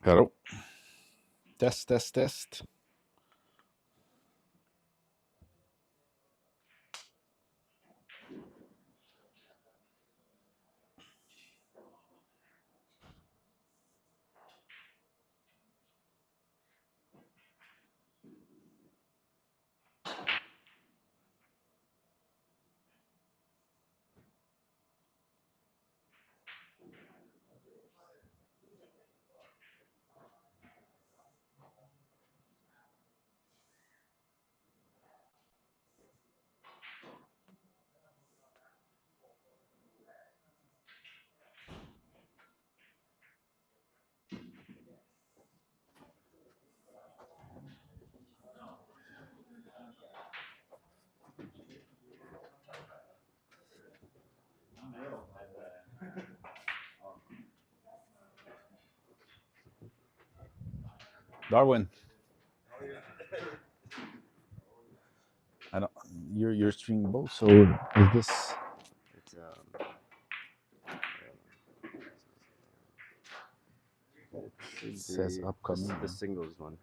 Hello. Test, test, test. Darwin. I don't. You're streaming both. So is this? It's It says upcoming. the singles one.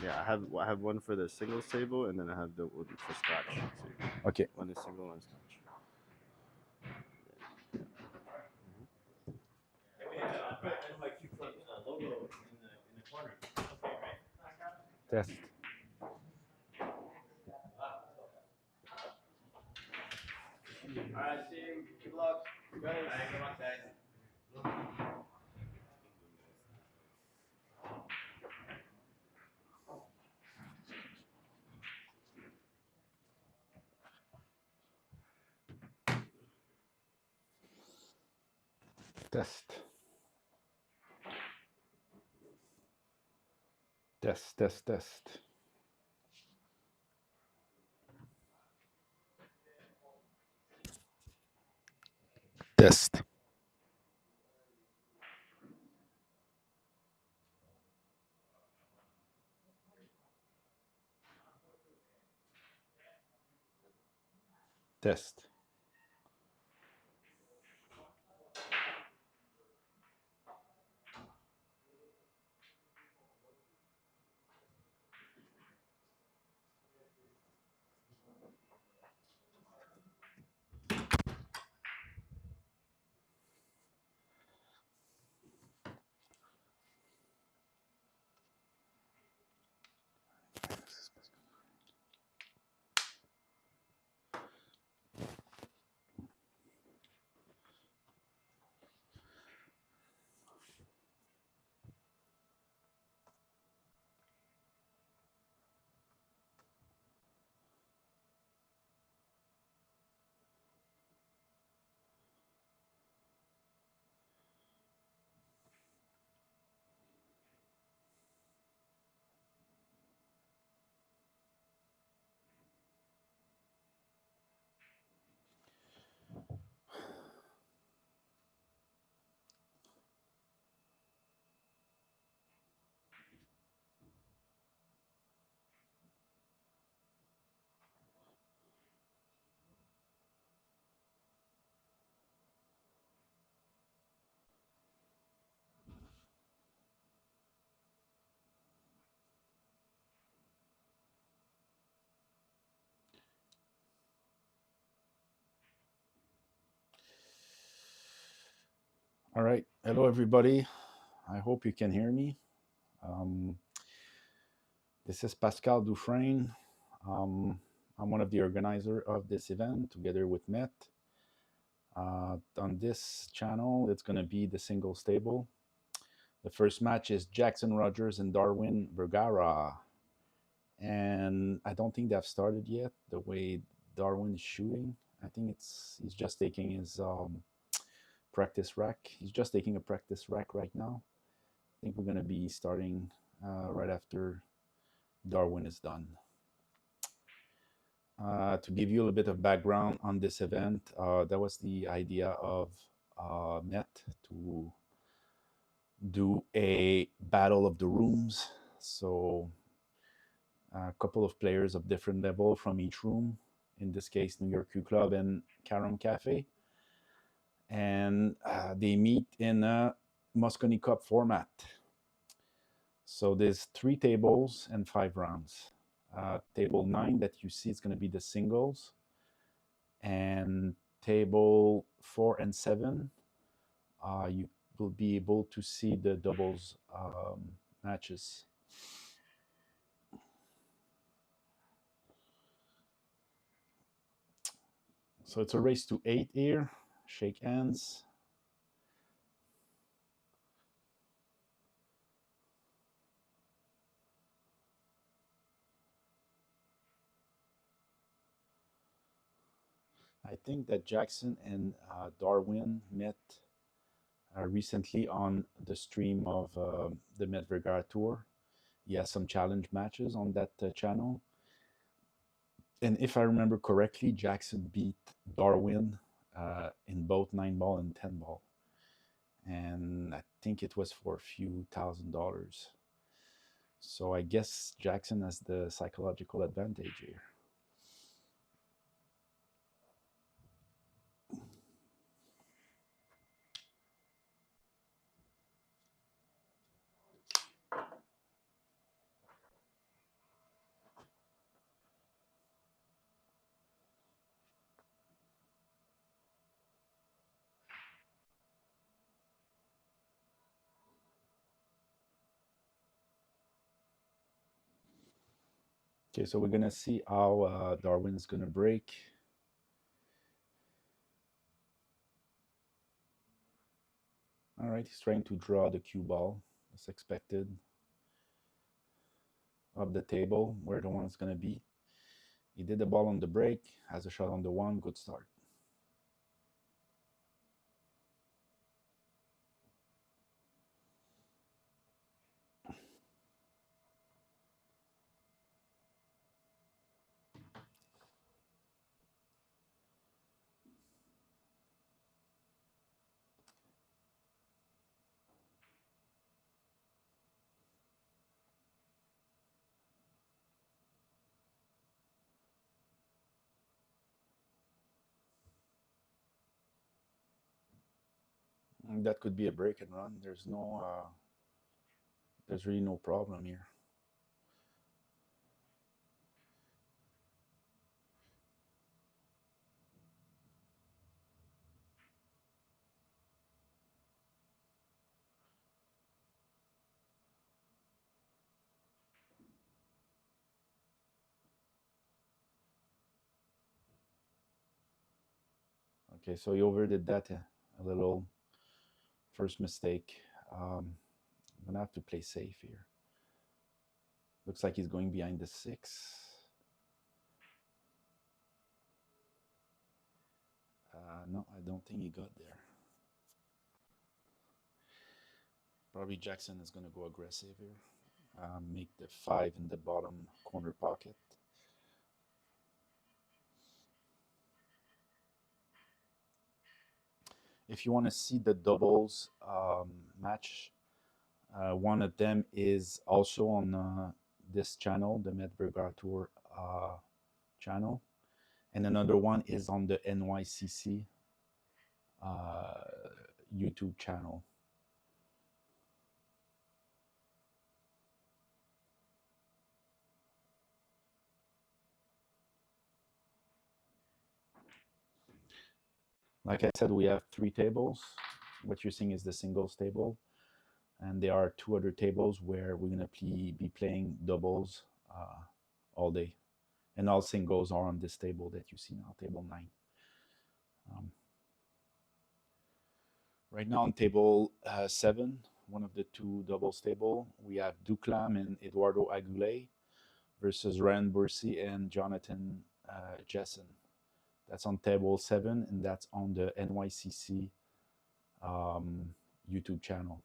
Yeah, I have one for the singles table, and then I have the one for scotch. So Okay. one is single, one is scotch. Test. Alright, see you. Good luck, guys. Good luck, guys. Test. Test, test, test. Test. Test. All right. Hello, everybody. I hope you can hear me. Um, this is Pascal Dufresne. I'm one of the organizer of this event together with Met. On this channel, it's going to be the singles table. The first match is Jackson Rogers and Darwin Vergara. And I don't think they've started yet the way Darwin is shooting. I think he's just taking his practice rack. He's just taking a practice rack right now. I think we're going to be starting right after Darwin is done. To give you a little bit of background on this event, that was the idea of Net to do a battle of the rooms. So a couple of players of different level from each room, in this case, New York Q Club and Carom Cafe. And they meet in a Moscone Cup format. So there's 3 tables and 5 rounds. Table 9 that you see is going to be the singles, and table 4 and 7, you will be able to see the doubles matches. So it's a race to 8 here. Shake hands. I think that Jackson and Darwin met recently on the stream of the Met Vergara Tour. He has some challenge matches on that channel. And if I remember correctly, Jackson beat Darwin in both 9 ball and 10 ball. And I think it was for a few $1,000s. So I guess Jackson has the psychological advantage here. Okay, so we're gonna see how Darwin's gonna break. All right, he's trying to draw the cue ball, as expected, up the table where the one's gonna be. He did the ball on the break, has a shot on the one, good start. That could be a break and run. There's really no problem here. Okay, so he overdid that a little. First mistake. I'm gonna have to play safe here. Looks like he's going behind the 6. No, I don't think he got there. Probably Jackson is gonna go aggressive here. Make the 5 in the bottom corner pocket. If you want to see the doubles match, one of them is also on this channel, the Met Vergara Tour channel, and another one is on the NYCC YouTube channel. Like I said, we have 3 tables. What you're seeing is the singles table, and there are 2 other tables where we're gonna be playing doubles all day, and all singles are on this table that you see now, table 9. Right now on table 7, one of the 2 doubles table, we have Duclam and Eduardo Aguley versus Ryan Bursey and Jonathan Jessen. That's on table 7, and that's on the NYCC YouTube channel.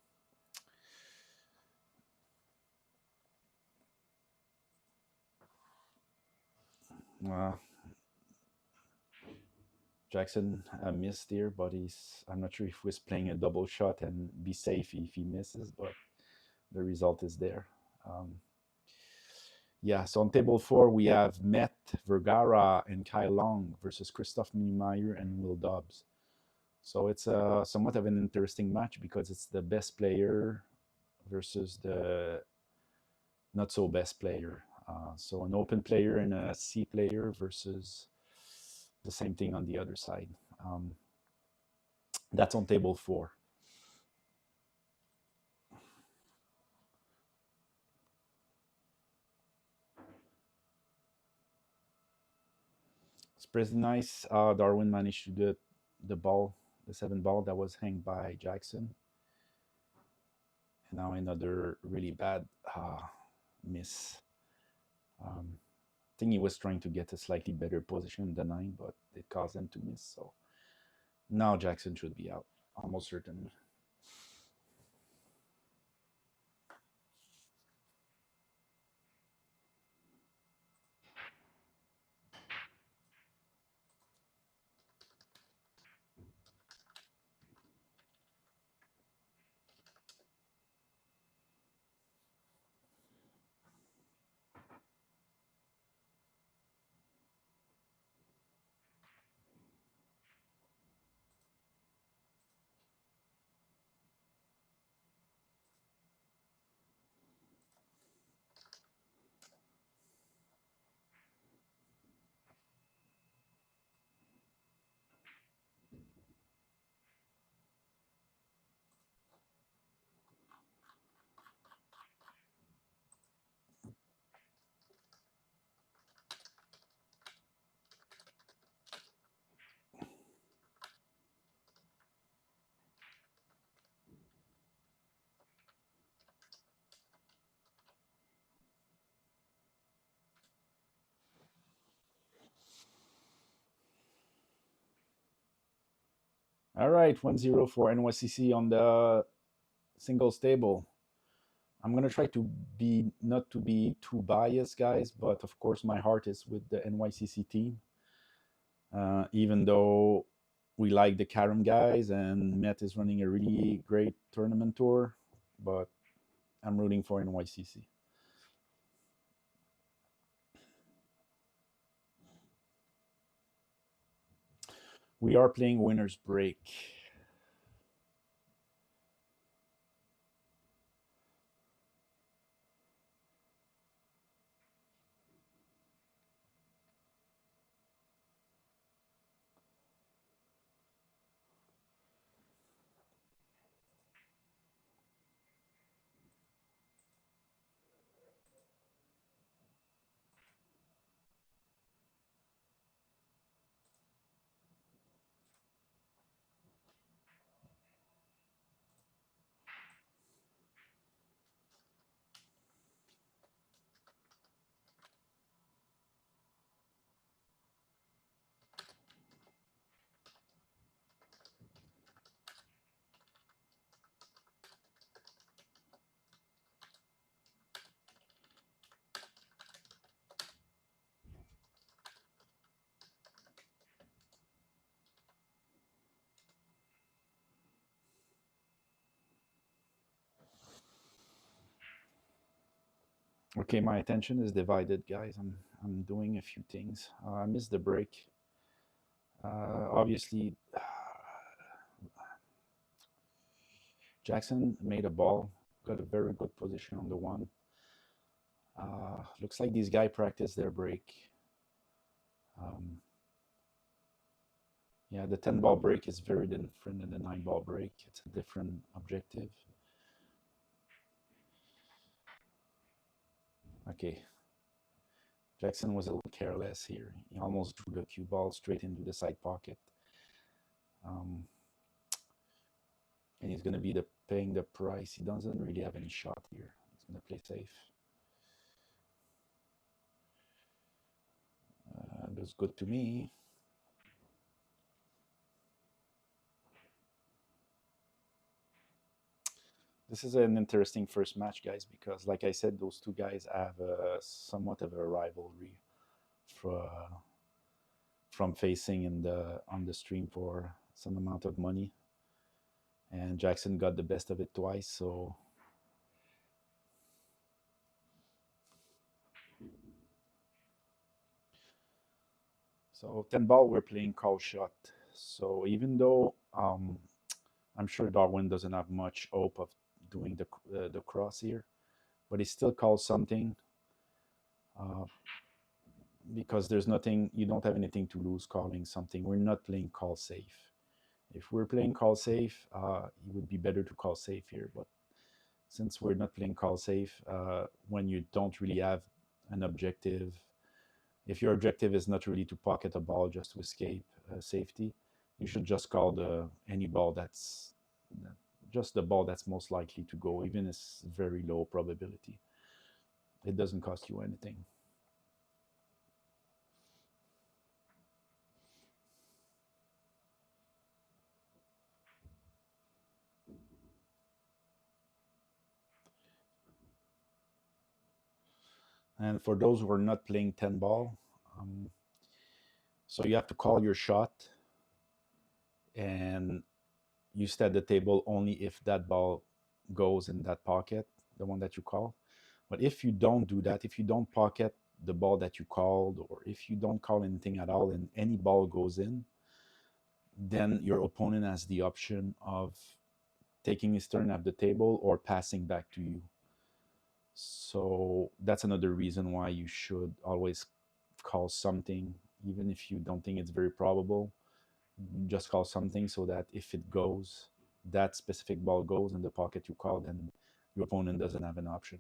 Jackson missed here, but I'm not sure if he's playing a double shot and be safe if he misses, but the result is there. Yeah, so on table 4, we have Met Vergara and Kai Long versus Christophe Niemeyer and Will Dobbs. So it's somewhat of an interesting match because it's the best player versus the not so best player. So an open player and a C player versus the same thing on the other side. Um, that's on table 4. It's pretty nice. Darwin managed to get the ball, the 7 ball that was hanged by Jackson. And now another really bad miss. I think he was trying to get a slightly better position in the 9, but it caused him to miss. So now Jackson should be out, almost certainly. All right, 1-0 for NYCC on the singles table. I'm gonna try to be not to be too biased, guys, but of course my heart is with the NYCC team. Even though we like the Carom guys and Met is running a really great tournament tour, but I'm rooting for NYCC. We are playing winners break. Okay, my attention is divided, guys. I'm doing a few things. I missed the break. Obviously, Jackson made a ball, got a very good position on the 1. Looks like these guys practice their break. Um, yeah, the 10-ball break is very different than the 9-ball break. It's a different objective. Okay, Jackson was a little careless here. He almost threw the cue ball straight into the side pocket. Um, and he's going to be paying the price. He doesn't really have any shot here. He's going to play safe. Looks good to me. This is an interesting first match, guys, because, like I said, those two guys have somewhat of a rivalry for, from facing in the on the stream for some amount of money. And Jackson got the best of it twice, so so 10-ball we're playing call shot. So even though I'm sure Darwin doesn't have much hope of doing the cross here, but he still calls something uh, because there's nothing, you don't have anything to lose calling something. We're not playing call safe. If we're playing call safe, it would be better to call safe here. But since we're not playing call safe, when you don't really have an objective, if your objective is not really to pocket a ball just to escape safety, you should just call any ball that's just the ball that's most likely to go, even if it's very low probability. It doesn't cost you anything. And for those who are not playing 10 ball, um, so you have to call your shot, and you stay at the table only if that ball goes in that pocket, the one that you call. But if you don't do that, if you don't pocket the ball that you called, or if you don't call anything at all and any ball goes in, then your opponent has the option of taking his turn at the table or passing back to you. So that's another reason why you should always call something, even if you don't think it's very probable. Just call something so that if it goes, that specific ball goes in the pocket you called, and your opponent doesn't have an option.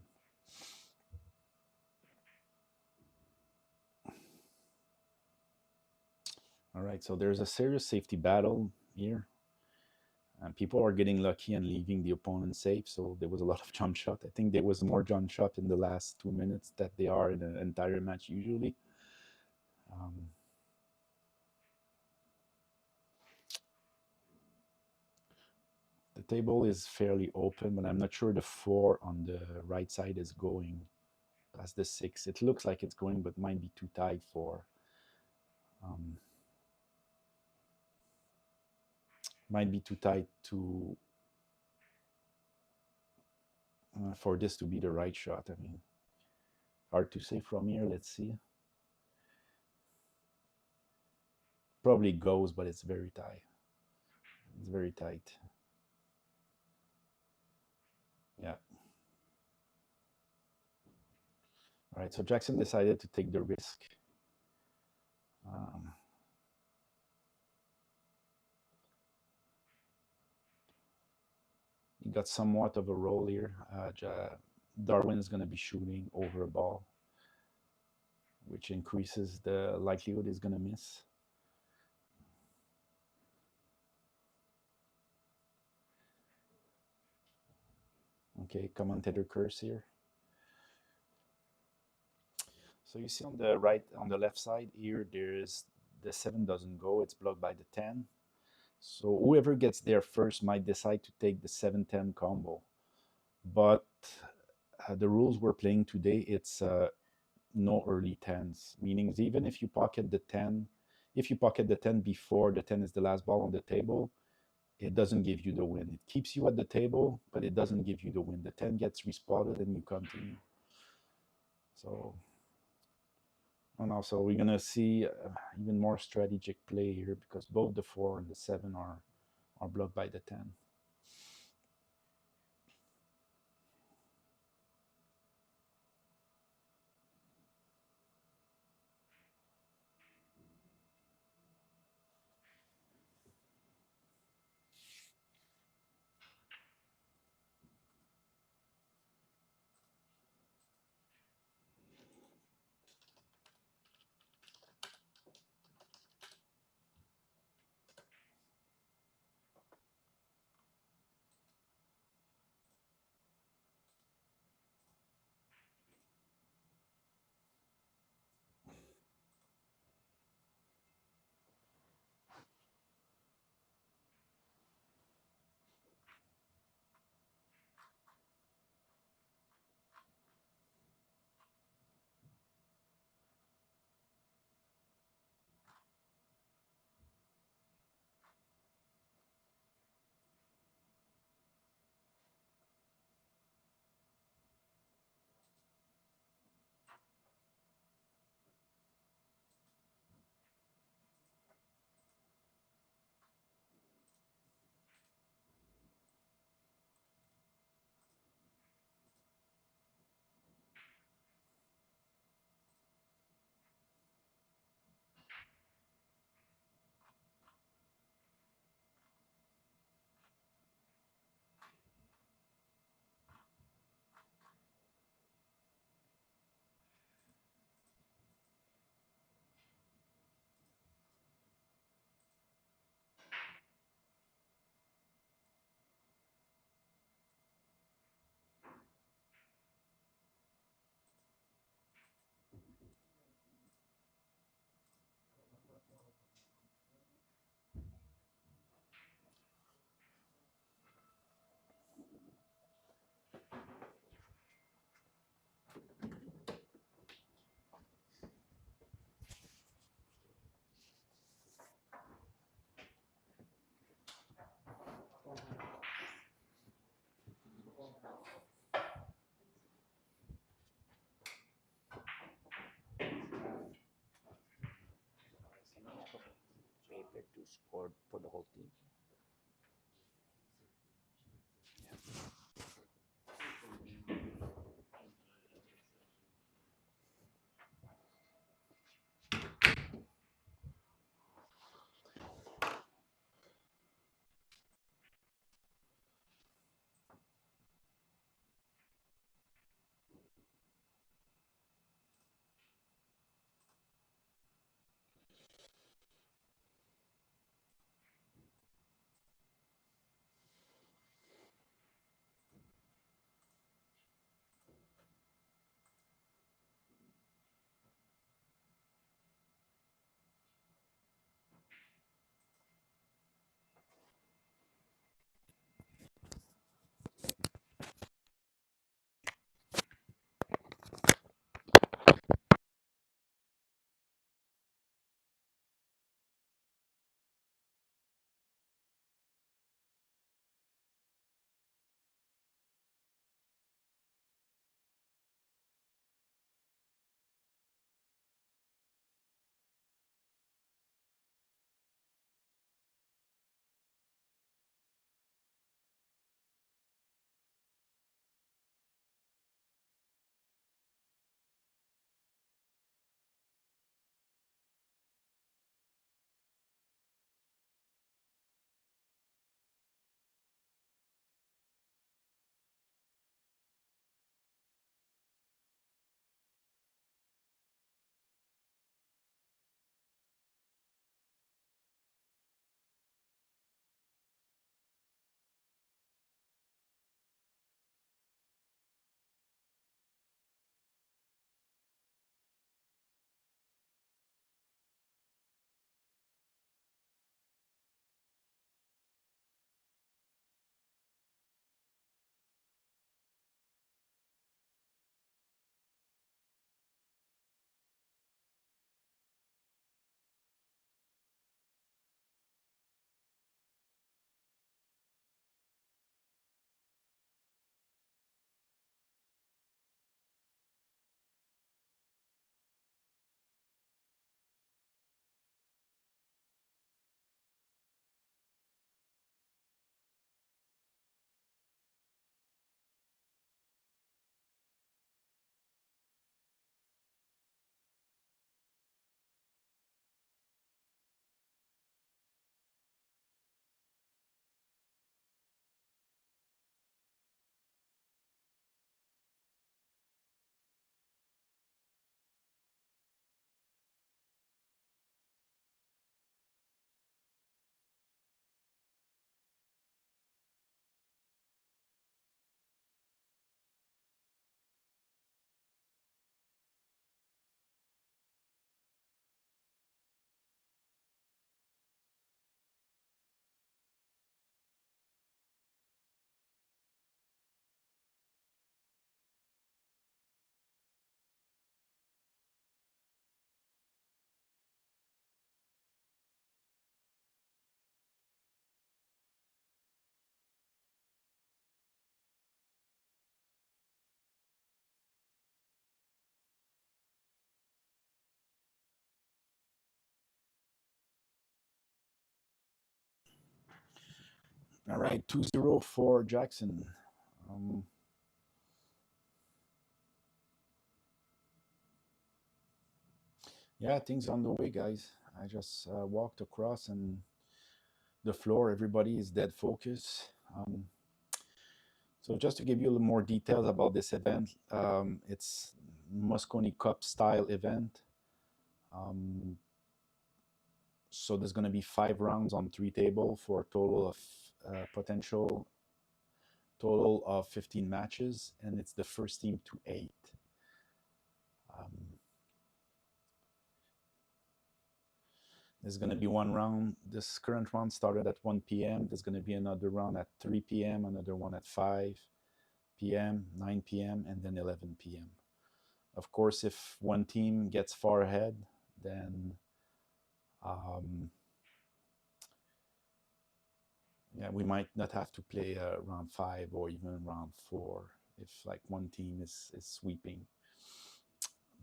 All right, so there's a serious safety battle here. And people are getting lucky and leaving the opponent safe. So there was a lot of jump shot. I think there was more jump shot in the last 2 minutes that they are in an entire match usually. Um, the table is fairly open, but I'm not sure the 4 on the right side is going past the 6. It looks like it's going, but might be too tight for um, might be too tight to for this to be the right shot. I mean, hard to say from here. Let's see. Probably goes, but it's very tight. It's very tight. Yeah. All right. So Jackson decided to take the risk. Um, he got somewhat of a roll here. Darwin is going to be shooting over a ball, which increases the likelihood he's going to miss. Okay, commentator curse here. So you see on the right, on the left side here, there's the 7 doesn't go. It's blocked by the 10. So whoever gets there first might decide to take the 7-10 combo. But the rules we're playing today, it's no early 10s, meaning even if you pocket the 10, if you pocket the 10 before the 10 is the last ball on the table, it doesn't give you the win. It keeps you at the table, but it doesn't give you the win. The 10 gets respotted and you continue. So, and also we're gonna see even more strategic play here because both the 4 and the 7 are blocked by the 10. scored for the whole team. All right, 2-0 for Jackson. Um, yeah, things on the way, guys. I just walked across and the floor, everybody is dead focus. So just to give you a little more details about this event, it's Moscone Cup style event. Um, so there's going to be 5 rounds on 3 tables for a total of potential total of 15 matches, and it's the first team to 8. Um, there's going to be 1 round. This current round started at 1 p.m. There's going to be another round at 3 p.m., another one at 5 p.m., 9 p.m., and then 11 p.m. Of course, if one team gets far ahead, then yeah, we might not have to play round 5 or even round 4 if like one team is sweeping.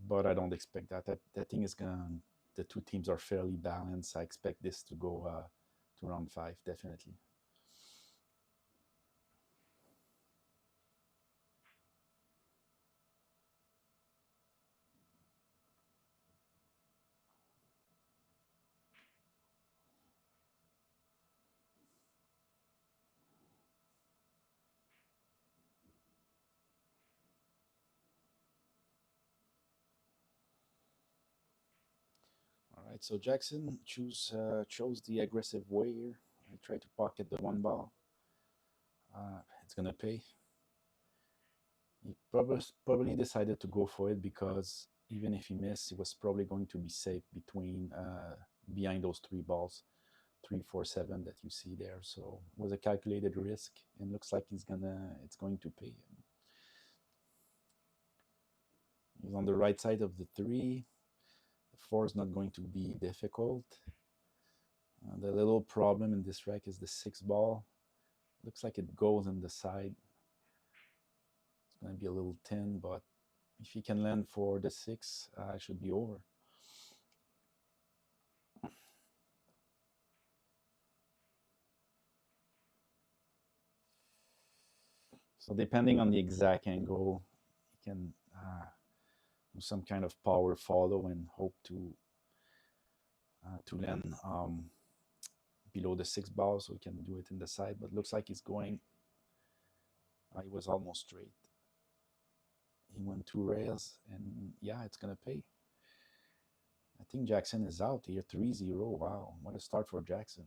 But I don't expect that. That thing is gonna the two teams are fairly balanced. I expect this to go to round 5, definitely. All right, so Jackson chose the aggressive way here. I tried to pocket the one ball. It's gonna pay. He probably decided to go for it because even if he missed, it was probably going to be safe behind those three balls, 3, 4, 7 that you see there. So it was a calculated risk, and looks like it's going to pay him. He's on the right side of the 3. The 4 is not going to be difficult. The little problem in this rack is the 6 ball. Looks like it goes on the side. It's going to be a little thin, but if he can land for the 6, it should be over. So depending on the exact angle, he can do some kind of power follow and hope to land below the 6 ball, so he can do it in the side. But looks like he's going. He was almost straight. He went 2 rails, and yeah, it's gonna pay. I think Jackson is out here, 3-0. Wow, what a start for Jackson.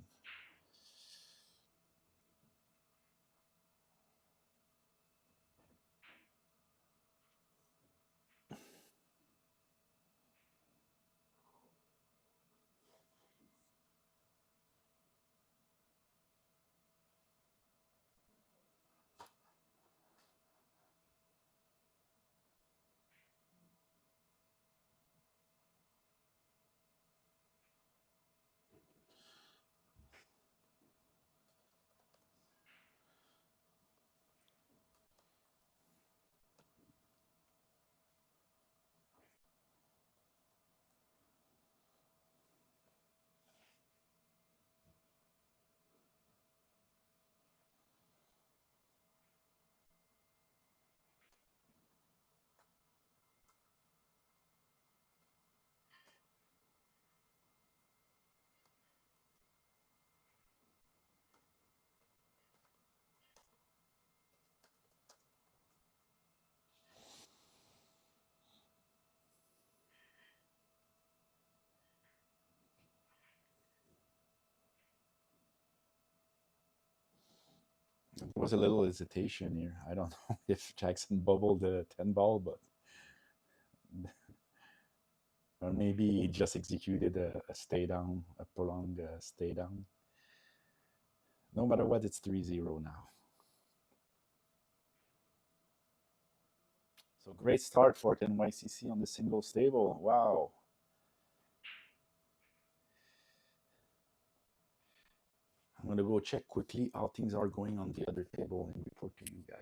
There was a little hesitation here. I don't know if Jackson bubbled the 10 ball, but or maybe he just executed a stay down, a prolonged stay down. No matter what, it's 3-0 now. So great start for NYCC on the single table. Wow. I'm going to go check quickly how things are going on the other table and report to you guys.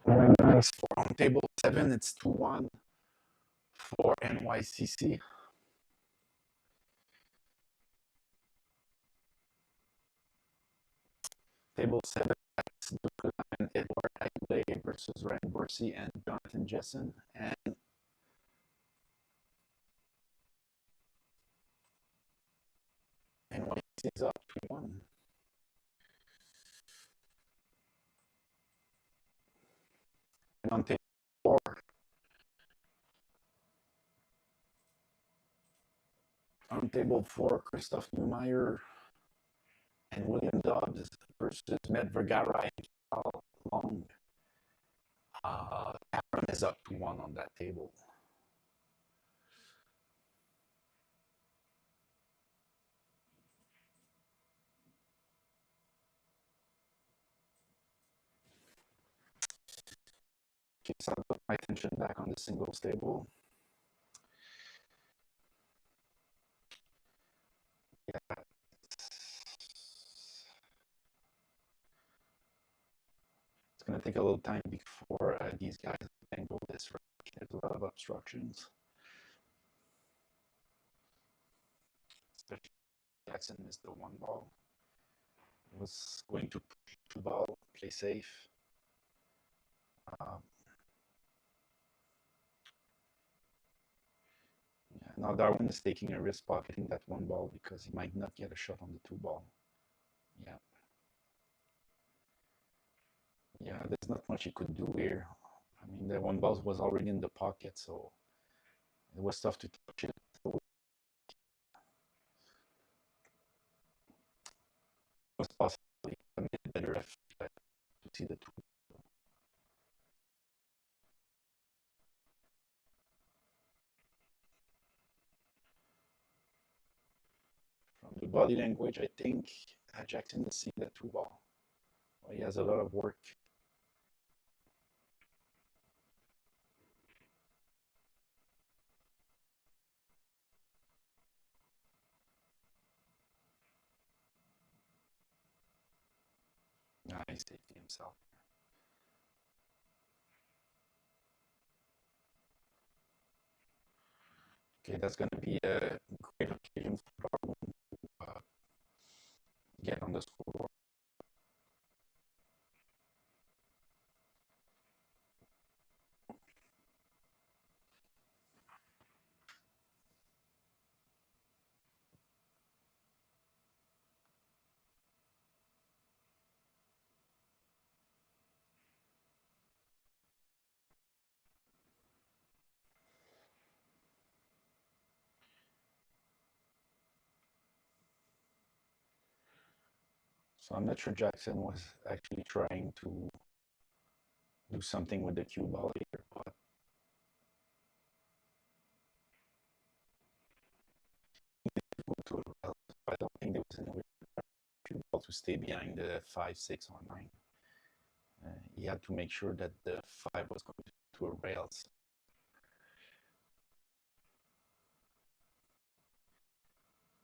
Very nice. For on table 7, it's 2-1 for NYCC. Table 7, that's Dukeline, Edward Aguilé versus Ryan Dorsey and Jonathan Jessen. And NYCC is up 2-1. And on table 4, Christoph Neumeyer and William Dobbs versus Med Vergara and Cal Long. Carom is up 2-1 on that table. Keeps my attention back on the singles table. Yeah. It's going to take a little time before these guys angle this. There's a lot of obstructions. Especially Jackson missed the 1 ball. He was going to push 2 ball, play safe. Yeah, now Darwin is taking a risk pocketing that 1 ball because he might not get a shot on the 2 ball. Yeah. Yeah, there's not much he could do here. I mean, the 1 ball was already in the pocket, so it was tough to touch it. So it was possibly a bit better if to see the 2. From the body language, I think Jackson is seeing the 2 ball. Well, he has a lot of work. Nice safety himself. Okay, that's going to be a great occasion for Darwin to get on the scoreboard. So I'm not sure Jackson was actually trying to do something with the cue ball here, but I don't think there was any way for cue ball to stay behind the 5, 6, or 9. He had to make sure that the 5 was going to a rails.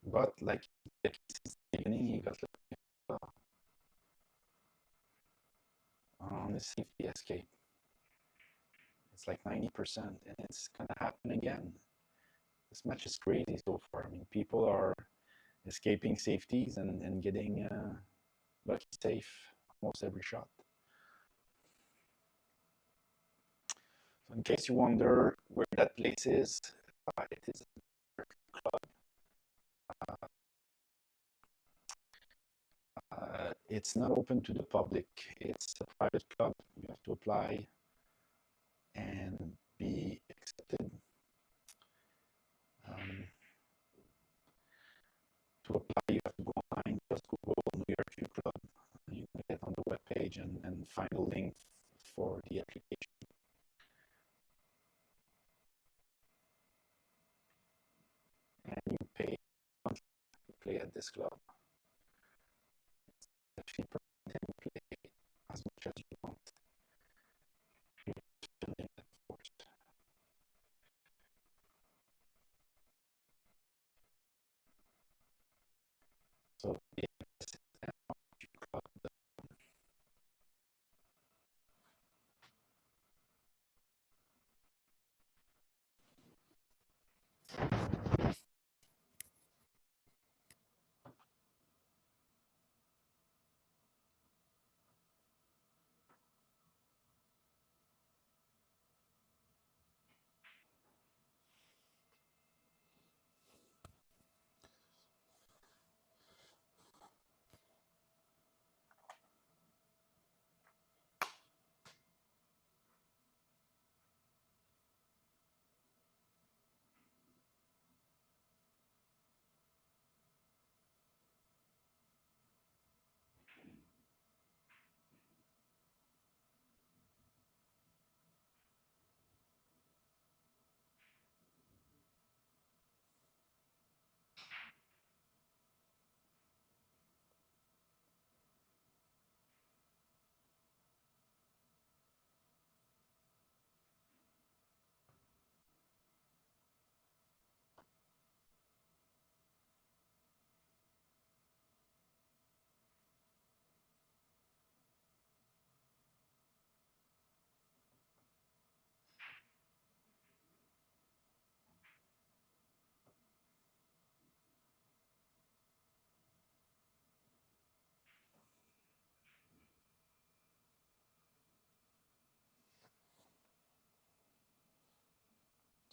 But like since the beginning, he got on the safety escape. It's like 90%, and it's gonna happen again. This match is crazy so far. I mean, people are escaping safeties and getting lucky safe almost every shot. So in case you wonder where that place is, it is a club. It's not open to the public. It's a private club. You have to apply and be accepted. To apply, you have to go online, just Google New York Q Club. You can get on the webpage and find a link for the application. And you pay monthly to play at this club. It's cheaper than you play as much as you want. So yeah, club.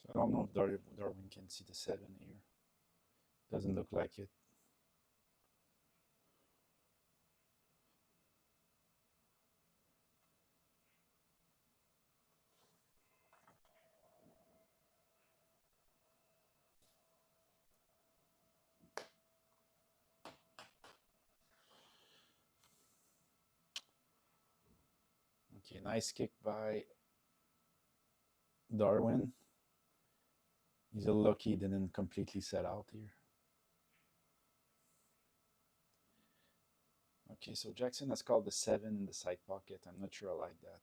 I don't know if Darwin can see the 7 here. Doesn't look like it. Okay, nice kick by Darwin. He's a lucky he didn't completely set out here. Okay, so Jackson has called the 7 in the side pocket. I'm not sure I like that.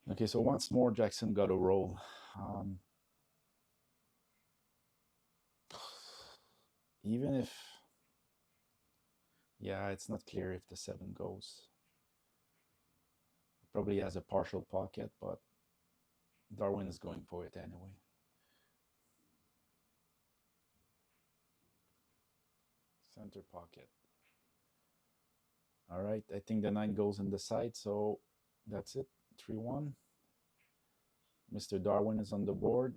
Okay, so once more, Jackson got a roll. Even if, yeah, it's not clear if the 7 goes. Probably has a partial pocket, but Darwin is going for it anyway. Center pocket. All right, I think the 9 goes in the side, so that's it. 3-1. Mr. Darwin is on the board.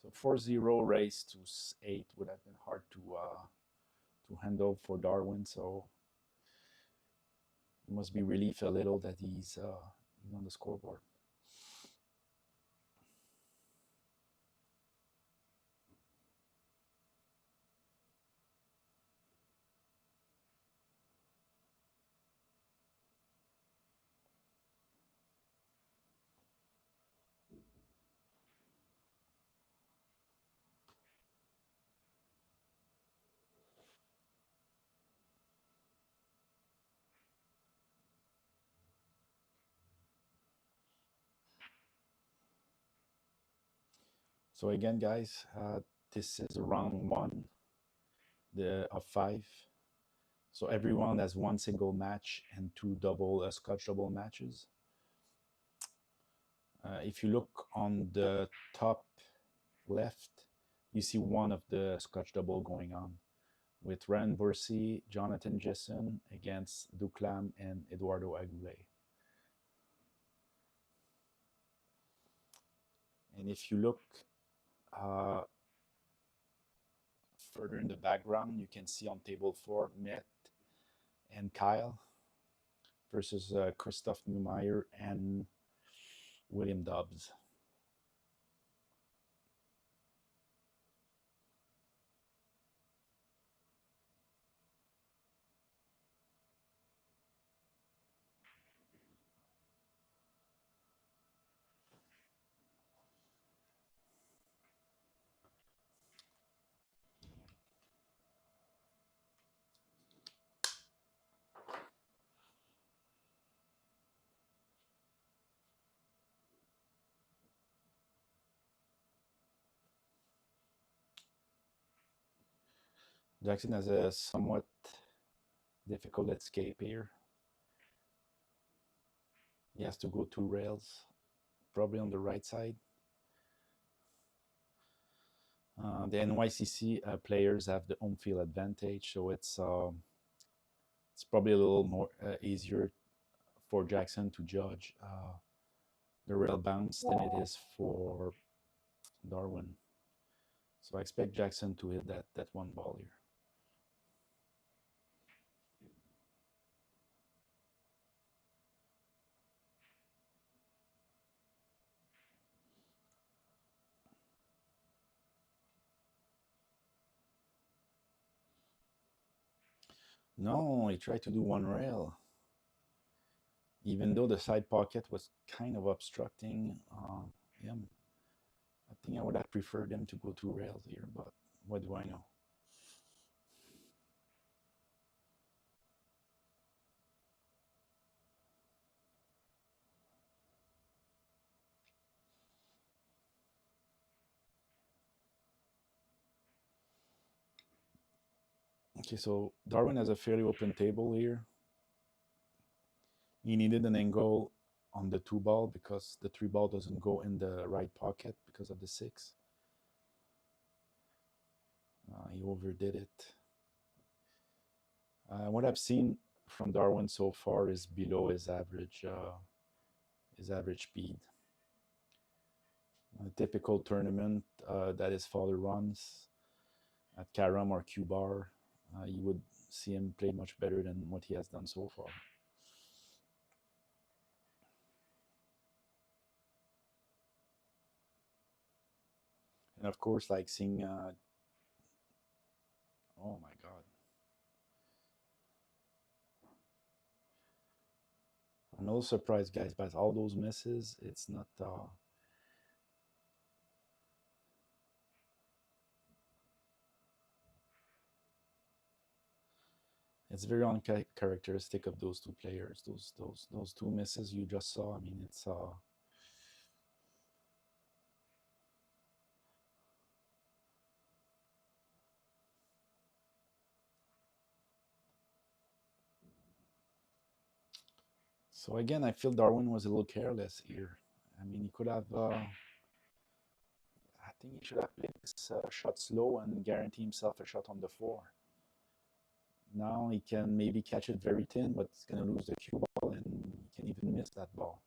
So 4-0 race to 8 would have been hard to handle for Darwin. So he must be relieved a little that he's on the scoreboard. So again, guys, this is round 1 of 5. So everyone has 1 single match and 2 double Scotch double matches. If you look on the top left, you see one of the Scotch double going on with Ryan Bursey, Jonathan Jessen against Duclam and Eduardo Agulé. And if you look further in the background, you can see on table 4, Met and Kyle versus Christoph Neumeyer and William Dobbs. Jackson has a somewhat difficult escape here. He has to go 2 rails, probably on the right side. The NYCC players have the home field advantage, so it's probably a little more easier for Jackson to judge the rail bounce than it is for Darwin. So I expect Jackson to hit that 1 ball here. No, he tried to do 1 rail. Even though the side pocket was kind of obstructing him. I think I would have preferred him to go 2 rails here, but what do I know? Okay, so Darwin has a fairly open table here. He needed an angle on the 2 ball because the 3 ball doesn't go in the right pocket because of the 6. He overdid it. What I've seen from Darwin so far is below his average speed. A typical tournament that his father runs at Carom or Q Bar, you would see him play much better than what he has done so far. And of course, like seeing, oh my God, I'm a little surprised, guys, by all those misses. It's not. It's very uncharacteristic of those two players. Those 2 misses you just saw. I mean, it's so again. I feel Darwin was a little careless here. I mean, he could have. I think he should have played this shot slow and guarantee himself a shot on the 4. Now he can maybe catch it very thin, but he's going to lose the cue ball and he can even miss that ball.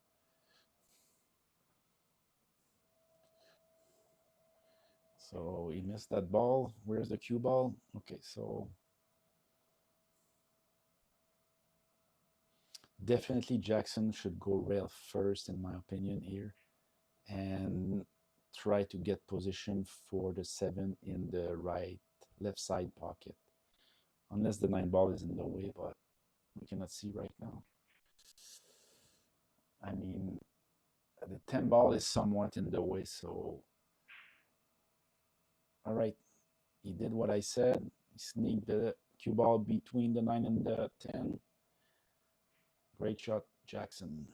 So he missed that ball. Where's the cue ball? Okay, so definitely Jackson should go rail first, in my opinion, here, and try to get position for the 7 in the left side pocket. Unless the 9 ball is in the way, but we cannot see right now. I mean, the 10 ball is somewhat in the way, so all right, he did what I said. He sneaked the cue ball between the 9 and the 10. Great shot, Jackson.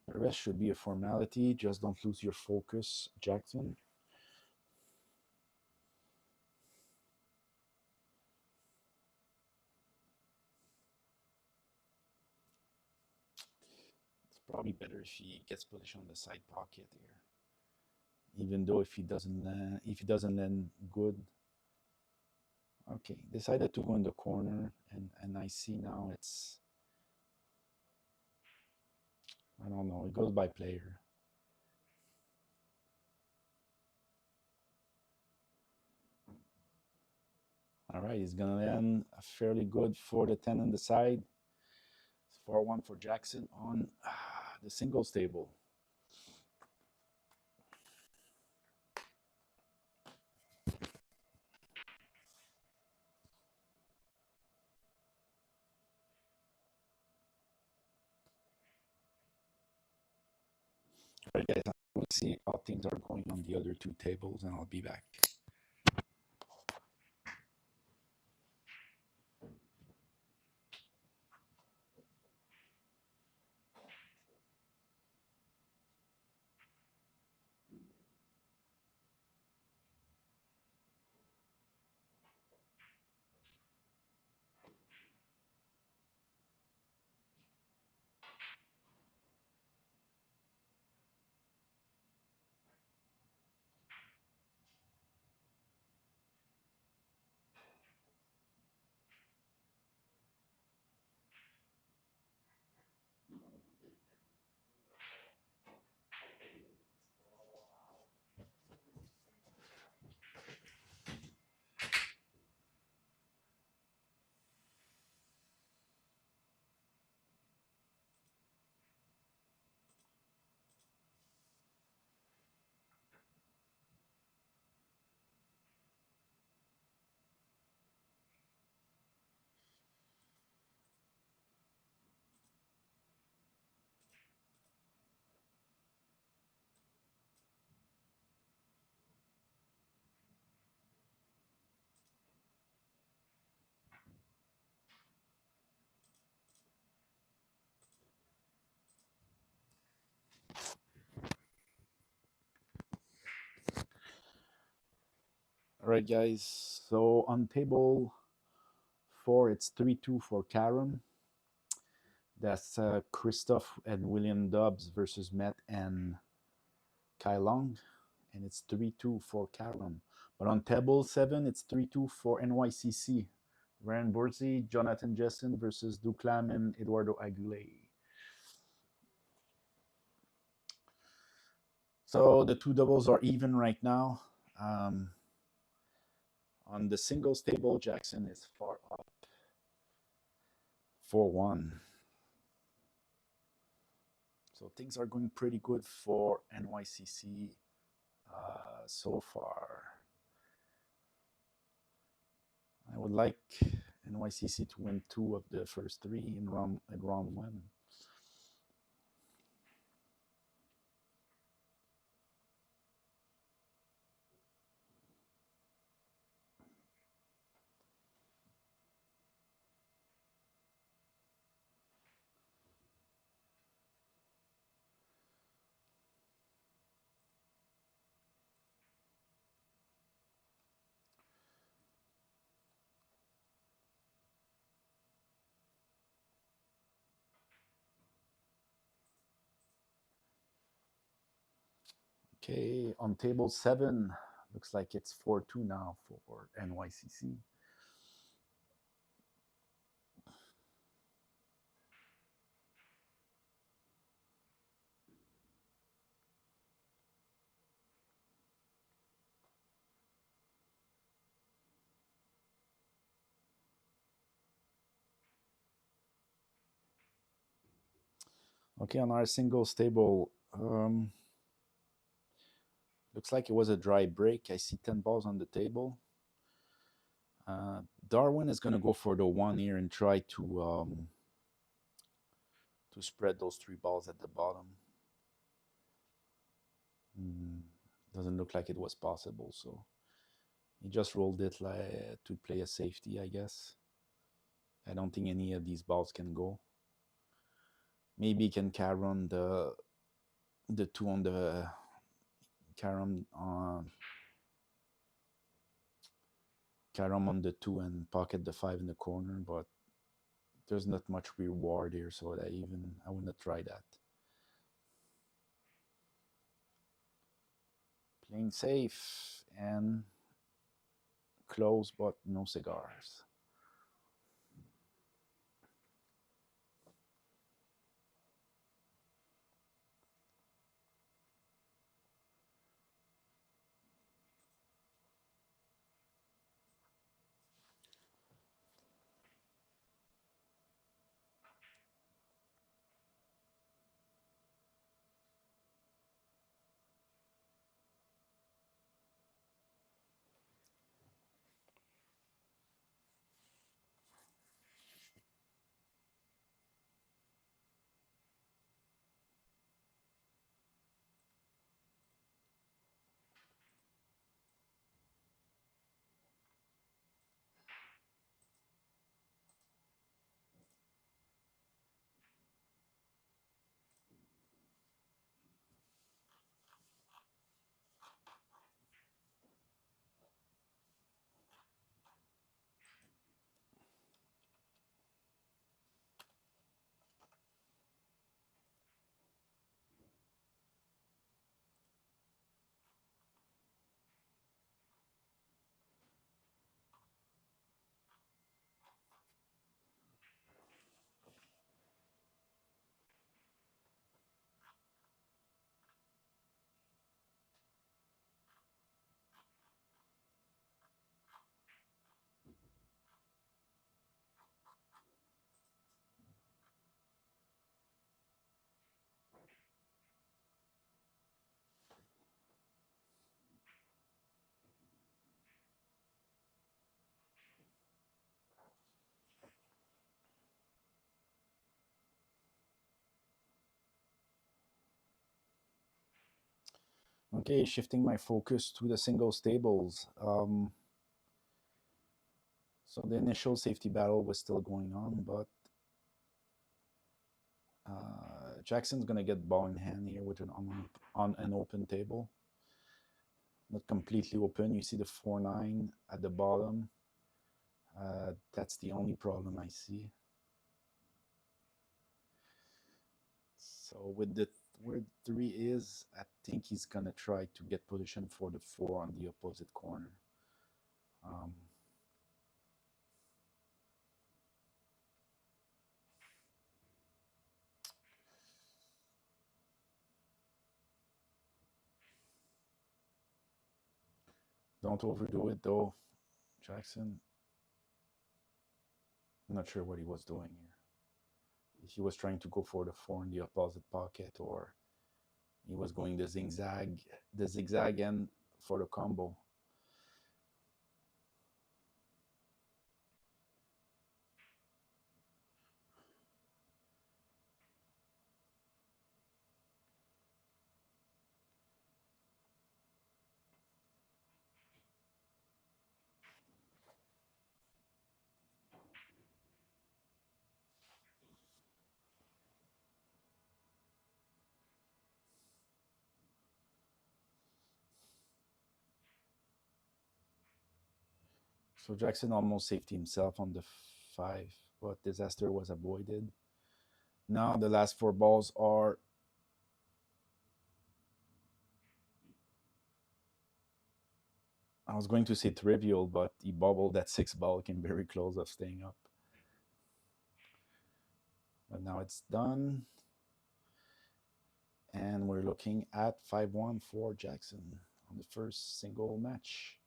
The rest should be a formality. Just don't lose your focus, Jackson. It's probably better if he gets position on the side pocket here. Even though if he doesn't land good. Okay, decided to go in the corner, and I see now it's, I don't know, it goes by player. All right, he's gonna land fairly good for the 10 on the side. It's 4-1 for Jackson on the singles table. All right, guys, we'll see how things are going on the other 2 tables, and I'll be back. All right, guys. So on table 4, it's 3-2 for Carom. That's Christoph and William Dobbs versus Matt and Kai Long, and it's 3-2 for Carom. But on table 7, it's 3-2 for NYCC. Ryan Borzi, Jonathan Jessen versus Duclam and Eduardo Aguilé. So the two doubles are even right now. On the singles table, Jackson is far up, 4-1. So things are going pretty good for NYCC so far. I would like NYCC to win 2 of the first 3 in round 1. Okay, on table 7, looks like it's 4-2 now for NYCC. Okay, on our singles table, looks like it was a dry break. I see 10 balls on the table. Darwin is going to go for the 1 here and try to spread those 3 balls at the bottom. Doesn't look like it was possible, so he just rolled it to play a safety, I guess. I don't think any of these balls can go. Maybe he can Carom the 2 on the Carom on the 2 and pocket the 5 in the corner, but there's not much reward here, so I wouldn't try that. Playing safe and close, but no cigars. Okay, shifting my focus to the singles tables. So the initial safety battle was still going on, but Jackson's going to get ball in hand here with on an open table. Not completely open. You see the 4-9 at the bottom. That's the only problem I see. So with the where 3 is, I think he's gonna try to get position for the 4 on the opposite corner. Um, don't overdo it though, Jackson. I'm not sure what he was doing here. If he was trying to go for the 4 in the opposite pocket, or he was going the zigzag end for the combo. So Jackson almost saved himself on the 5, but disaster was avoided. Now the last 4 balls are, I was going to say trivial, but he bobbled that 6 ball, came very close of staying up. But now it's done. And we're looking at 5-1 for Jackson on the first single match.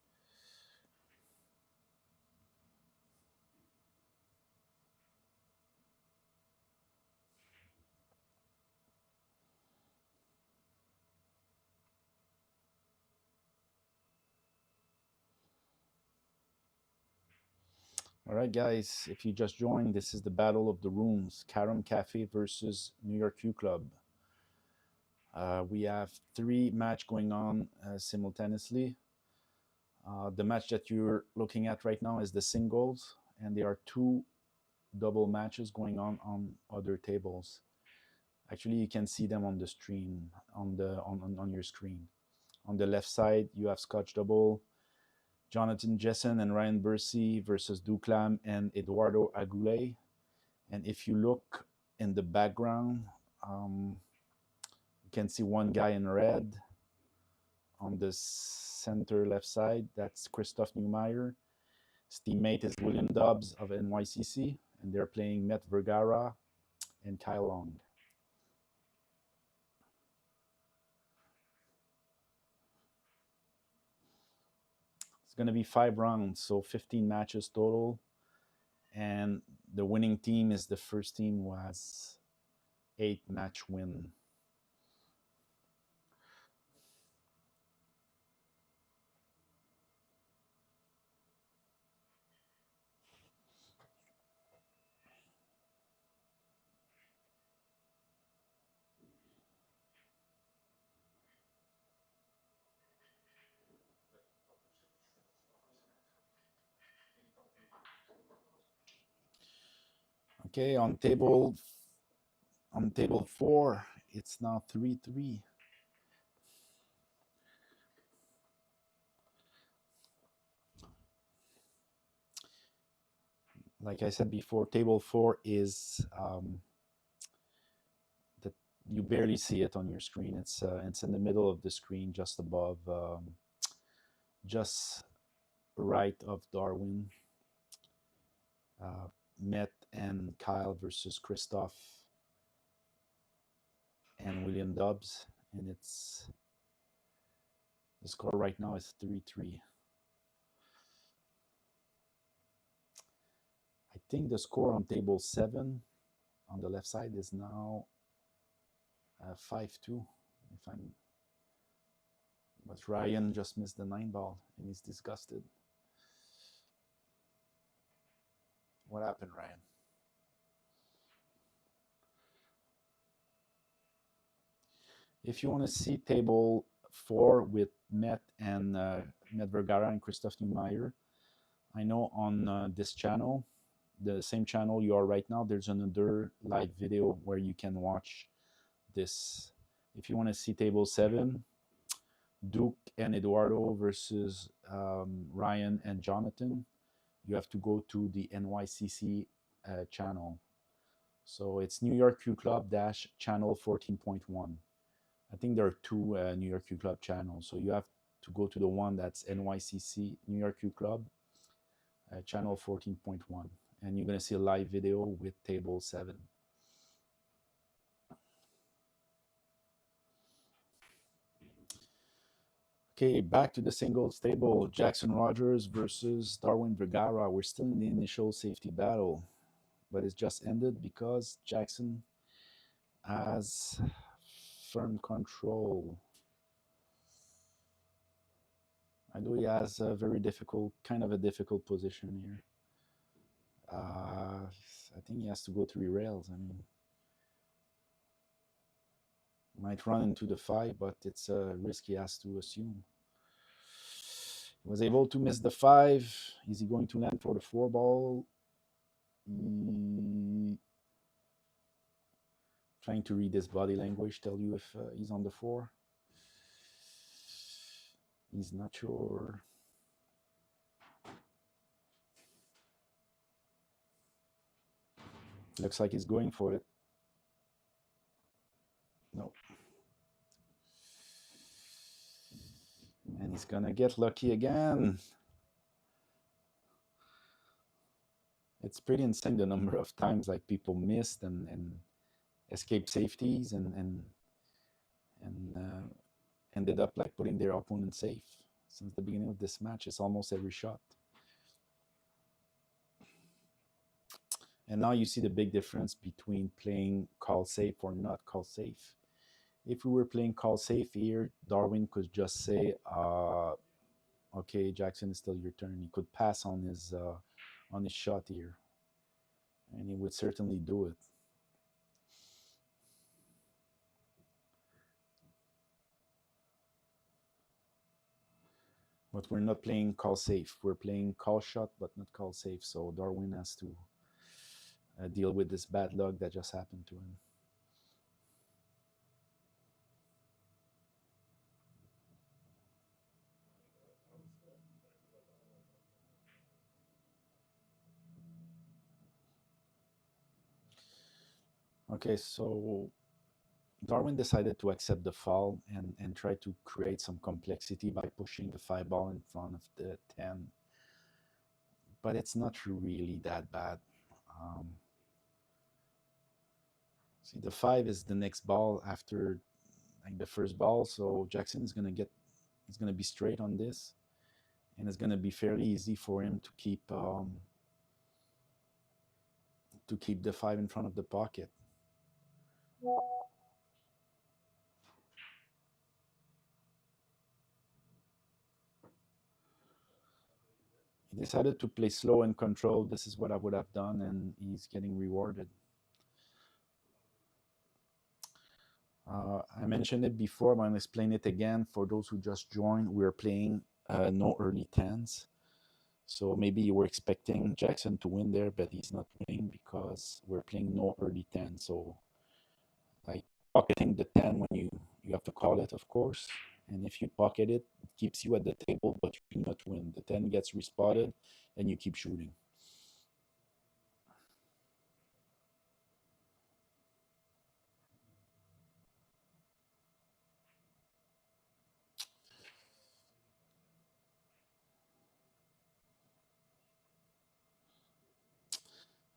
All right, guys, if you just joined, this is the Battle of the Rooms, Carom Cafe versus New York Q Club. We have 3 matches going on simultaneously. The match that you're looking at right now is the singles, and there are 2 double matches going on other tables. Actually, you can see them on the stream, on your screen. On the left side, you have Scotch Double, Jonathan Jessen and Ryan Bursey versus Duclam and Eduardo Aguley. And if you look in the background, you can see one guy in red on the center left side. That's Christoph Neumeyer. His teammate is William Dobbs of NYCC, and they're playing Matt Vergara and Kyle Long. It's going to be 5 rounds, so 15 matches total. And the winning team is the first team who has 8 match win. Okay, on table 4, it's now 3-3. Like I said before, table 4 is that you barely see it on your screen. It's in the middle of the screen, just above, just right of Darwin. Met and Kyle versus Christoph and William Dobbs, and it's the score right now is 3-3. I think the score on table 7 on the left side is now 5-2. If I'm, but Ryan just missed the 9 ball and he's disgusted. What happened, Ryan? If you want to see table 4 with Matt and Matt Vergara and Christoph Neumeyer, I know on this channel, the same channel you are right now, there's another live video where you can watch this. If you want to see table 7, Duke and Eduardo versus Ryan and Jonathan, you have to go to the NYCC channel. So it's New York Q Club dash channel 14.1. I think there are two New York Q Club channels. So you have to go to the one that's NYCC, New York Q Club, channel 14.1. And you're going to see a live video with table 7. Okay, back to the singles table. Jackson Rogers versus Darwin Vergara. We're still in the initial safety battle, but it's just ended because Jackson has firm control. I know he has a very difficult, kind of a difficult position here. I think he has to go 3 rails. I mean, might run into the 5, but it's a risk he has to assume. He was able to miss the 5. Is he going to land for the 4 ball? Trying to read his body language, tell you if he's on the 4. He's not sure. Looks like he's going for it. No. And he's gonna get lucky again. It's pretty insane the number of times like people missed and escaped safeties and ended up like putting their opponent safe. Since the beginning of this match, it's almost every shot. And now you see the big difference between playing call safe or not call safe. If we were playing call safe here, Darwin could just say, okay, Jackson, it's still your turn. He could pass on his shot here. And he would certainly do it. But we're not playing call safe. We're playing call shot, but not call safe. So Darwin has to deal with this bad luck that just happened to him. Okay, so Darwin decided to accept the fall and try to create some complexity by pushing the 5 ball in front of the 10. But it's not really that bad. See, the 5 is the next ball after like the first ball, so Jackson is gonna be straight on this, and it's gonna be fairly easy for him to keep the 5 in front of the pocket. He decided to play slow and control. This is what I would have done, and he's getting rewarded. I mentioned it before, but I'm going to explain it again. For those who just joined, we're playing no early 10s. So maybe you were expecting Jackson to win there, but he's not winning because we're playing no early 10. So like pocketing the 10 when you have to call it, of course. And if you pocket it, it keeps you at the table, but you do not win. The 10 gets respotted, and you keep shooting.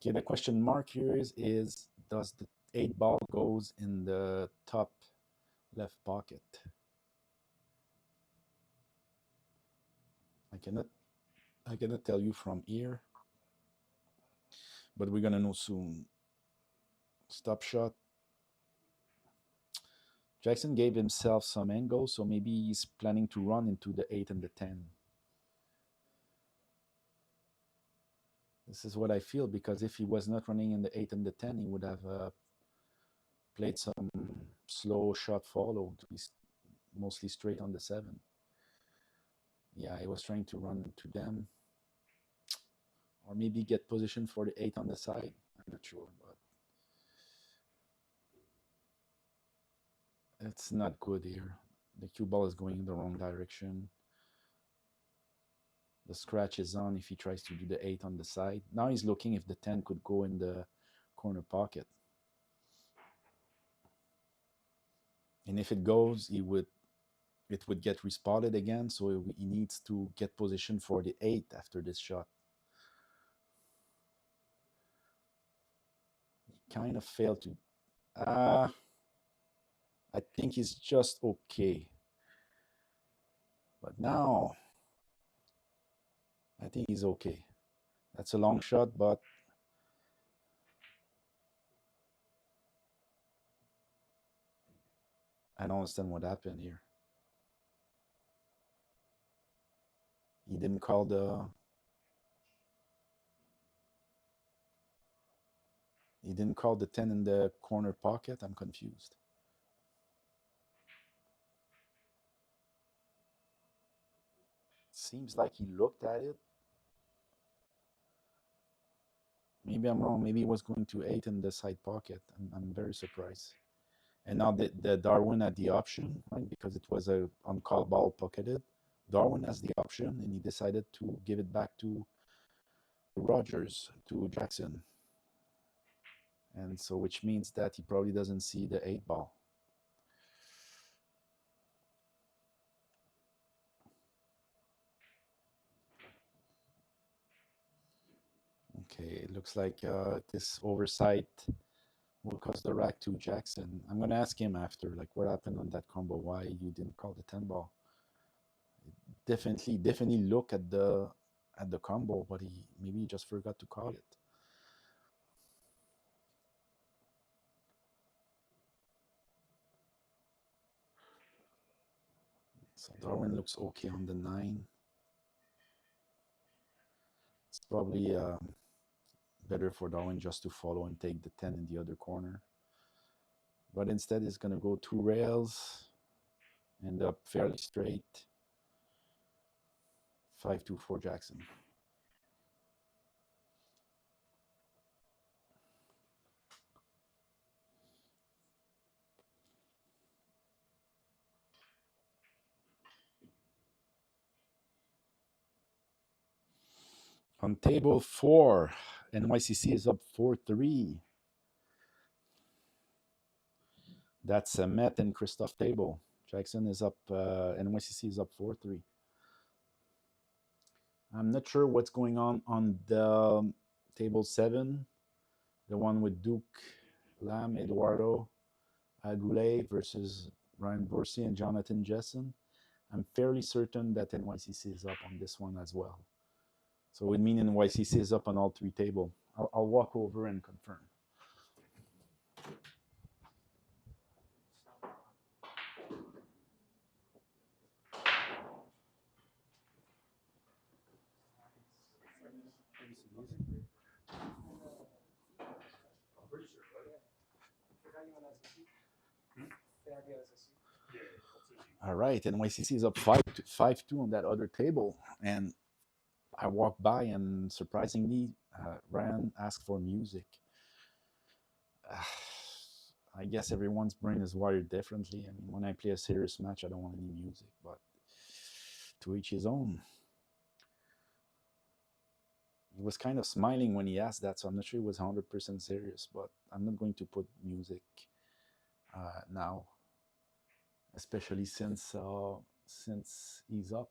Okay, the question mark here is does the 8 ball goes in the top left pocket? I cannot tell you from here, but we're gonna know soon. Stop shot. Jackson gave himself some angle, so maybe he's planning to run into the 8 and the 10. This is what I feel, because if he was not running in the 8 and the 10, he would have played some slow shot follow to be mostly straight on the 7. Yeah, he was trying to run to them. Or maybe get position for the 8 on the side. I'm not sure, but it's not good here. The cue ball is going in the wrong direction. The scratch is on if he tries to do the 8 on the side. Now he's looking if the 10 could go in the corner pocket. And if it goes, it would get respotted again, so he needs to get position for the 8 after this shot. He kind of failed to... I think he's just okay. But now, I think he's okay. That's a long shot, but I don't understand what happened here. He didn't call the... He didn't call the 10 in the corner pocket. I'm confused. Seems like he looked at it. Maybe I'm wrong. Maybe he was going to 8 in the side pocket. I'm very surprised. And now the Darwin had the option, right? Because it was a on-call ball pocketed. Darwin has the option, and he decided to give it back to Rogers, to Jackson. And so, which means that he probably doesn't see the 8 ball. Okay, it looks like this oversight will cost the rack to Jackson. I'm going to ask him after, like, what happened on that combo? Why you didn't call the 10 ball? Definitely look at the combo, but maybe he just forgot to call it. So Darwin looks okay on the 9. It's probably better for Darwin just to follow and take the 10 in the other corner. But instead, he's going to go 2 rails, end up fairly straight. 5-2 for Jackson. On table 4, NYCC is up 4-3. That's Met and Christoph table. Jackson is up, NYCC is up 4-3. I'm not sure what's going on the table 7, the one with Duke, Lam, Eduardo, Goulet versus Ryan Dorsey and Jonathan Jessen. I'm fairly certain that NYCC is up on this one as well. So it would mean NYCC is up on all 3 tables. I'll walk over and confirm. All right, NYCC is up 5-2 on that other table. And I walked by and surprisingly, Ryan asked for music. I guess everyone's brain is wired differently. I mean, when I play a serious match, I don't want any music, but to each his own. He was kind of smiling when he asked that, so I'm not sure he was 100% serious, but I'm not going to put music now, especially since he's up.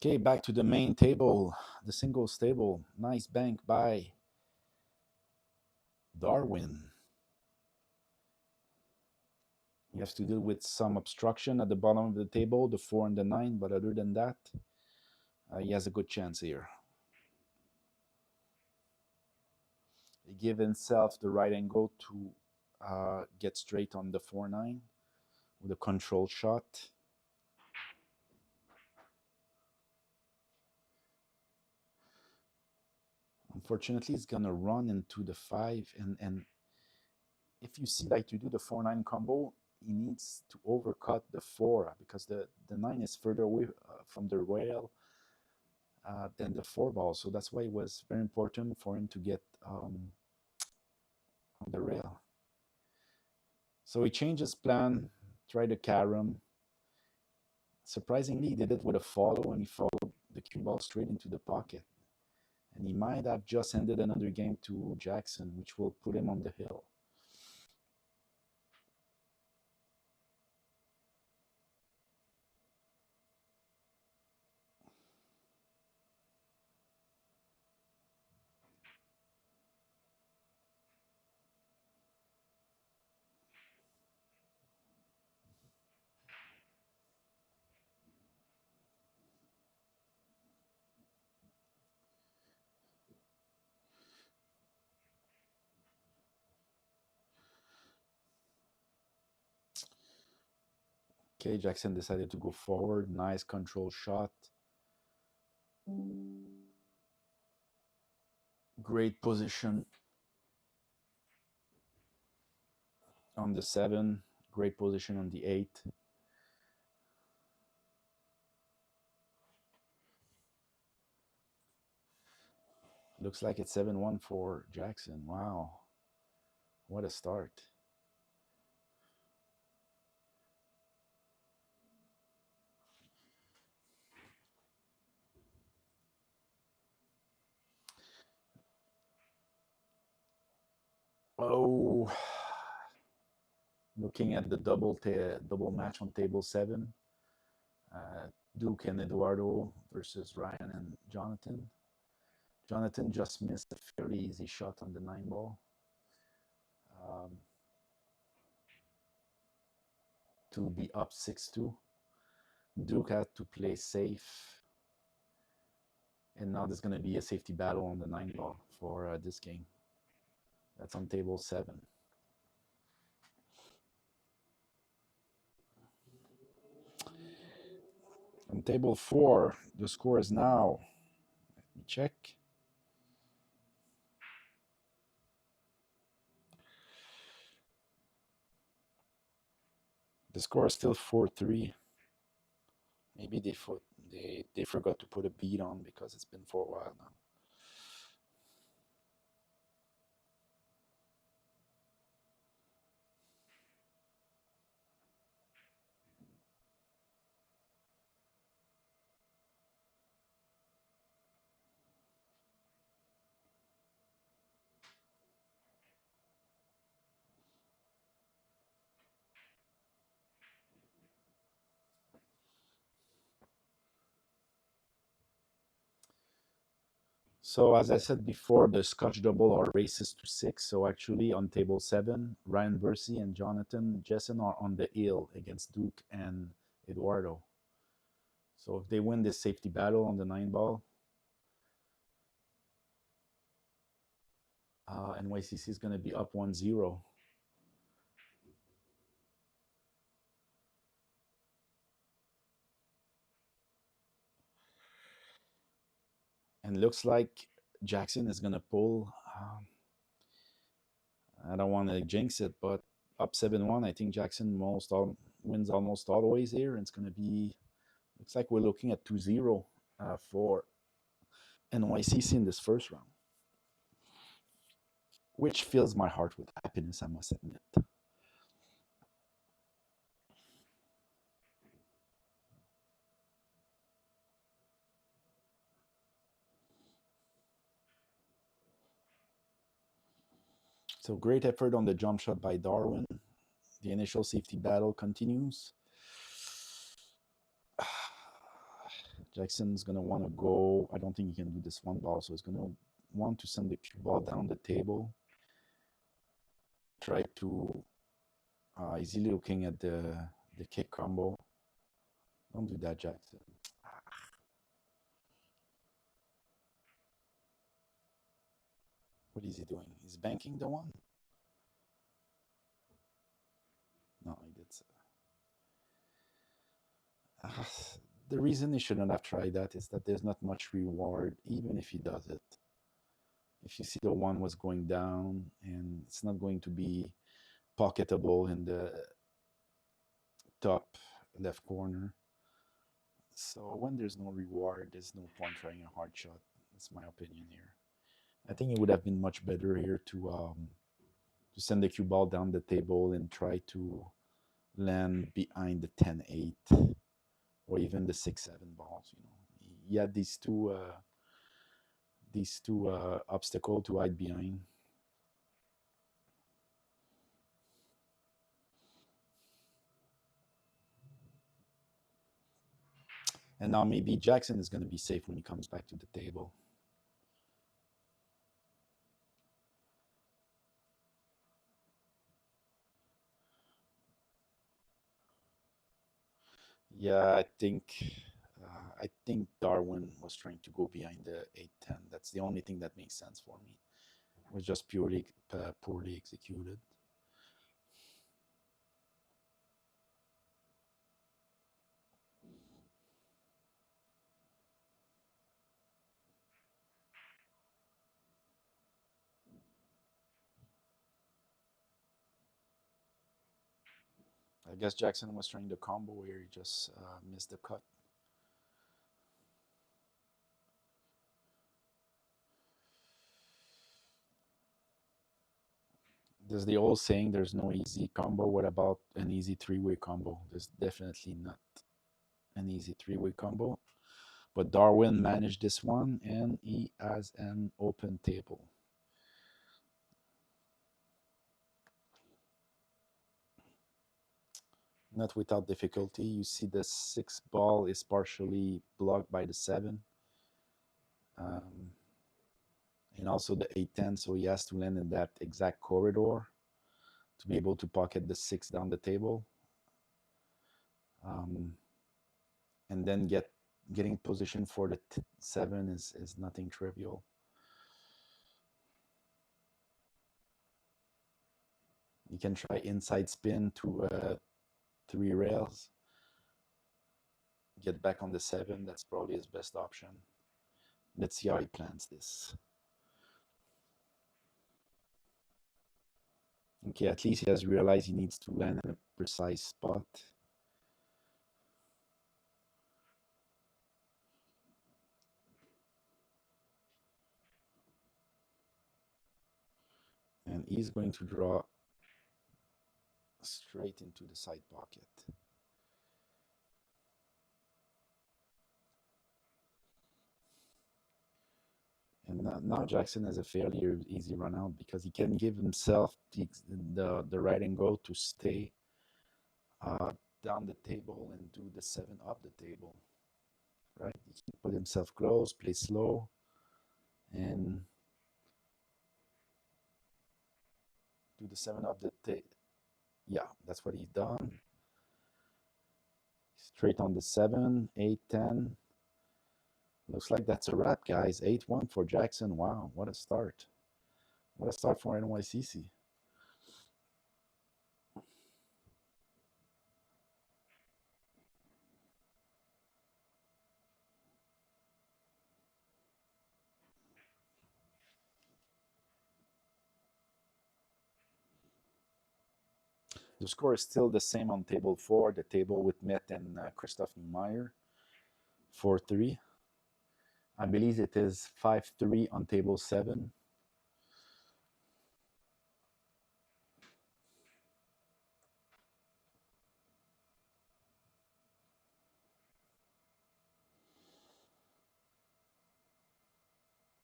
Okay, back to the main table, the singles table. Nice bank by Darwin. You have to deal with some obstruction at the bottom of the table, the 4 and the 9, but other than that, he has a good chance here. He gave himself the right angle to get straight on the 4-9 with a control shot. unfortunately, he's gonna run into the five, and if you see like you do the 4-9 combo, he needs to overcut the four because the nine is further away from the rail than the four ball. So that's why it was very important for him to get on the rail. So he changed his plan, tried a carom. Surprisingly, he did it with a follow, and he followed the cue ball straight into the pocket. And he might have just ended another game to Jackson, which will put him on the hill. Okay, Jackson decided to go forward. Nice control shot. Great position on the 7. Great position on the 8. Looks like it's 7-1 for Jackson. Wow. What a start. Oh, looking at the double match on table 7, Duke and Eduardo versus Ryan and Jonathan. Jonathan just missed a fairly easy shot on the 9 ball to be up 6-2. Duke had to play safe, and now there's going to be a safety battle on the 9 ball for this game. That's on table 7. On table 4, the score is now, let me check. The score is still 4-3. Maybe they forgot to put a beat on because it's been for a while now. So as I said before, the Scotch double are races to 6. So actually on table 7, Ryan Bursey and Jonathan Jessen are on the hill against Duke and Eduardo. So if they win this safety battle on the 9 ball, NYCC is going to be up 1-0. And looks like Jackson is going to pull. I don't want to jinx it, but up 7-1, I think Jackson wins almost always here. And it's going to be, looks like we're looking at 2-0 for NYCC in this first round, which fills my heart with happiness, I must admit. So great effort on the jump shot by Darwin. The initial safety battle continues. Jackson's going to want to go. I don't think he can do this 1 ball, so he's going to want to send the cue ball down the table. Try to, easily looking at the kick combo. Don't do that, Jackson. What is he doing? He's banking the 1? No, he did. The reason he shouldn't have tried that is that there's not much reward, even if he does it. If you see the one was going down, and it's not going to be pocketable in the top left corner. So when there's no reward, there's no point trying a hard shot. That's my opinion here. I think it would have been much better here to send the cue ball down the table and try to land behind the 10-8 or even the 6-7 balls. You know, he had these two obstacles to hide behind. And now maybe Jackson is going to be safe when he comes back to the table. Yeah, I think Darwin was trying to go behind the 8-10. That's the only thing that makes sense for me. It was just purely poorly executed. I guess Jackson was trying the combo where he just missed the cut. There's the old saying, there's no easy combo. What about an easy three-way combo? There's definitely not an easy three-way combo. But Darwin managed this one, and he has an open table. Not without difficulty. You see the 6 ball is partially blocked by the 7. Um, and also the 8-10, so he has to land in that exact corridor to be able to pocket the 6 down the table. And then getting position for the 7 is nothing trivial. You can try inside spin to 3 rails, get back on the 7. That's probably his best option. Let's see how he plans this. Okay, at least he has realized he needs to land in a precise spot. And he's going to draw straight into the side pocket. And now Jackson has a fairly easy run out because he can give himself the right angle to stay down the table and do the 7 up the table. Right? He can put himself close, play slow, and do the 7 up the table. Yeah, that's what he's done. Straight on the 7, 8, 10. Looks like that's a wrap, guys. 8-1 for Jackson. Wow, what a start. What a start for NYCC. The score is still the same on table 4, the table with Met and Christoph Niemeyer, 4-3. I believe it is 5-3 on table 7.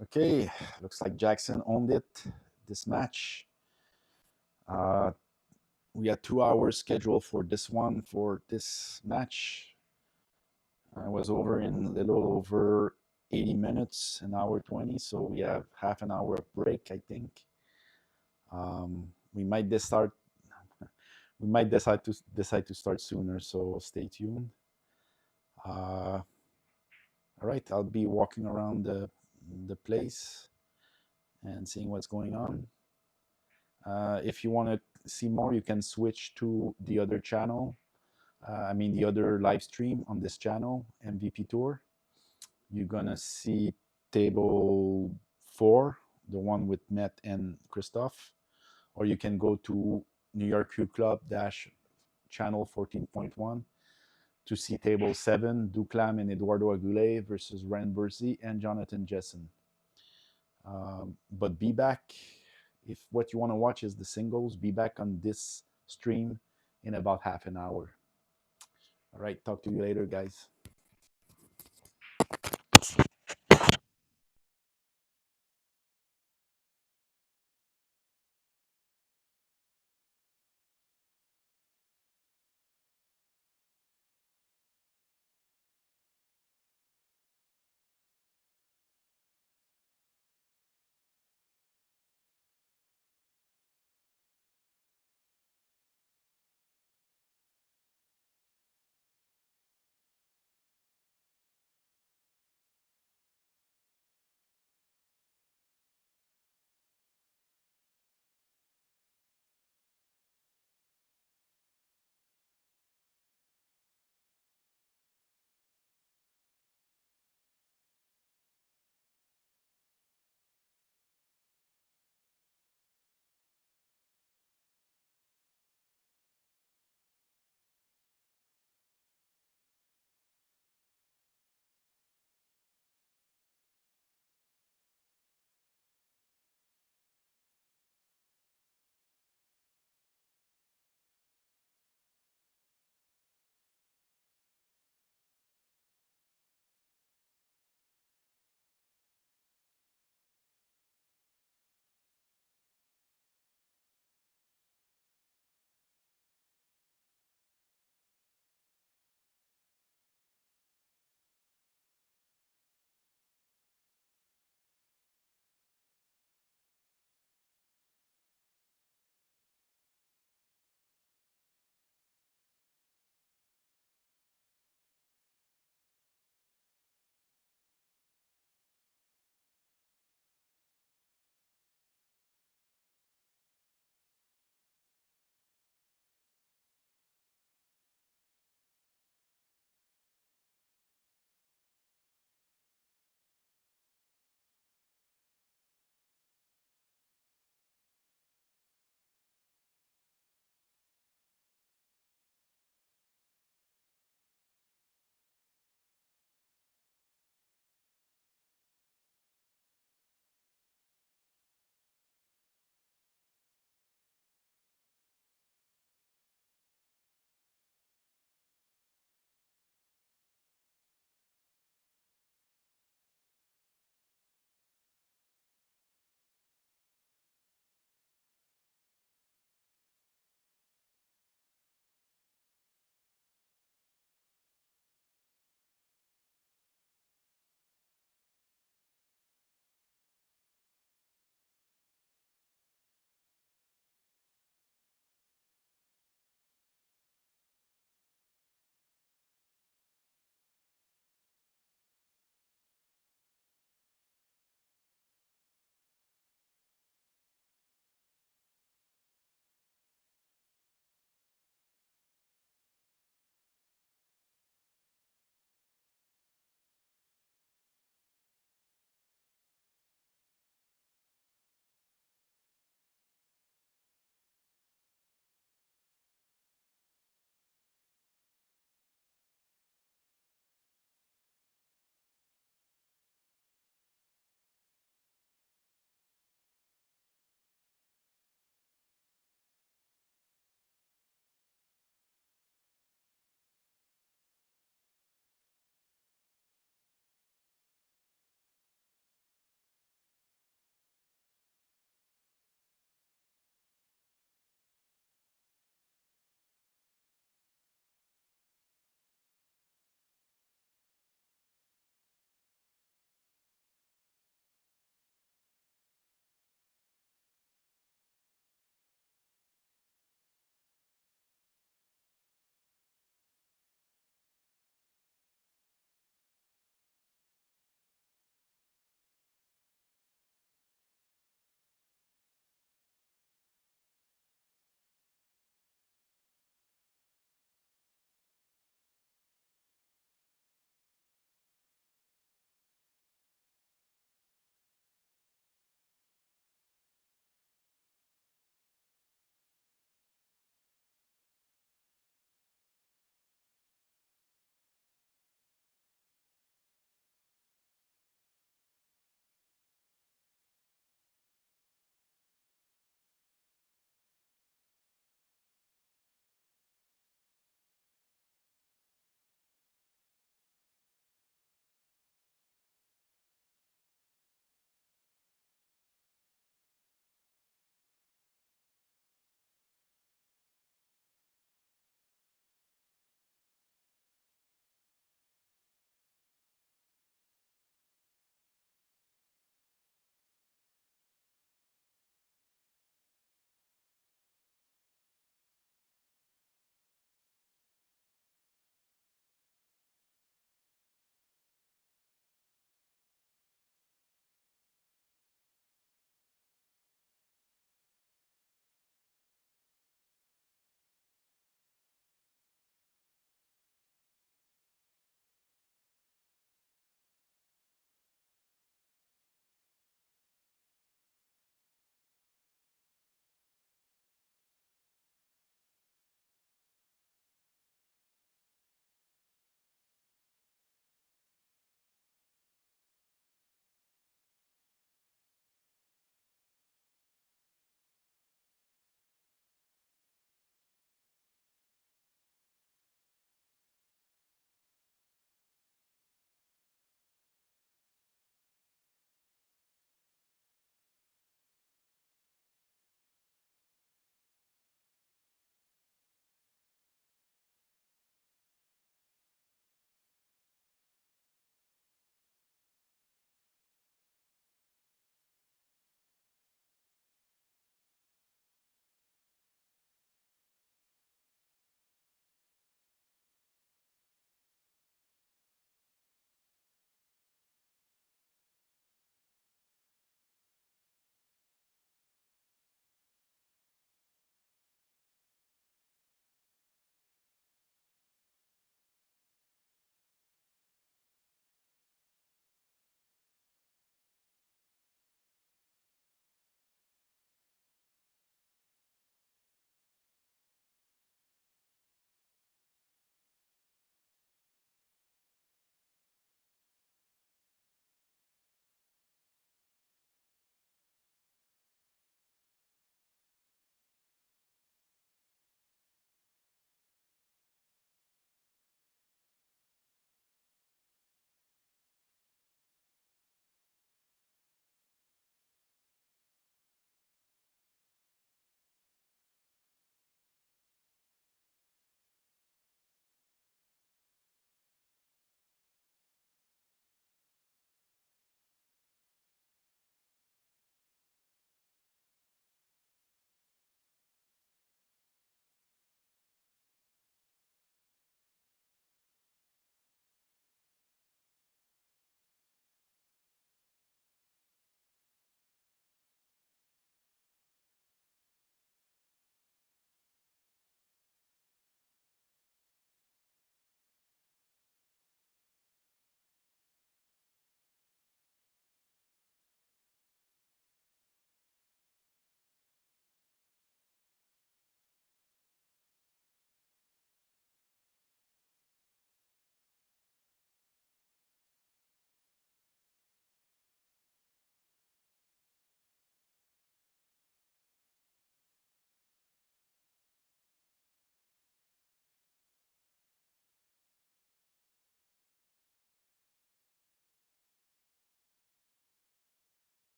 Okay, looks like Jackson owned it this match. We had 2 hours scheduled for this match. I was over in a little over 80 minutes, an hour 20, so we have half an hour break, I think. We might decide to start sooner, so stay tuned. All right, I'll be walking around the place and seeing what's going on. If you want to see more, you can switch to the other channel. The other live stream on this channel, MVP Tour. You're gonna see table 4, the one with Met and Christophe, or you can go to New York Q Club dash channel 14.1 to see table 7, Duclam and Eduardo Agule versus Ren Bursey and Jonathan Jessen. But be back. If what you want to watch is the singles, be back on this stream in about half an hour. All right, talk to you later, guys.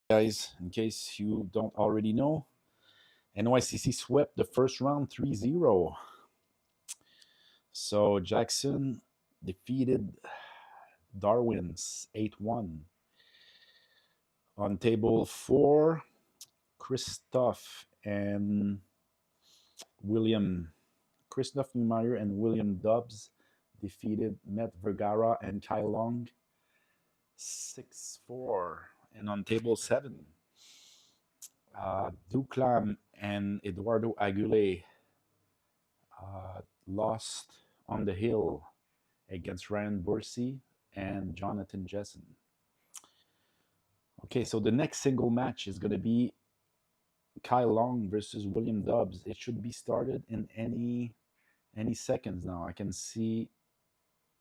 guys, in case you don't already know, NYCC swept the first round 3-0. So Jackson defeated Darwin's 8-1. On table 4, Christoph and William Christoph Neumeyer and William Dobbs defeated Matt Vergara and Kyle Long 6-4. And on table 7, Duclam and Eduardo Aguilé lost on the hill against Ryan Bursey and Jonathan Jessen. Okay, so the next single match is going to be Kyle Long versus William Dobbs. It should be started in any seconds now. I can see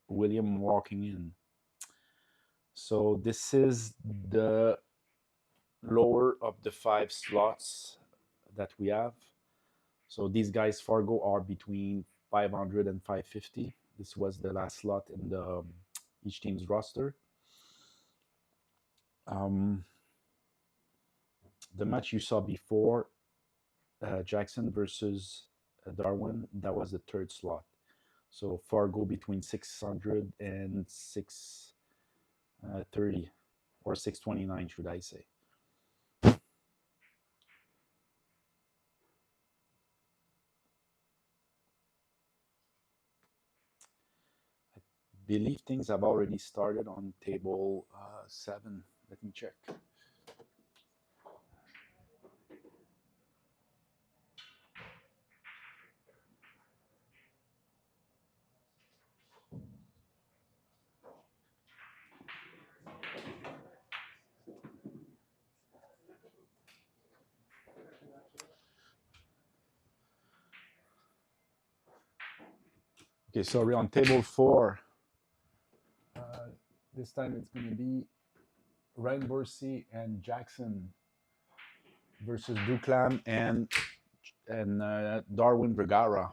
William walking in. So this is the lower of the 5 slots that we have. So these guys, Fargo, are between 500 and 550. This was the last slot in the each team's roster. The match you saw before, Jackson versus Darwin, that was the 3rd slot. So Fargo between 600 and 630 or 629, should I say. I believe things have already started on table 7. Let me check. Okay, sorry, on table 4, this time it's going to be Ryan Bursey and Jackson versus Duclam and Darwin Vergara.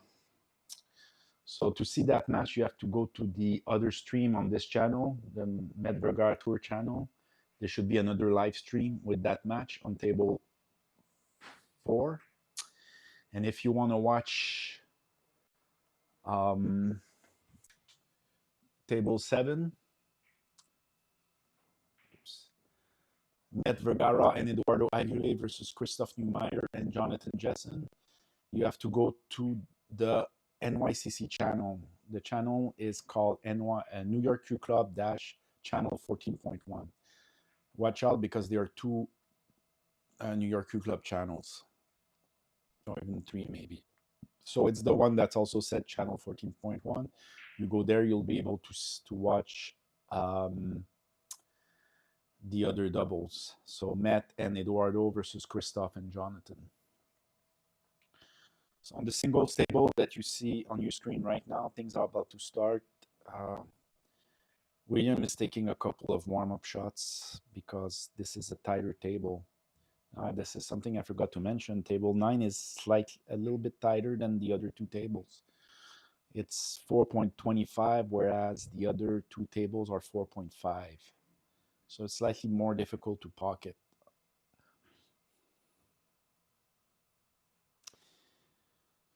So to see that match, you have to go to the other stream on this channel, the Med Vergara Tour channel. There should be another live stream with that match on table 4. And if you want to watch table 7, Matt Vergara and Eduardo Aguilé versus Christoph Neumeyer and Jonathan Jessen, you have to go to the NYCC channel. The channel is called New York Q Club channel 14.1. Watch out because there are 2 New York Q Club channels, or even 3 maybe. So it's the one that's also set channel 14.1. You go there, you'll be able to watch the other doubles. So Matt and Eduardo versus Christoph and Jonathan. So on the singles table that you see on your screen right now, things are about to start. William is taking a couple of warm-up shots because this is a tighter table. This is something I forgot to mention. Table 9 is a little bit tighter than the other 2 tables. It's 4.25, whereas the other 2 tables are 4.5. So it's slightly more difficult to pocket.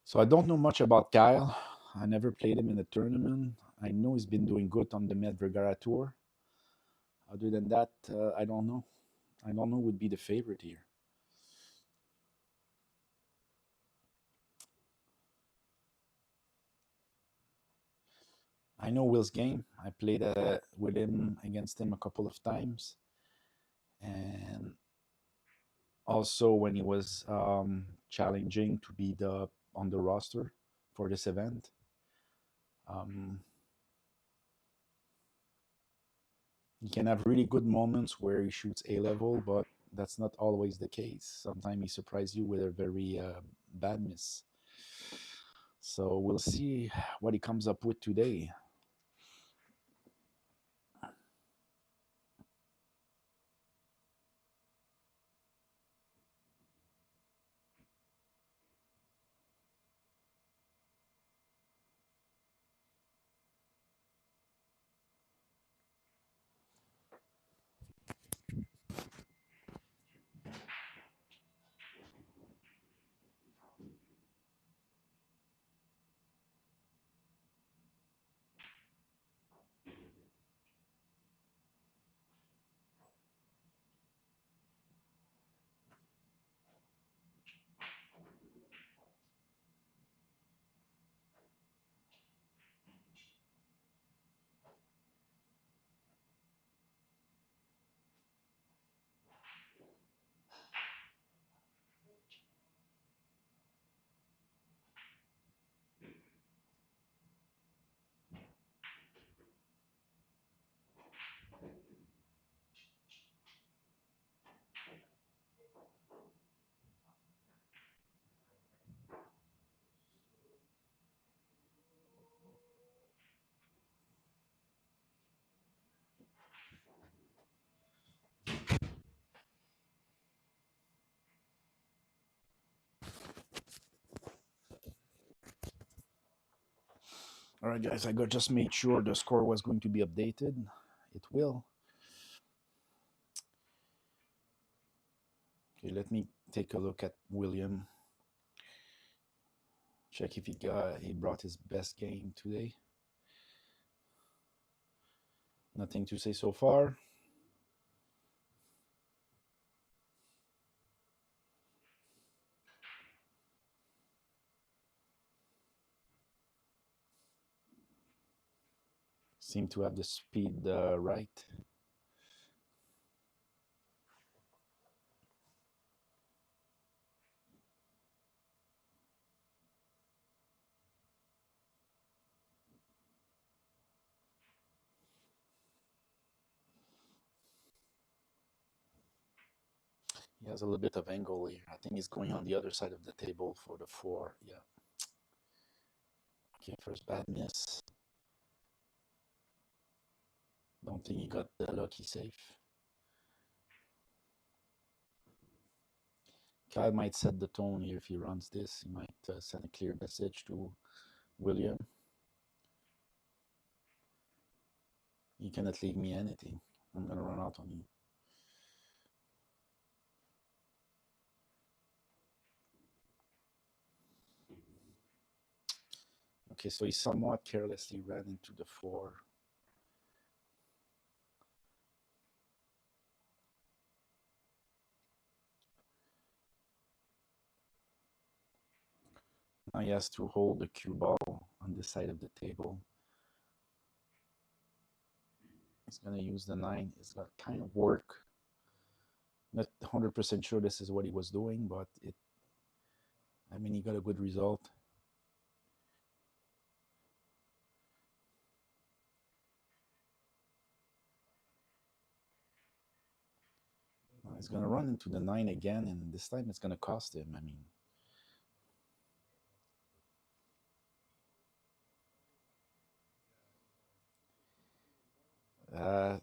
So I don't know much about Kyle. I never played him in a tournament. I know he's been doing good on the Med Vergara Tour. Other than that, I don't know. I don't know who would be the favorite here. I know Will's game. I played with him, against him a couple of times. And also when he was challenging to be on the roster for this event. He can have really good moments where he shoots A-level, but that's not always the case. Sometimes he surprises you with a very bad miss. So we'll see what he comes up with today. All right, guys, I got just made sure the score was going to be updated. It will. Okay, let me take a look at William. Check if he brought his best game today. Nothing to say so far. Seem to have the speed right. He has a little bit of angle here. I think he's going on the other side of the table for the 4. Yeah. Okay, first bad miss. Don't think he got the lucky safe. Kyle might set the tone here if he runs this. He might send a clear message to William. You cannot leave me anything. I'm going to run out on you. Okay, so he somewhat carelessly ran into the 4. Now he has to hold the cue ball on this side of the table. He's going to use the 9. It's got kind of work. Not 100% sure this is what he was doing, but I mean, he got a good result. Now he's going to run into the 9 again, and this time it's going to cost him. I mean,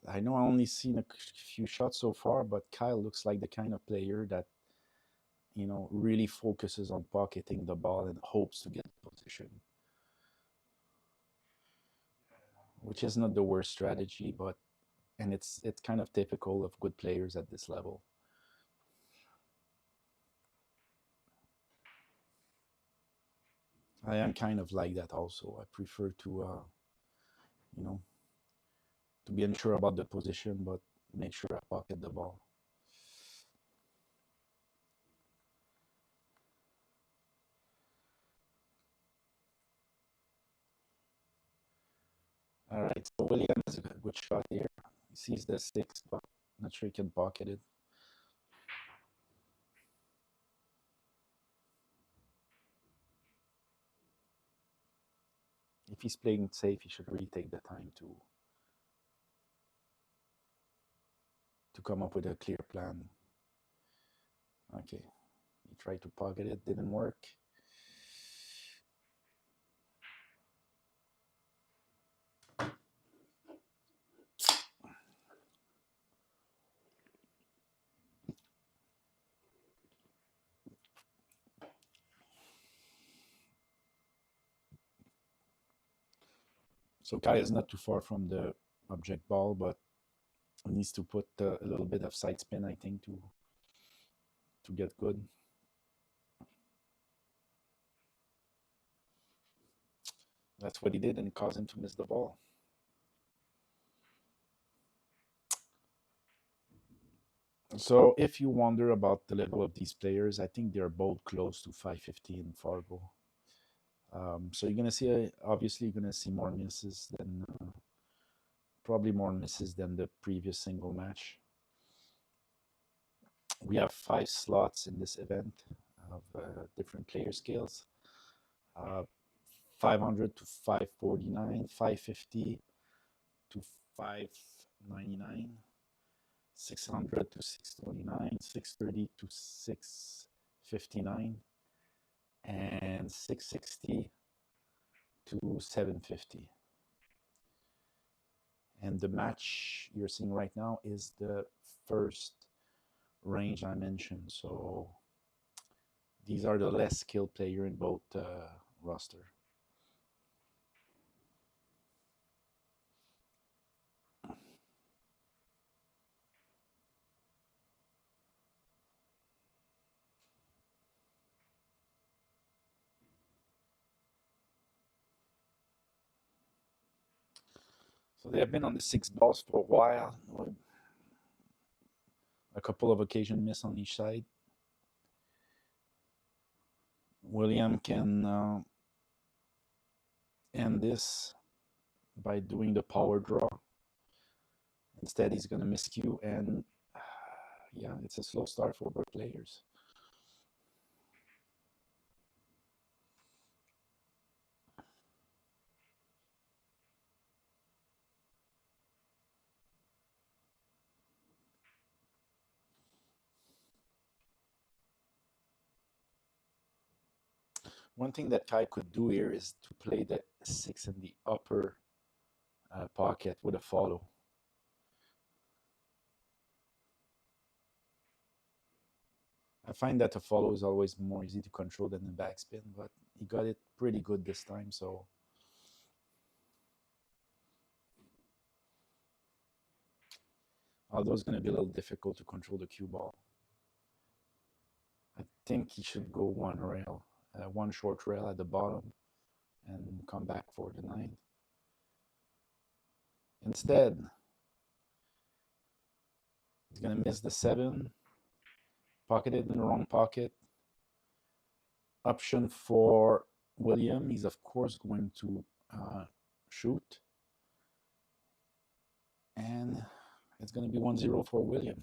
I know I only seen a few shots so far, but Kyle looks like the kind of player that, you know, really focuses on pocketing the ball and hopes to get position, which is not the worst strategy, but and it's kind of typical of good players at this level. I am kind of like that also. I prefer to, you know, to be unsure about the position, but make sure I pocket the ball. All right, so William has a good shot here. He sees the 6, but not sure he can pocket it. If he's playing safe, he should really take the time to come up with a clear plan. Okay, he tried to pocket it, didn't work. So Kai is not too far from the object ball, but needs to put a little bit of side spin, I think, to get good. That's what he did, and it caused him to miss the ball. So if you wonder about the level of these players, I think they're both close to 550 in Fargo. So you're gonna see, obviously, you're gonna see more misses than probably more misses than the previous single match. We have 5 slots in this event of different player scales. 500 to 549, 550 to 599, 600 to 629, 630 to 659, and 660 to 750. And the match you're seeing right now is the first range I mentioned. So these are the less skilled player in both roster. So they have been on the six balls for a while. A couple of occasion miss on each side. William can end this by doing the power draw. Instead, he's going to miscue, and yeah, it's a slow start for both players. One thing that Kai could do here is to play the six in the upper pocket with a follow. I find that the follow is always more easy to control than the backspin, but he got it pretty good this time, so although it's going to be a little difficult to control the cue ball. I think he should go one rail, one short rail at the bottom, and come back for the nine. Instead, he's going to miss the seven, pocket it in the wrong pocket. Option for William, he's of course going to shoot. And it's going to be 1-0 for William.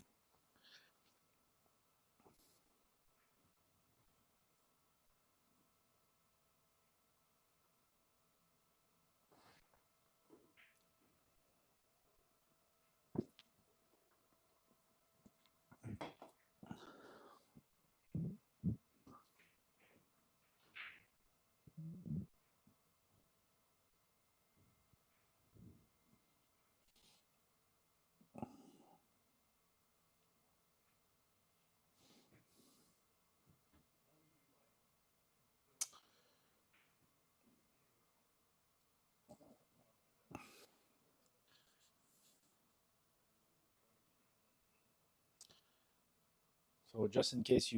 So just in case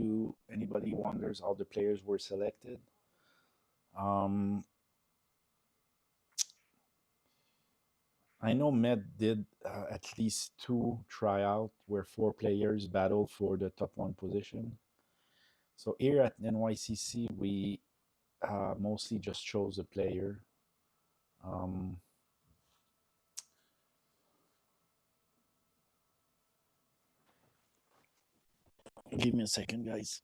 anybody wonders how the players were selected, um, I know Med did at least two tryout where four players battled for the top one position. So here at NYCC, we mostly just chose a player. Um, Give me a second, guys.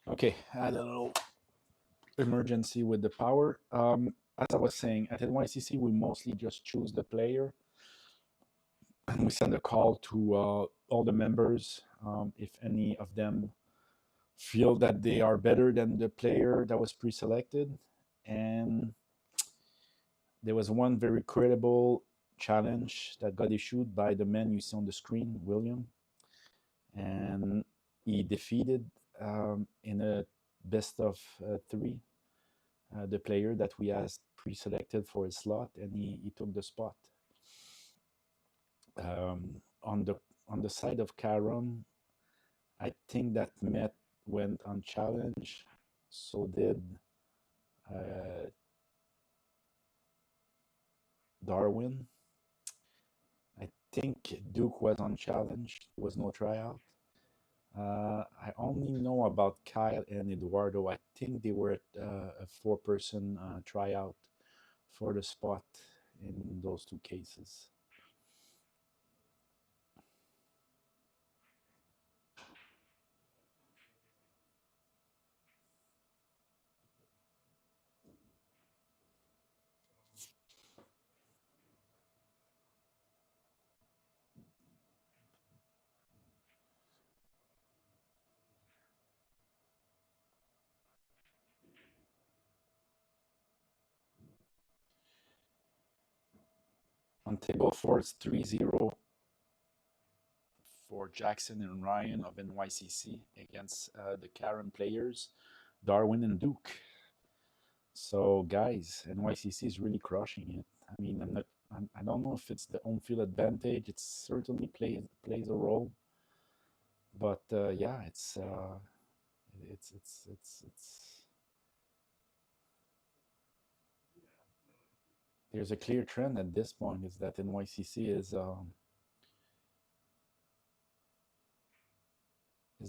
Okay, I had a little emergency with the power. As I was saying, at NYCC, we mostly just choose the player. And we send a call to all the members. If any of them feel that they are better than the player that was pre-selected. And there was one very credible challenge that got issued by the man you see on the screen, William. And he defeated in a best of three the player that we asked pre-selected for his slot, and he took the spot. On the side of Carom, I think that Met went unchallenged. So did Darwin. I think Duke was unchallenged. There was no tryout. I only know about Kyle and Eduardo. I think they were at a four-person tryout for the spot in those two cases. On table 4, it's 3-0 for Jackson and Ryan of NYCC against the Carom players, Darwin and Duke. So, guys, NYCC is really crushing it. I mean, I don't know if it's the home field advantage. It certainly plays a role, but yeah, it's there's a clear trend at this point is that NYCC is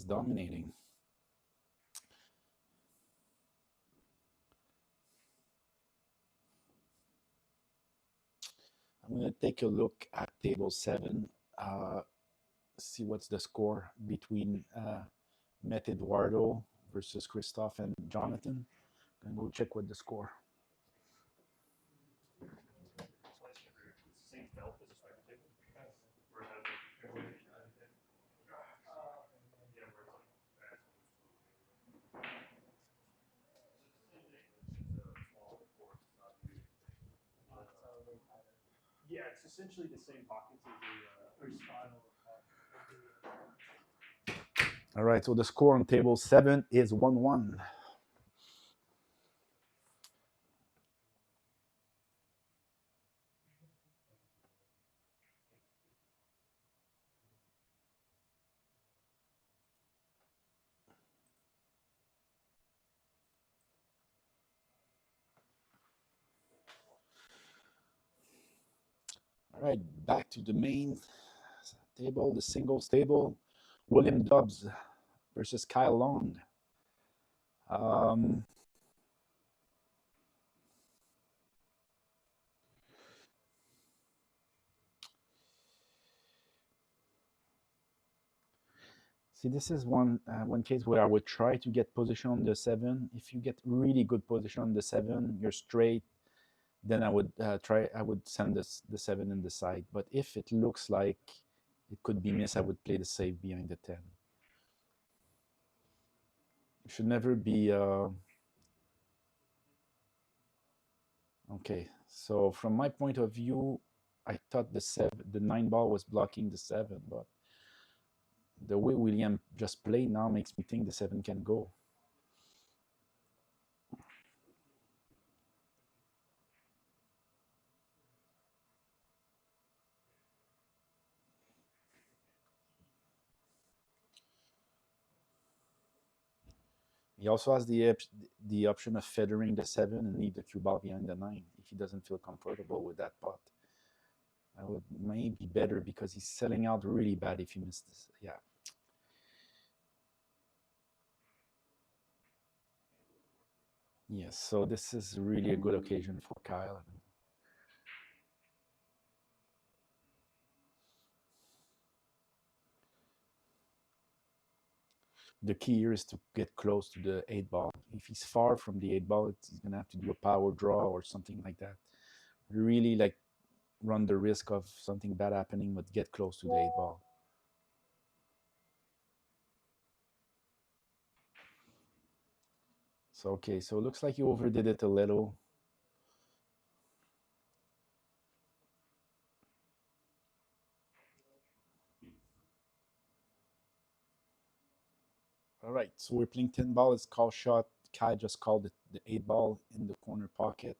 dominating. I'm going to take a look at table 7, see what's the score between Met Eduardo versus Christophe and Jonathan. I'm going to go check what the score. Yeah, it's essentially the same pockets as the style. All right, so the score on table 7 is 1-1. All right, back to the main table, the singles table. William Dobbs versus Kyle Long. Um, See, this is one case where I would try to get position on the 7. If you get really good position on the 7, you're straight. Then I would I would send the 7 in the side. But if it looks like it could be missed, I would play the save behind the 10. You should never be. Okay, so from my point of view, I thought the 9 ball was blocking the 7, but the way William just played now makes me think the 7 can go. He also has the option of feathering the 7 and leave the cue ball behind the 9 if he doesn't feel comfortable with that pot. That would maybe be better because he's selling out really bad if he missed this. Yeah. Yes, so this is really a good occasion for Kyle. The key here is to get close to the 8 ball. If he's far from the 8 ball, he's going to have to do a power draw or something like that. Really like run the risk of something bad happening, but get close to the 8 ball. So, okay, so it looks like you overdid it a little. All right, so we're playing 10 ball. It's call shot. Kai just called it the 8 ball in the corner pocket.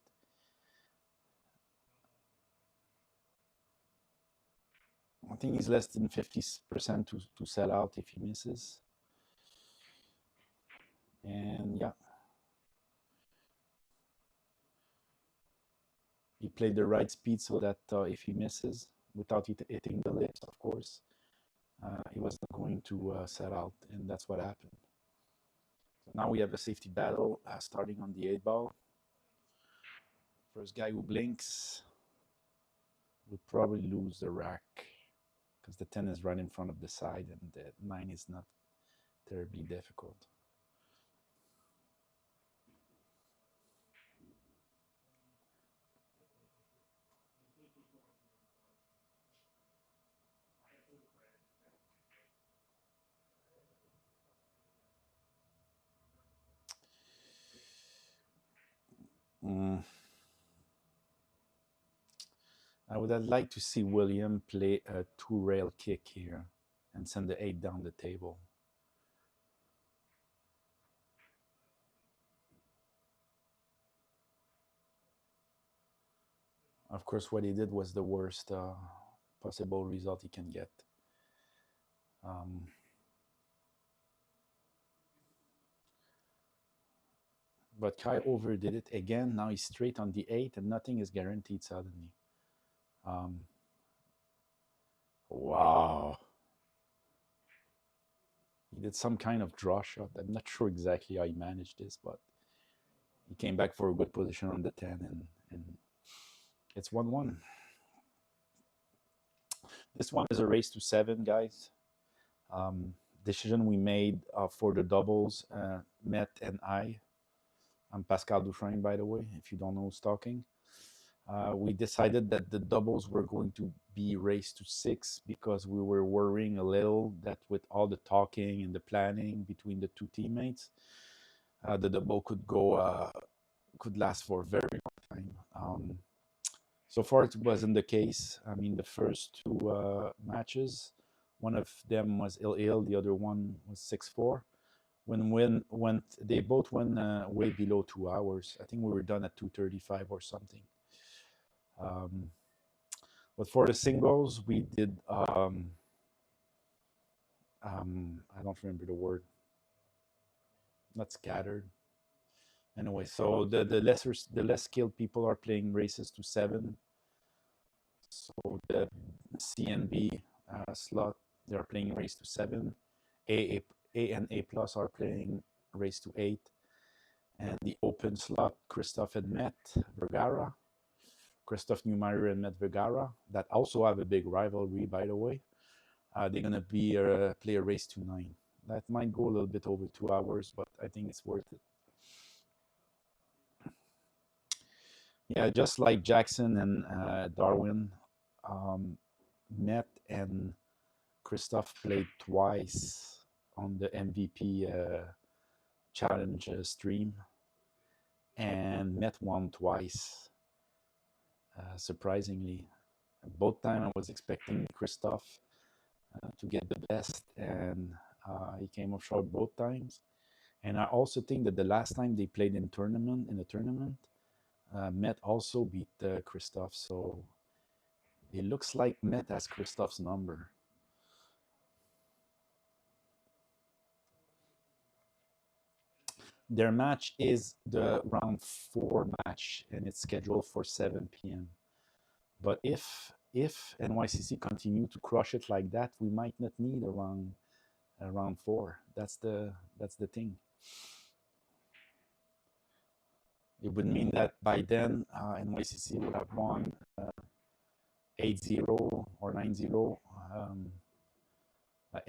I think he's less than 50% to sell out if he misses. And yeah. He played the right speed so that if he misses, without hitting the lips, of course, he wasn't going to sell out, and that's what happened. So now we have a safety battle starting on the 8 ball. First guy who blinks will probably lose the rack because the 10 is right in front of the side and the 9 is not terribly difficult. I would have liked to see William play a two-rail kick here and send the 8 down the table. Of course, what he did was the worst possible result he can get. But Kai overdid it again. Now he's straight on the 8, and nothing is guaranteed suddenly. Wow. He did some kind of draw shot. I'm not sure exactly how he managed this, but he came back for a good position on the 10, and it's 1-1. This one is a race to 7, guys. Decision we made for the doubles, Met and I. I'm Pascal Dufresne, by the way, if you don't know who's talking. We decided that the doubles were going to be race to 6 because we were worrying a little that with all the talking and the planning between the two teammates, the double could last for a very long time. So far, it wasn't the case. I mean, the first two matches, one of them was ill, the other one was 6-4. When they both went way below 2 hours. I think we were done at 2:35 or something. But for the singles, we did. I don't remember the word. Not scattered. Anyway, so the less skilled people are playing races to 7. So the C and B slot, they're playing race to 7. A and A plus are playing race to 8. And the open slot, Christophe and Met Vergara. Christophe Neumeyer and Met Vergara, that also have a big rivalry, by the way. They're going to be play a race to 9. That might go a little bit over 2 hours, but I think it's worth it. Yeah, just like Jackson and Darwin, Met and Christophe played twice on the MVP challenge stream, and Met won twice. Surprisingly, both times I was expecting Christophe to get the best, and he came up short both times. And I also think that the last time they played in the tournament, Met also beat Christophe. So it looks like Met has Christophe's number. Their match is the round 4 match, and it's scheduled for 7 p.m. But if NYCC continue to crush it like that, we might not need a round 4. That's the thing. It would mean that by then NYCC would have won 8-0 or 9-0,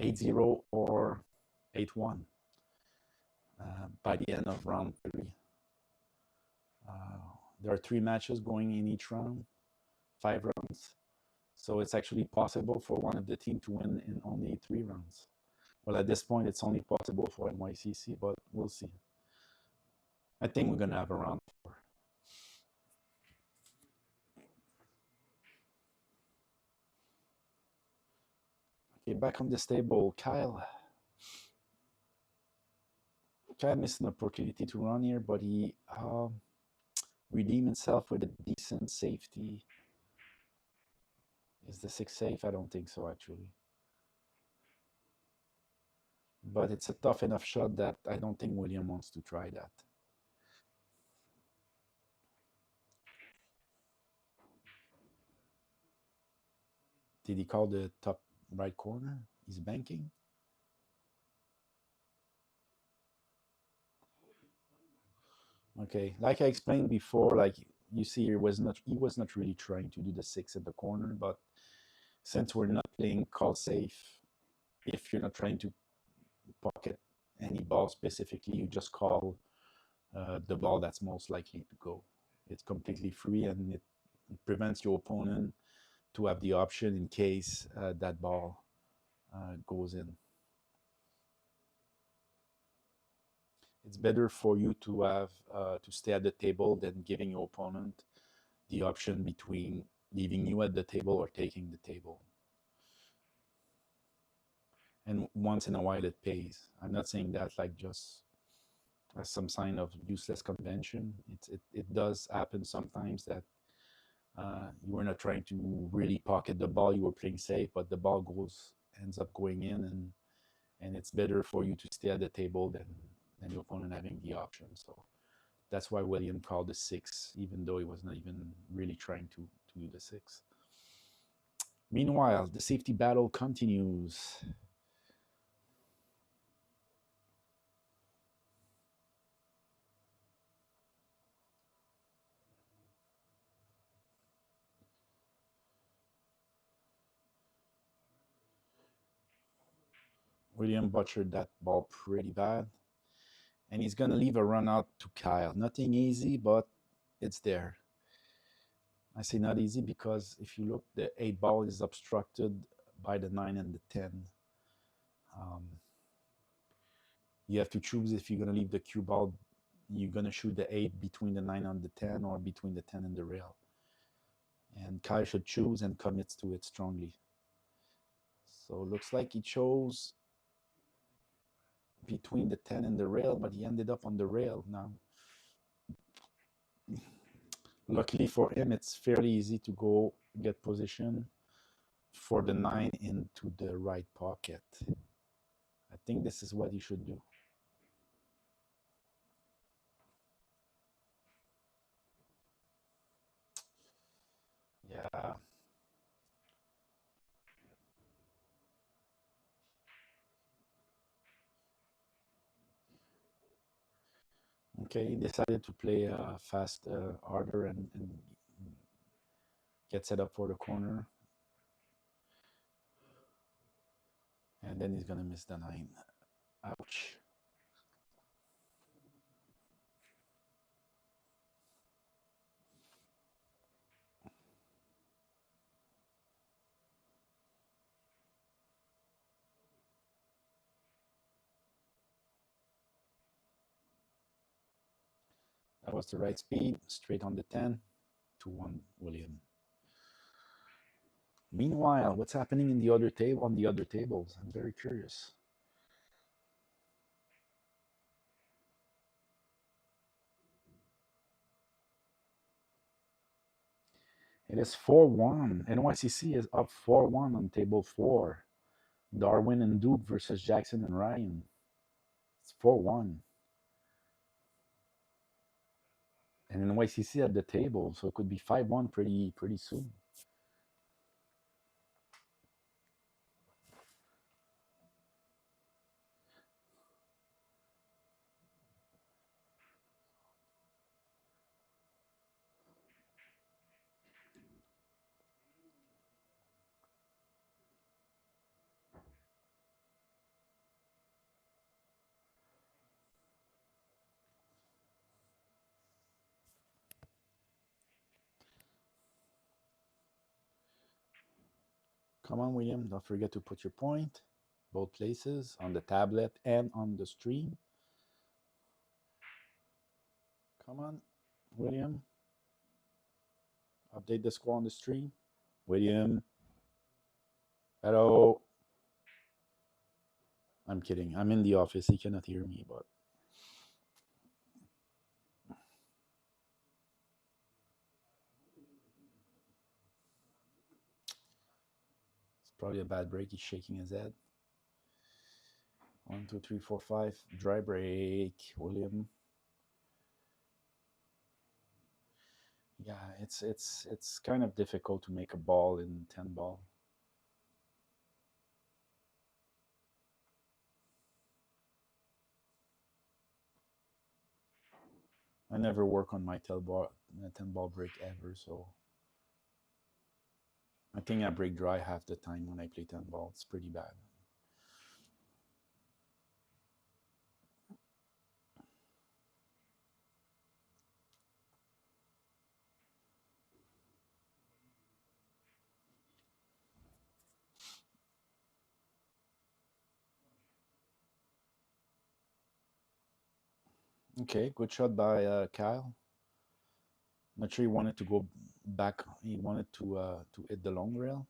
8-0 or 8-1 by the end of round 3. There are 3 matches going in each round, 5 rounds. So it's actually possible for one of the team to win in only 3 rounds. Well, at this point, it's only possible for NYCC, but we'll see. I think we're going to have a round 4. Okay, back on this table, Kyle missed an opportunity to run here, but he redeemed himself with a decent safety. Is the 6 safe? I don't think so, actually. But it's a tough enough shot that I don't think William wants to try that. Did he call the top right corner? He's banking. Okay, like I explained before, like you see, he was not really trying to do the 6 at the corner, but since we're not playing call safe, if you're not trying to pocket any ball specifically, you just call the ball that's most likely to go. It's completely free, and it prevents your opponent to have the option in case that ball goes in. It's better for you to have to stay at the table than giving your opponent the option between leaving you at the table or taking the table. And once in a while it pays. I'm not saying that like just as some sign of useless convention. It does happen sometimes that you were not trying to really pocket the ball, you were playing safe, but the ball ends up going in, and it's better for you to stay at the table than your opponent having the option. So that's why William called the 6, even though he was not even really trying to do the 6. Meanwhile, the safety battle continues. William butchered that ball pretty bad. And he's going to leave a run out to Kyle. Nothing easy, but it's there. I say not easy because if you look, the 8 ball is obstructed by the 9 and the 10. You have to choose if you're going to leave the cue ball, you're going to shoot the 8 between the 9 and the 10 or between the 10 and the rail. And Kyle should choose and commits to it strongly. So it looks like he chose between the 10 and the rail, but he ended up on the rail. Now, luckily for him, it's fairly easy to go get position for the 9 into the right pocket. I think this is what he should do. Yeah. Okay, he decided to play fast, harder, and get set up for the corner. And then he's going to miss the 9. Ouch. That was the right speed, straight on the 10, 2-1 William. Meanwhile, what's happening in the other table on the other tables? I'm very curious. It is 4-1. NYCC is up 4-1 on table 4. Darwin and Duke versus Jackson and Ryan. It's 4-1. And NYCC at the table, so it could be 5-1 pretty soon. Come on, William. Don't forget to put your point, both places, on the tablet and on the stream. Come on, William. Update the score on the stream. William. Hello. I'm kidding. I'm in the office. He cannot hear me, but it's probably a bad break. He's shaking his head. 1, 2, 3, 4, 5. Dry break, William. Yeah, it's kind of difficult to make a ball in 10 ball. I never work on my 10 ball break ever, so I think I break dry half the time when I play 10 ball. It's pretty bad. Okay, good shot by Kyle. Not sure he wanted to go back. He wanted to hit the long rail.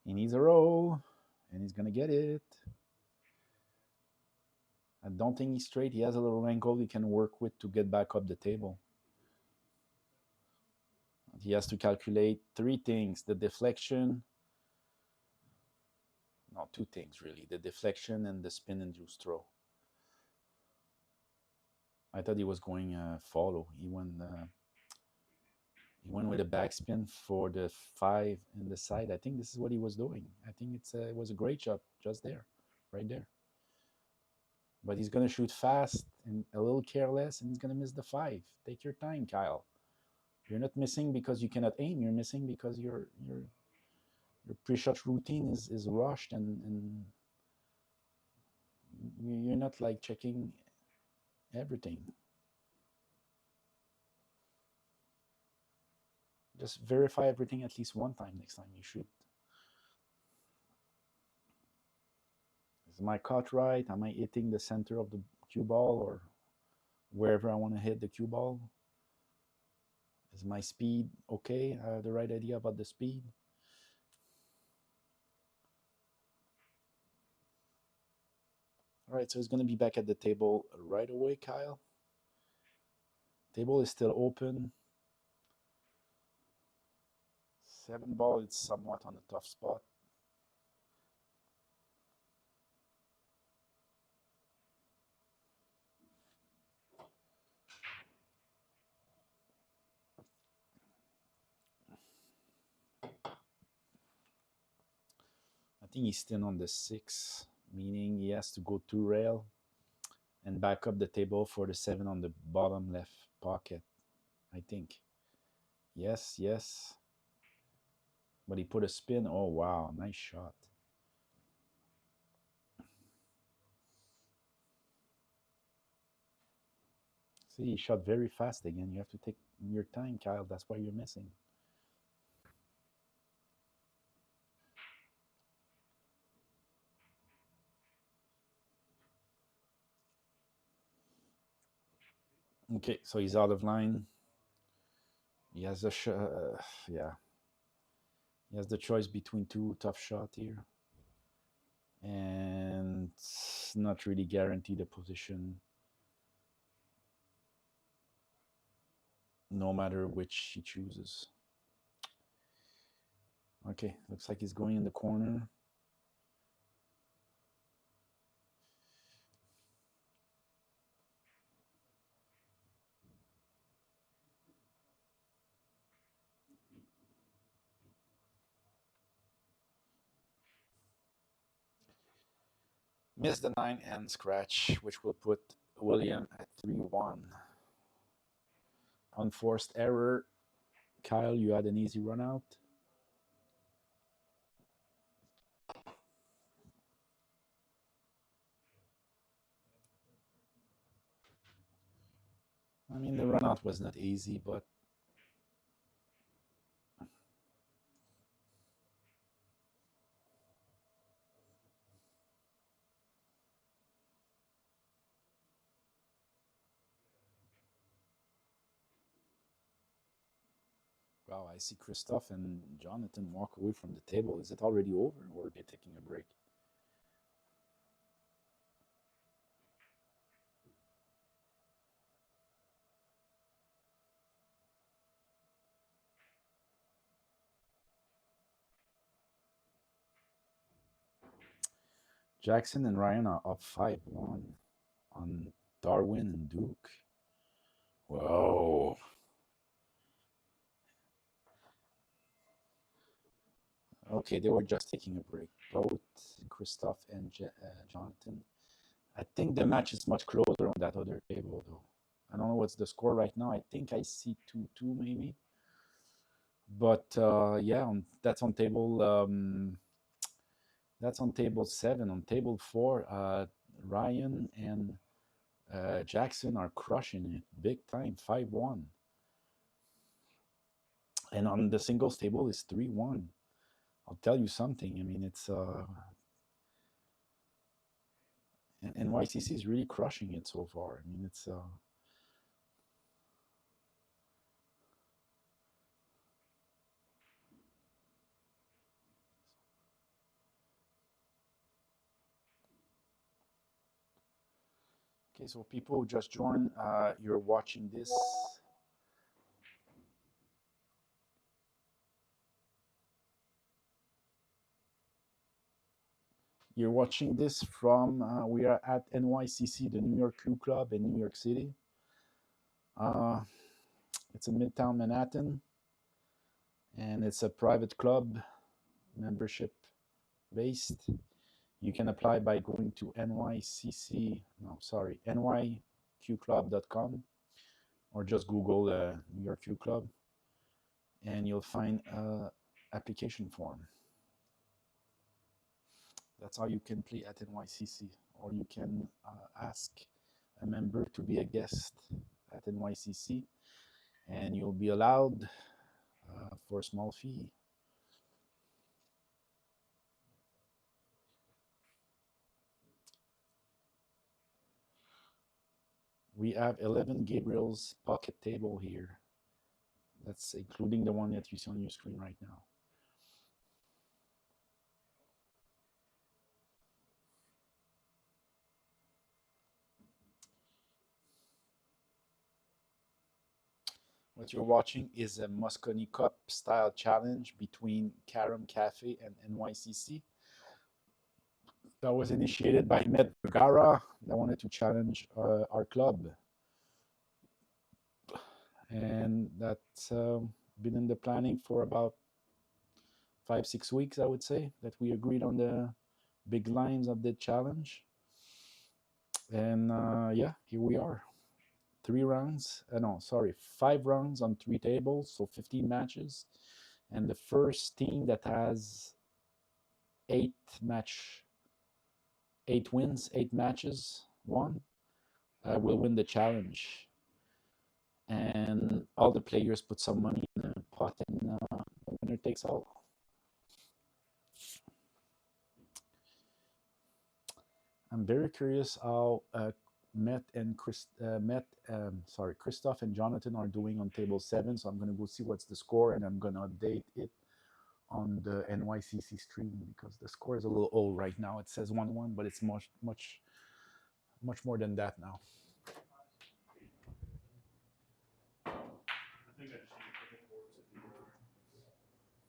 He needs a roll, and he's gonna get it. I don't think he's straight. He has a little ankle he can work with to get back up the table. He has to calculate three things: the deflection, no, two things really: the deflection and the spin-induced throw. I thought he was going follow. He went with a backspin for the 5 in the side. I think this is what he was doing. I think it was a great shot just there, right there. But he's going to shoot fast and a little careless, and he's going to miss the 5. Take your time, Kyle. You're not missing because you cannot aim. You're missing because your pre-shot routine is rushed, and you're not like checking everything. Just verify everything at least one time next time you shoot. Is my cut right? Am I hitting the center of the cue ball or wherever I want to hit the cue ball? Is my speed okay? I have the right idea about the speed? All right, so he's going to be back at the table right away, Kyle. Table is still open. 7 ball, it's somewhat on a tough spot. I think he's still on the 6, meaning he has to go 2 rail and back up the table for the 7 on the bottom left pocket, I think. Yes, yes. But he put a spin. Oh, wow, nice shot. See, he shot very fast again. You have to take your time, Kyle. That's why you're missing. Okay, so he's out of line. He has yeah. He has the choice between 2 tough shots here. And it's not really guaranteed a position, no matter which he chooses. Okay, looks like he's going in the corner. Missed the 9 and scratch, which will put William at 3-1. Unforced error. Kyle, you had an easy run out. I mean, the run out was not easy, but wow, I see Christophe and Jonathan walk away from the table. Is it already over, or are they taking a break? Jackson and Ryan are up 5-1 on Darwin and Duke. Whoa. Okay, they were just taking a break. Both Christophe and Jonathan. I think the match is much closer on that other table, though. I don't know what's the score right now. I think I see 2-2 maybe. But yeah, that's on table. That's on table 7. On table 4, Ryan and Jackson are crushing it big time, 5-1. And on the singles table is 3-1. I'll tell you something. I mean, it's And NYCC is really crushing it so far. I mean, it's okay. So people who just joined, you're watching this. You're watching this from, we are at NYCC, the New York Crew Club in New York City. It's in Midtown Manhattan, and it's a private club, membership based. You can apply by going to nyqclub.com, or just Google New York Crew Club, and you'll find an application form. That's how you can play at NYCC, or you can ask a member to be a guest at NYCC, and you'll be allowed for a small fee. We have 11 Gabriel's pocket table here. That's including the one that you see on your screen right now. What you're watching is a Moscone Cup style challenge between Carom Cafe and NYCC. That was initiated by Met Vergara that wanted to challenge our club. And that's been in the planning for about 5-6 weeks, I would say, that we agreed on the big lines of the challenge. And yeah, here we are. 5 rounds on 3 tables, so 15 matches. And the first team that has 8 wins, 8 matches won, will win the challenge. And all the players put some money in the pot, and the winner takes all. I'm very curious how Christoph and Jonathan are doing on table 7. So I'm going to go see what's the score, and I'm going to update it on the NYCC stream, because the score is a little old right now. It says 1-1, but it's much more than that now. I think I just need to pick up boards at the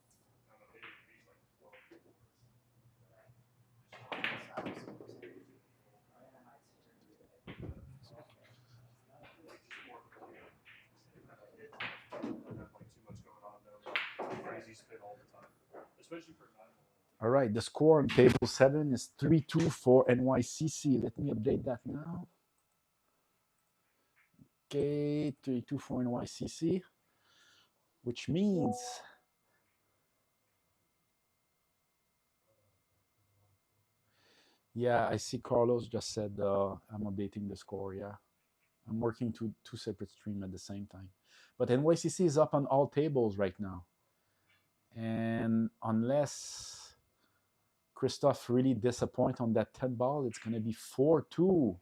I don't know, maybe like 12 boards. Crazy spin all the time, especially for 9. All right, the score on table 7 is 3-2 for NYCC. Let me update that now. Okay, 3-2 for NYCC, which means yeah, I see Carlos just said I'm updating the score. Yeah, I'm working two separate streams at the same time. But NYCC is up on all tables right now. And unless Christoph really disappoint on that 10 ball, it's going to be 4-2.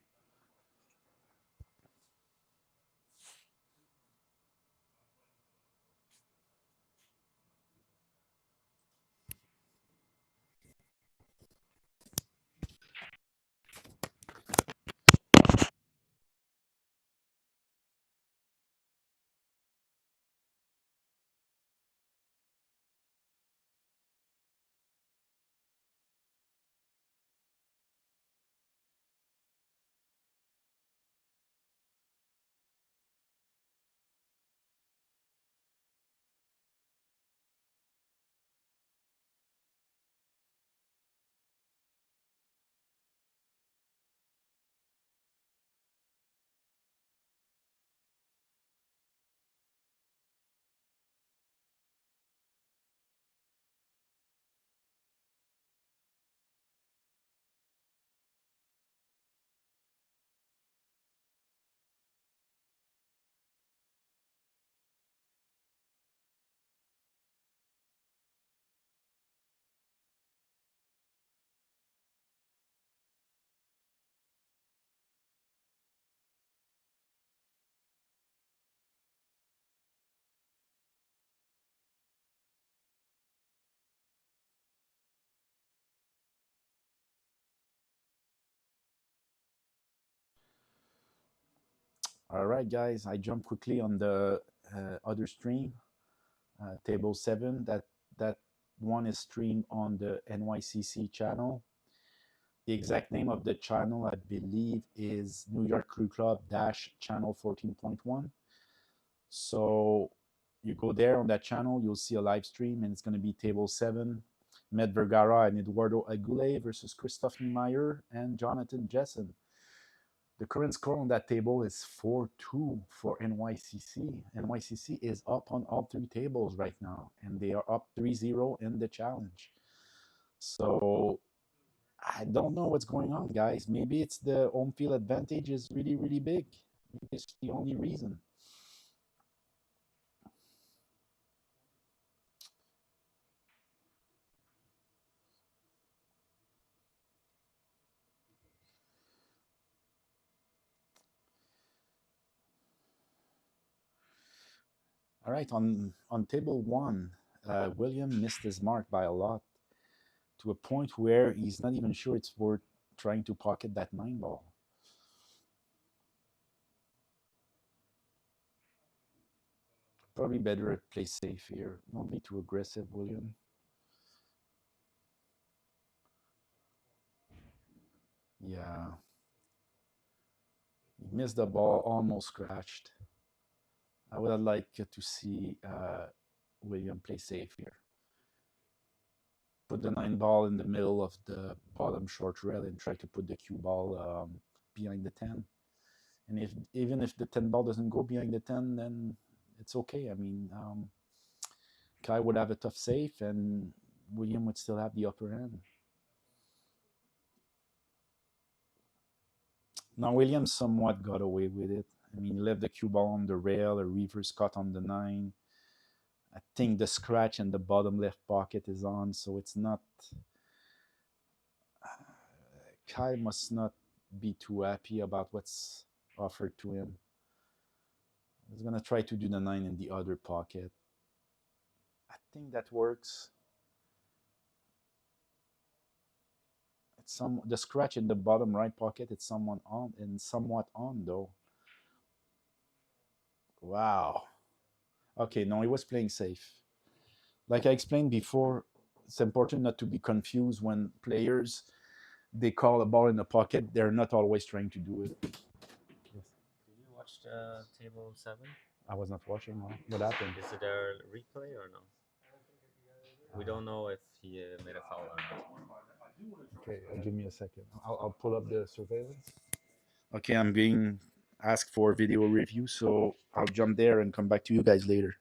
All right, guys, I jump quickly on the other stream, table 7. That one is streamed on the NYCC channel. The exact name of the channel, I believe, is New York Crew Club dash channel 14.1. So you go there on that channel, you'll see a live stream, and it's going to be table 7, Med Vergara and Eduardo Agule versus Christoph Niemeyer and Jonathan Jessen. The current score on that table is 4-2 for NYCC. NYCC is up on all 3 tables right now, and they are up 3-0 in the challenge. So I don't know what's going on, guys. Maybe it's the home field advantage is really, really big. Maybe it's the only reason. All right, on table 1, William missed his mark by a lot, to a point where he's not even sure it's worth trying to pocket that 9 ball. Probably better play safe here. Don't be too aggressive, William. Yeah. He missed the ball, almost scratched. I would have liked to see William play safe here. Put the 9 ball in the middle of the bottom short rail and try to put the cue ball behind the 10. And even if the 10 ball doesn't go behind the 10, then it's okay. I mean, Kai would have a tough safe, and William would still have the upper hand. Now, William somewhat got away with it. I mean, he left the cue ball on the rail, a reverse cut on the 9. I think the scratch in the bottom left pocket is on, so it's not. Kai must not be too happy about what's offered to him. He's gonna try to do the 9 in the other pocket. I think that works. It's the scratch in the bottom right pocket. It's somewhat on though. Wow. Okay, no, he was playing safe. Like I explained before, it's important not to be confused when players they call a ball in the pocket. They're not always trying to do it. Yes. Did you watch the table 7? I was not watching. What happened? Is it a replay or no? We don't know if he made a foul or not. Okay, give me a second. I'll pull up the surveillance. Okay, I'm being asked for video review, so I'll jump there and come back to you guys later.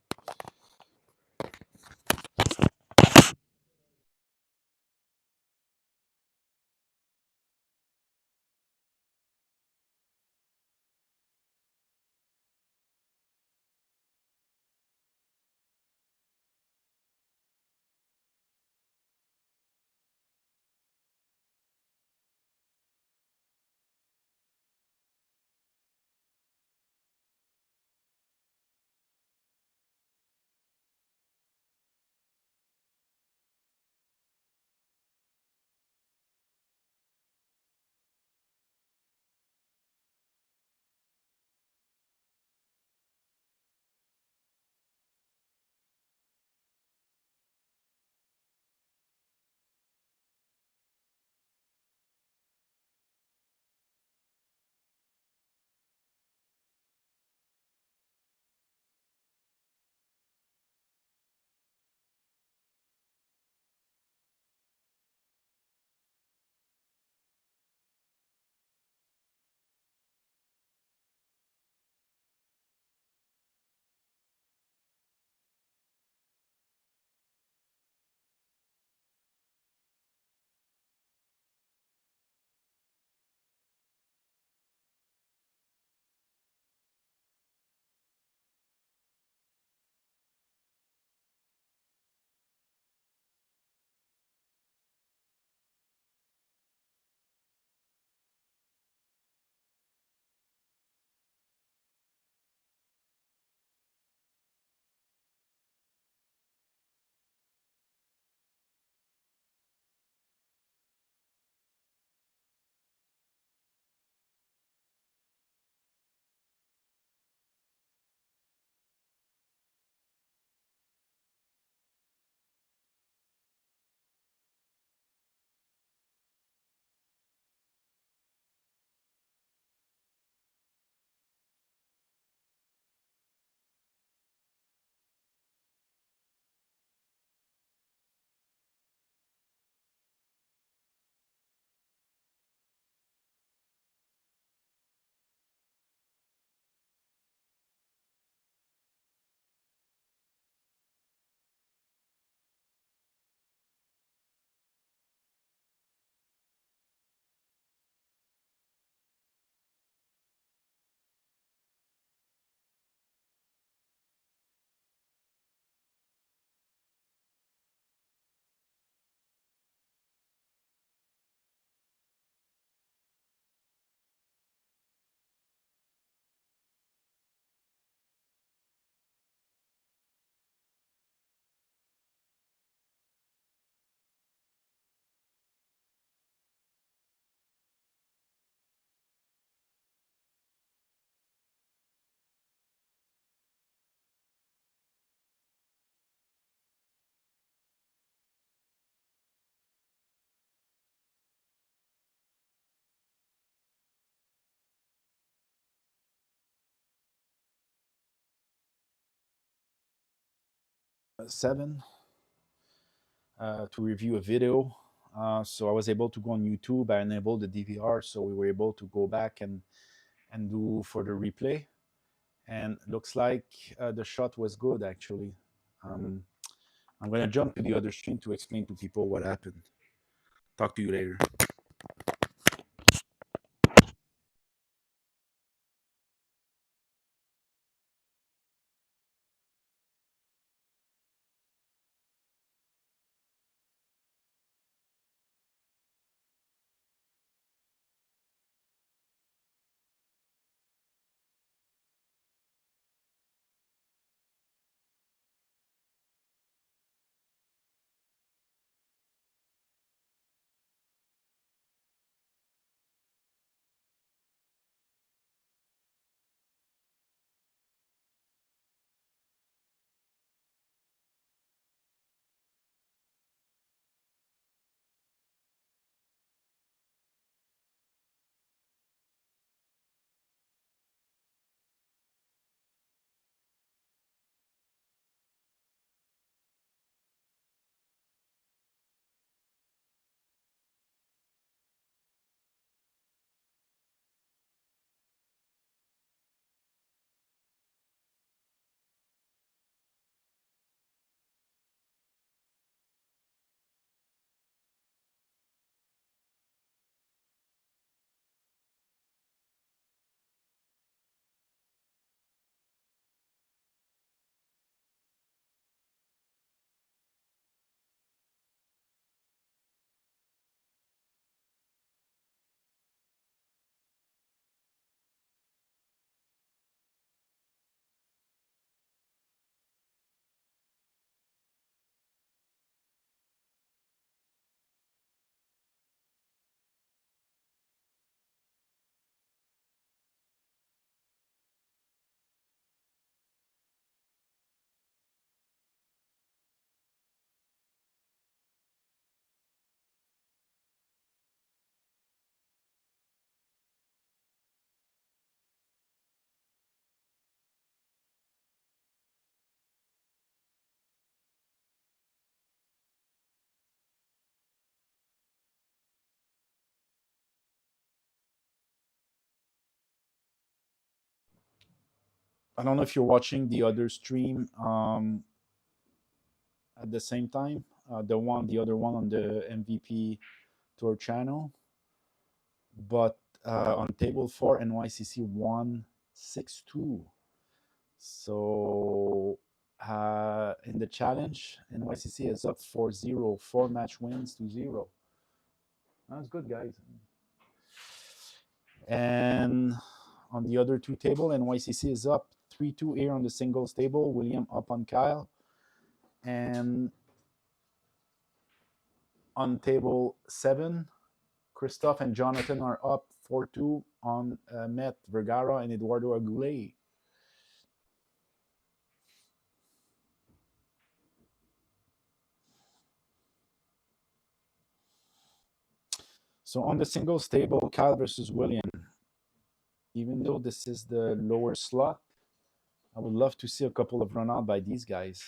7 to review a video. So I was able to go on YouTube. I enabled the DVR, so we were able to go back and do for the replay. And looks like the shot was good, actually. I'm going to jump to the other stream to explain to people what happened. Talk to you later. I don't know if you're watching the other stream at the same time. The other one on the MVP Tour channel. But on table 4, NYCC won 6-2. So in the challenge, NYCC is up 4-0, 4 match wins to 0. That's good, guys. And on the other two table, NYCC is up 3-2 here on the singles table. William up on Kyle. And on table 7, Christophe and Jonathan are up 4-2 on Met Vergara and Eduardo Aguley. So on the singles table, Kyle versus William. Even though this is the lower slot, I would love to see a couple of run out by these guys.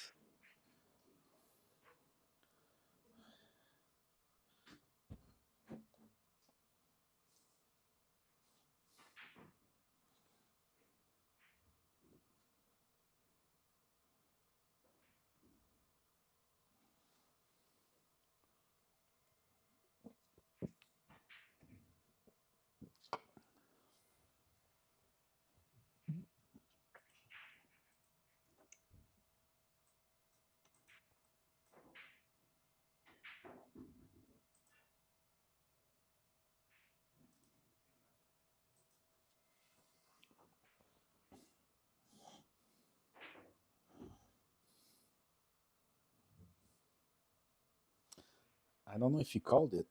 I don't know if he called it.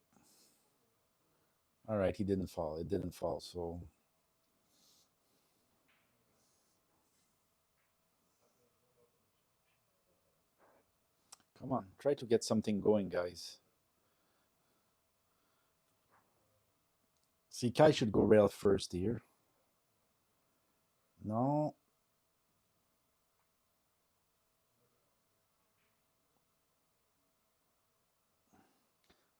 All right, he didn't fall. It didn't fall, so... Come on, try to get something going, guys. See, Kai should go rail first here. No.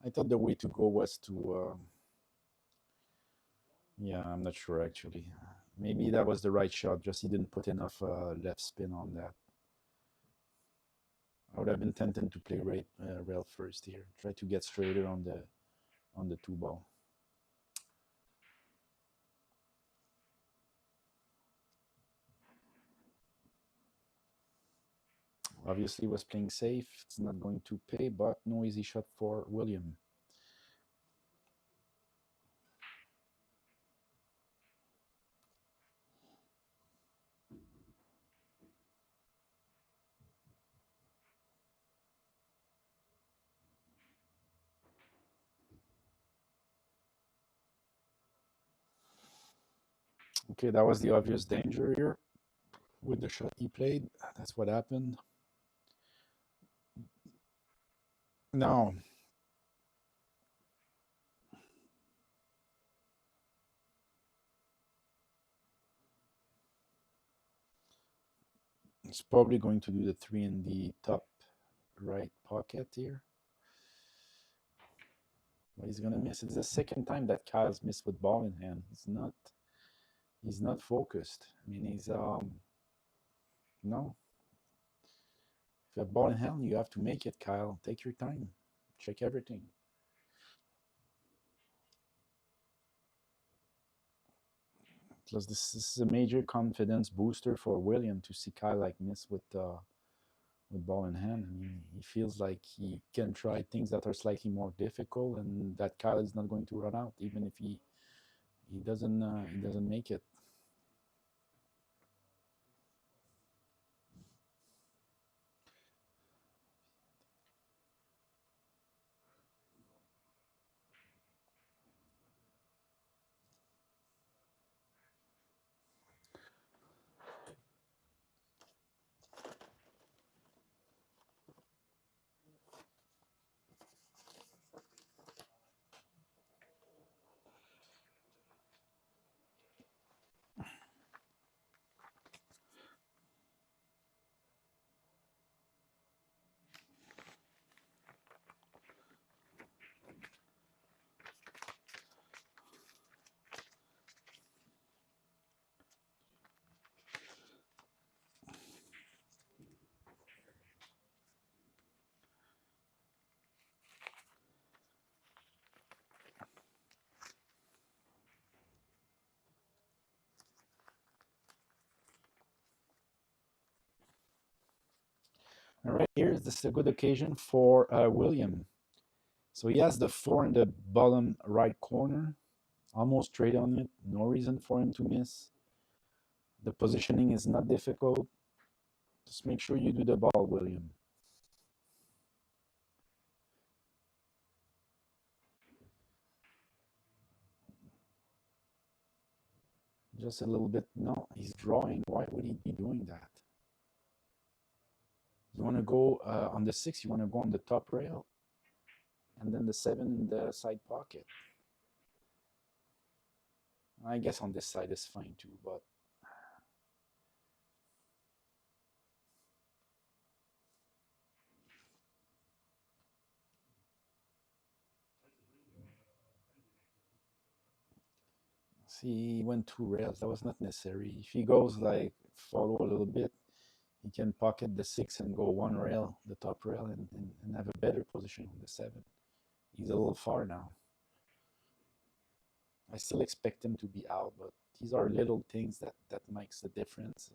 I thought the way to go was to. Yeah, I'm not sure actually. Maybe that was the right shot. Just he didn't put enough left spin on that. I would have been tempted to play rail first here. Try to get straighter on the two ball. Obviously was playing safe. It's not going to pay, but no easy shot for William. Okay, that was the obvious danger here with the shot he played. That's what happened. Now, he's probably going to do the 3 in the top right pocket here. But he's gonna miss. It's the second time that Kyle's missed with ball in hand. He's not focused. I mean, he's no. If you have ball in hand, you have to make it, Kyle. Take your time. Check everything. Plus, this is a major confidence booster for William to see Kyle like miss with ball in hand. I mean, he feels like he can try things that are slightly more difficult, and that Kyle is not going to run out, even if he doesn't make it. All right, this is a good occasion for William. So he has the 4 in the bottom right corner, almost straight on it. No reason for him to miss. The positioning is not difficult. Just make sure you do the ball, William. Just a little bit. No, he's drawing. Why would he be doing that? You want to go on the 6, you want to go on the top rail, and then the 7 in the side pocket. I guess on this side is fine too, but see, he went 2 rails. That was not necessary. If he goes like follow a little bit, he can pocket the 6 and go 1 rail, the top rail, and have a better position on the 7. He's a little far now. I still expect him to be out, but these are little things that makes the difference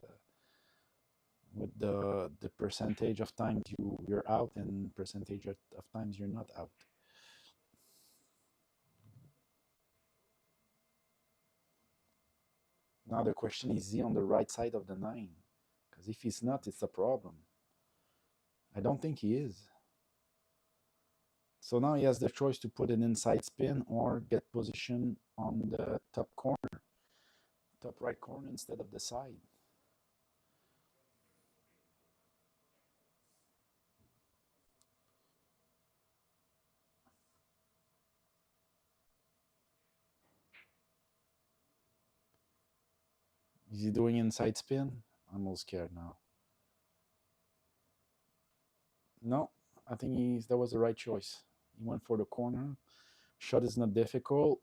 with the percentage of times you're out and percentage of times you're not out. Now the question is he on the right side of the 9? Because if he's not, it's a problem. I don't think he is. So now he has the choice to put an inside spin or get position on the top corner, top right corner instead of the side. Is he doing inside spin? I'm all scared now. No, I think that was the right choice. He went for the corner. Shot is not difficult.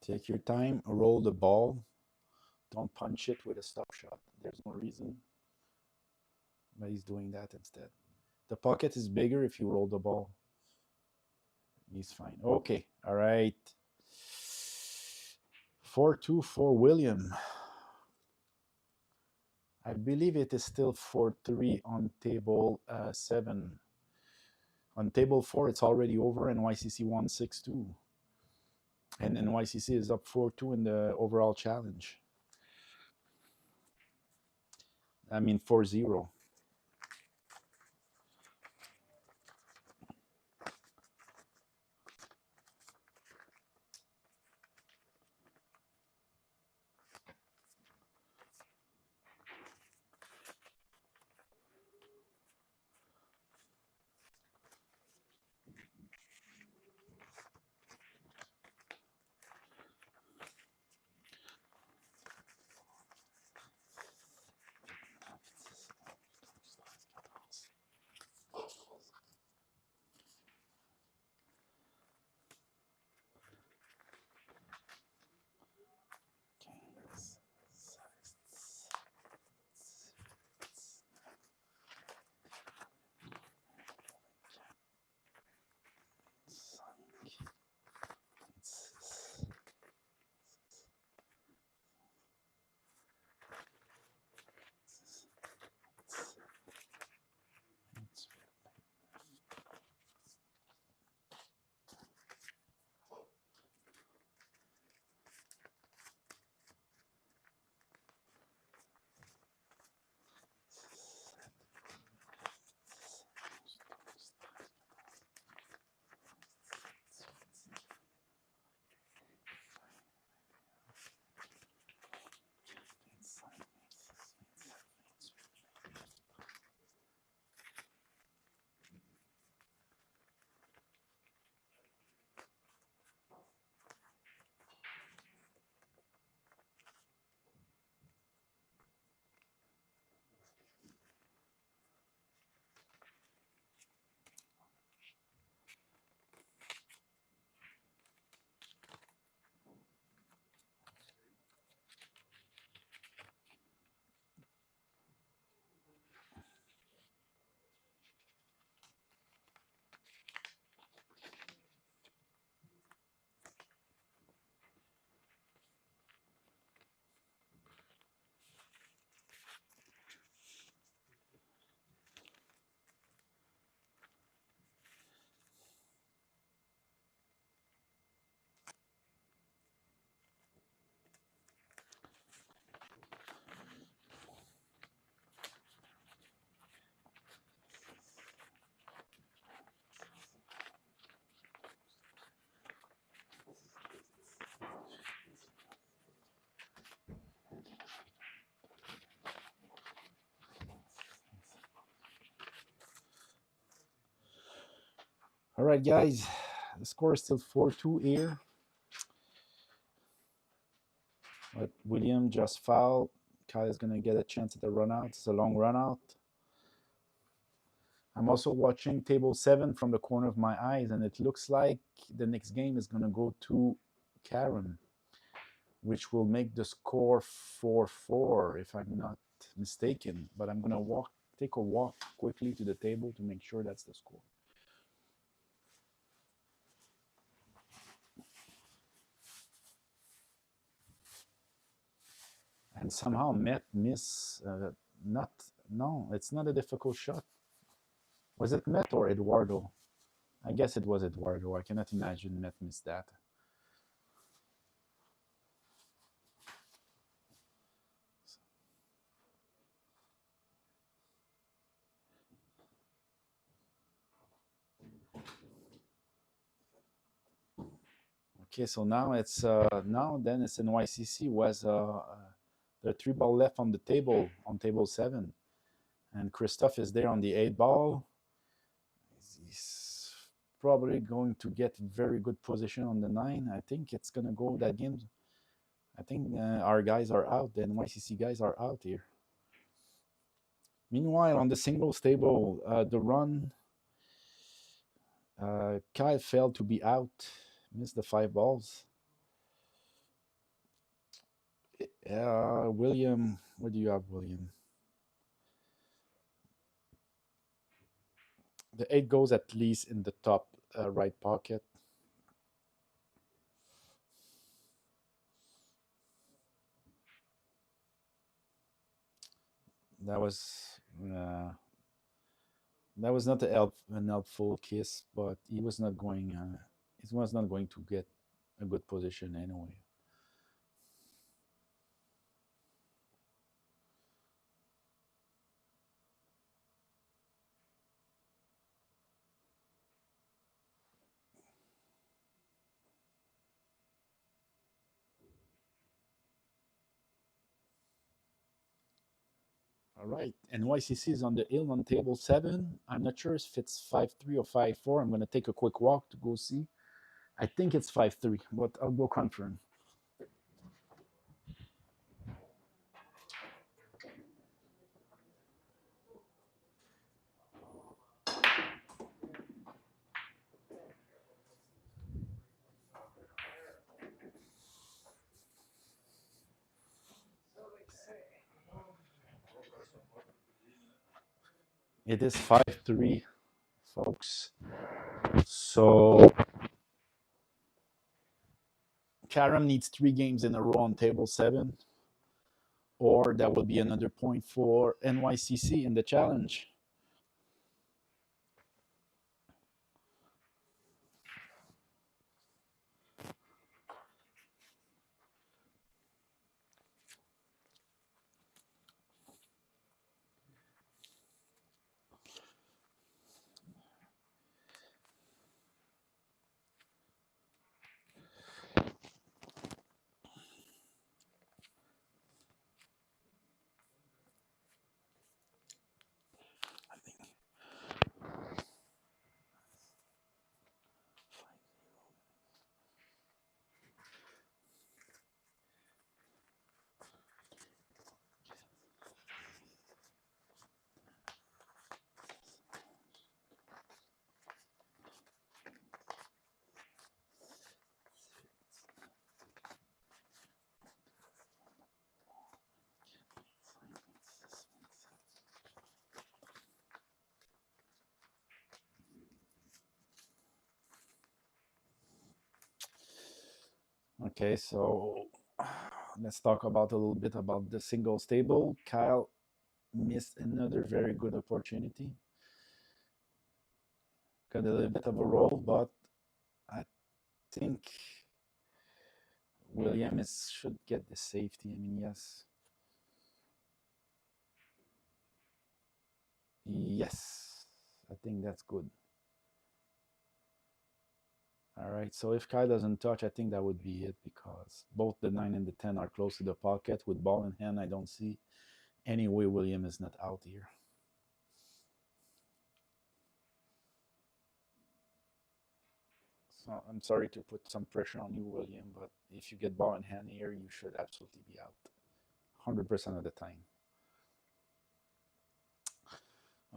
Take your time, roll the ball. Don't punch it with a stop shot. There's no reason. But he's doing that instead. The pocket is bigger if you roll the ball. He's fine. Okay, all right. 4-2 for William. I believe it is still 4-3 on table 7. On table 4, it's already over. NYCC won 6-2. And NYCC is up 4-2 in the overall challenge. I mean 4-0. All right, guys. The score is still 4-2 here. But William just fouled. Kyle is going to get a chance at the run out. It's a long run out. I'm also watching table 7 from the corner of my eyes, and it looks like the next game is going to go to Carom, which will make the score 4-4, if I'm not mistaken. But I'm going to take a walk quickly to the table to make sure that's the score. And somehow Met miss, no, it's not a difficult shot. Was it Met or Eduardo? I guess it was Eduardo. I cannot imagine Met missed that. Okay, so now it's then it's NYCC was there are 3 ball left on the table on table 7, and Christophe is there on the 8 ball. He's probably going to get very good position on the 9. I think it's gonna go that game. I think our guys are out. The NYCC guys are out here. Meanwhile, on the singles table, the run, Kyle failed to be out, missed the 5 balls. William, where do you have William? The 8 goes at least in the top right pocket. That was uh, that was not an helpful kiss, but he was not going. He was not going to get a good position anyway. All right, NYCC is on the hill on table 7. I'm not sure if it's 5-3 or 5-4. I'm going to take a quick walk to go see. I think it's 5-3, but I'll go confirm. It is 5-3, folks. So Carom needs 3 games in a row on table 7, or that will be another point for NYCC in the challenge. Okay, so let's talk about a little bit about the singles table. Kyle missed another very good opportunity. Got a little bit of a roll, but I think Williams should get the safety. I mean, yes. Yes, I think that's good. All right, so if Kyle doesn't touch, I think that would be it because both the 9 and the 10 are close to the pocket. With ball in hand, I don't see any way William is not out here. So I'm sorry to put some pressure on you, William, but if you get ball in hand here, you should absolutely be out 100% of the time.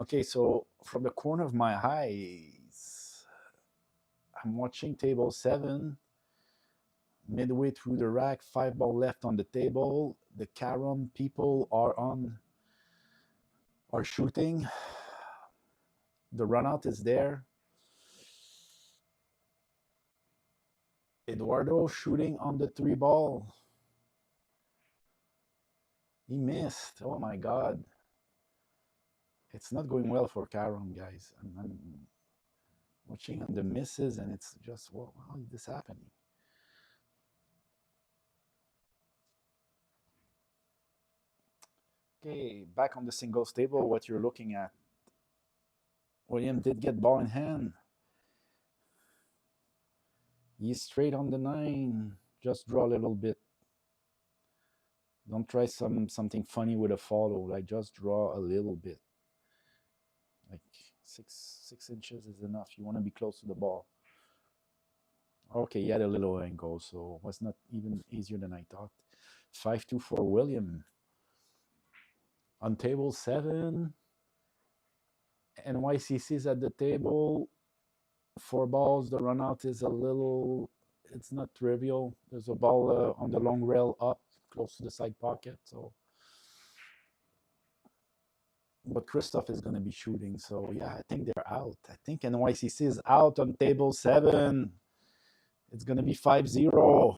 Okay, so from the corner of my eyes, I'm watching table 7. Midway through the rack, 5 ball left on the table. The Carom people are shooting. The runout is there. Eduardo shooting on the 3 ball. He missed. Oh my God. It's not going well for Carom, guys. I'm watching on the misses, and it's just, well, how is this happening? Okay, back on the singles table, what you're looking at. William did get ball in hand. He's straight on the 9. Just draw a little bit. Don't try something funny with a follow. Like just draw a little bit. Like 6 inches is enough. You want to be close to the ball. Okay, he had a little angle, so it was not even easier than I thought. 5-2 for William. On table 7, NYCC is at the table. 4 balls. The run out is a little, it's not trivial. There's a ball on the long rail up close to the side pocket. So, but Christoph is going to be shooting. So, yeah, I think they're out. I think NYCC is out on table 7. It's going to be 5-0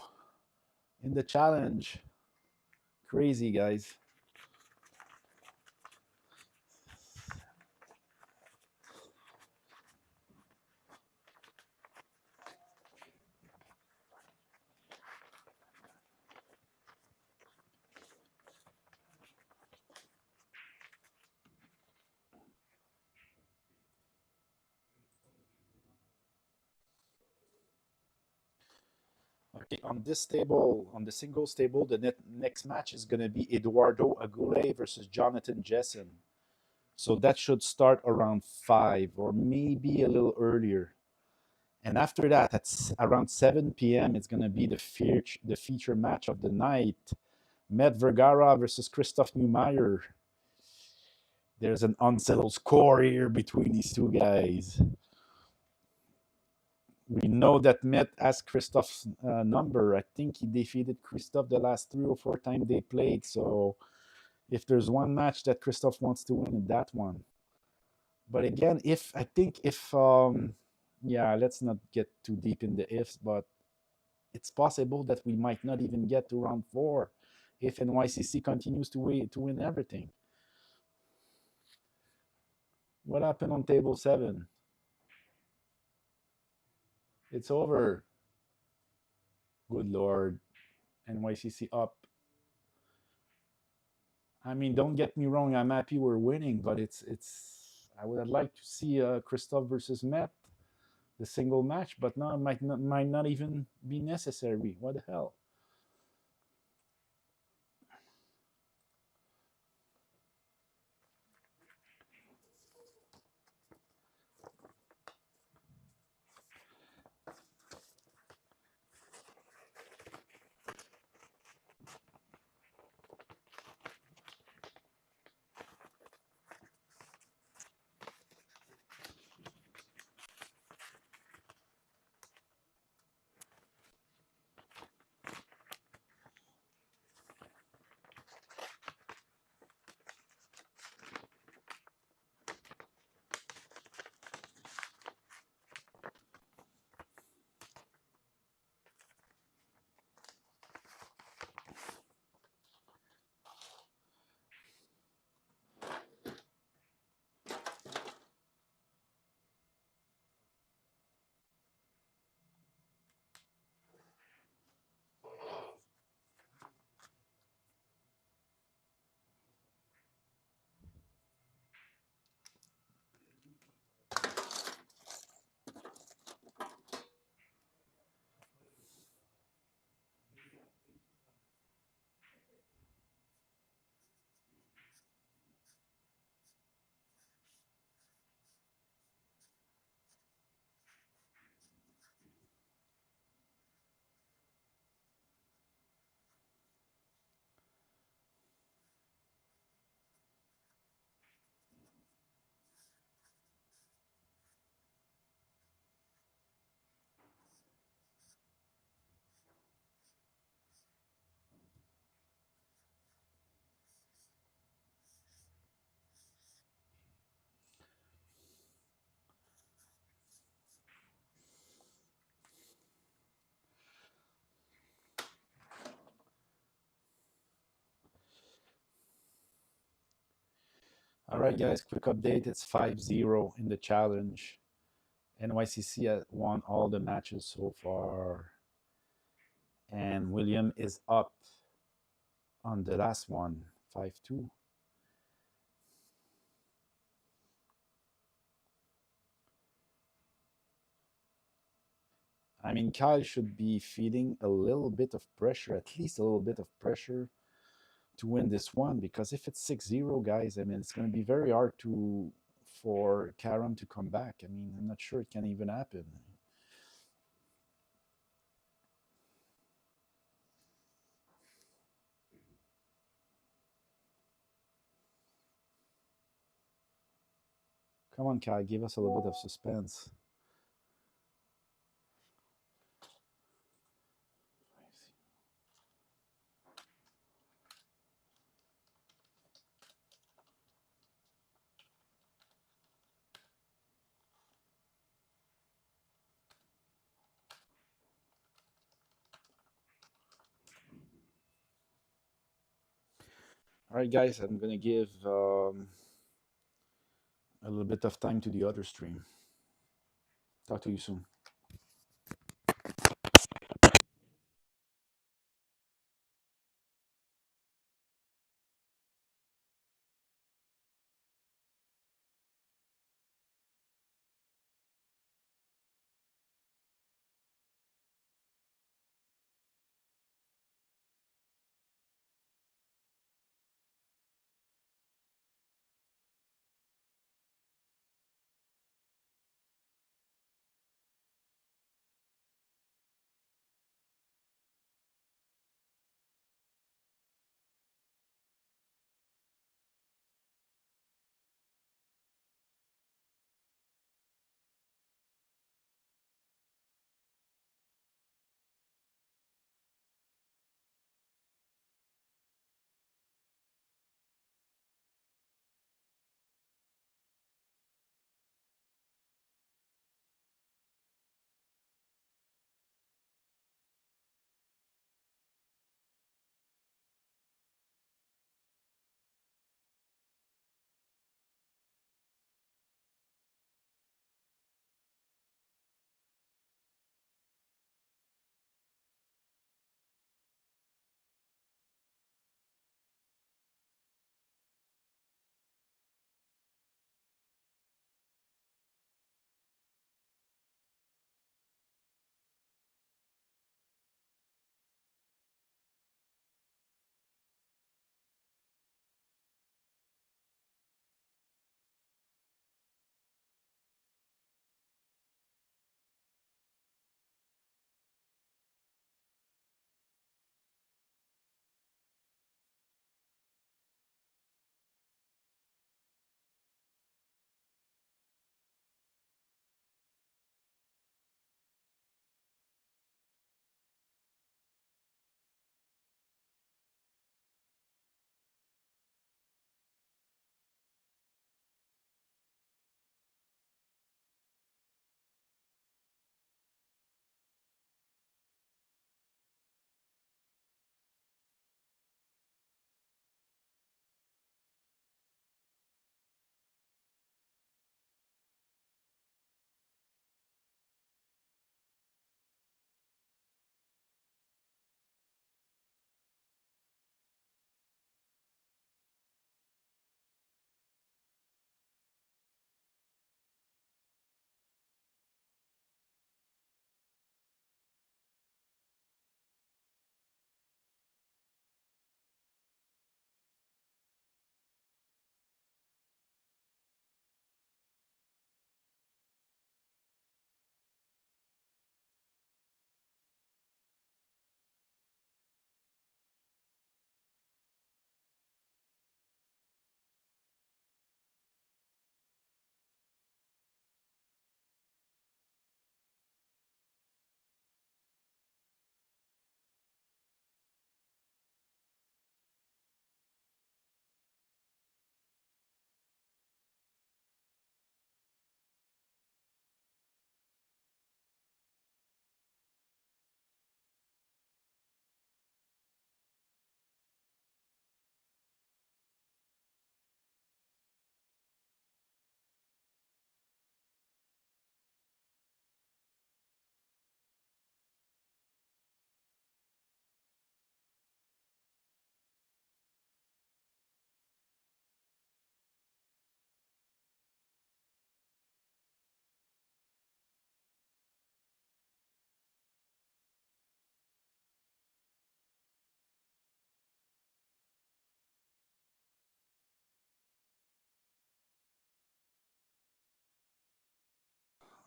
in the challenge. Crazy, guys. Okay, on this table, on the singles table, the next match is going to be Eduardo Agule versus Jonathan Jessen. So that should start around 5 or maybe a little earlier. And after that, at around 7 p.m., it's going to be the feature match of the night. Matt Vergara versus Christoph Neumeyer. There's an unsettled score here between these two guys. We know that Matt has Christoph's number. I think he defeated Christoph the last 3 or 4 times they played. So if there's one match that Christoph wants to win, that one. But again, if yeah, let's not get too deep in the ifs, but it's possible that we might not even get to round 4 if NYCC continues to win everything. What happened on table 7? It's over. Good Lord. NYCC up. I mean, don't get me wrong. I'm happy we're winning, but it's. I would have liked to see Christoph versus Matt, the single match, but now it might not even be necessary. What the hell? All right, guys, quick update. It's 5-0 in the challenge. NYCC has won all the matches so far. And William is up on the last one, 5-2. I mean, Kyle should be feeling a little bit of pressure, at least a little bit of pressure to win this one, because if it's 6-0, guys, I mean, it's going to be very hard for Carom to come back. I mean, I'm not sure it can even happen. Come on, Kai, give us a little bit of suspense. All right, guys, I'm gonna give a little bit of time to the other stream. Talk to you soon.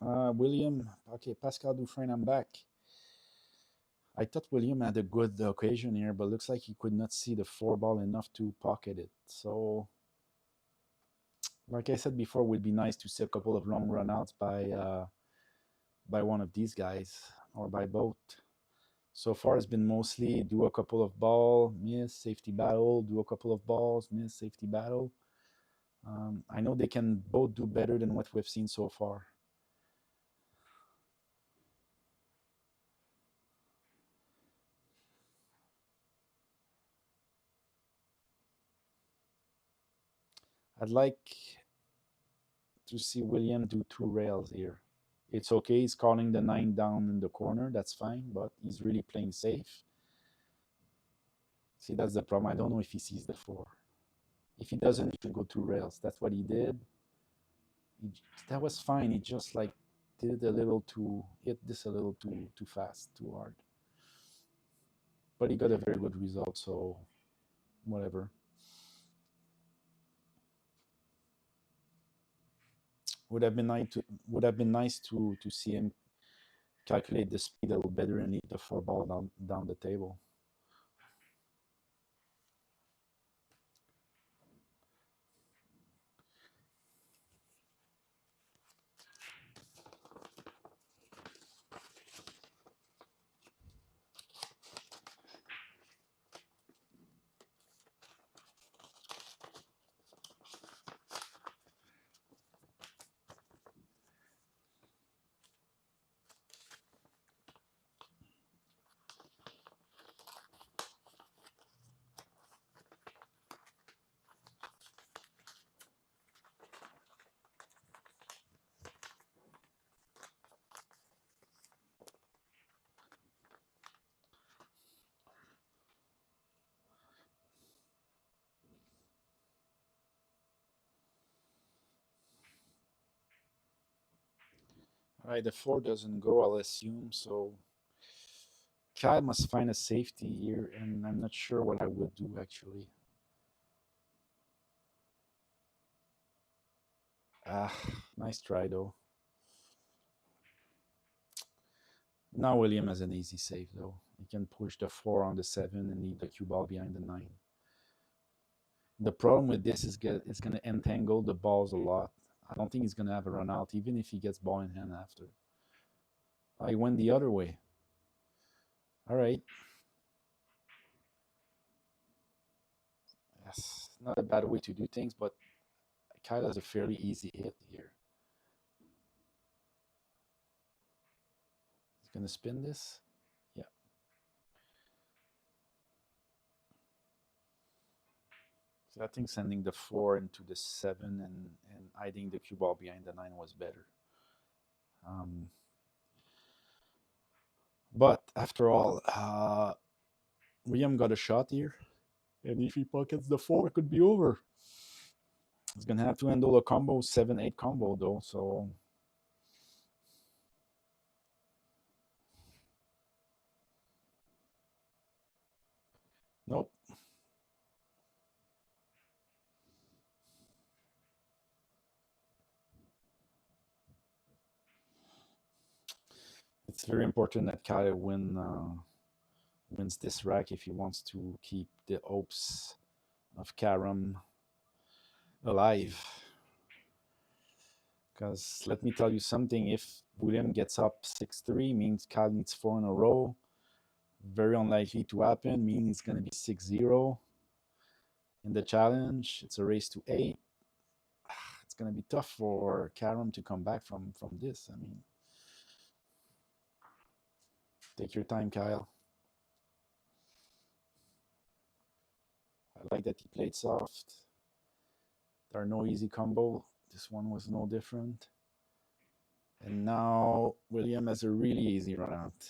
William, okay, Pascal Dufresne, I'm back. I thought William had a good occasion here, but looks like he could not see the four ball enough to pocket it. So Like I said before, it would be nice to see a couple of long runouts by one of these guys or by both. So far, it's been mostly do a couple of ball, miss, safety battle, do a couple of balls, miss, safety battle. I know they can both do better than what we've seen so far. I'd like to see William do two rails here. It's okay, he's calling the 9 down in the corner, that's fine, but he's really playing safe. See, that's the problem. I don't know if he sees the 4. If he doesn't, he should go two rails. That's what he did. That was fine. He just like did a little too, hit this a little too fast, too hard. But he got a very good result, so whatever. Would have been nice to see him calculate the speed a little better and leave the 4 ball down the table. All right, the 4 doesn't go, I'll assume, so Kyle must find a safety here, and I'm not sure what I would do actually. Ah, nice try though. Now William has an easy save though. He can push the 4 on the 7 and leave the cue ball behind the 9. The problem with this is it's going to entangle the balls a lot. I don't think he's going to have a run out, even if he gets ball in hand after. I went the other way. All right. Yes, not a bad way to do things, but Kyle has a fairly easy hit here. He's going to spin this. Yeah. So I think sending the 4 into the 7 and hiding the cue ball behind the 9 was better. But after all, William got a shot here. And if he pockets the 4, it could be over. He's going to have to handle a combo, 7-8 combo though, so... Nope. It's very important that Kyle wins this rack if he wants to keep the hopes of Carom alive. Because let me tell you something, if William gets up 6-3, means Kyle needs 4 in a row. Very unlikely to happen, means it's going to be 6-0 in the challenge. It's a race to 8. It's going to be tough for Carom to come back from this. I mean, take your time, Kyle. I like that he played soft. There are no easy combo. This one was no different. And now William has a really easy run out.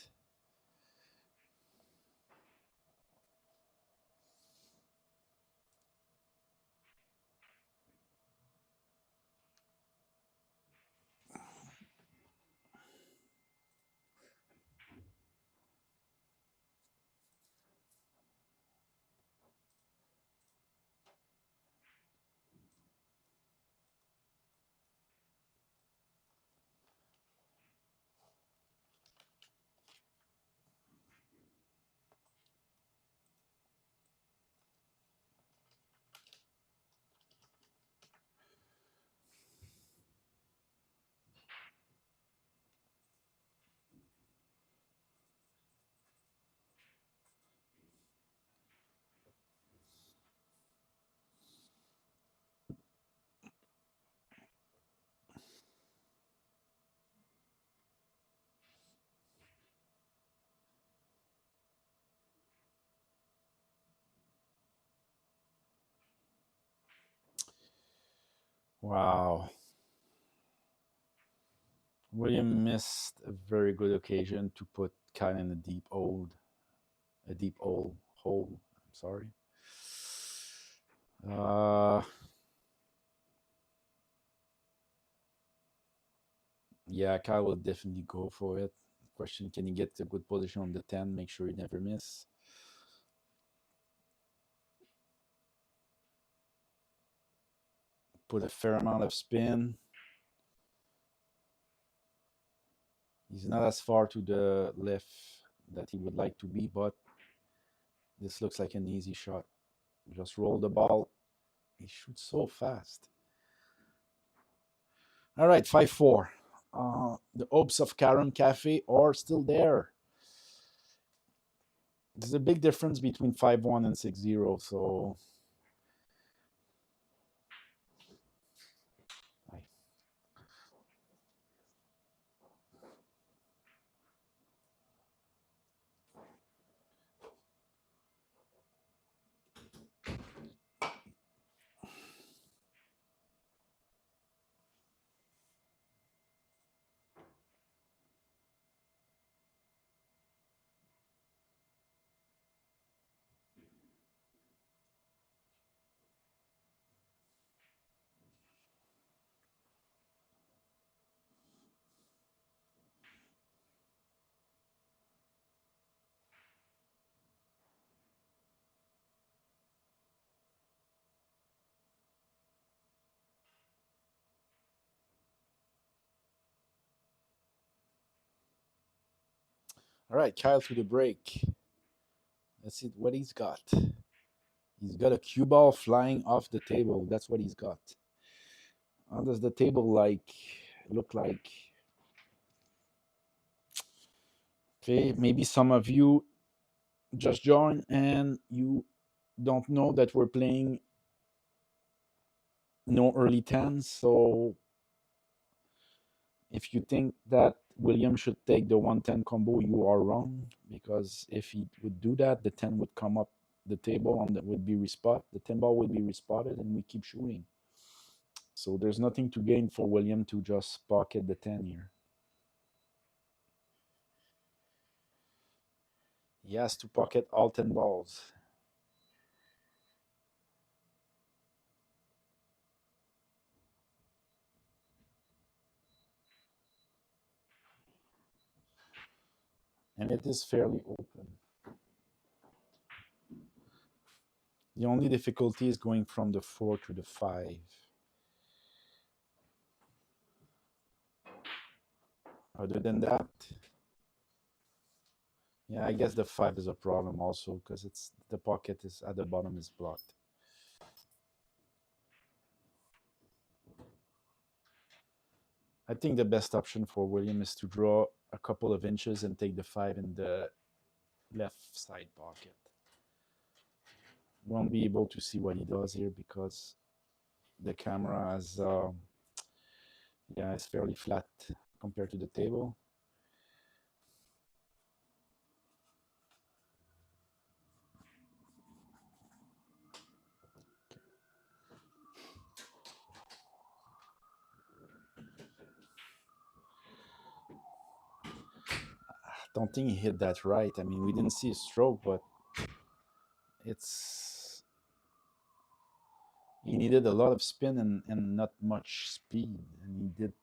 Wow. William missed a very good occasion to put Kyle in a deep hole. I'm sorry. Uh, yeah, Kyle will definitely go for it. Question: can he get a good position on the 10? Make sure he never miss. Put a fair amount of spin. He's not as far to the left that he would like to be, but this looks like an easy shot. Just roll the ball. He shoots so fast. All right, 5-4. The hopes of Carom Cafe are still there. There's a big difference between 5-1 and 6-0, so all right, Kyle to the break. Let's see what he's got. He's got a cue ball flying off the table. That's what he's got. How does the table look like? Okay, maybe some of you just joined and you don't know that we're playing no early tens. So if you think that William should take the 110 combo, you are wrong, because if he would do that, the 10 would come up the table and that would be respot. The 10 ball would be respotted and we keep shooting. So there's nothing to gain for William to just pocket the 10 here. He has to pocket all 10 balls. And it is fairly open. The only difficulty is going from the 4 to the 5. Other than that, yeah, I guess the 5 is a problem also because it's the pocket is at the bottom is blocked. I think the best option for William is to draw a couple of inches and take the 5 in the left side pocket. Won't be able to see what he does here because the camera has, yeah, it's fairly flat compared to the table. Don't think he hit that right. I mean, we didn't see a stroke, but it's he needed a lot of spin and not much speed, and he did.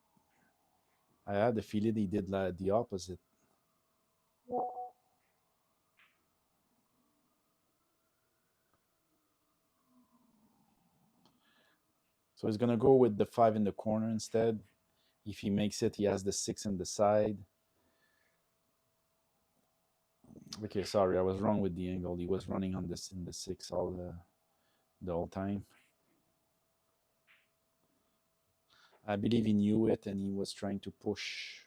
I had the feeling he did the opposite. So he's gonna go with the 5 in the corner instead. If he makes it, he has the 6 in the side. Okay, sorry, I was wrong with the angle. He was running on this in the 6 all the whole time. I believe he knew it and he was trying to push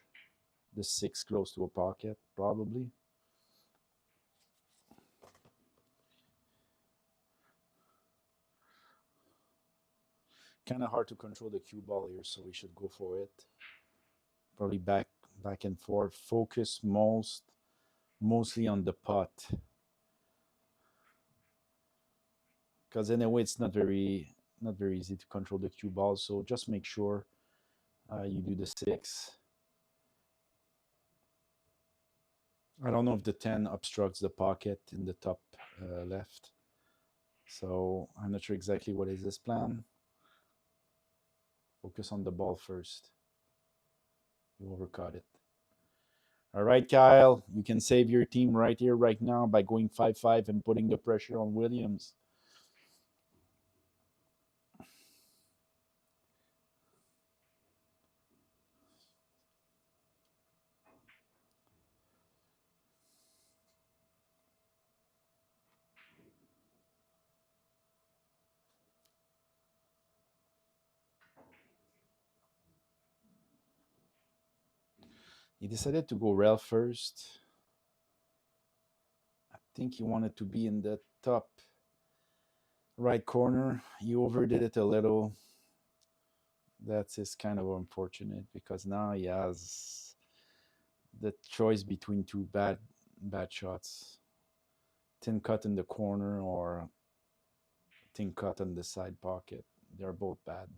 the 6 close to a pocket, probably. Kind of hard to control the cue ball here, so we should go for it. Probably back and forth. Focus mostly on the pot. Because anyway, it's not very not very easy to control the cue ball. So just make sure you do the 6. I don't know if the 10 obstructs the pocket in the top left. So I'm not sure exactly what is his plan. Focus on the ball first. You overcut it. All right, Kyle, you can save your team right here, right now by going 5-5 and putting the pressure on Williams. He decided to go rail first. I think he wanted to be in the top right corner. He overdid it a little. That's kind of unfortunate because now he has the choice between two bad shots. Thin cut in the corner or thin cut on the side pocket. They're both bad.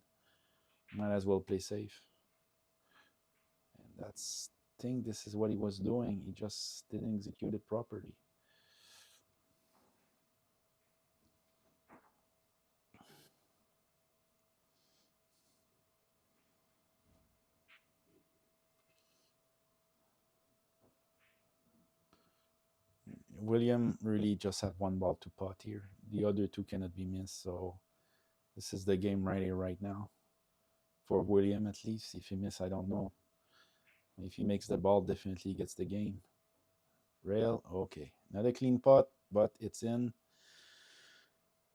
Might as well play safe. And I think this is what he was doing. He just didn't execute it properly. William really just have one ball to pot here. The other two cannot be missed. So this is the game right here, right now. For William, at least. If he miss, I don't know. If he makes the ball, definitely gets the game. Rail, okay. Not a clean pot, but it's in.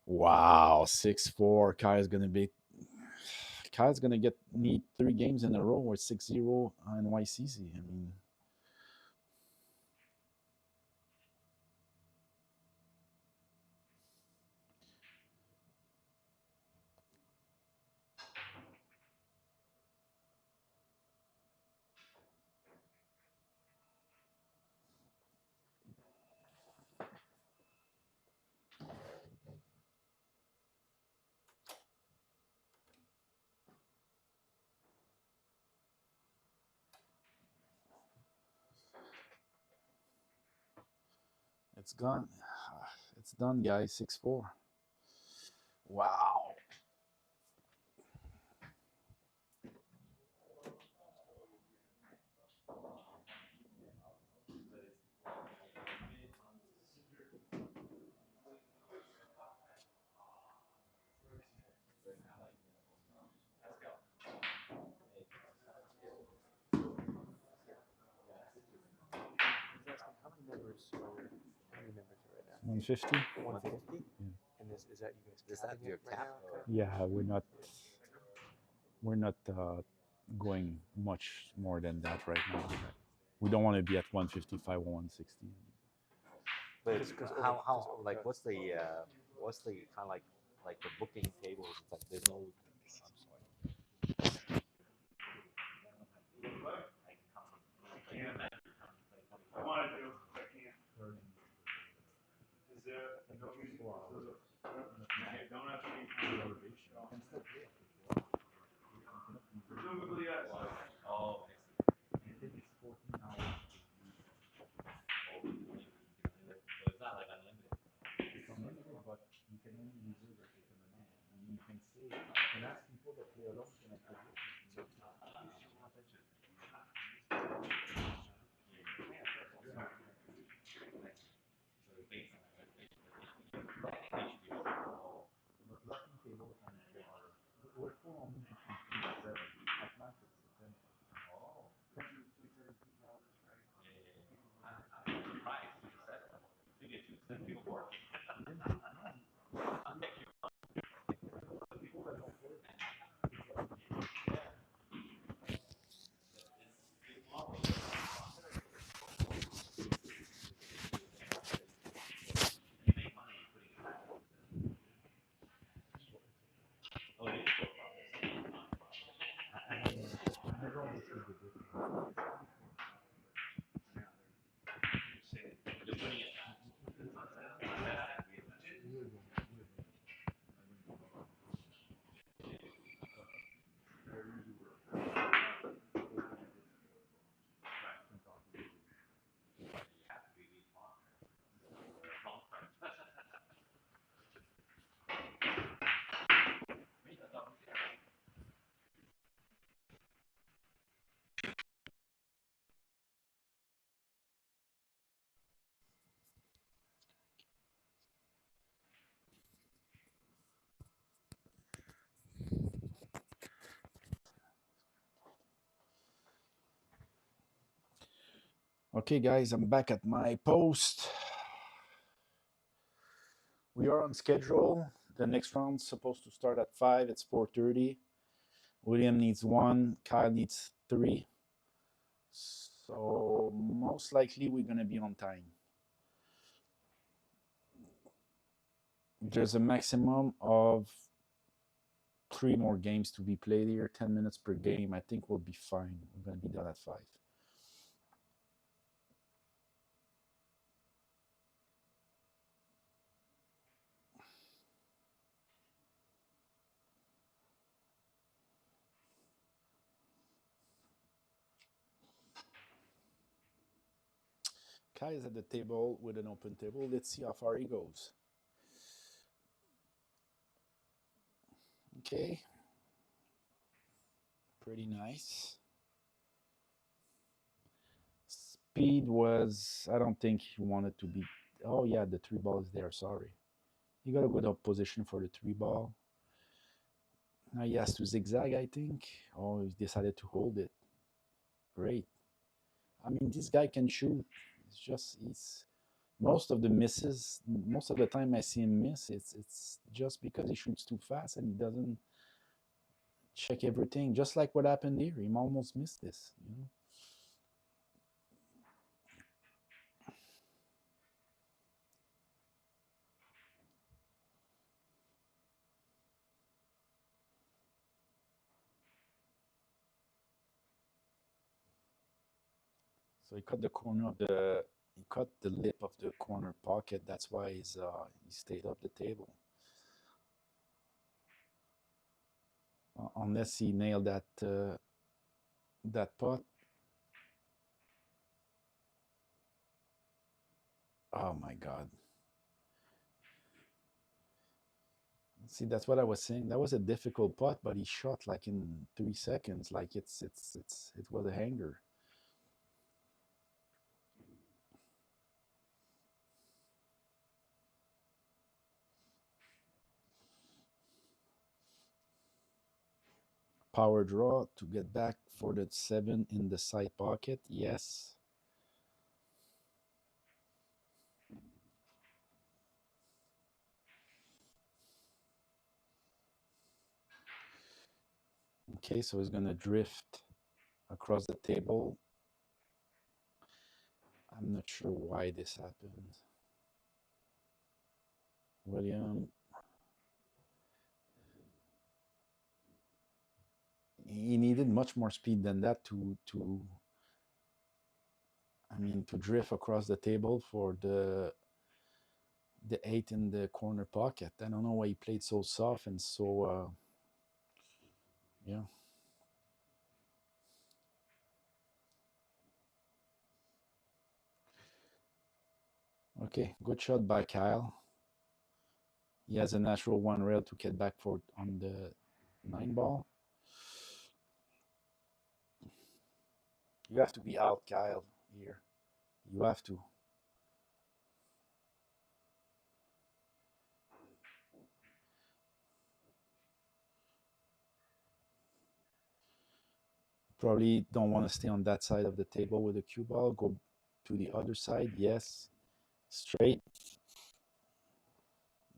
Wow, 6-4. Kyle's gonna need 3 games in a row with 6-0 on YCC. I mean, it's gone. It's done, guys. 6-4. Wow. How many members are right now? 150. 150? Yeah. And is that you guys? Is that capping your it right cap? now? Or? Yeah, we're not going much more than that right now. We don't want to be at 155 or 160. But Just 'cause how over- like what's the kind of like the booking tables? It's like there's no. I wanted to, but I can't. Is there no music? Don't have to be. Presumably, yes. Oh, I think it's 14 hours. so it's not like unlimited. It's unlimited, but you can only reserve it with a demand. I mean, you can say, you can ask people that play alone can I play this? But locking table and we're full on between 2 and 7. At night it's 10. Okay, guys, I'm back at my post. We are on schedule. The next round's supposed to start at 5. It's 4:30. William needs 1. Kyle needs 3. So most likely we're going to be on time. There's a maximum of 3 more games to be played here, 10 minutes per game. I think we'll be fine. We're going to be done at 5. Kai is at the table with an open table. Let's see how far he goes. Okay. Pretty nice. Speed was, I don't think he wanted to be, oh yeah, the 3 ball is there, sorry. He got a good up position for the 3 ball. Now he has to zigzag, I think. Oh, he decided to hold it. Great. I mean, this guy can shoot. It's just, he's, most of the misses, most of the time I see him miss, it's just because he shoots too fast and he doesn't check everything. Just like what happened here. He almost missed this, you know. So he cut the corner of the, he cut the lip of the corner pocket. That's why he stayed up the table. Unless he nailed that putt. Oh my God. See, that's what I was saying. That was a difficult putt, but he shot like in 3 seconds. Like it was a hanger. Power draw to get back for the 7 in the side pocket. Yes. Okay, so he's gonna drift across the table. I'm not sure why this happened. William. He needed much more speed than that to drift across the table for the 8 in the corner pocket. I don't know why he played so soft and so yeah. Okay, good shot by Kyle. He has a natural 1 rail to get back for on the 9 ball. You have to be out, Kyle, here. You have to. Probably don't want to stay on that side of the table with the cue ball. Go to the other side. Yes. Straight.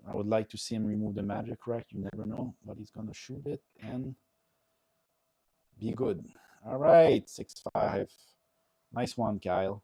I would like to see him remove the magic rack. You never know, but he's going to shoot it and be good. All right, 6-5. Nice one, Kyle.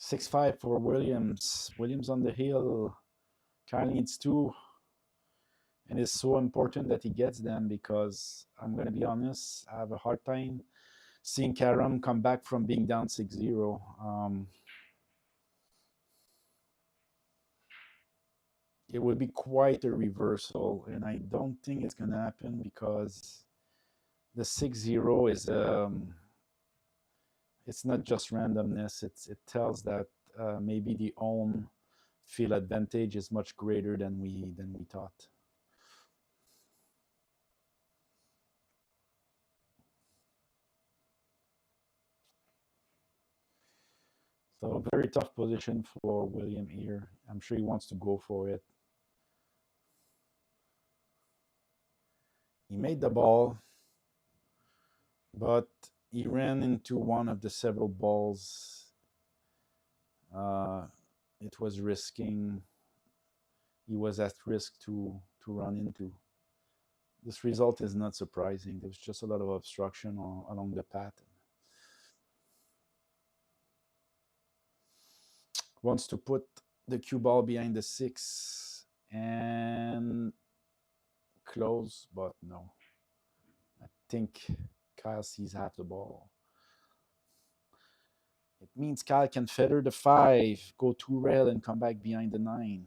6-5 for Williams. Williams on the hill. Kyle needs 2. And it's so important that he gets them because I'm going to be honest, I have a hard time seeing Carom come back from being down 6-0. It would be quite a reversal, and I don't think it's going to happen because the 6-0 is it's not just randomness. It tells that maybe the home field advantage is much greater than we thought. So very tough position for William here. I'm sure he wants to go for it. He made the ball, but he ran into one of the several balls it was risking. He was at risk to run into. This result is not surprising. There's just a lot of obstruction along the path. Wants to put the cue ball behind the 6 and close, but no. I think Kyle sees half the ball. It means Kyle can feather the 5, go 2 rail, and come back behind the 9.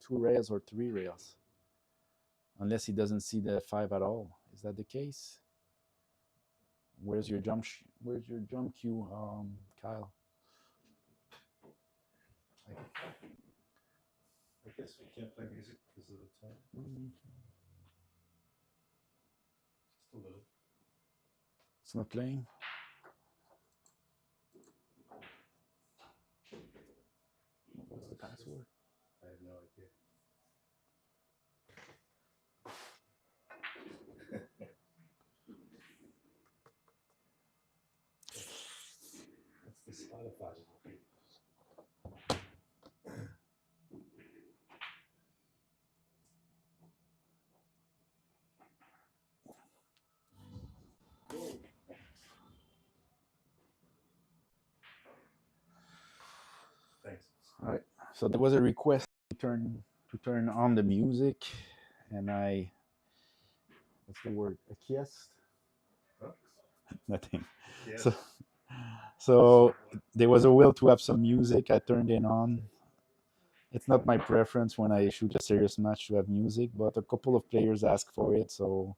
2 rails or 3 rails. Unless he doesn't see the 5 at all. Is that the case? Where's your jump cue, Kyle? I guess we can't play music because of the time. Just a little. It's not playing. What's the password? I have no idea. That's the Spotify. Thanks. All right. So there was a request to turn on the music, and I. What's the word? Acquiesced? Huh? Nothing. Yes. So there was a will to have some music. I turned it on. It's not my preference when I shoot a serious match to have music, but a couple of players asked for it, so.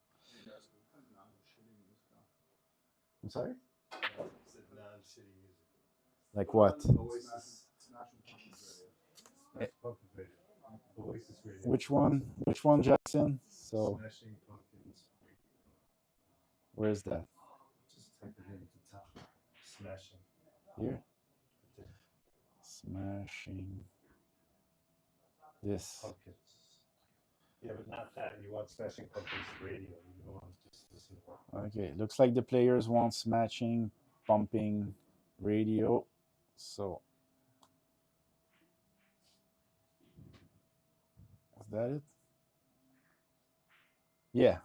I'm sorry? Non-shitty music. Like what? Oasis. Oasis Radio. Which one? Which one, Jackson? So Smashing Pumpkins. where's that? Just type it in at the top. Smashing. Here. Smashing. This. Pumpkins. Yeah, but not that. You want Smashing Pumpkins Radio. You don't want to just listen to Okay, looks like the players want smashing, pumping, radio. So is that it? Yeah.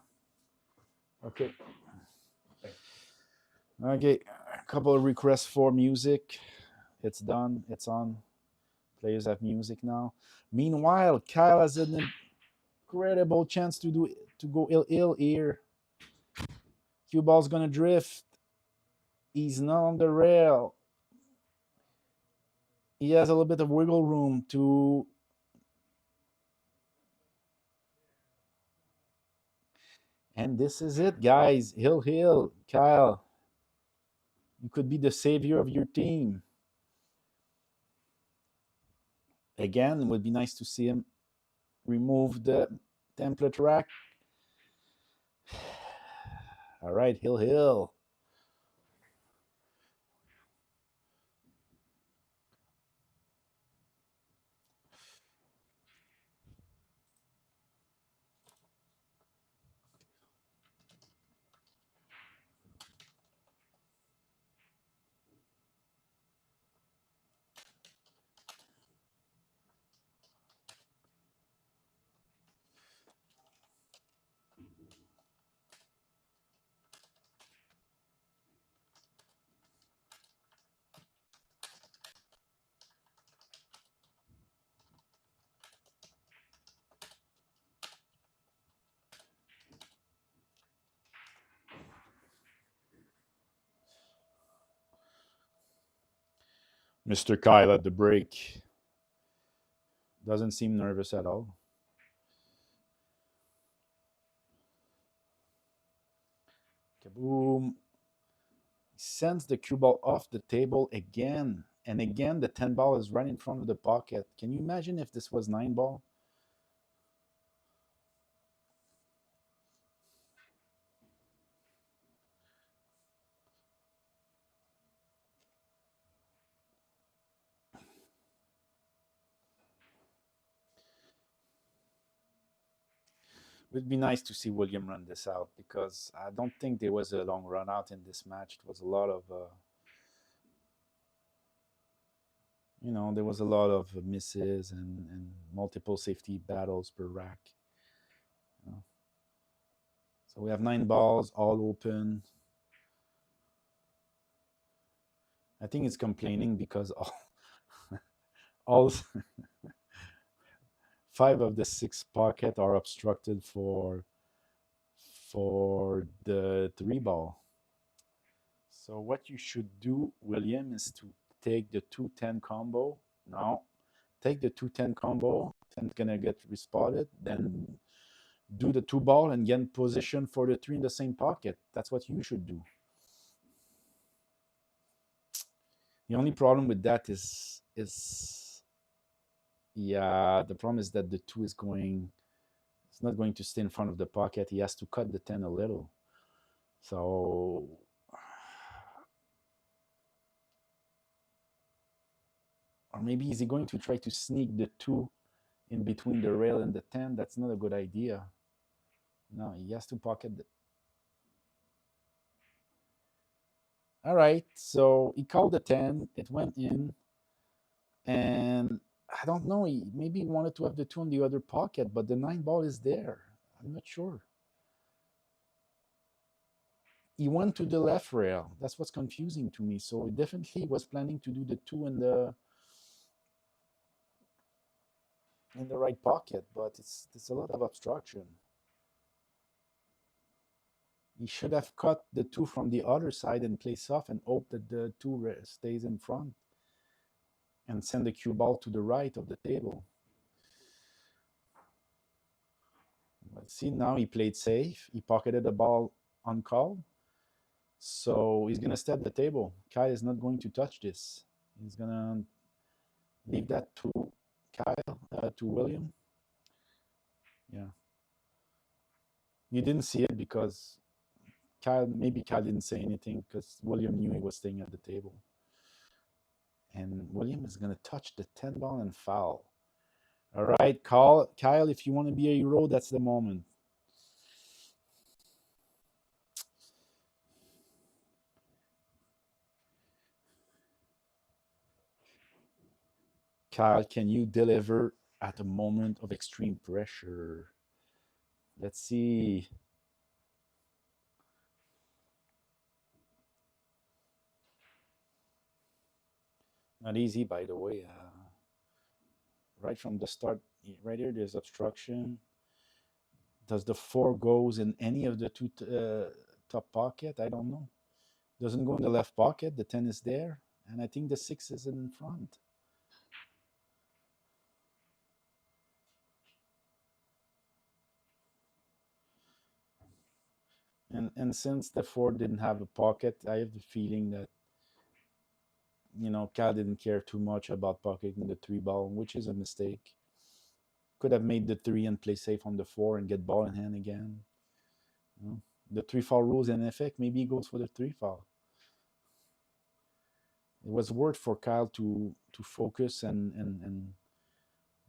Okay. Okay, a couple of requests for music. It's done. It's on. Players have music now. Meanwhile, Kyle has an incredible chance to go ill here. Cue ball's gonna drift. He's not on the rail. He has a little bit of wiggle room to. And this is it, guys. Hill, Kyle. You could be the savior of your team. Again, it would be nice to see him remove the template rack. All right, Hill. Mr. Kyle at the break. Doesn't seem nervous at all. Kaboom. He sends the cue ball off the table again. And again, the 10 ball is right in front of the pocket. Can you imagine if this was 9 ball? It would be nice to see William run this out because I don't think there was a long run out in this match. It was a lot of, there was a lot of misses and multiple safety battles per rack. You know. So we have 9 balls, all open. I think it's complaining because all 5 of the 6 pocket are obstructed for the 3 ball. So what you should do, William, is to take the 2-10 combo. No, take the 2-10 combo. And it's gonna get respotted. Then do the 2 ball and get in position for the 3 in the same pocket. That's what you should do. The only problem with that is yeah, the problem is that the 2 is going. It's not going to stay in front of the pocket. He has to cut the 10 a little. So or maybe is he going to try to sneak the 2 in between the rail and the 10? That's not a good idea. No, he has to pocket the... All right, so he called the 10. It went in. And I don't know, maybe he wanted to have the 2 in the other pocket, but the 9 ball is there. I'm not sure. He went to the left rail. That's what's confusing to me. So he definitely was planning to do the 2 in the right pocket, but it's a lot of obstruction. He should have cut the 2 from the other side and play soft and hope that the 2 stays in front and send the cue ball to the right of the table. But see, now he played safe. He pocketed the ball on call. So he's going to step the table. Kyle is not going to touch this. He's going to leave that to Kyle, to William. Yeah. You didn't see it because maybe Kyle didn't say anything because William knew he was staying at the table. And William is going to touch the 10 ball and foul. All right, Kyle, if you want to be a hero, that's the moment. Kyle, can you deliver at a moment of extreme pressure? Let's see. Not easy, by the way. Right from the start, right here, there's obstruction. Does the 4 goes in any of the 2 top pocket? I don't know. Doesn't go in the left pocket. The 10 is there. And I think the 6 is in front. And since the 4 didn't have a pocket, I have the feeling that Cal didn't care too much about pocketing the 3 ball, which is a mistake. Could have made the 3 and play safe on the 4 and get ball in hand again. The 3 foul rules in effect. Maybe he goes for the 3 foul. It was worth for Kyle to focus and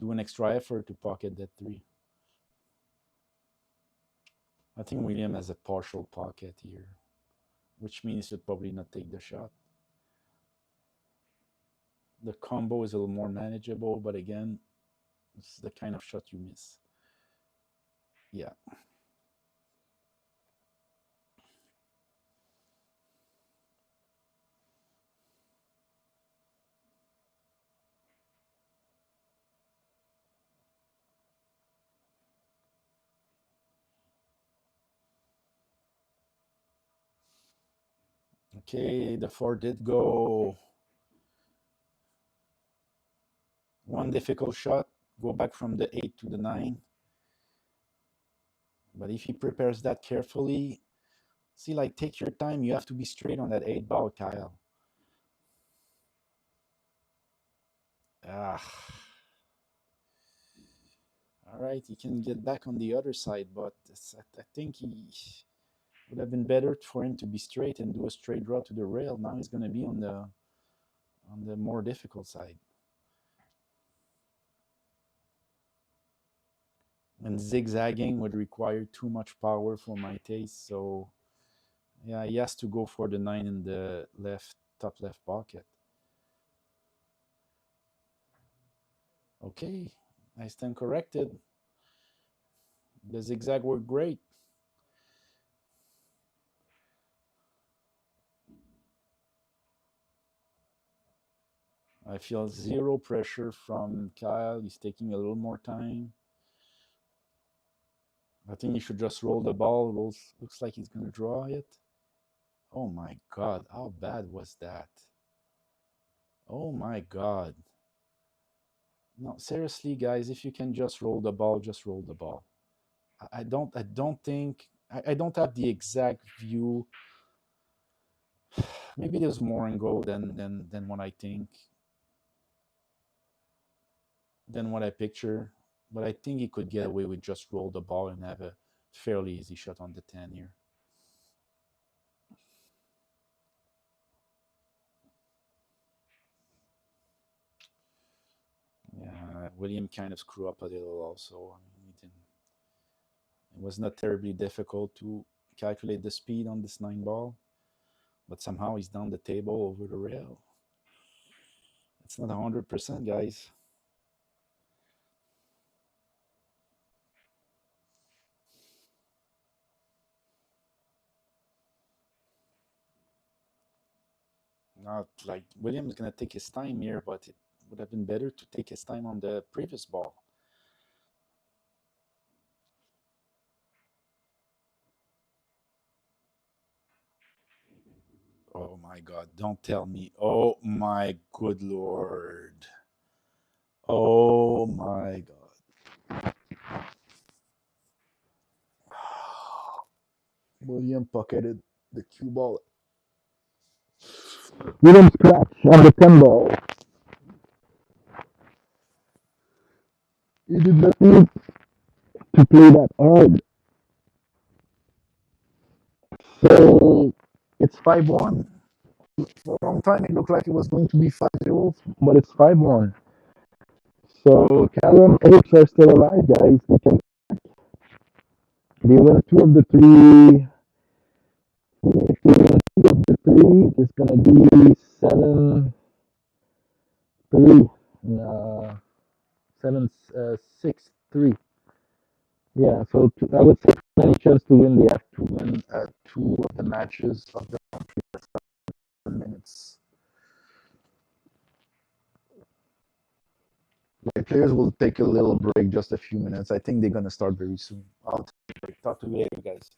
do an extra effort to pocket that 3. I think William has a partial pocket here, which means he'll probably not take the shot. The combo is a little more manageable, but again, it's the kind of shot you miss. Yeah. Okay, the 4 did go. one difficult shot, go back from the 8 to the 9. But if he prepares that carefully, see, like, take your time. You have to be straight on that 8 ball, Kyle. Ah. All right, he can get back on the other side, but I think he would have been better for him to be straight and do a straight draw to the rail. Now he's going to be on the more difficult side. And zigzagging would require too much power for my taste, so yeah, he has to go for the 9 in the top left pocket. Okay, I stand corrected. The zigzag worked great. I feel zero pressure from Kyle. He's taking a little more time. I think he should just roll the ball. Looks like he's going to draw it. Oh my God, how bad was that? Oh my God. No, seriously, guys, if you can just roll the ball, just roll the ball. I don't think, I don't have the exact view. Maybe there's more in goal than what I think, than what I picture. But I think he could get away with just roll the ball and have a fairly easy shot on the 10 here. Yeah, William kind of screwed up a little also. I mean, it was not terribly difficult to calculate the speed on this 9 ball, but somehow he's down the table over the rail. It's not 100%, guys. Not like William's gonna take his time here, but it would have been better to take his time on the previous ball. Oh my God, don't tell me. Oh my good Lord. Oh my God. William pocketed the cue ball. William scratch on the 10 ball. He did not need to play that hard. So it's 5-1. For a long time, it looked like it was going to be 5-0, but it's 5-1. So Carom hopes are still alive, guys. They win two of the three. If they win two of the three, it's gonna be 7-3. Uh, 7-6-3. Yeah, so I would say any chance to win, they have to win two of the matches of the 7 minutes. The players will take a little break, just a few minutes. I think they're gonna start very soon. I'll talk to you later, guys.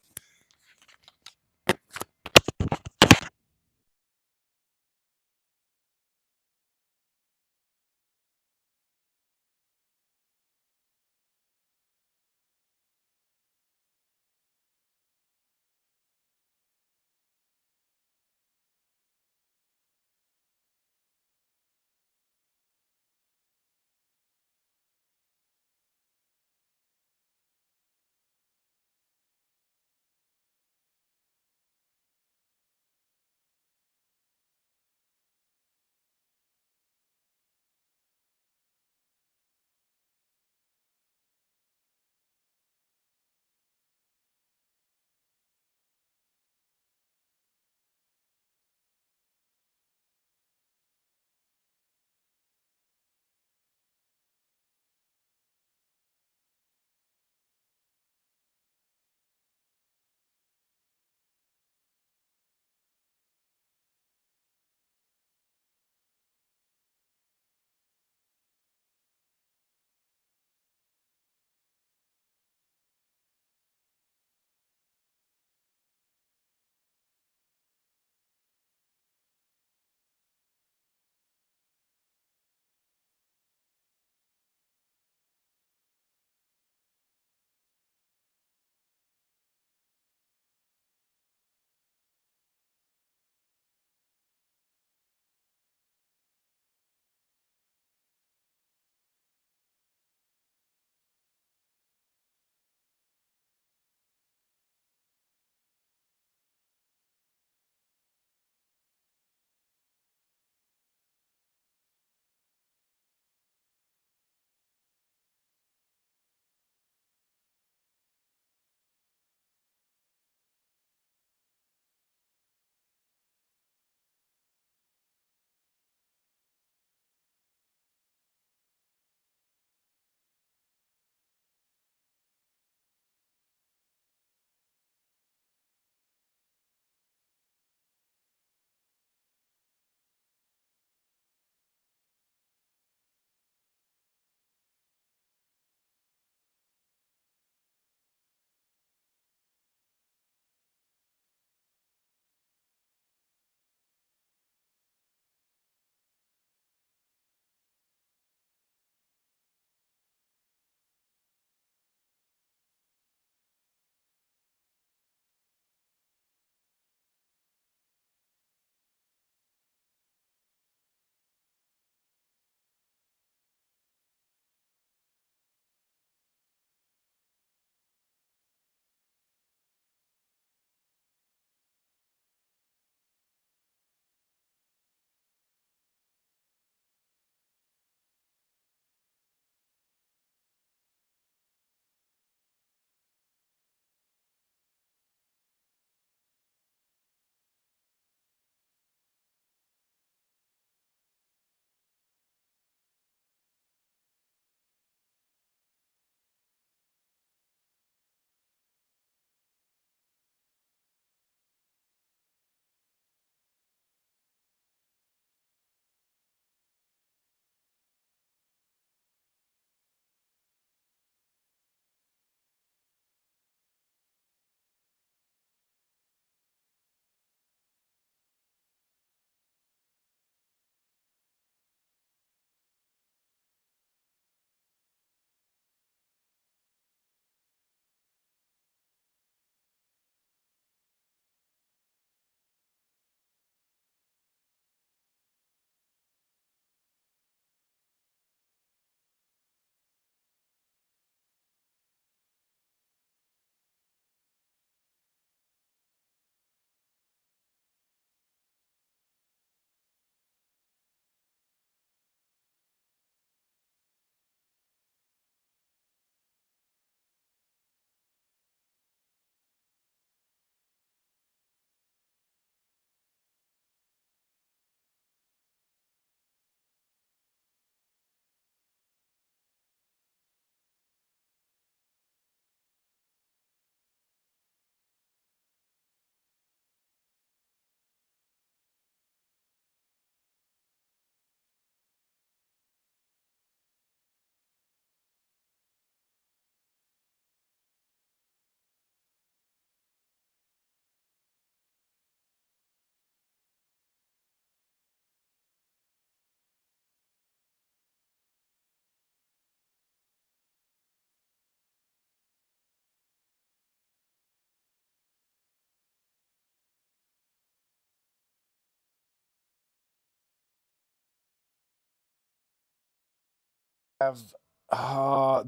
have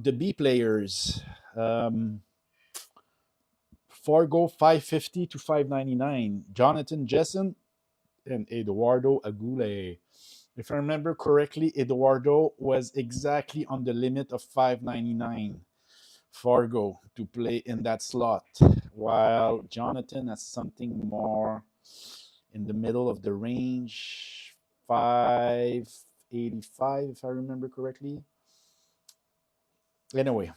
the B players. Fargo 550 to 599. Jonathan Jessen and Eduardo Agule. If I remember correctly, Eduardo was exactly on the limit of 599 Fargo to play in that slot, while Jonathan has something more in the middle of the range, 585, if I remember correctly. Anyway,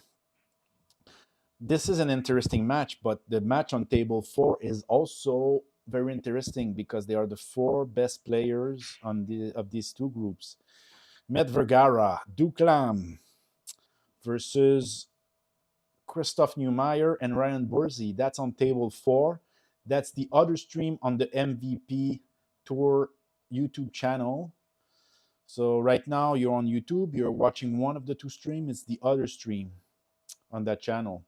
this is an interesting match, but the match on table 4 is also very interesting because they are the 4 best players of these two groups. Met Vergara, Duklam versus Christoph Neumeyer and Ryan Burzy. That's on table 4. That's the other stream on the MVP Tour YouTube channel. So right now you're on YouTube, you're watching one of the two streams, it's the other stream on that channel.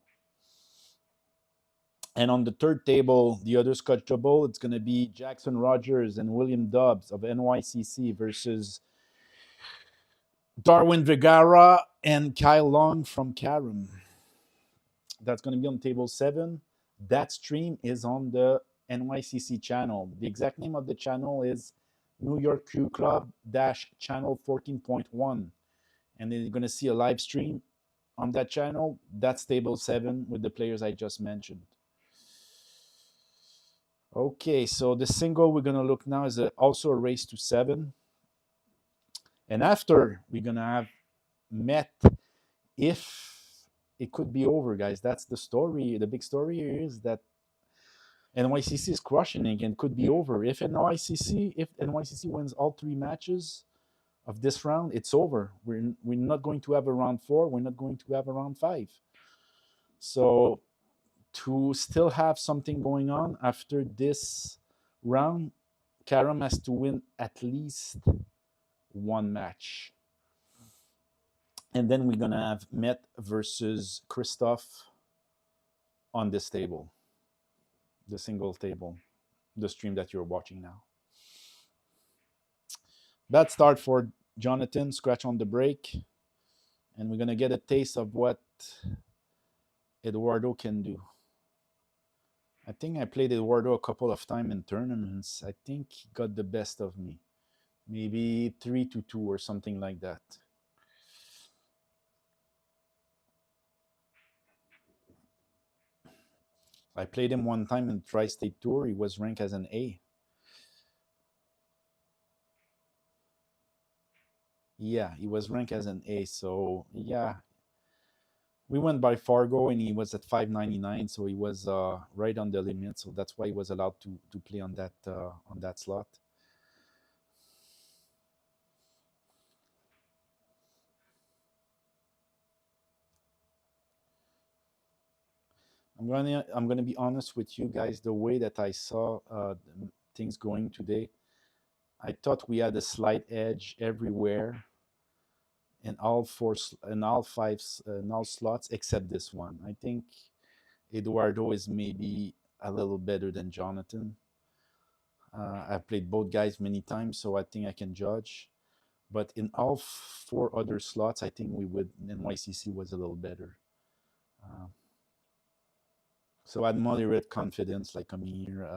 And on the third table, the other Scotch Double, it's going to be Jackson Rogers and William Dobbs of NYCC versus Darwin Vergara and Kyle Long from Carom. That's going to be on table 7. That stream is on the NYCC channel. The exact name of the channel is New York Q Club channel 14.1. And then you're going to see a live stream on that channel. That's table 7 with the players I just mentioned. Okay, so the single we're going to look now is also a race to 7. And after, we're going to have Met if it could be over, guys. That's the story. The big story here is that NYCC is crushing it and could be over. If NYCC wins all 3 matches of this round, it's over. We're not going to have a round 4. We're not going to have a round 5. So to still have something going on after this round, Carom has to win at least 1 match. And then we're going to have Met versus Christoph on this table, the single table, the stream that you're watching now. Bad start for Jonathan, scratch on the break. And we're going to get a taste of what Eduardo can do. I think I played Eduardo a couple of times in tournaments. I think he got the best of me. Maybe 3-2 or something like that. I played him one time in Tri-State Tour. He was ranked as an A. Yeah, he was ranked as an A. So, yeah. We went by Fargo, and he was at 599, so he was right on the limit. So that's why he was allowed to play on that slot. I'm gonna be honest with you guys. The way that I saw things going today, I thought we had a slight edge everywhere in all 5 in all slots except this one. I think Eduardo is maybe a little better than Jonathan. I've played both guys many times, so I think I can judge. But in all 4 other slots, I think NYCC was a little better. So I had moderate confidence, like I'm here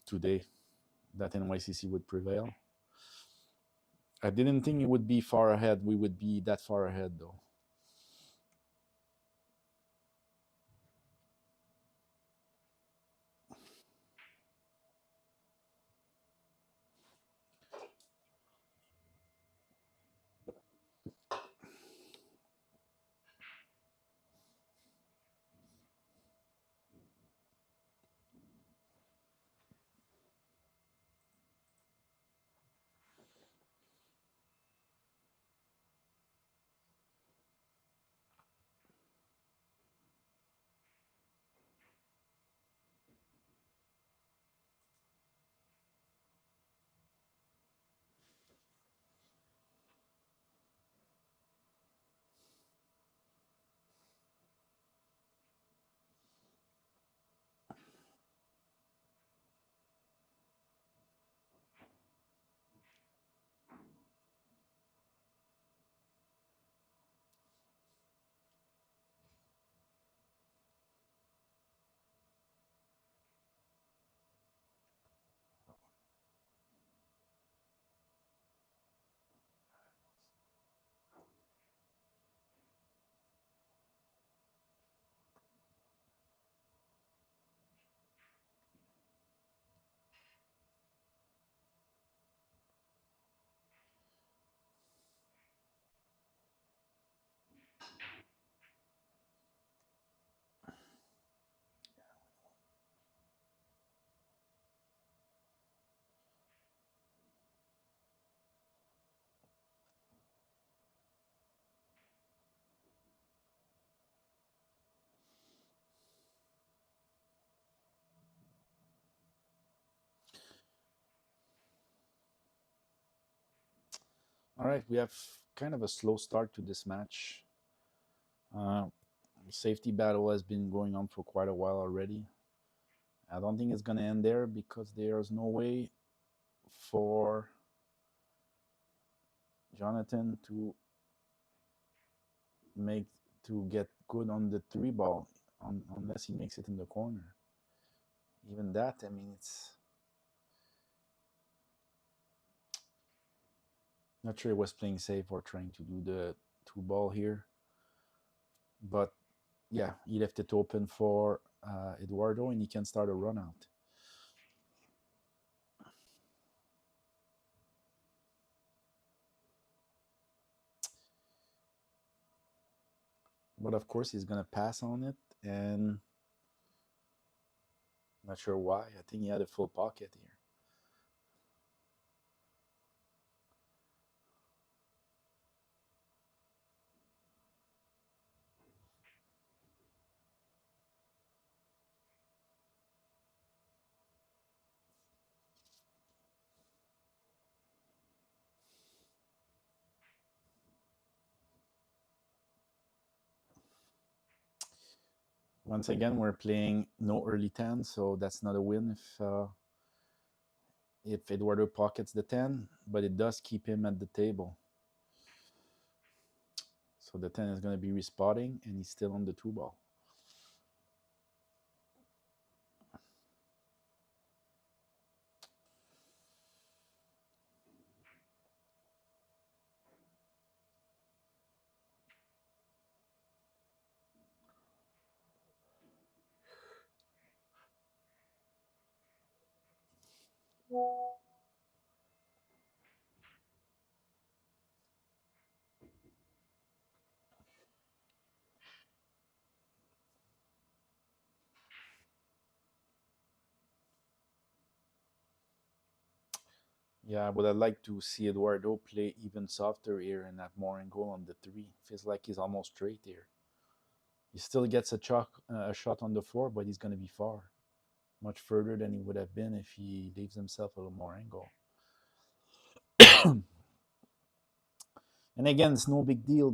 today, that NYCC would prevail. I didn't think it would be far ahead. We would be that far ahead, though. All right, we have kind of a slow start to this match. Uh, Safety battle has been going on for quite a while already. I don't think it's going to end there because there's no way for Jonathan to make to get good on the three ball unless he makes it in the corner. Even that, I mean, it's not sure he was playing safe or trying to do the two ball here, but yeah, he left it open for Eduardo, and he can start a run out. But of course, he's gonna pass on it, and not sure why. I think he had a full pocket here. Once again, we're playing no early 10, so that's not a win if Eduardo pockets the 10, but it does keep him at the table. So the 10 is going to be respotting, and he's still on the two ball. Yeah, but I'd like to see Eduardo play even softer here and have more angle on the three. Feels like he's almost straight here. He still gets a shot on the four, but he's going to be far, much further than he would have been if he leaves himself a little more angle. And again, it's no big deal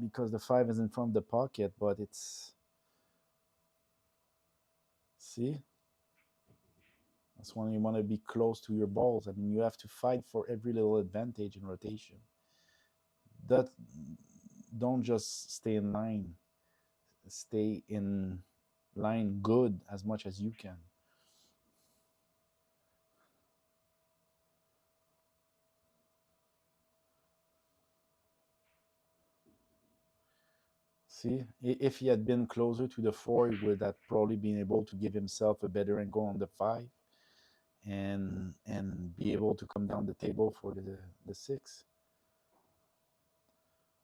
because the five is in front of the pocket, but it's see, that's when you want to be close to your balls. I mean, you have to fight for every little advantage in rotation. That don't just stay in line. Stay in line good as much as you can. See, if he had been closer to the four, he would have probably been able to give himself a better angle on the five, and be able to come down the table for the six.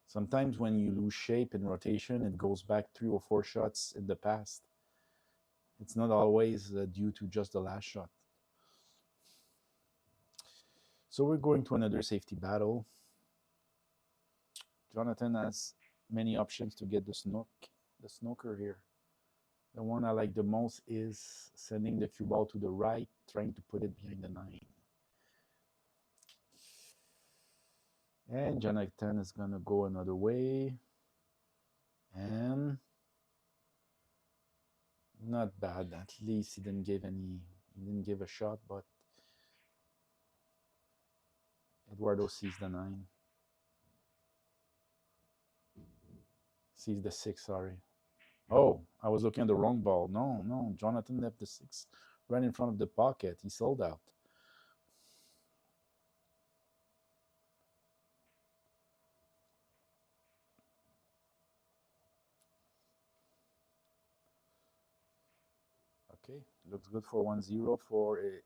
Sometimes when you lose shape in rotation, it goes back 3 or 4 shots in the past. It's not always due to just the last shot. So we're going to another safety battle. Jonathan has many options to get the snooker here. The one I like the most is sending the cue ball to the right, trying to put it behind the 9. And Jonathan is going to go another way. And not bad. At least he didn't give a shot, but Eduardo sees the 9. Sees the 6, sorry. Oh, I was looking at the wrong ball. No. Jonathan left the 6 right in front of the pocket. He sold out. Okay, looks good for 1-0 for it.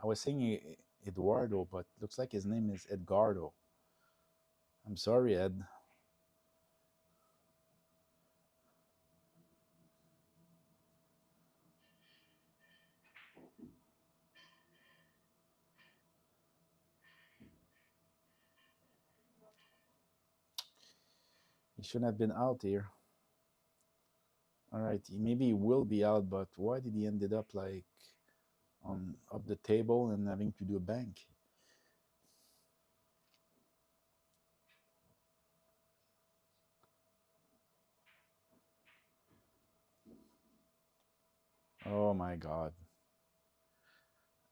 I was saying Eduardo, but looks like his name is Edgardo. I'm sorry, Ed. He shouldn't have been out here. All right, maybe he will be out, but why did he ended up like on up the table and having to do a bank? Oh my god.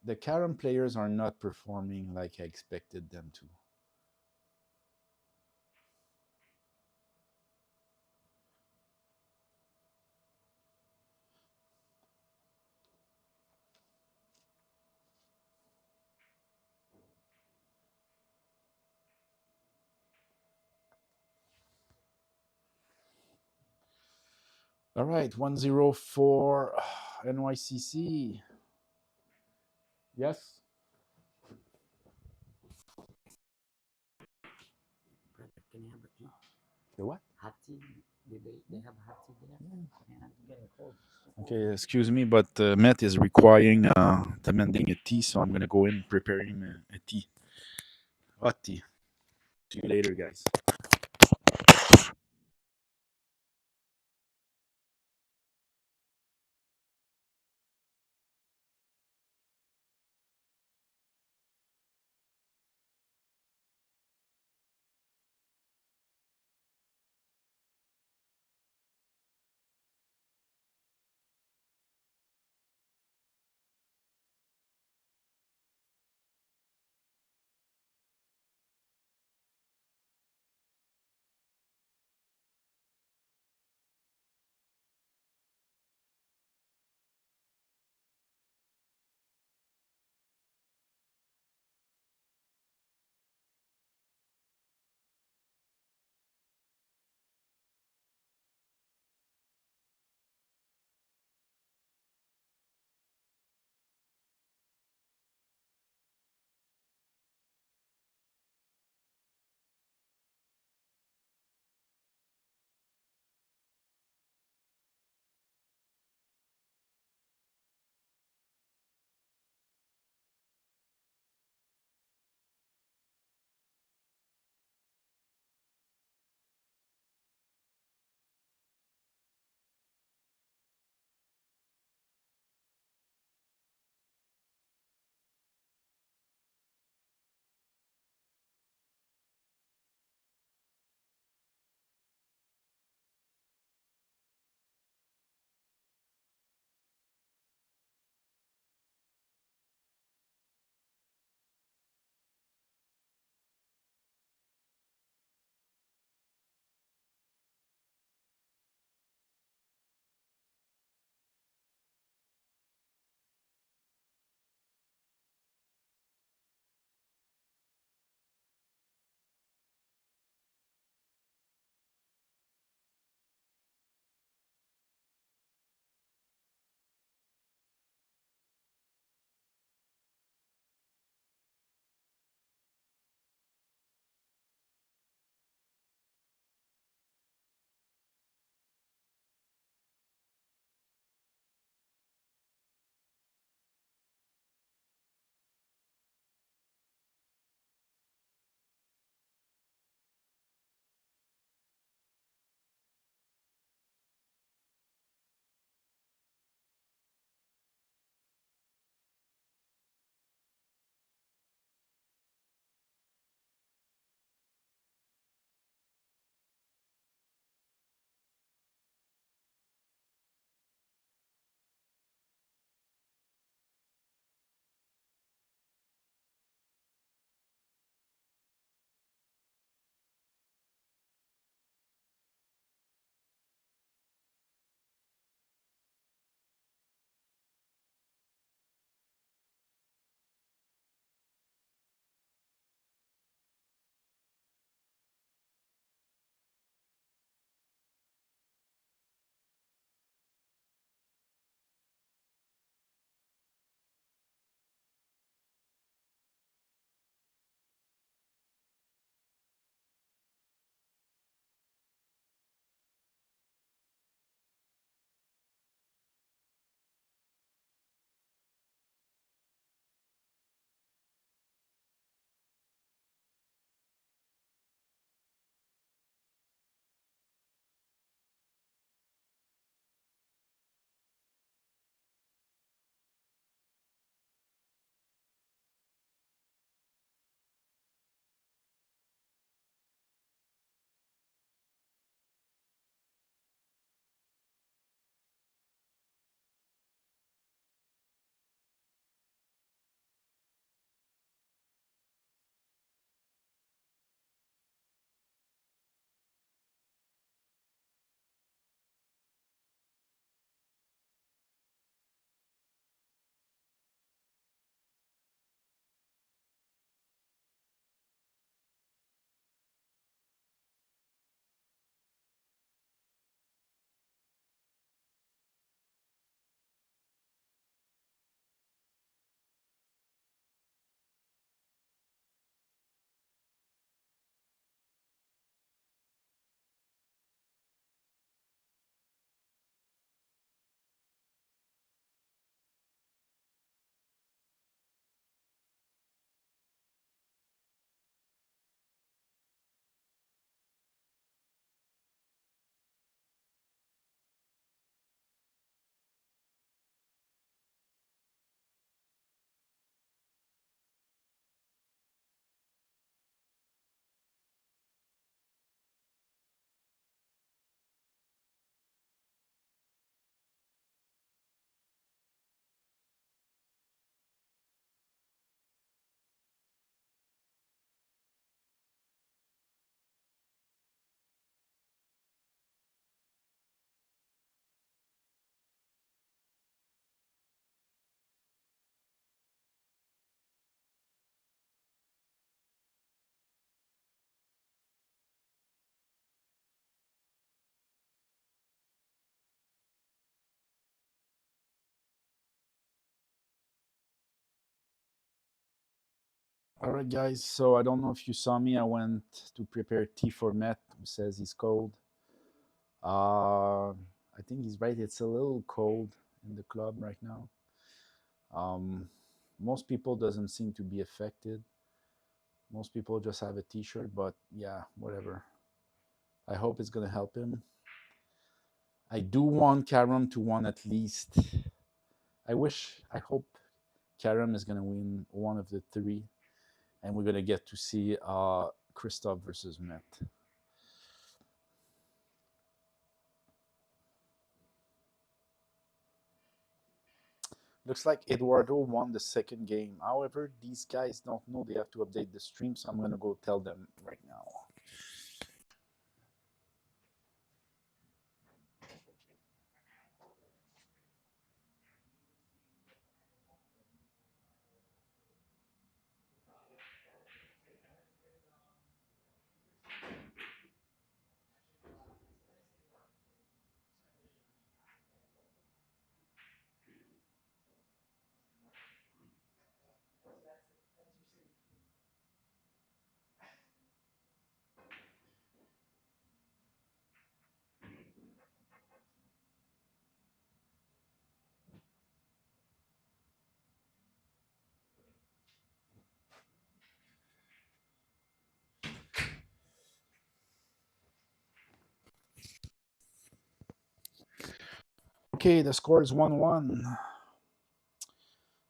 The Carom players are not performing like I expected them to. All right, 104 NYCC. Yes. Brother, can you have a tea? The what? Hot tea? They have hot tea there? Man, I'm getting cold. Okay, excuse me, but Matt is demanding a tea, so I'm gonna go in preparing a tea. Hot tea. See you later, guys. All right, guys. So I don't know if you saw me. I went to prepare tea for Matt, who says he's cold. I think he's right. It's a little cold in the club right now. Um, most people doesn't seem to be affected. Most people just have a T-shirt, but yeah, whatever. I hope it's gonna help him. I do want Carom to win at least. I hope Carom is gonna win one of the three, and we're gonna get to see Christoph versus Matt. Looks like Eduardo won the second game. However, these guys don't know they have to update the stream, so I'm gonna go tell them right now. Okay, the score is 1-1.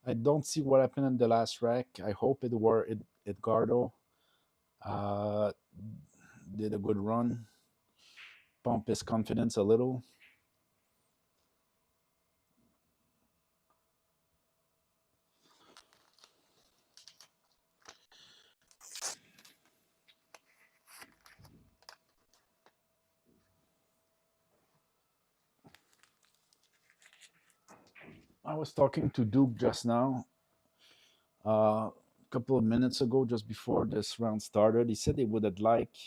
I don't see what happened in the last rack. I hope Edgardo uh, did a good run, pump his confidence a little. I was talking to Duke just now, a couple of minutes ago, just before this round started. He said they would have liked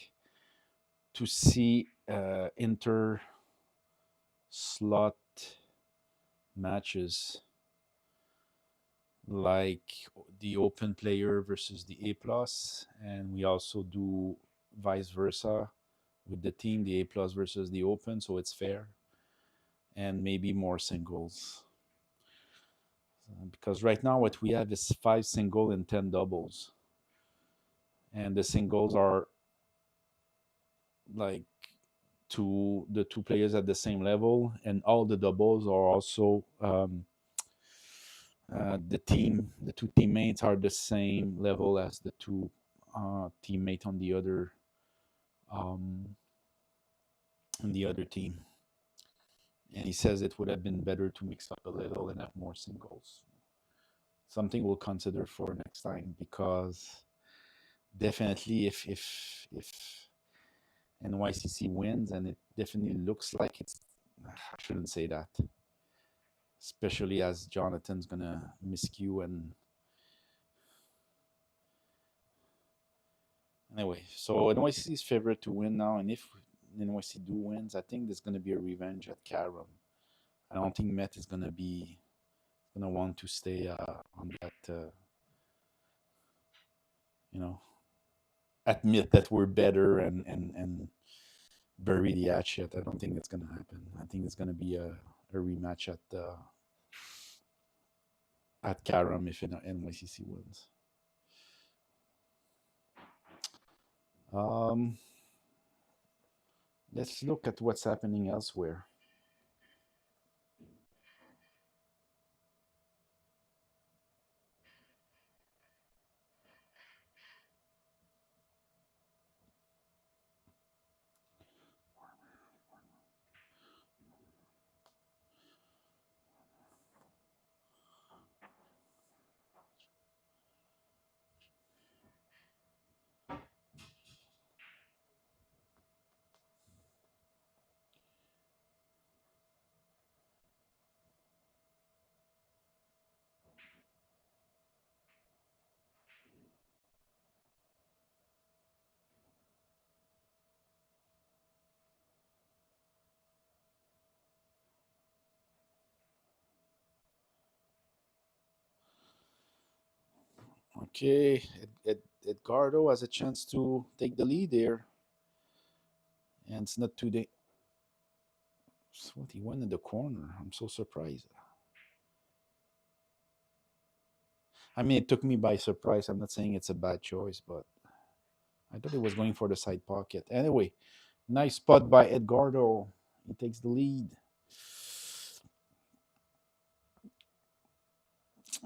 to see inter slot matches like the open player versus the A plus, and we also do vice versa with the team, the A plus versus the open, so it's fair, and maybe more singles. Because right now what we have is 5 single and 10 doubles, and the singles are like the two players at the same level, and all the doubles are also the two teammates are the same level as the two teammates on um, the other team. And he says it would have been better to mix up a little and have more singles. Something we'll consider for next time, because definitely if NYCC wins, and it definitely looks like it's, I shouldn't say that, especially as Jonathan's gonna miscue. And anyway, so NYCC is favorite to win now, and if NYC do wins, I think there's gonna be a revenge at Carom. I don't think Met is gonna want to stay on that. Admit that we're better and bury the hatch yet. I don't think that's gonna happen. I think it's gonna be a rematch at Carom if NYCC wins. Let's look at what's happening elsewhere. Okay, Edgardo has a chance to take the lead there, and it's not too. What, he went in the corner. I'm so surprised. I mean, it took me by surprise. I'm not saying it's a bad choice, but I thought he was going for the side pocket. Anyway, nice spot by Edgardo. He takes the lead.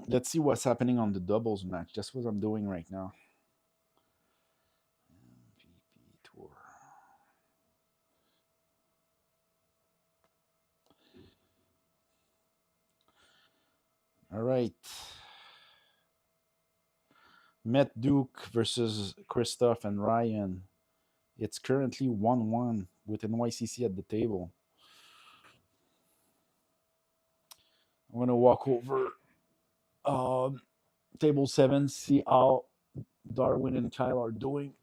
Let's see what's happening on the doubles match. That's what I'm doing right now. MVP Tour. All right. Matt Duke versus Christoph and Ryan. It's currently 1-1 with NYCC at the table. I'm going to walk over table 7, see how Darwin and Kyle are doing.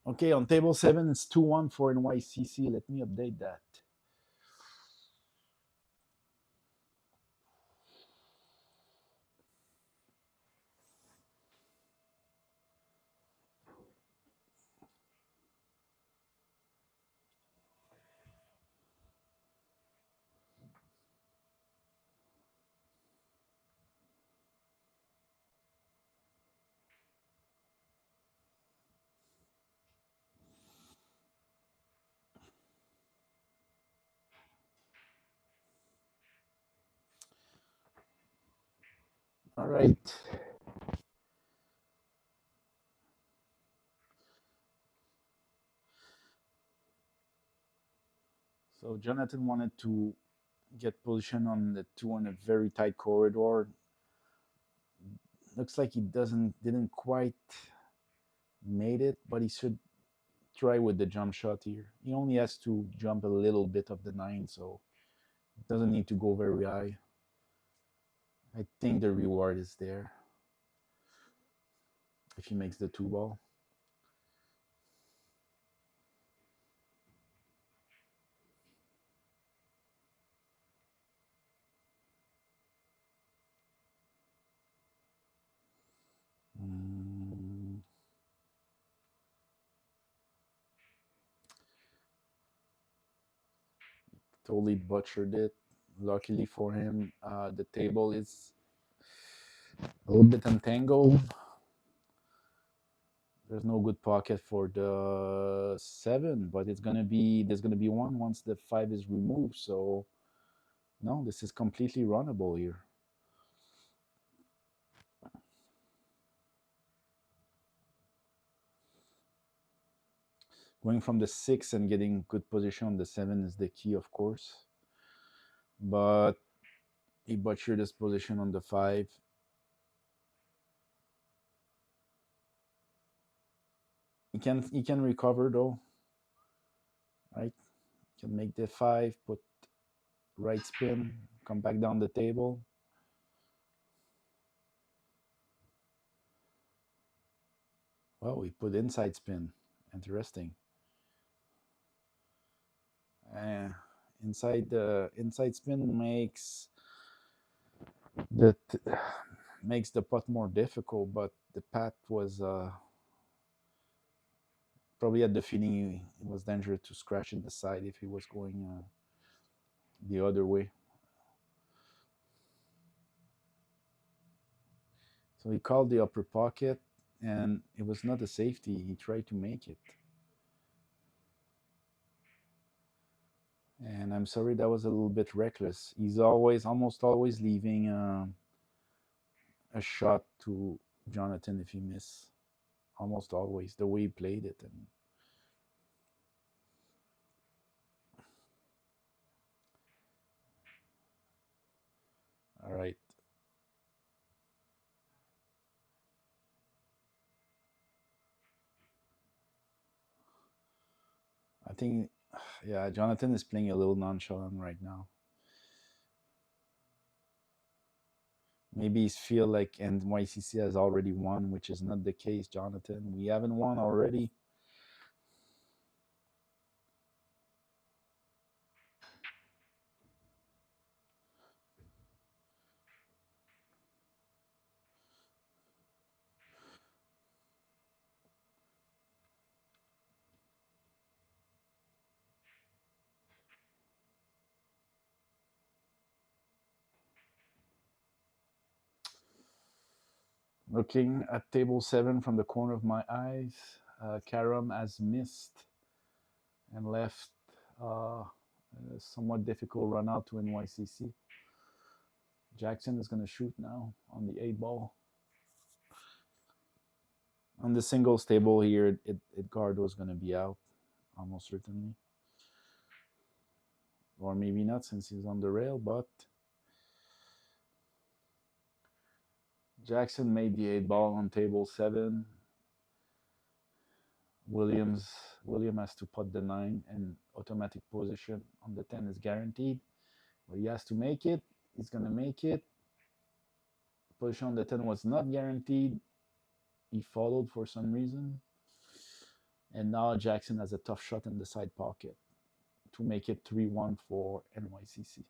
Okay, on table 7, it's 2-1 for NYCC. Let me update that. All right. So Jonathan wanted to get position on the 2 on a very tight corridor. Looks like he didn't quite made it, but he should try with the jump shot here. He only has to jump a little bit of the 9, so it doesn't need to go very high. I think the reward is there if he makes the 2 ball. Totally butchered it. Luckily for him, the table is a little bit entangled. There's no good pocket for the 7, but there's gonna be one once the 5 is removed. So no, this is completely runnable here. Going from the 6 and getting good position on the 7 is the key, of course. But he butchered his position on the 5. He can recover though, right? Can make the 5, put right spin, come back down the table. Well, we put inside spin. Interesting. Inside spin makes the putt more difficult, but the path was probably had the feeling it was dangerous to scratch in the side if he was going the other way. So he called the upper pocket, and it was not a safety. He tried to make it. And I'm sorry, that was a little bit reckless. He's almost always leaving a shot to Jonathan if he miss. Almost always, the way he played it. All right. I think Yeah, Jonathan is playing a little nonchalant right now. Maybe he's feel like NYCC has already won, which is not the case, Jonathan. We haven't won already. Looking at table 7 from the corner of my eyes, Carom has missed and left a somewhat difficult run out to NYCC. Jackson is going to shoot now on the 8 ball. On the singles table here, Edgardo is going to be out, almost certainly. Or maybe not since he's on the rail, but Jackson made the 8 ball on table 7. William has to put the 9, and automatic position on the 10 is guaranteed. But he has to make it. He's going to make it. Position on the 10 was not guaranteed. He followed for some reason. And now Jackson has a tough shot in the side pocket to make it 3-1 for NYCC.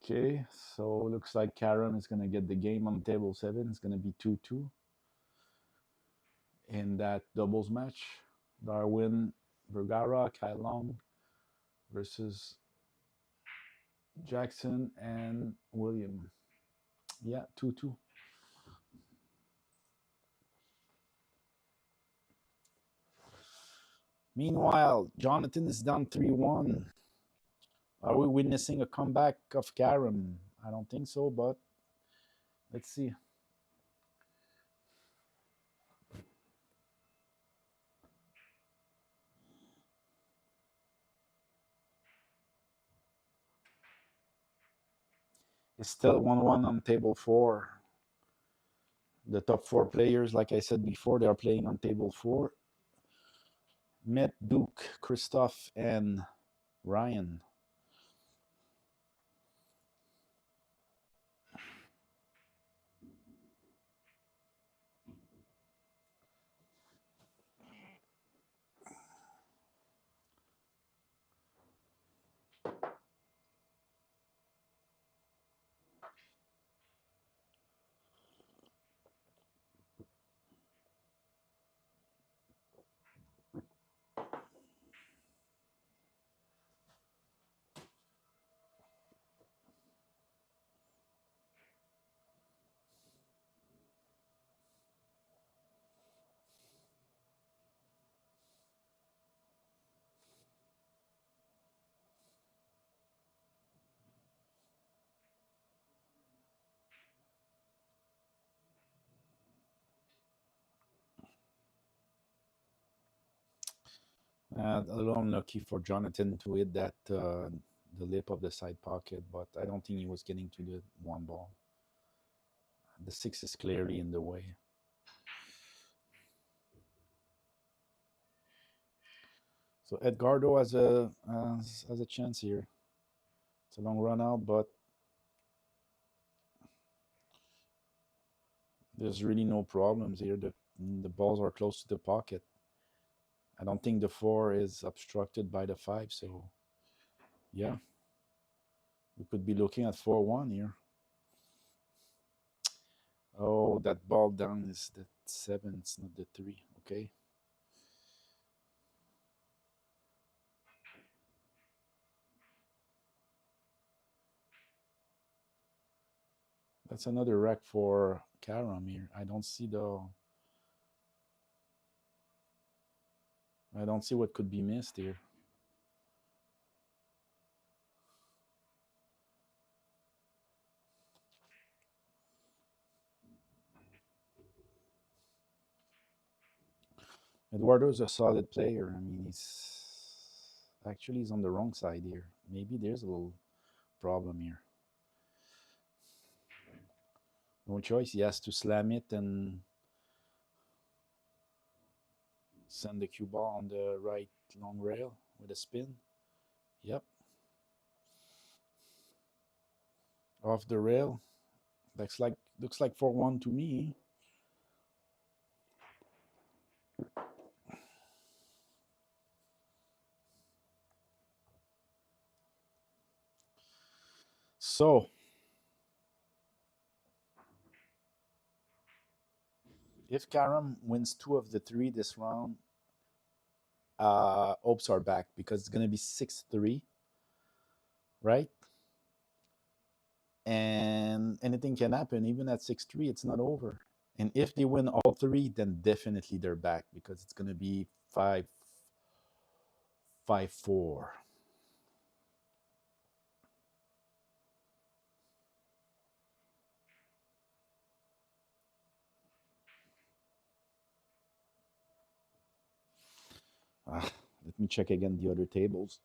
Okay, so looks like Carom is going to get the game on table 7. It's going to be 2-2 in that doubles match. Darwin Vergara, Kai Long versus Jackson and William. Yeah, 2-2. Meanwhile, Jonathan is down 3-1. Are we witnessing a comeback of Carom? I don't think so, but let's see. It's still 1-1 on table 4. The top 4 players, like I said before, they are playing on table 4. Met, Duke, Christoph, and Ryan. A little unlucky for Jonathan to hit that the lip of the side pocket, but I don't think he was getting to the 1 ball. The 6 is clearly in the way. So Edgardo has a chance here. It's a long run out, but there's really no problems here. The balls are close to the pocket. I don't think the 4 is obstructed by the 5, so yeah. We could be looking at 4-1 here. Oh, that ball down is the 7, it's not the 3. Okay. That's another wreck for Carom here. I don't see what could be missed here. Eduardo's a solid player. I mean, he's on the wrong side here. Maybe there's a little problem here. No choice. He has to slam it and send the cue ball on the right long rail with a spin. Yep. Off the rail. Looks like 4-1 to me. So if Carom wins 2 of the 3 this round, hopes are back because it's gonna be 6-3, right? And anything can happen. Even at 6-3, it's not over. And if they win all 3, then definitely they're back because it's gonna be 5-4. Let me check again the other tables.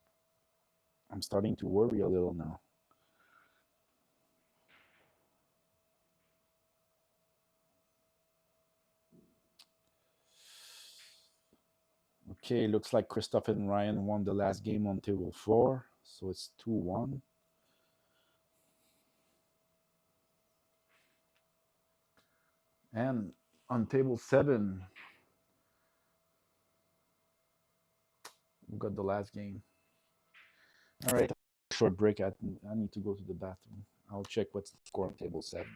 I'm starting to worry a little now. Okay, looks like Christoph and Ryan won the last game on table 4, so it's 2-1. And on table 7, we got the last game. All right, short break. I need to go to the bathroom. I'll check what's the score on table 7.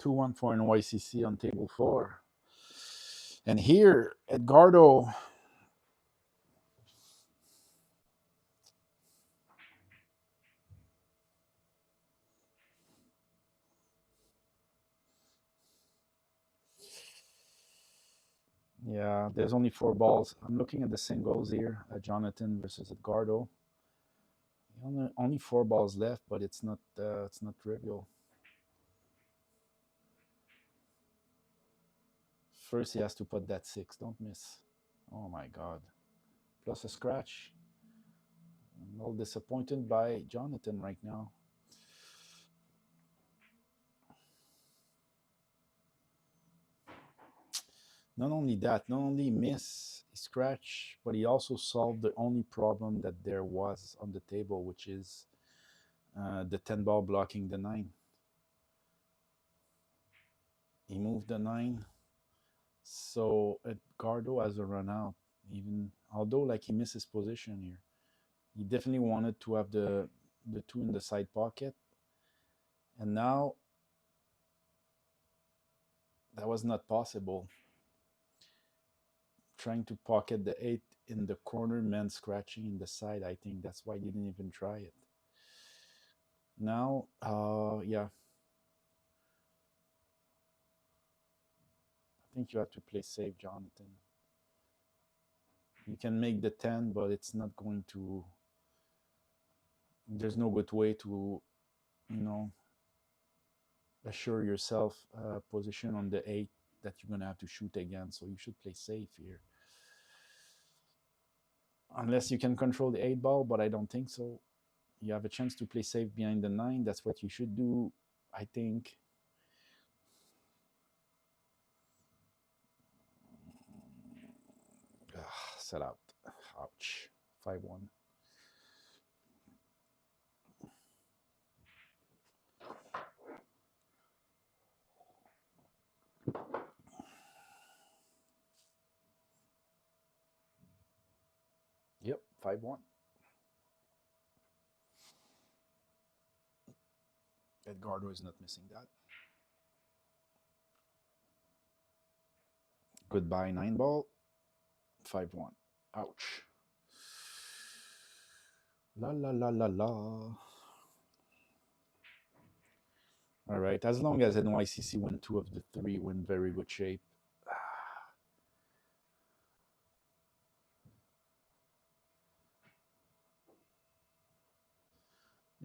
2-1 for NYCC on table 4. And here, Edgardo. Yeah, there's only 4 balls. I'm looking at the singles here. Jonathan versus Edgardo. Only 4 balls left, but it's not trivial. First, he has to put that 6. Don't miss. Oh my God. Plus a scratch. I'm a little disappointed by Jonathan right now. Not only that, not only miss, he scratch, but he also solved the only problem that there was on the table, which is the 10 ball blocking the 9. He moved the 9. So Edgardo has a run out, even although like he missed his position here. He definitely wanted to have the 2 in the side pocket. And now that was not possible. Trying to pocket the 8 in the corner meant scratching in the side. I think that's why he didn't even try it. Now, yeah. I think you have to play safe, Jonathan. You can make the 10, but it's not going to... There's no good way to, assure yourself a position on the 8 that you're going to have to shoot again. So you should play safe here. Unless you can control the 8 ball, but I don't think so. You have a chance to play safe behind the 9. That's what you should do, I think. Set out. Ouch. 5-1. Yep, 5-1. Edgardo is not missing that. Goodbye, 9 ball. 5-1. Ouch. La la la la la. All right, as long as NYCC win 2 of the 3, we're in very good shape.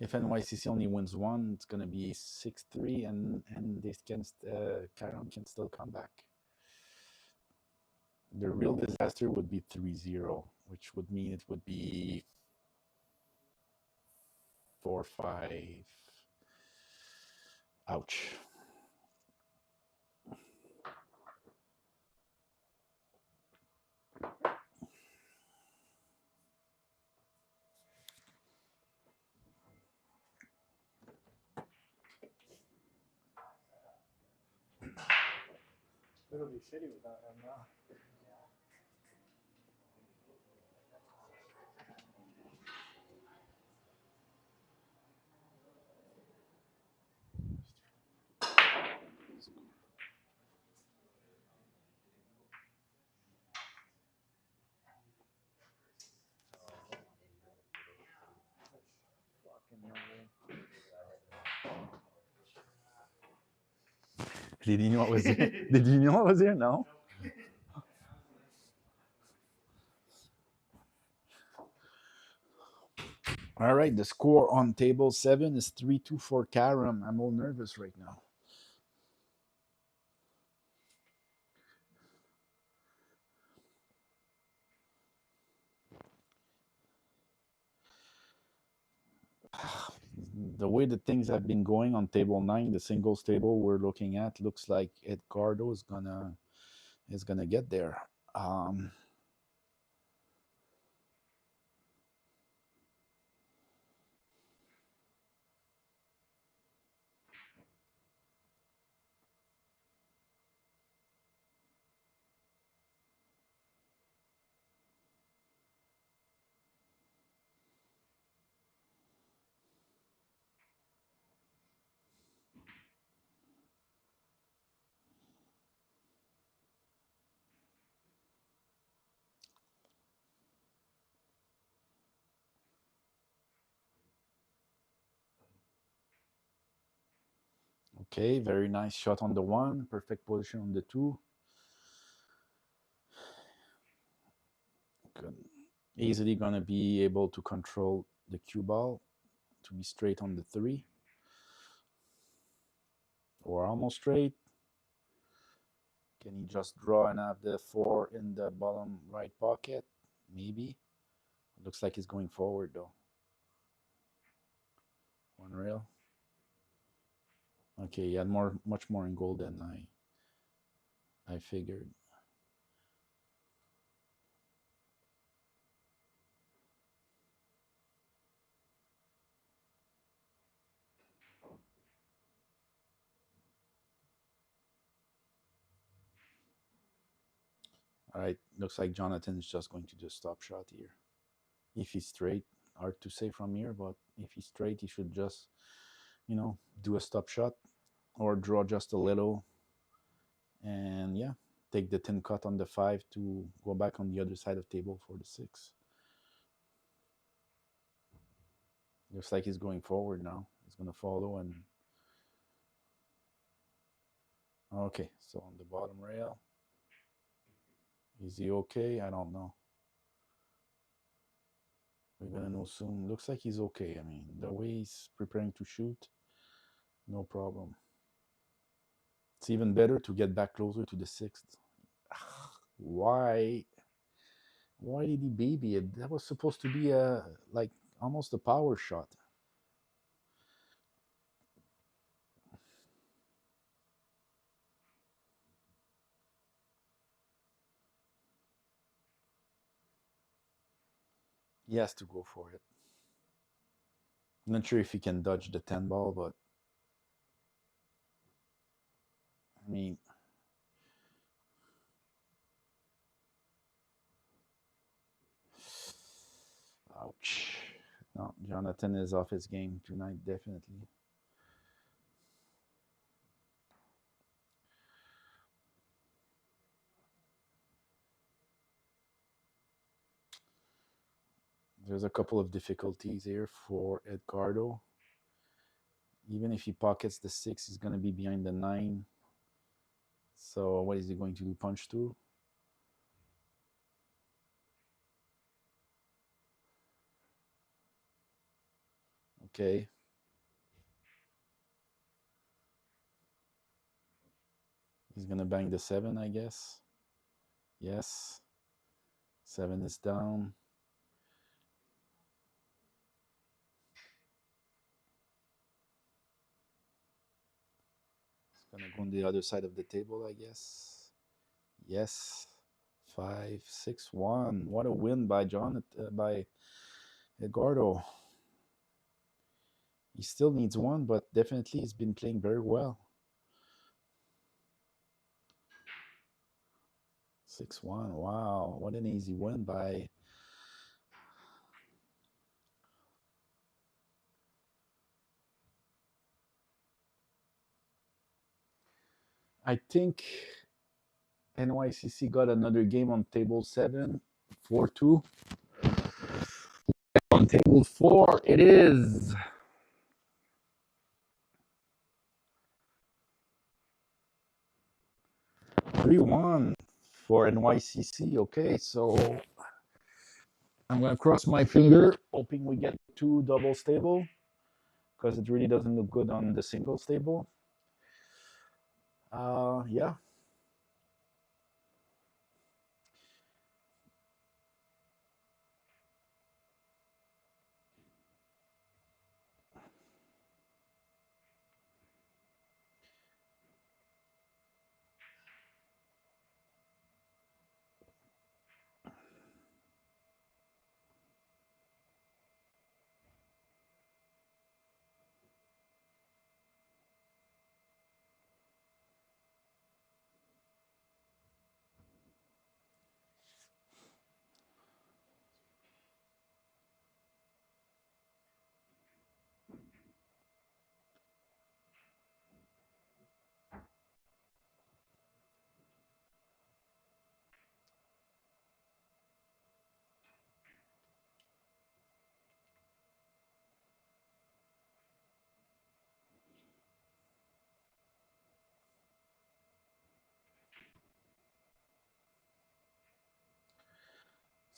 If NYCC only wins 1, it's going to be 6-3, and they can Carom can still come back. The real disaster would be 3-0, which would mean it would be 4-5. Ouch. It'll be shitty without him now. Did you know I was here? Did you know I was here? No. All right, the score on table 7 is 3-2 for Carom. I'm all nervous right now. The way the things have been going on table 9, the singles table we're looking at, looks like Edgardo is gonna get there. Okay, very nice shot on the 1. Perfect position on the 2. Good. Easily gonna be able to control the cue ball to be straight on the 3. Or almost straight. Can he just draw and have the 4 in the bottom right pocket? Maybe. Looks like he's going forward though. 1 rail. Okay, he had much more in goal than I figured. All right, looks like Jonathan is just going to do a stop shot here. If he's straight, hard to say from here, but if he's straight, he should just, you know, do a stop shot or draw just a little. And yeah, take the 10 cut on the 5 to go back on the other side of the table for the 6. Looks like he's going forward now. He's going to follow and... Okay, so on the bottom rail. Is he okay? I don't know. We're going to know soon. Looks like he's okay. I mean, the way he's preparing to shoot, no problem. It's even better to get back closer to the 6th. Why did he baby it? That was supposed to be a like almost a power shot. He has to go for it. I'm not sure if he can dodge the 10 ball, but I mean, ouch. No, Jonathan is off his game tonight, definitely. There's a couple of difficulties here for Edgardo. Even if he pockets the 6, he's going to be behind the 9. So what is he going to do? Punch through? Okay. He's going to bang the 7, I guess. Yes. 7 is down. It's going to go on the other side of the table, I guess. Yes. 5, 6, 1. What a win by by Edgardo. He still needs 1, but definitely he's been playing very well. 6-1. Wow, what an easy win by... I think NYCC got another game on table 7, 4-2. On table 4, it is... 3-1 for NYCC. Okay, so I'm going to cross my finger, hoping we get 2 double stable, because it really doesn't look good on the single stable. Yeah.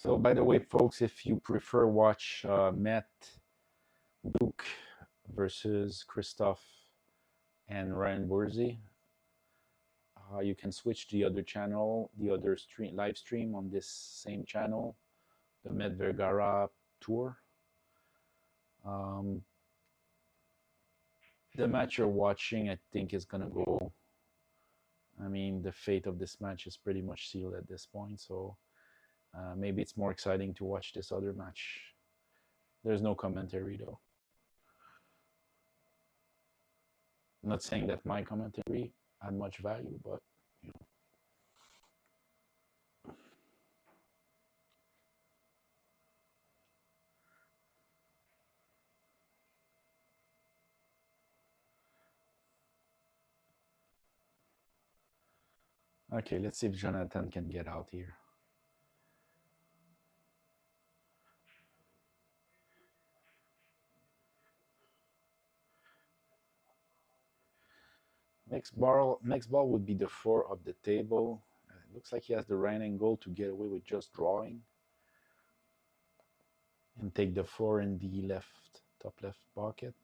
So, by the way, folks, if you prefer watch Met, Luke versus Christoph and Ryan Burzy, you can switch to the other channel, the other live stream on this same channel, the Met Vergara tour. The match you're watching, I think, is gonna go. I mean, the fate of this match is pretty much sealed at this point, so maybe it's more exciting to watch this other match. There's no commentary though. I'm not saying that my commentary had much value, but you know. Okay, let's see if Jonathan can get out here. Next ball would be the 4 of the table. It looks like he has the right angle to get away with just drawing. And take the 4 in the left, top left pocket.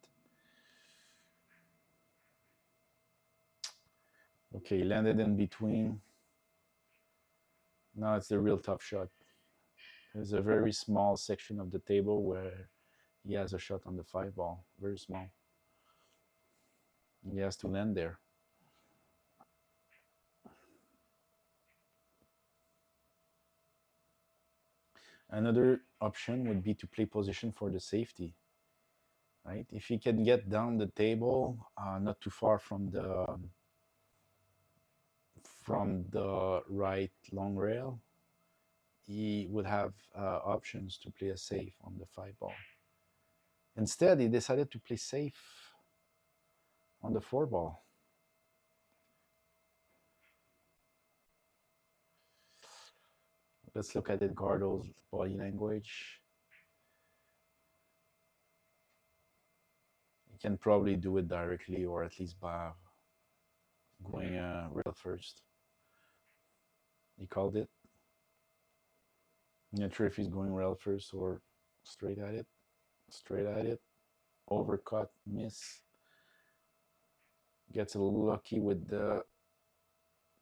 Okay, landed in between. Now it's the real tough shot. There's a very small section of the table where he has a shot on the 5 ball, very small. He has to land there. Another option would be to play position for the safety, right? If he can get down the table, not too far from the right long rail, he would have options to play a safe on the 5 ball. Instead, he decided to play safe on the 4 ball. Let's look at Edgardo's body language. He can probably do it directly, or at least by going rail first. He called it. I'm not sure if he's going rail first or straight at it. Straight at it. Overcut, miss. Gets a little lucky with the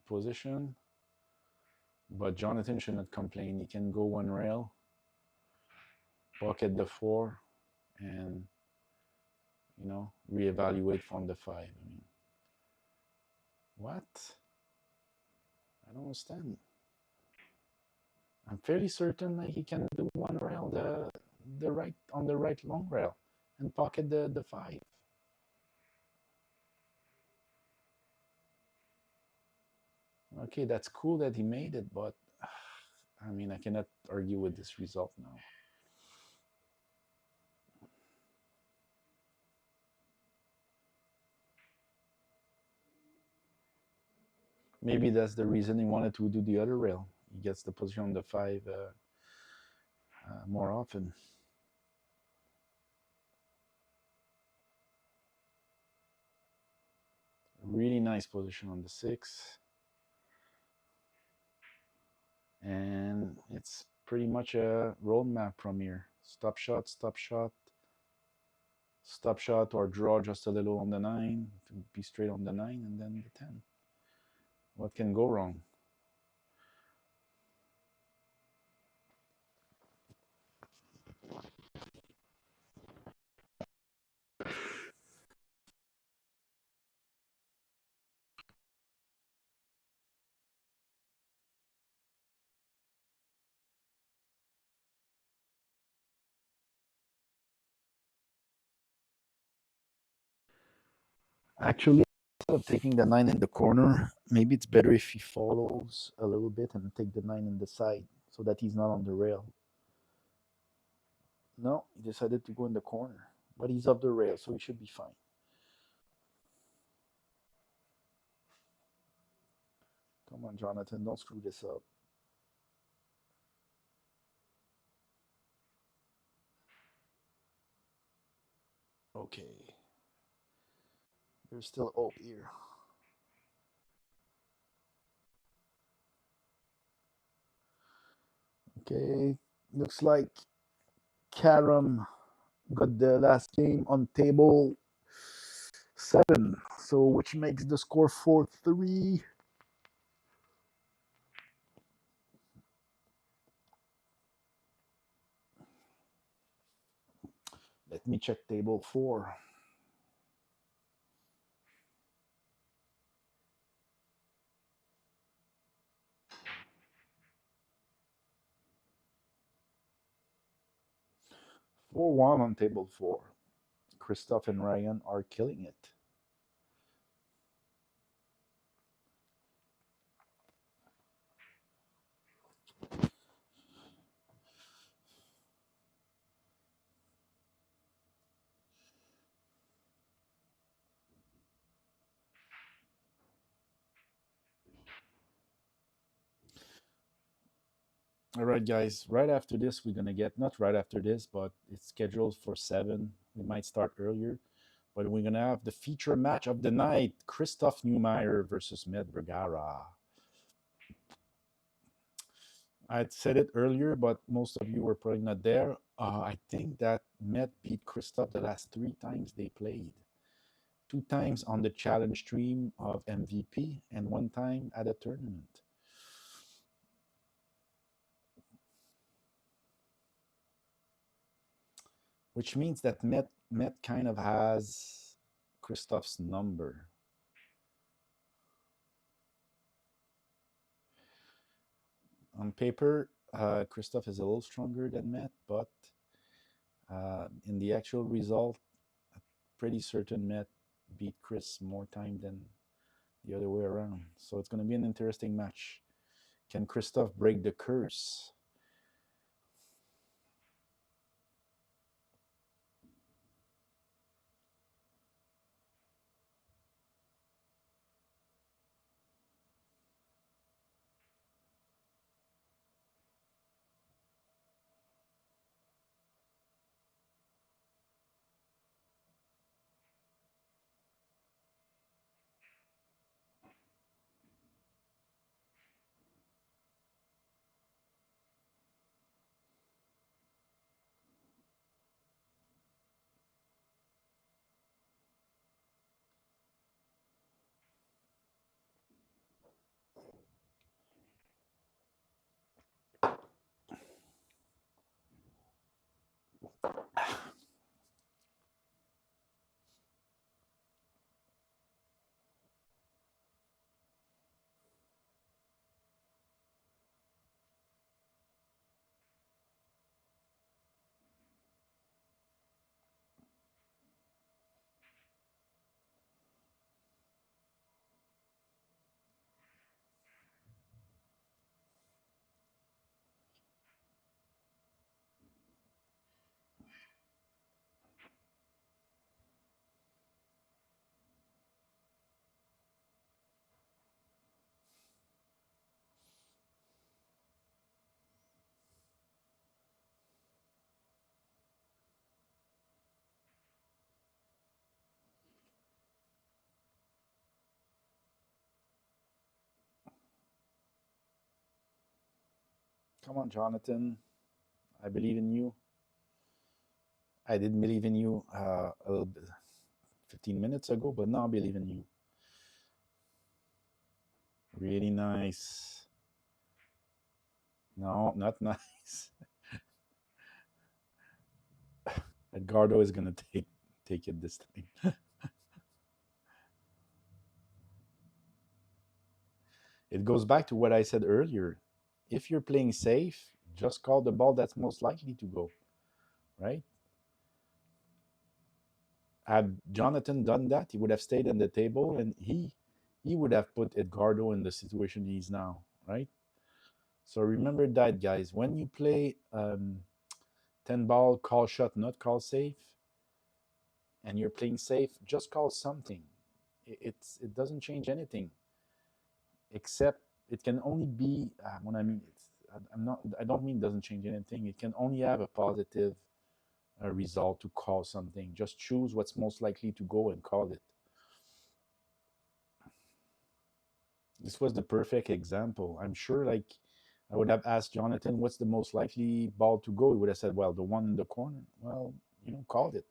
position. But Jonathan should not complain. He can go 1 rail, pocket the 4, and, you know, reevaluate from the 5. I mean, what? I don't understand. I'm fairly certain that he can do 1 rail, the right on the right long rail, and pocket the 5. Okay, that's cool that he made it, but I mean, I cannot argue with this result now. Maybe that's the reason he wanted to do the other rail. He gets the position on the 5 more often. Really nice position on the 6. And it's pretty much a roadmap from here. Stop shot, stop shot, stop shot, or draw just a little on the 9 to be straight on the 9, and then the 10. What can go wrong? Actually, instead of taking the 9 in the corner, maybe it's better if he follows a little bit and take the 9 in the side so that he's not on the rail. No, he decided to go in the corner, but he's up the rail, so he should be fine. Come on, Jonathan, don't screw this up. Okay. There's still hope here. Okay, Looks like Carom got the last game on table 7, so which makes the score 4-3. Let me check table 4. Four one on table 4. Christoph and Ryan are killing it. All right, guys. Right after this, we're gonna get not right after this, but it's scheduled for 7. We might start earlier, but we're gonna have the feature match of the night: Christoph Neumeyer versus Med Vergara. I said it earlier, but most of you were probably not there. I think that Met beat Christoph the last 3 times they played. 2 times on the challenge stream of MVP, and 1 time at a tournament. Which means that Met kind of has Christoph's number. On paper, Christoph is a little stronger than Met, but in the actual result, pretty certain Met beat Chris more time than the other way around. So it's going to be an interesting match. Can Christoph break the curse? Come on, Jonathan. I believe in you. I didn't believe in you a little bit 15 minutes ago, but now I believe in you. Really nice. No, not nice. Edgardo is gonna take it this time. It goes back to what I said earlier. If you're playing safe, just call the ball that's most likely to go, right? Had Jonathan done that, he would have stayed on the table, and he would have put Edgardo in the situation he's now, right? So remember that, guys. When you play 10 ball, call shot, not call safe, and you're playing safe, just call something. It doesn't change anything, except it can only be when I mean it's I'm not I don't mean it doesn't change anything. It can only have a positive result to call something. Just choose what's most likely to go and call it. This was the perfect example. I'm sure, like I would have asked Jonathan, what's the most likely ball to go? He would have said, well, the one in the corner. Well, called it.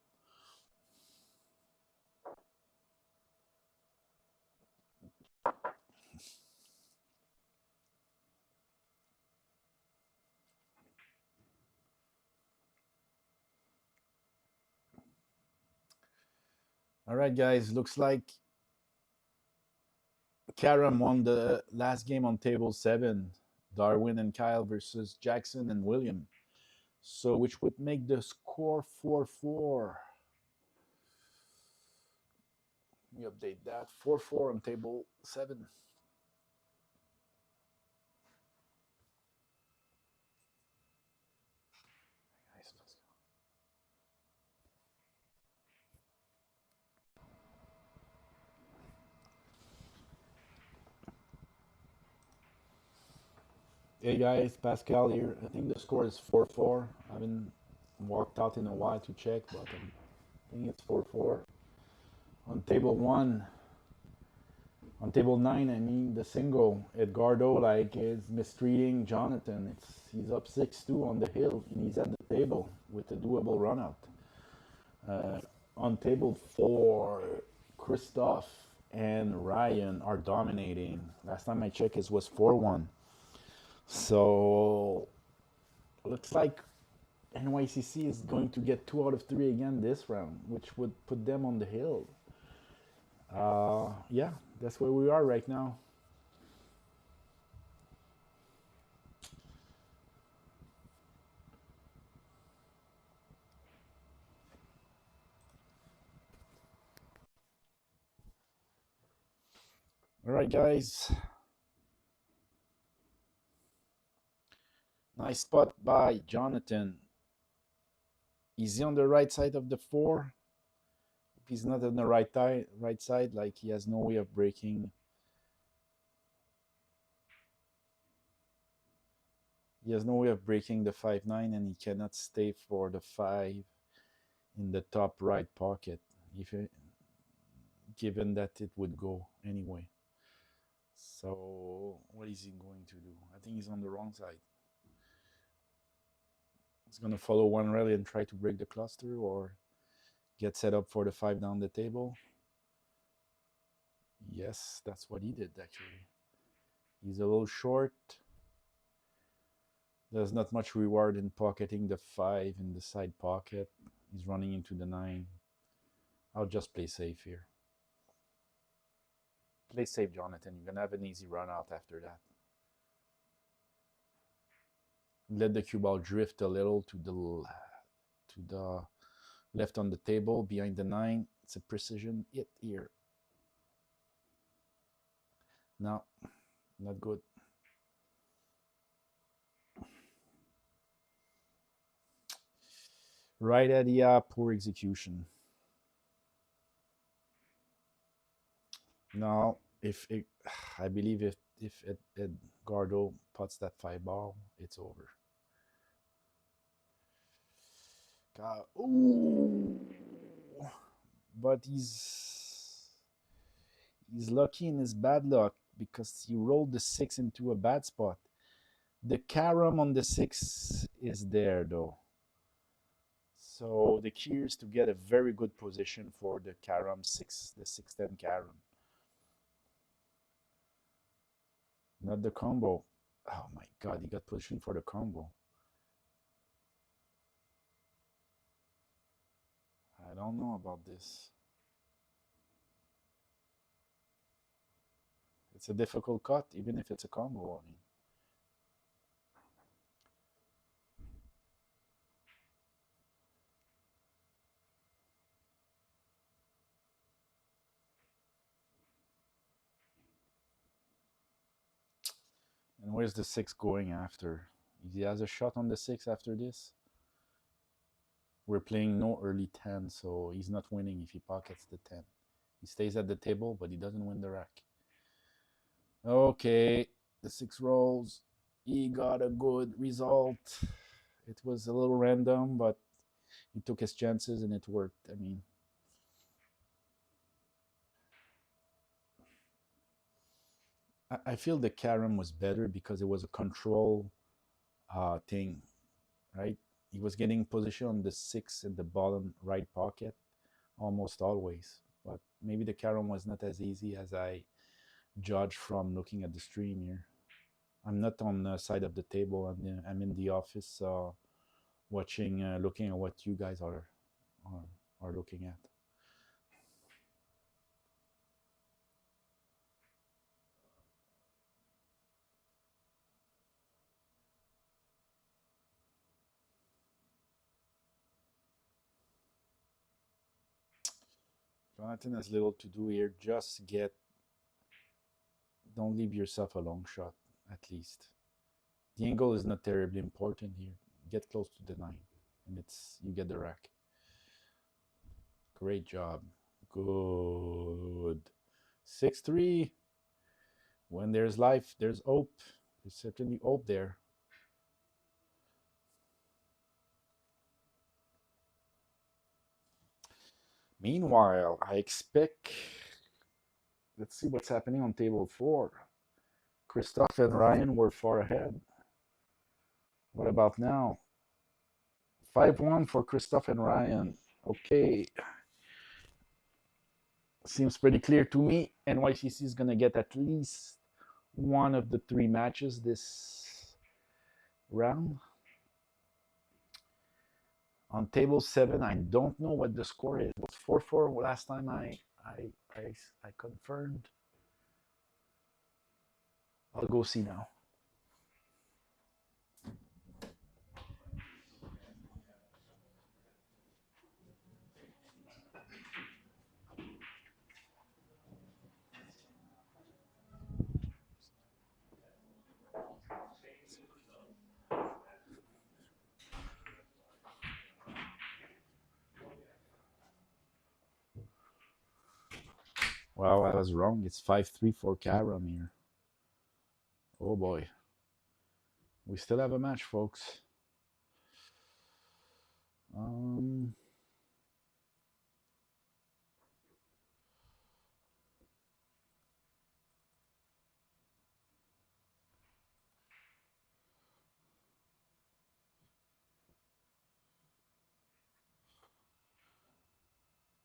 All right, guys. Looks like Carom won the last game on table 7. Darwin and Kyle versus Jackson and William. So, which would make the score 4-4. Let me update that. 4-4 on table 7. Hey guys, Pascal here. I think the score is 4-4. I haven't walked out in a while to check, but I think it's 4-4. On table 1, on table 9, I mean the single, Edgardo is mistreating Jonathan. He's up 6-2 on the hill and he's at the table with a doable run out. On table 4, Christoph and Ryan are dominating. Last time I checked, it was 4-1. So looks like NYCC is going to get 2 out of 3 again this round, which would put them on the hill. Yeah, that's where we are right now. All right, guys. Nice spot by Jonathan. Is he on the right side of the 4? If he's not on the right side, like he has no way of breaking. He has no way of breaking the 5-9, and he cannot stay for the 5 in the top right pocket, given that it would go anyway. So what is he going to do? I think he's on the wrong side. He's going to follow one rally and try to break the cluster or get set up for the 5 down the table. Yes, that's what he did actually. He's a little short. There's not much reward in pocketing the 5 in the side pocket. He's running into the 9. I'll just play safe here. Play safe, Jonathan. You're going to have an easy run out after that. Let the cue ball drift a little to the left on the table behind the 9. It's a precision hit here. No, not good. Right idea, poor execution. Now, I believe if Edgardo puts that 5 ball, it's over. Ooh, but he's lucky in his bad luck because he rolled the 6 into a bad spot. The Carom on the 6 is there though. So the key is to get a very good position for the Carom 6, the 6-10 Carom. Not the combo. Oh my God, he got positioned for the combo. I don't know about this. It's a difficult cut, even if it's a combo. I mean. And where's the 6 going after? He has a shot on the 6 after this. We're playing no early 10, so he's not winning if he pockets the 10. He stays at the table, but he doesn't win the rack. Okay, the 6 rolls. He got a good result. It was a little random, but he took his chances and it worked. I mean, I feel the Carom was better because it was a control thing, right? He was getting position on the 6 in the bottom right pocket almost always. But maybe the Carom was not as easy as I judge from looking at the stream here. I'm not on the side of the table. I'm in the office watching, looking at what you guys are looking at. Jonathan has little to do here. Just don't leave yourself a long shot, at least. The angle is not terribly important here. Get close to the 9, and you get the rack. Great job. Good. 6-3. When there's life, there's hope. There's certainly hope there. Meanwhile, I expect, let's see what's happening on table 4. Christophe and Ryan were far ahead. What about now? 5-1 for Christophe and Ryan. Okay. Seems pretty clear to me. NYCC is going to get at least one of the 3 matches this round. On table 7, I don't know what the score is. It was 4-4 last time I confirmed. I'll go see now. Wow, I was wrong. It's 5-3 for Carom here. Oh boy. We still have a match, folks.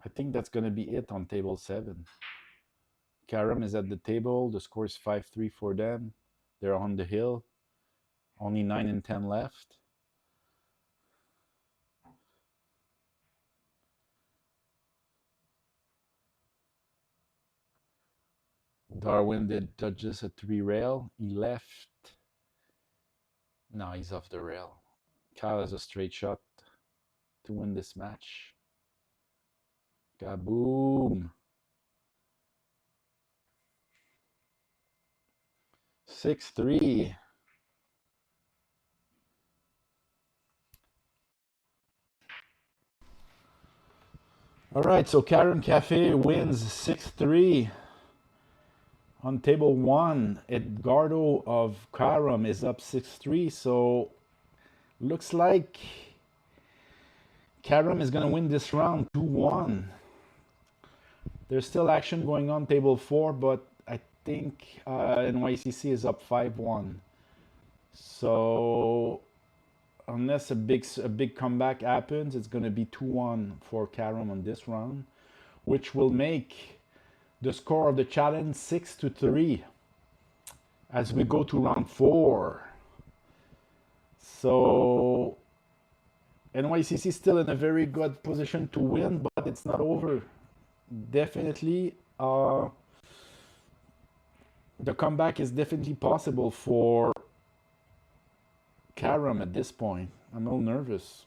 I think that's going to be it on table 7. Carom is at the table. The score is 5-3 for them. They're on the hill. Only 9 and 10 left. Darwin did touches a 3 rail. He left. No, he's off the rail. Kyle has a straight shot to win this match. Kaboom. 6-3. All right, so Carom Cafe wins 6-3. On table 1, Edgardo of Carom is up 6-3, so looks like Carom is going to win this round 2-1. There's still action going on table 4, but I think NYCC is up 5-1. So unless a big comeback happens, it's going to be 2-1 for Carom on this round, which will make the score of the challenge 6-3 as we go to round 4. So NYCC is still in a very good position to win, but it's not over. Definitely, the comeback is definitely possible for Carom at this point. I'm a little nervous.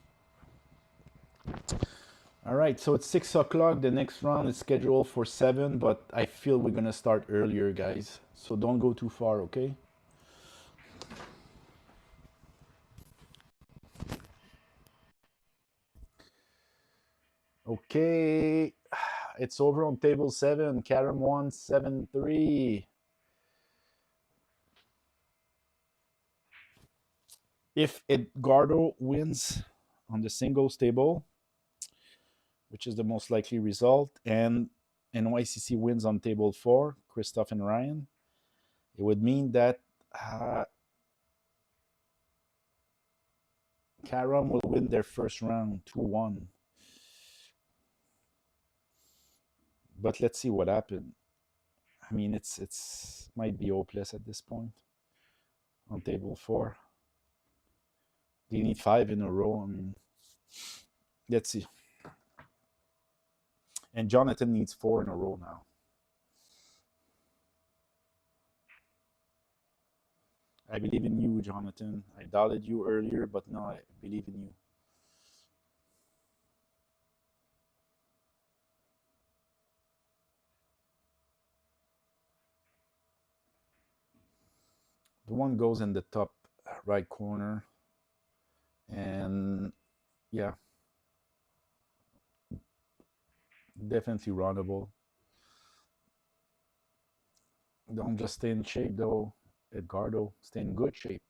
All right, so it's 6 o'clock. The next round is scheduled for 7, but I feel we're going to start earlier, guys. So don't go too far, okay? Okay, it's over on table 7. Carom won 7-3. If Edgardo wins on the singles table, which is the most likely result, and NYCC wins on table 4, Christophe and Ryan, it would mean that Carom will win their first round 2-1. But let's see what happened. I mean, it's might be hopeless at this point. On table 4, they need 5 in a row. I mean, let's see. And Jonathan needs 4 in a row now. I believe in you, Jonathan. I doubted you earlier, but now I believe in you. The one goes in the top right corner. And yeah, definitely runnable. Don't just stay in shape though, Edgardo. Stay in good shape.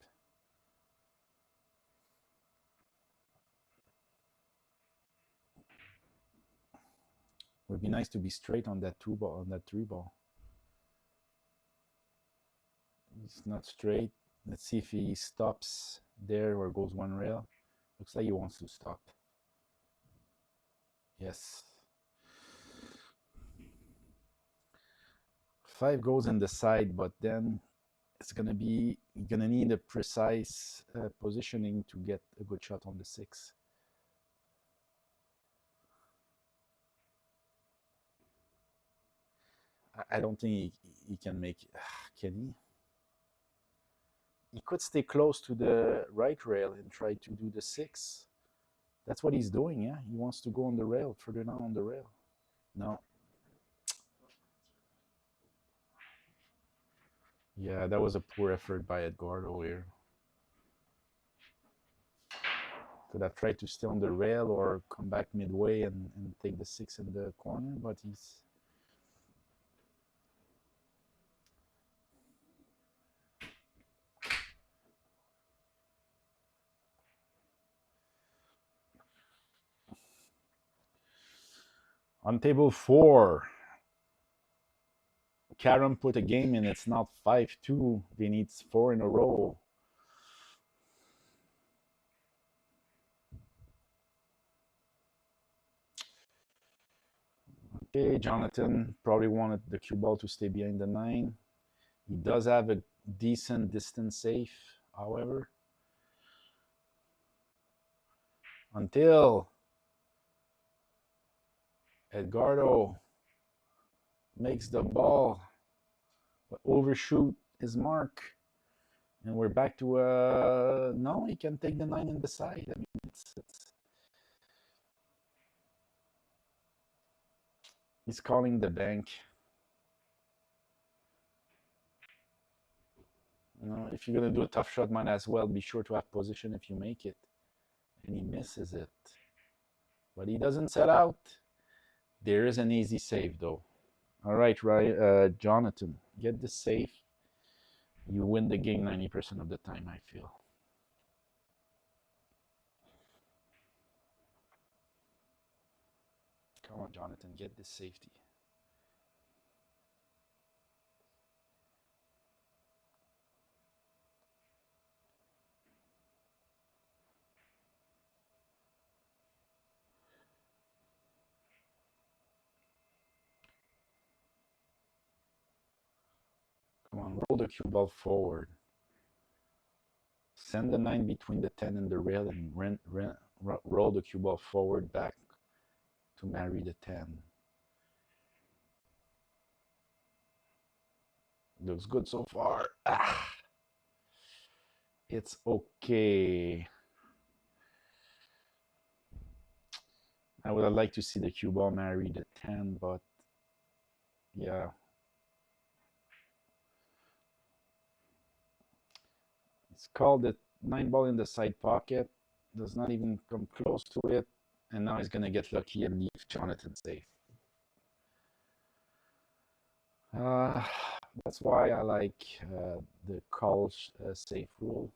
Would be nice to be straight on that 2 ball, on that 3 ball. He's not straight. Let's see if he stops there or goes 1 rail. Looks like he wants to stop. Yes. 5 goes in the side, but then it's gonna be, you're gonna need a precise positioning to get a good shot on the 6. I don't think he can make it. Can he? He could stay close to the right rail and try to do the 6. That's what he's doing, yeah? He wants to go on the rail, further down on the rail. No. Yeah, that was a poor effort by Edgardo here. Could have tried to stay on the rail or come back midway and take the 6 in the corner, but he's... On table 4, Carom put a game in. It's not 5-2. They need 4 in a row. Okay, Jonathan probably wanted the cue ball to stay behind the 9. He does have a decent distance safe, however. Until Edgardo makes the ball overshoot his mark. And we're back to, no, he can take the 9 in the side. I mean, he's calling the bank. You know, if you're going to do a tough shot, might as well be sure to have position if you make it. And he misses it. But he doesn't set out. There is an easy save, though. All right, Jonathan, get the save. You win the game 90% of the time, I feel. Come on, Jonathan, get this safety. Come on, roll the cue ball forward. Send the 9 between the 10 and the rail and roll the cue ball forward back to marry the 10. Looks good so far. It's okay. I would have liked to see the cue ball marry the 10, but yeah. It's called the 9 ball in the side pocket. Does not even come close to it. And now he's going to get lucky and leave Jonathan safe. That's why I like the call safe rule.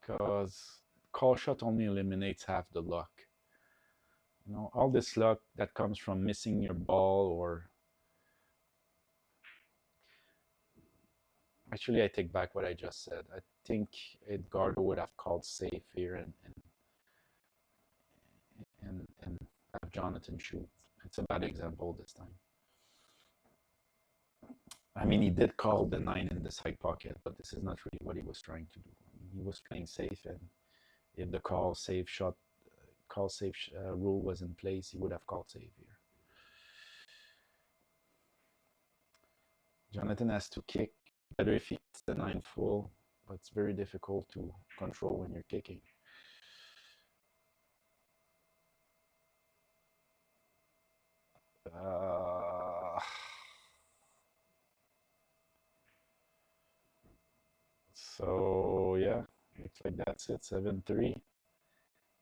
Because call shot only eliminates half the luck. You know, all this luck that comes from missing your ball or... Actually, I take back what I just said. think Edgardo would have called safe here and have Jonathan shoot. It's a bad example this time. I mean, he did call the 9 in the side pocket, but this is not really what he was trying to do. I mean, he was playing safe, and if the call safe rule was in place, he would have called safe here. Jonathan has to kick. Better if he hits the 9 full, but it's very difficult to control when you're kicking. So yeah, looks like that's it. 7-3.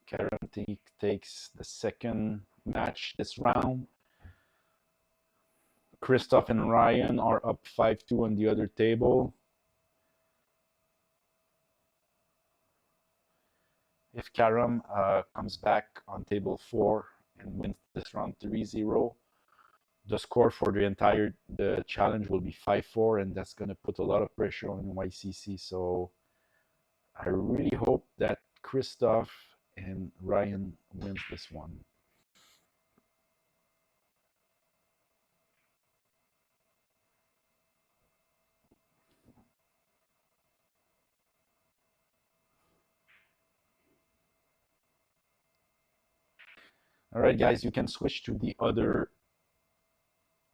Carom takes the second match this round. Christoph and Ryan are up 5-2 on the other table. If Carom comes back on table 4 and wins this round 3-0, the score for the challenge will be 5-4, and that's going to put a lot of pressure on YCC. So I really hope that Christoph and Ryan wins this one. All right, guys, you can switch to the other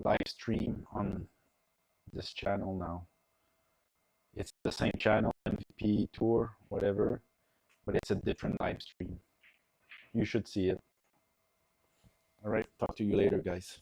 live stream on this channel now. It's the same channel, MVP Tour, whatever, but it's a different live stream. You should see it. All right, talk to you later, guys.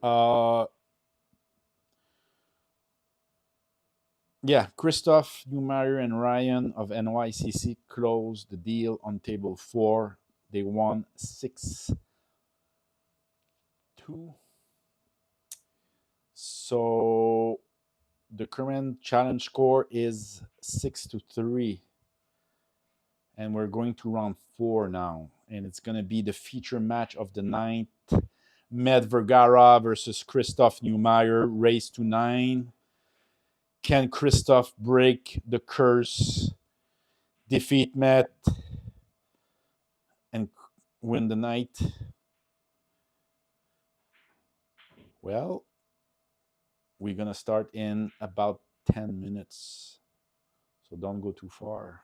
Uh, yeah, Christoph, Neumeyer, and Ryan of NYCC closed the deal on table 4. They won 6-2. So the current challenge score is 6-3. And we're going to round 4 now. And it's going to be the feature match of the night. Med Vergara versus Christoph Neumeyer, race to 9. Can Christoph break the curse, defeat Met, and win the night? Well, we're going to start in about 10 minutes. So don't go too far.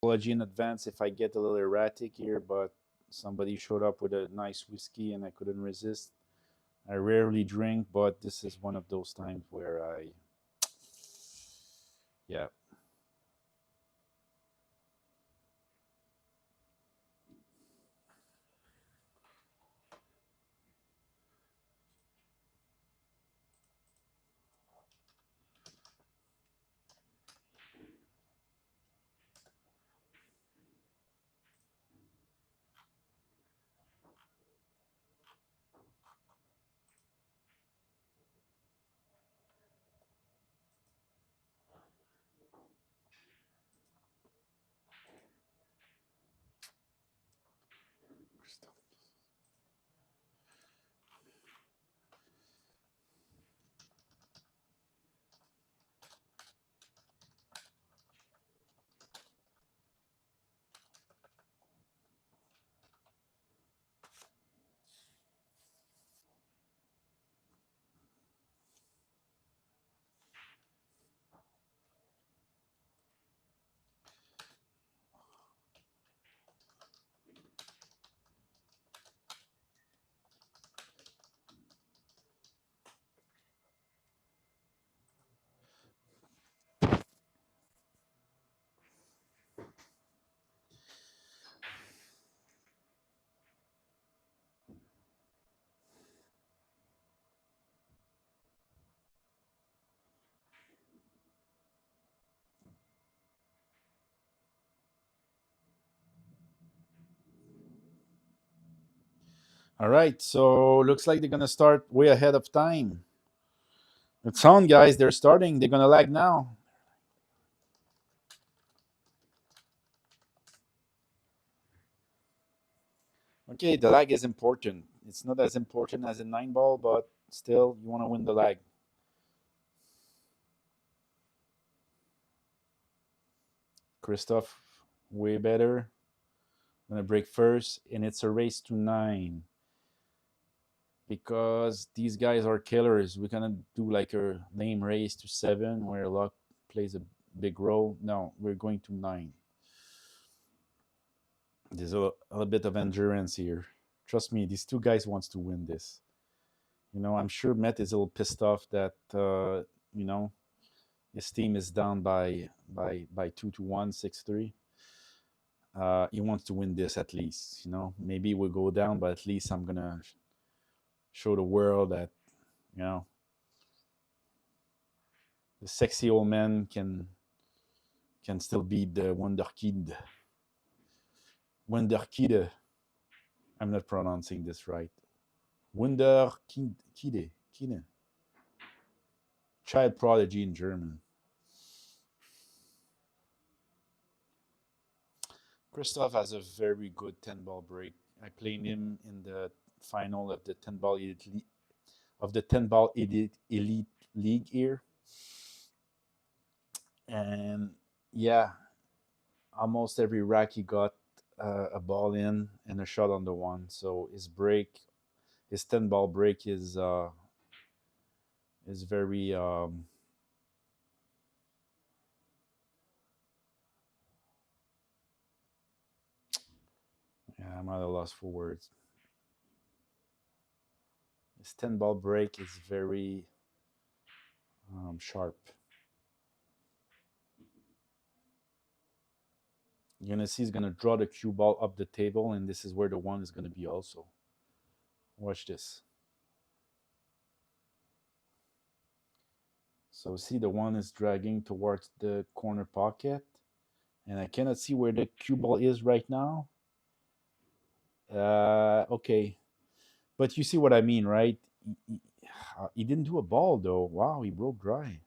Apology in advance if I get a little erratic here, but somebody showed up with a nice whiskey and I couldn't resist. I rarely drink, but this is one of those times where yeah. All right, so looks like they're gonna start way ahead of time. It's on, guys. They're starting. They're gonna lag now. Okay, the lag is important. It's not as important as a 9 ball, but still, you want to win the lag. Christoph, way better. I'm gonna break first, and it's a race to 9 because these guys are killers. We're gonna do like a lame race to 7 where luck plays a big role. No, we're going to 9. There's a little bit of endurance here. Trust me, these two guys wants to win this. You know, I'm sure Met is a little pissed off that you know, his team is down by 2-1, 6-3. He wants to win this at least. You know, maybe we'll go down, but at least I'm gonna show the world that, you know, the sexy old man can still beat the Wonderkid. Wonderkid. I'm not pronouncing this right. Wunderkid. Kide. Kide. Child prodigy in German. Christoph has a very good 10-ball break. I played him in the final of the 10-ball elite league here, and yeah, almost every rack he got a ball in and a shot on the one. So his 10-ball break is very yeah, I'm at a loss for words. His 10-ball break is very sharp. You're gonna see he's gonna draw the cue ball up the table, and this is where the one is gonna be also. Watch this. So see the one is dragging towards the corner pocket, and I cannot see where the cue ball is right now. Okay, but you see what I mean, right? He didn't do a ball though. Wow, he broke dry.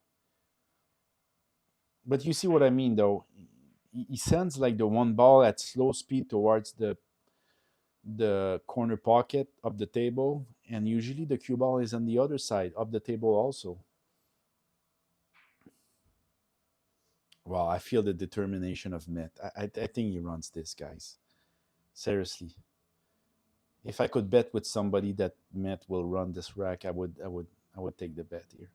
But you see what I mean, though. He sends like the one ball at slow speed towards the corner pocket of the table, and usually the cue ball is on the other side of the table also. Wow, I feel the determination of Met. I think he runs this, guys. Seriously, if I could bet with somebody that Met will run this rack, I would take the bet here.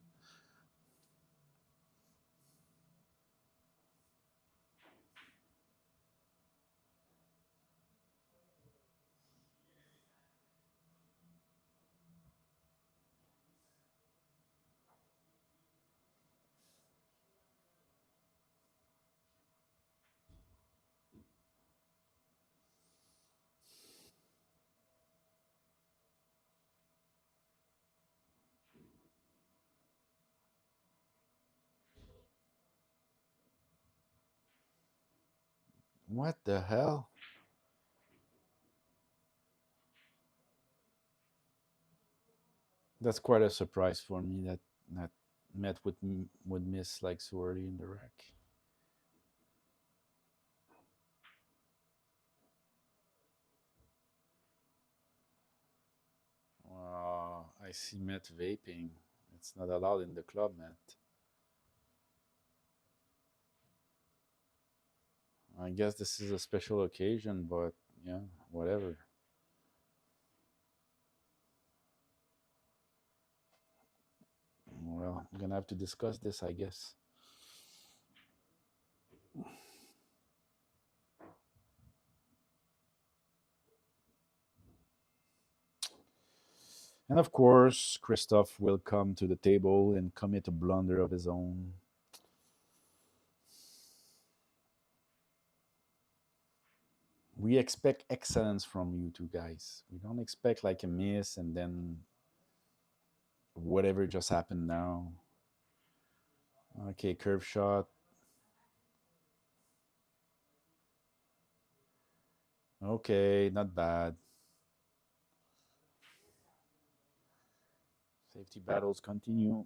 What the hell? That's quite a surprise for me that Met would miss like so early in the rack. I see Met vaping. It's not allowed in the club, Met. I guess this is a special occasion, but yeah, whatever. Well, I'm gonna have to discuss this, I guess. And of course, Christoph will come to the table and commit a blunder of his own. We expect excellence from you two guys. We don't expect like a miss and then whatever just happened now. Okay, curve shot. Okay, not bad. Safety battles continue.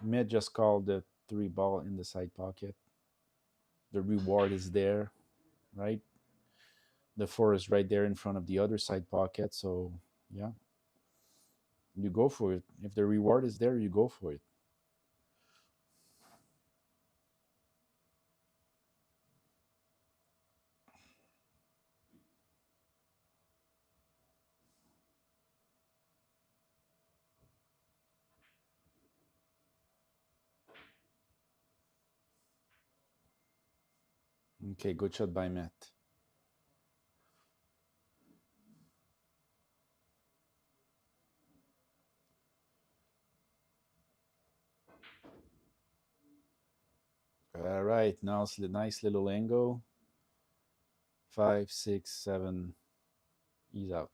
Mid just called the 3 ball in the side pocket. The reward is there, right? The 4 is right there in front of the other side pocket. So, yeah, you go for it. If the reward is there, you go for it. Okay, good shot by Matt. All right, now it's a nice little angle. 5, 6, 7. He's out.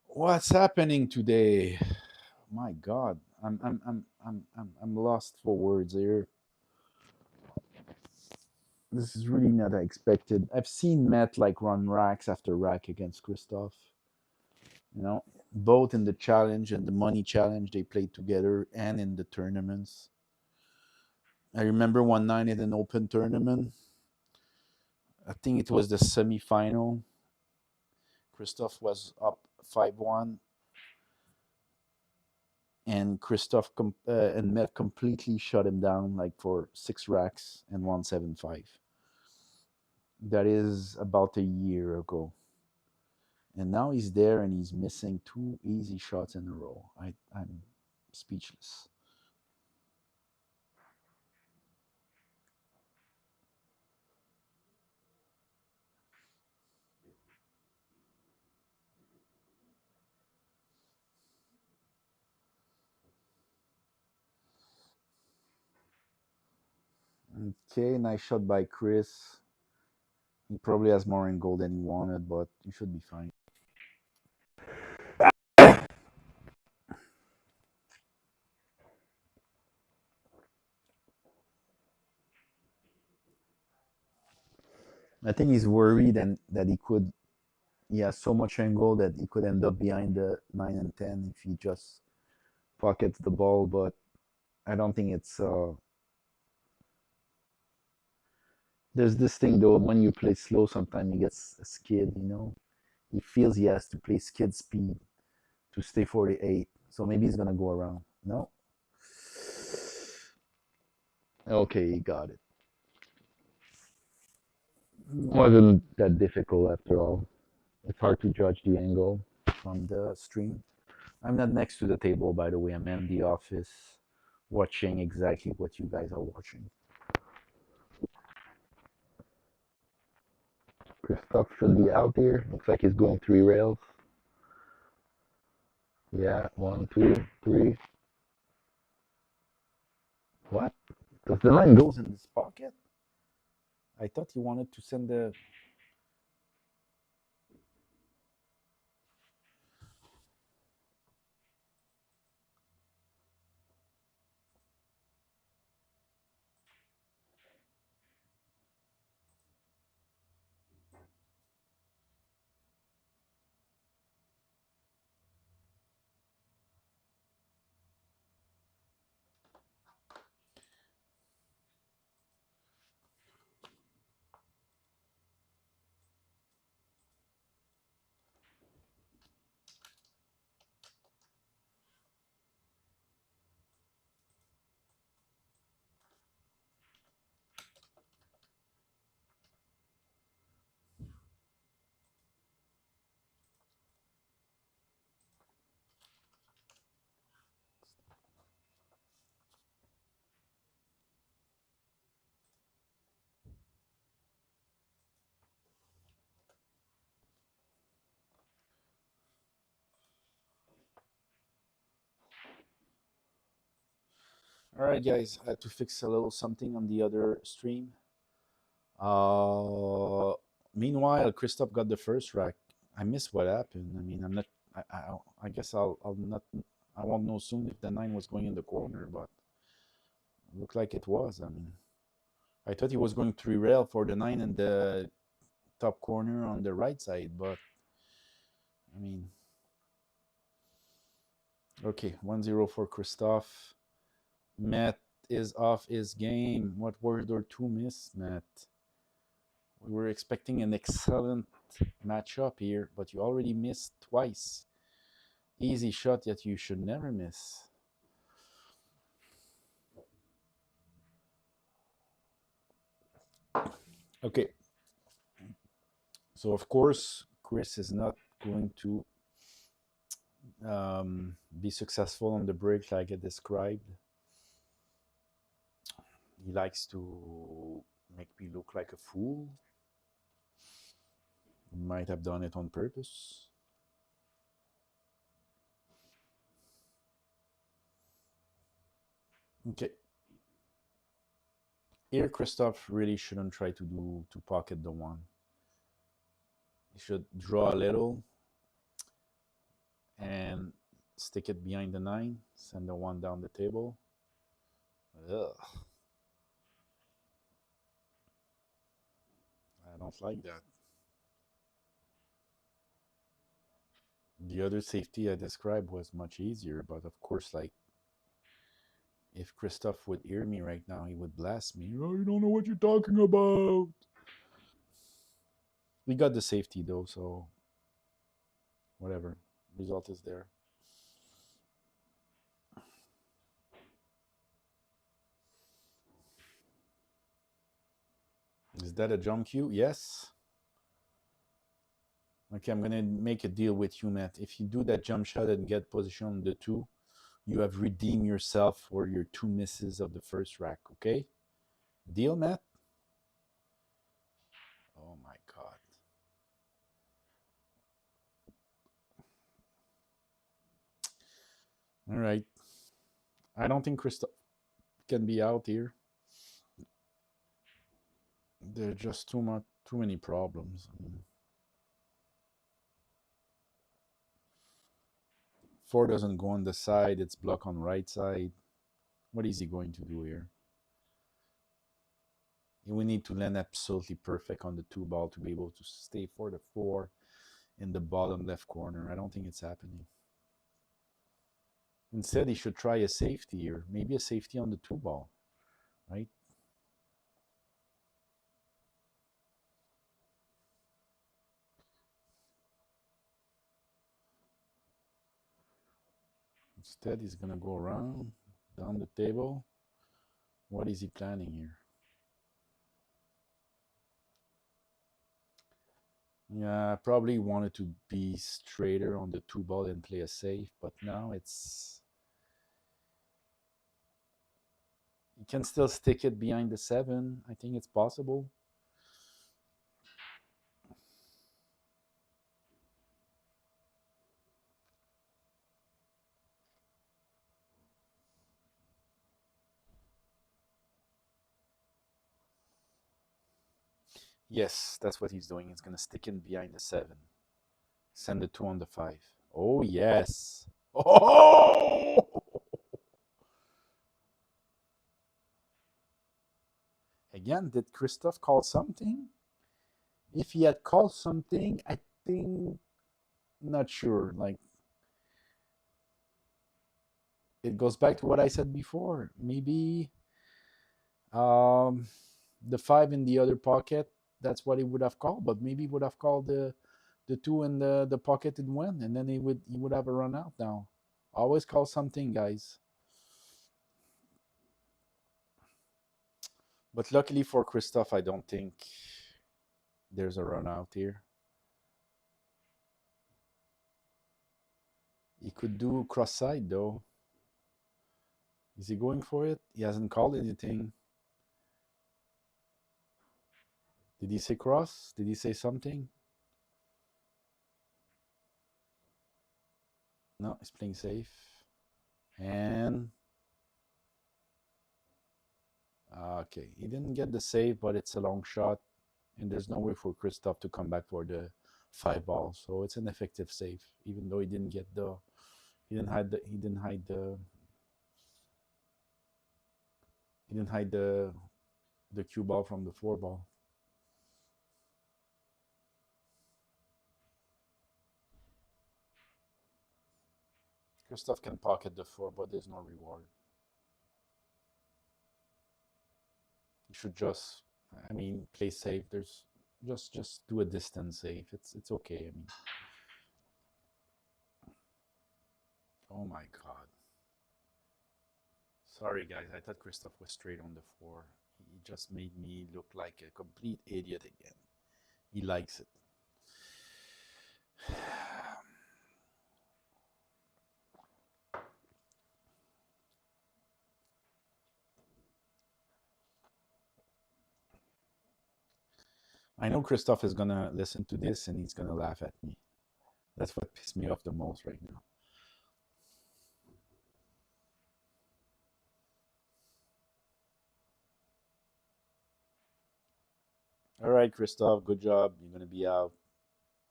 What's happening today? My God, I'm lost for words here. This is really not expected. I've seen Matt like run racks after rack against Christoph. You know, both in the challenge and the money challenge they played together, and in the tournaments. I remember one night at an open tournament. I think it was the semi-final. Christoph was up 5-1, and Christoph and Matt completely shut him down like for 6 racks and 175. That is about a year ago. And now he's there and he's missing 2 easy shots in a row. I'm speechless. Okay, nice shot by Chris. He probably has more in gold than he wanted, but he should be fine. I think he's worried and that he has so much angle that he could end up behind the 9 and 10 if he just pockets the ball, but I don't think it's there's this thing though, when you play slow sometimes he gets a skid, he feels he has to play skid speed to stay 48, so maybe he's gonna go around. No, okay, he got it. Wasn't that difficult after all. It's hard to judge the angle from the stream. I'm not next to the table, by the way. I'm in the office watching exactly what you guys are watching. Christoph should be out here. Looks like he's going 3 rails. Yeah, 1, 2, 3. What? Does the line goes in this pocket? I thought he wanted to send the. All right, guys, I had to fix a little something on the other stream. Uh, Meanwhile, Christoph got the first rack. I missed what happened. I mean, I'm not. I guess I'll not. I won't know soon if the 9 was going in the corner, but it looked like it was. I mean, I thought he was going 3-rail for the 9 in the top corner on the right side, but I mean, okay, 1-0 for Christophe. Matt is off his game. What were there 2 miss, Matt? We were expecting an excellent matchup here, but you already missed twice. Easy shot that you should never miss. Okay. So, of course, Chris is not going to be successful on the break like I described. He likes to make me look like a fool. He might have done it on purpose. Okay. Here, Christophe really shouldn't try to pocket the 1. He should draw a little and stick it behind the 9, send the 1 down the table. Ugh. I don't like that. The other safety I described was much easier, but of course, like, if Christophe would hear me right now, he would blast me. Oh, you don't know what you're talking about. We got the safety though, so whatever. Result is there. Is that a jump cue? Yes. Okay, I'm gonna make a deal with you, Matt. If you do that jump shot and get position on the 2, you have redeemed yourself for your 2 misses of the first rack, okay? Deal, Matt? Oh my God. All right. I don't think Christophe can be out here. There are just too many problems. I mean, 4 doesn't go on the side. It's blocked on right side. What is he going to do here? We need to land absolutely perfect on the 2 ball to be able to stay for the 4 in the bottom left corner. I don't think it's happening. Instead, he should try a safety here. Maybe a safety on the 2 ball, right? Instead, he's going to go around, down the table. What is he planning here? Yeah, I probably wanted to be straighter on the 2 ball and play a safe, but now it's... You can still stick it behind the 7. I think it's possible. Yes, that's what he's doing. He's going to stick in behind the 7. Send the 2 on the 5. Oh, yes. Oh! Again, did Christophe call something? If he had called something, I think... Not sure. Like, it goes back to what I said before. Maybe the 5 in the other pocket, that's what he would have called, but maybe he would have called the 2 in the pocket and win, and then he would have a run out now. Always call something, guys. But luckily for Christophe, I don't think there's a run out here. He could do cross side though. Is he going for it? He hasn't called anything. Did he say cross? Did he say something? No, he's playing safe. And okay, he didn't get the save, but it's a long shot, and there's no way for Christophe to come back for the 5 ball. So it's an effective save, even though he didn't get the He didn't hide the. He didn't hide the cue ball from the 4 ball. Christoph can pocket the 4, but there's no reward. You should just, I mean, play safe. There's just do a distance save. It's okay. I mean, oh my god. Sorry guys, I thought Christoph was straight on the 4. He just made me look like a complete idiot again. He likes it. I know Christoph is gonna listen to this and he's gonna laugh at me. That's what pissed me off the most right now. All right, Christoph, good job. You're gonna be out.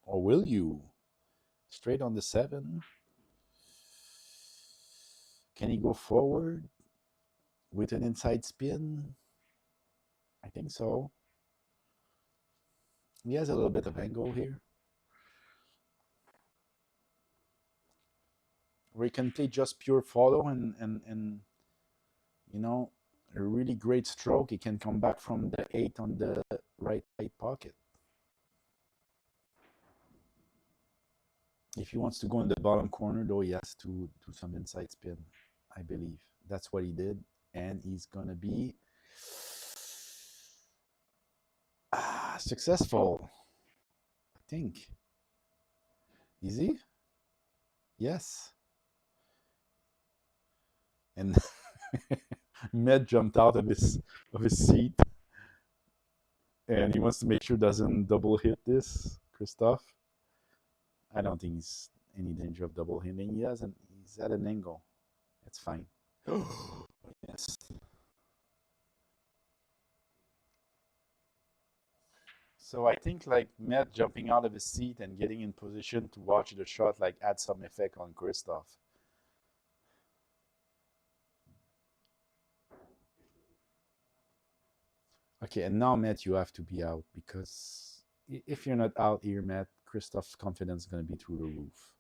Or will you? Straight on the 7. Can he go forward with an inside spin? I think so. He has a little bit of angle here. Where he can play just pure follow and you know, a really great stroke. He can come back from the 8 on the right pocket. If he wants to go in the bottom corner, though, he has to do some inside spin, I believe. That's what he did. And he's going to be successful, I think. Easy? Yes. And Med jumped out of his seat. And he wants to make sure doesn't double hit this, Christoph. I don't think he's any danger of double hitting. He's at an angle. It's fine. Yes. So I think like Matt jumping out of his seat and getting in position to watch the shot like add some effect on Christoph. Okay, and now Matt, you have to be out because if you're not out here, Matt, Christoph's confidence is going to be through the roof.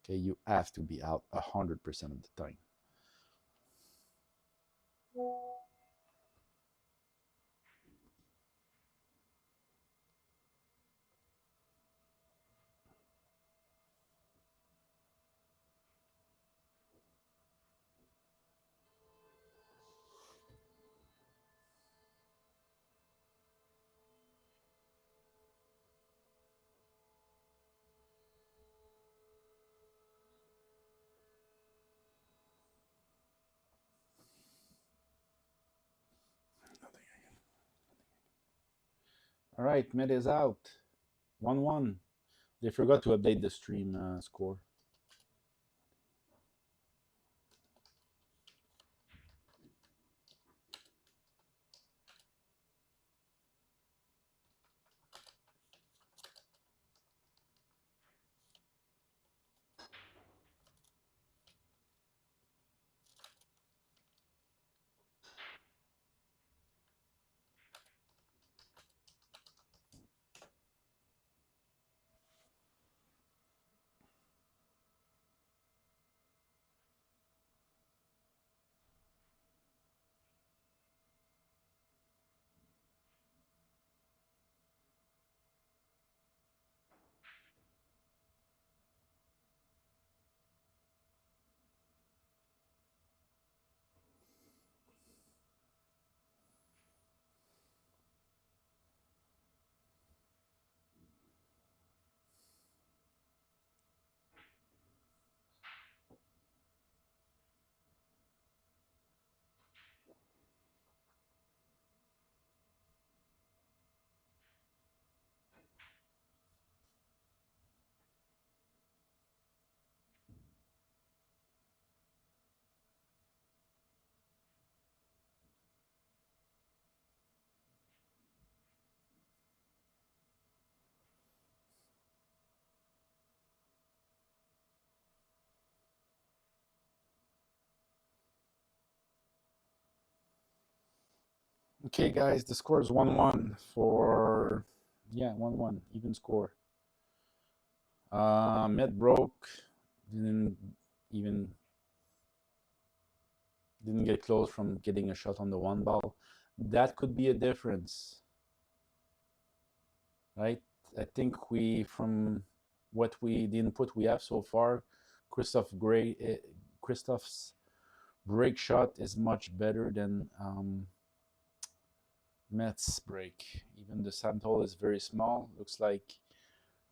Okay, you have to be out 100% of the time. All right, Med is out. 1-1. They forgot to update the stream score. Okay, guys, the score is 1-1 for, yeah, 1-1, even score. Met broke, didn't even didn't get close from getting a shot on the one ball. That could be a difference, right? I think from what the input we have so far, Christoph's break shot is much better than Met's break. Even the sample is very small. Looks like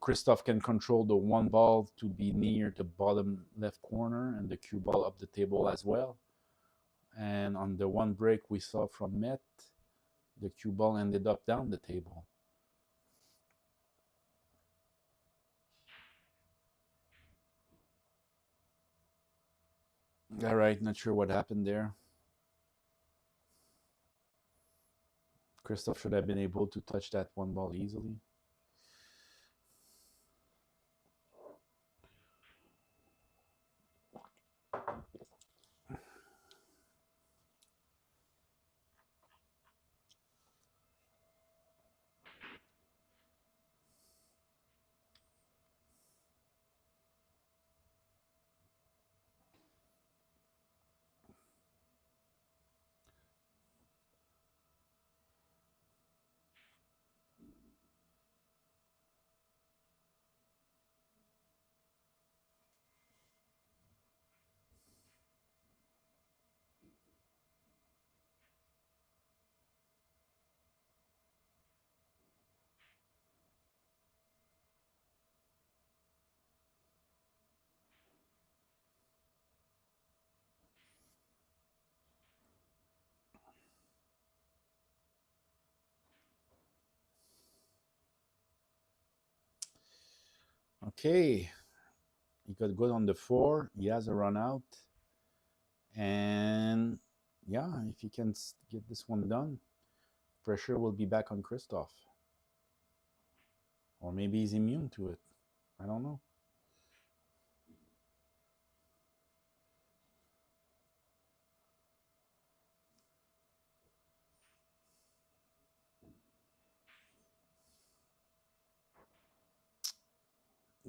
Christoph can control the one ball to be near the bottom left corner and the cue ball up the table as well. And on the one break we saw from Met, the cue ball ended up down the table. All right, not sure what happened there. Christoph should have been able to touch that one ball easily. Okay, he got good on the 4. He has a run out. And yeah, if he can get this one done, pressure will be back on Christoph. Or maybe he's immune to it. I don't know.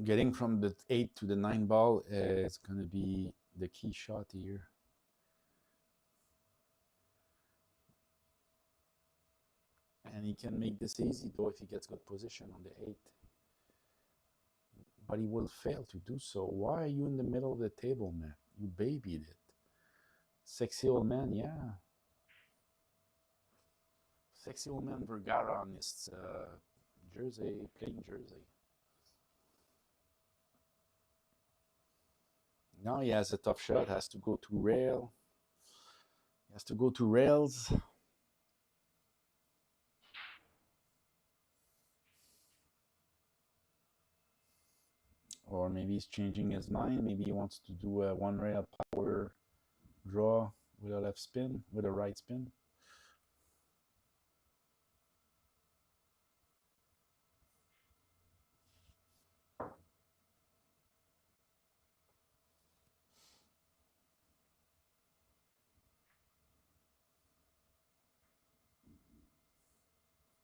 Getting from the 8 to the 9 ball is going to be the key shot here. And he can make this easy, though, if he gets good position on the 8. But he will fail to do so. Why are you in the middle of the table, man? You babied it. Sexy old man, yeah. Sexy old man Vergara on his jersey, playing jersey. Now he has a tough shot, has to go to rail. He has to go to rails. Or maybe he's changing his mind. Maybe he wants to do a one rail power draw with a left spin, with a right spin.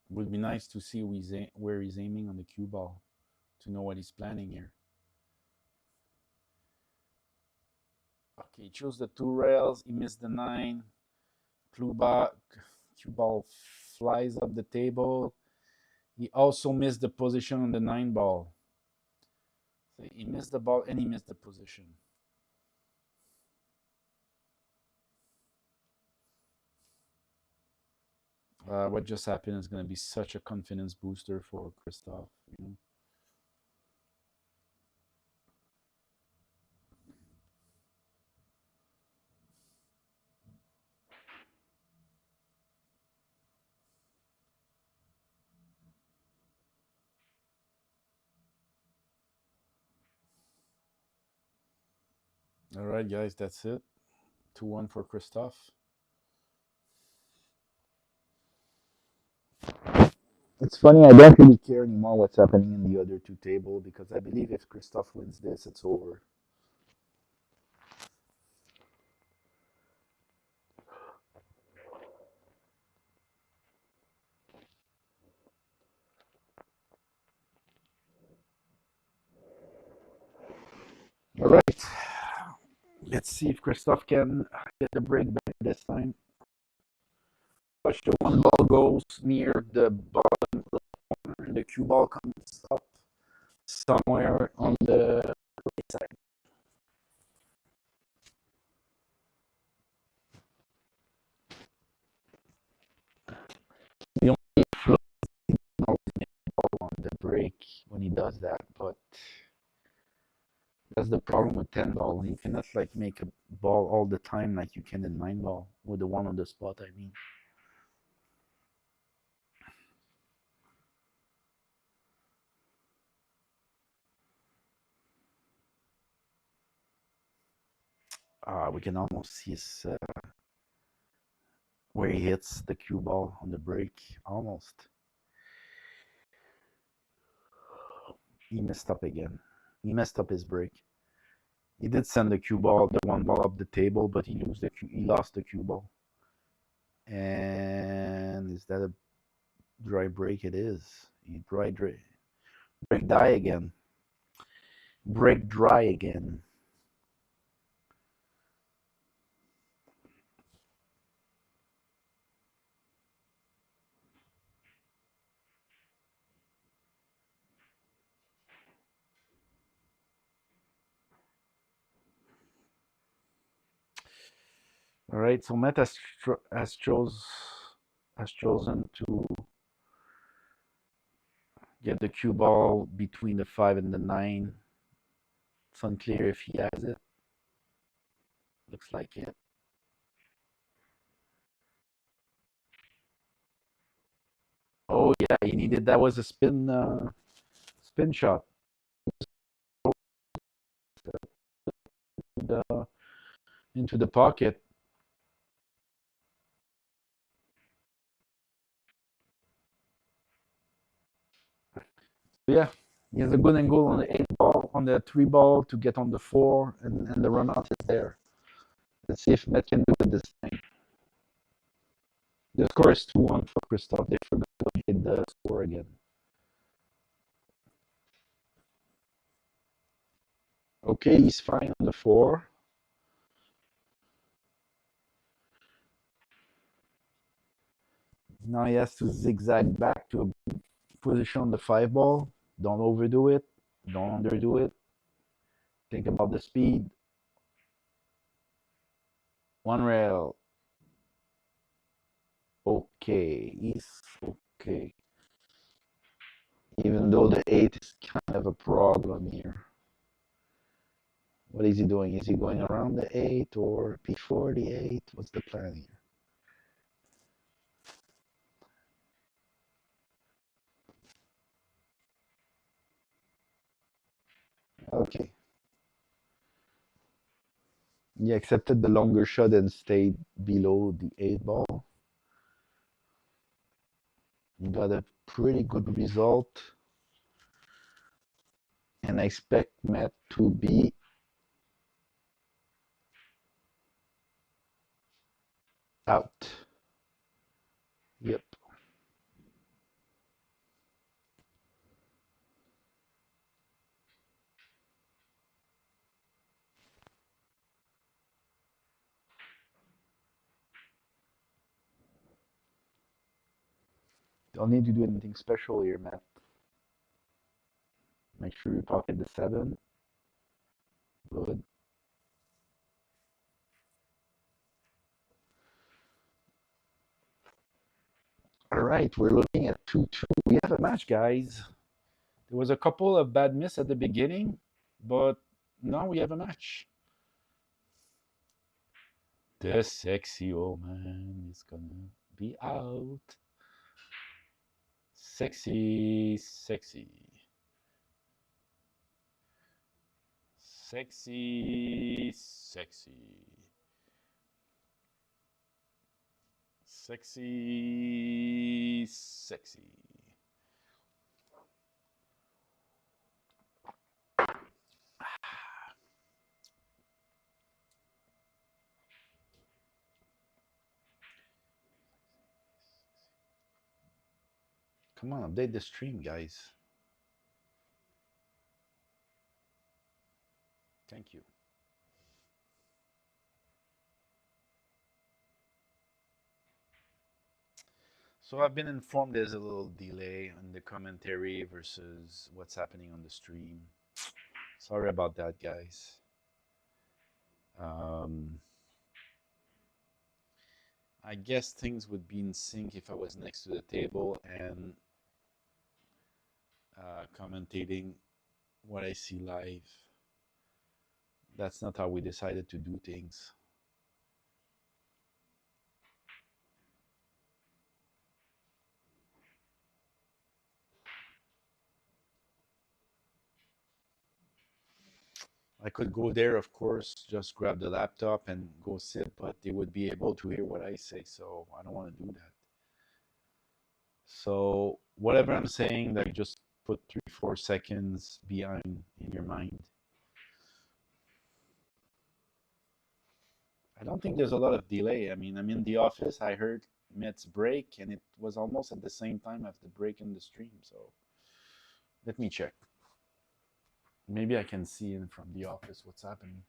Would be nice to see where he's aiming on the cue ball to know what he's planning here. Okay, he chose the 2 rails. He missed the 9. Cue ball flies up the table. He also missed the position on the 9 ball. So he missed the ball and he missed the position. What just happened is going to be such a confidence booster for Christoph. All right, guys, that's it. 2-1 for Christoph. It's funny, I don't really care anymore what's happening in the other 2 tables because I believe if Christoph wins this, it's over. All right. Let's see if Christoph can get the break better this time. Watch the one ball goes near the bottom of the corner, and the cue ball comes up somewhere on the right side. The only flow on the break when he does that, but that's the problem with 10 ball. You cannot like make a ball all the time like you can in 9 ball with the one on the spot, I mean. We can almost see his, where he hits the cue ball on the break. Almost. He messed up again. He messed up his break. He did send the cue ball, the one ball up the table, but he lost the cue ball. And is that a dry break? It is. He break dry again. Break dry again. All right, so Matt has chosen to get the cue ball between the 5 and the 9. It's unclear if he has it. Looks like it. Oh yeah, he needed, that was a spin shot. Into the pocket. Yeah, he has a good angle on the 8 ball, on the 3 ball to get on the 4, and the runout is there. Let's see if Met can do it this time. The score is 2-1 for Christoph. They forgot to hit the score again. Okay, he's fine on the 4. Now he has to zigzag back to a position on the 5 ball. Don't overdo it. Don't underdo it. Think about the speed. One rail. Okay, he's okay. Even though the 8 is kind of a problem here. What is he doing? Is he going around the 8 or before the 8? What's the plan here? Okay. He accepted the longer shot and stayed below the 8 ball. He got a pretty good result. And I expect Matt to be out. Yep. Don't need to do anything special here, Matt. Make sure you pocket the 7. Good. All right, we're looking at 2-2. We have a match, guys. There was a couple of bad miss at the beginning, but now we have a match. The sexy old man is gonna be out. Sexy, sexy. Sexy, sexy. Sexy, sexy. Come on, update the stream, guys. Thank you. So I've been informed there's a little delay on the commentary versus what's happening on the stream. Sorry about that, guys. Um, I guess things would be in sync if I was next to the table and commentating what I see live. That's not how we decided to do things. I could go there, of course, just grab the laptop and go sit, but they would be able to hear what I say, so I don't want to do that. So whatever I'm saying, like just put 3-4 seconds behind in your mind. I don't think there's a lot of delay. I mean, I'm in the office. I heard Met's break, and it was almost at the same time as the break in the stream. So let me check. Maybe I can see in from the office what's happening.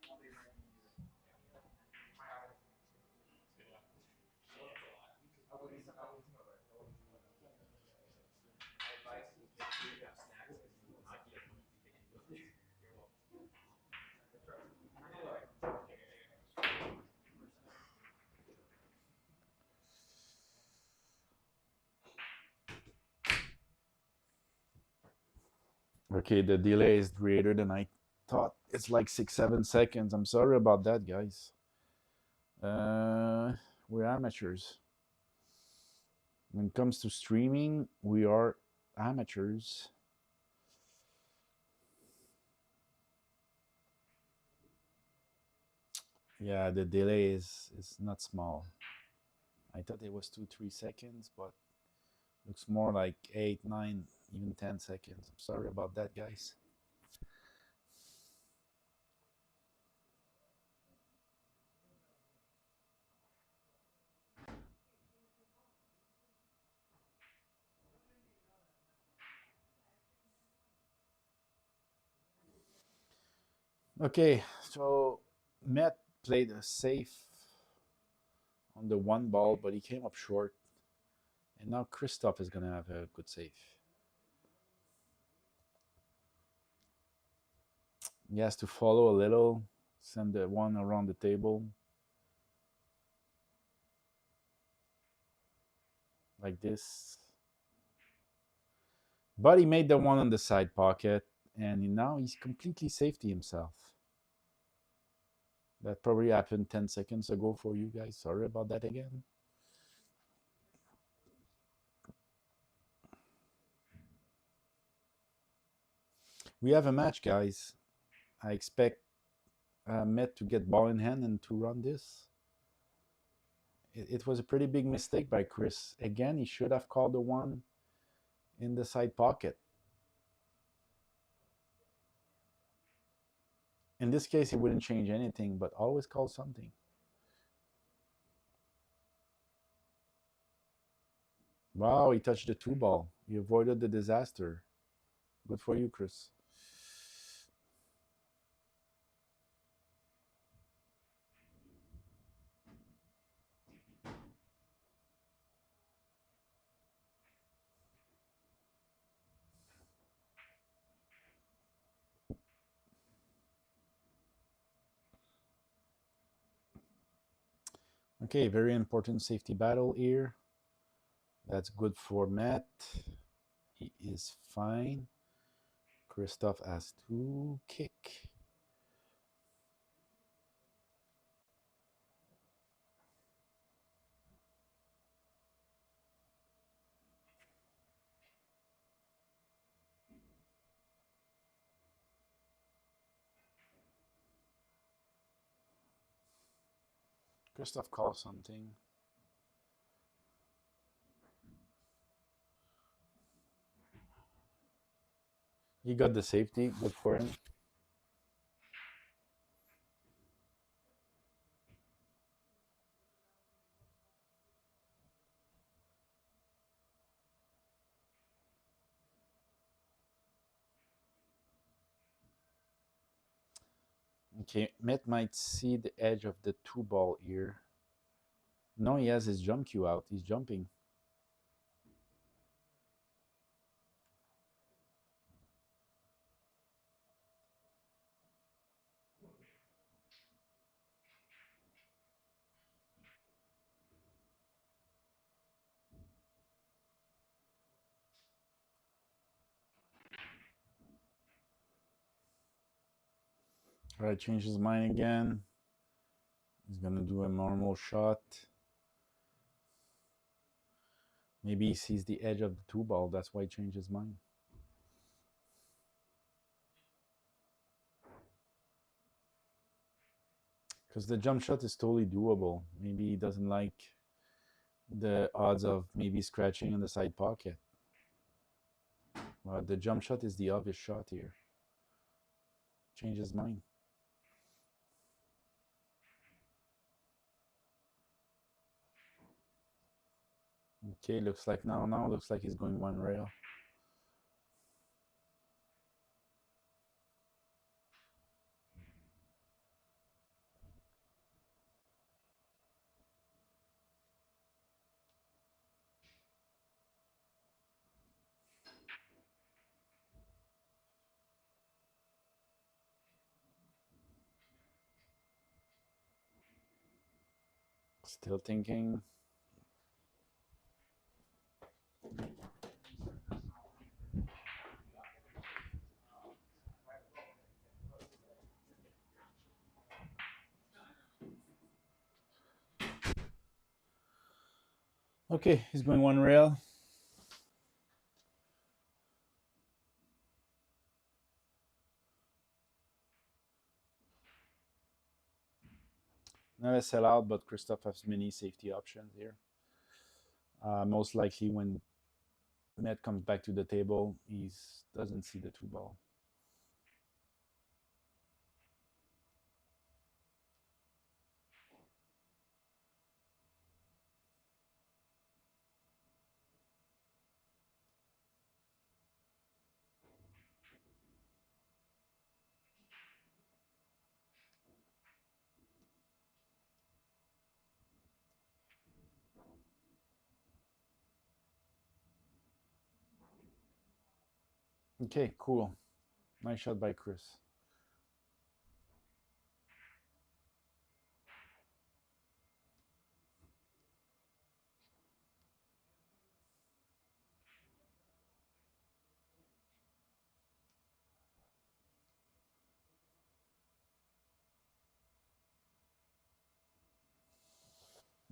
Okay, the delay is greater than I thought. It's like 6-7 seconds. I'm sorry about that, guys. We're amateurs. When it comes to streaming, we are amateurs. Yeah, the delay is not small. I thought it was 2-3 seconds, but looks more like 8-9, even 10 seconds. I'm sorry about that, guys. Okay, so Met played a safe on the one ball, but he came up short. And now Christoph is going to have a good save. He has to follow a little, send the one around the table. Like this. But he made the one on the side pocket, and now he's completely safety himself. That probably happened 10 seconds ago for you guys. Sorry about that again. We have a match, guys. I expect Met to get ball in hand and to run this. It was a pretty big mistake by Chris. Again, he should have called the one in the side pocket. In this case, it wouldn't change anything, but always call something. Wow, he touched the 2 ball. He avoided the disaster. Good for you, Chris. Okay, very important safety battle here. That's good for Matt. He is fine. Christoph has to kick. Christoph calls something. He got the safety. Good for him. Okay, Met might see the edge of the 2 ball here. No, he has his jump cue out. He's jumping. All right, change his mind again. He's gonna do a normal shot. Maybe he sees the edge of the 2 ball. That's why he changed his mind. Because the jump shot is totally doable. Maybe he doesn't like the odds of maybe scratching in the side pocket. But the jump shot is the obvious shot here. Change his mind. Okay, looks like now looks like he's going 1 rail. Still thinking. Okay, he's going 1 rail. Not a sellout, but Christoph has many safety options here. Most likely when Met comes back to the table, he doesn't see the 2 ball. Okay, cool. Nice shot by Chris.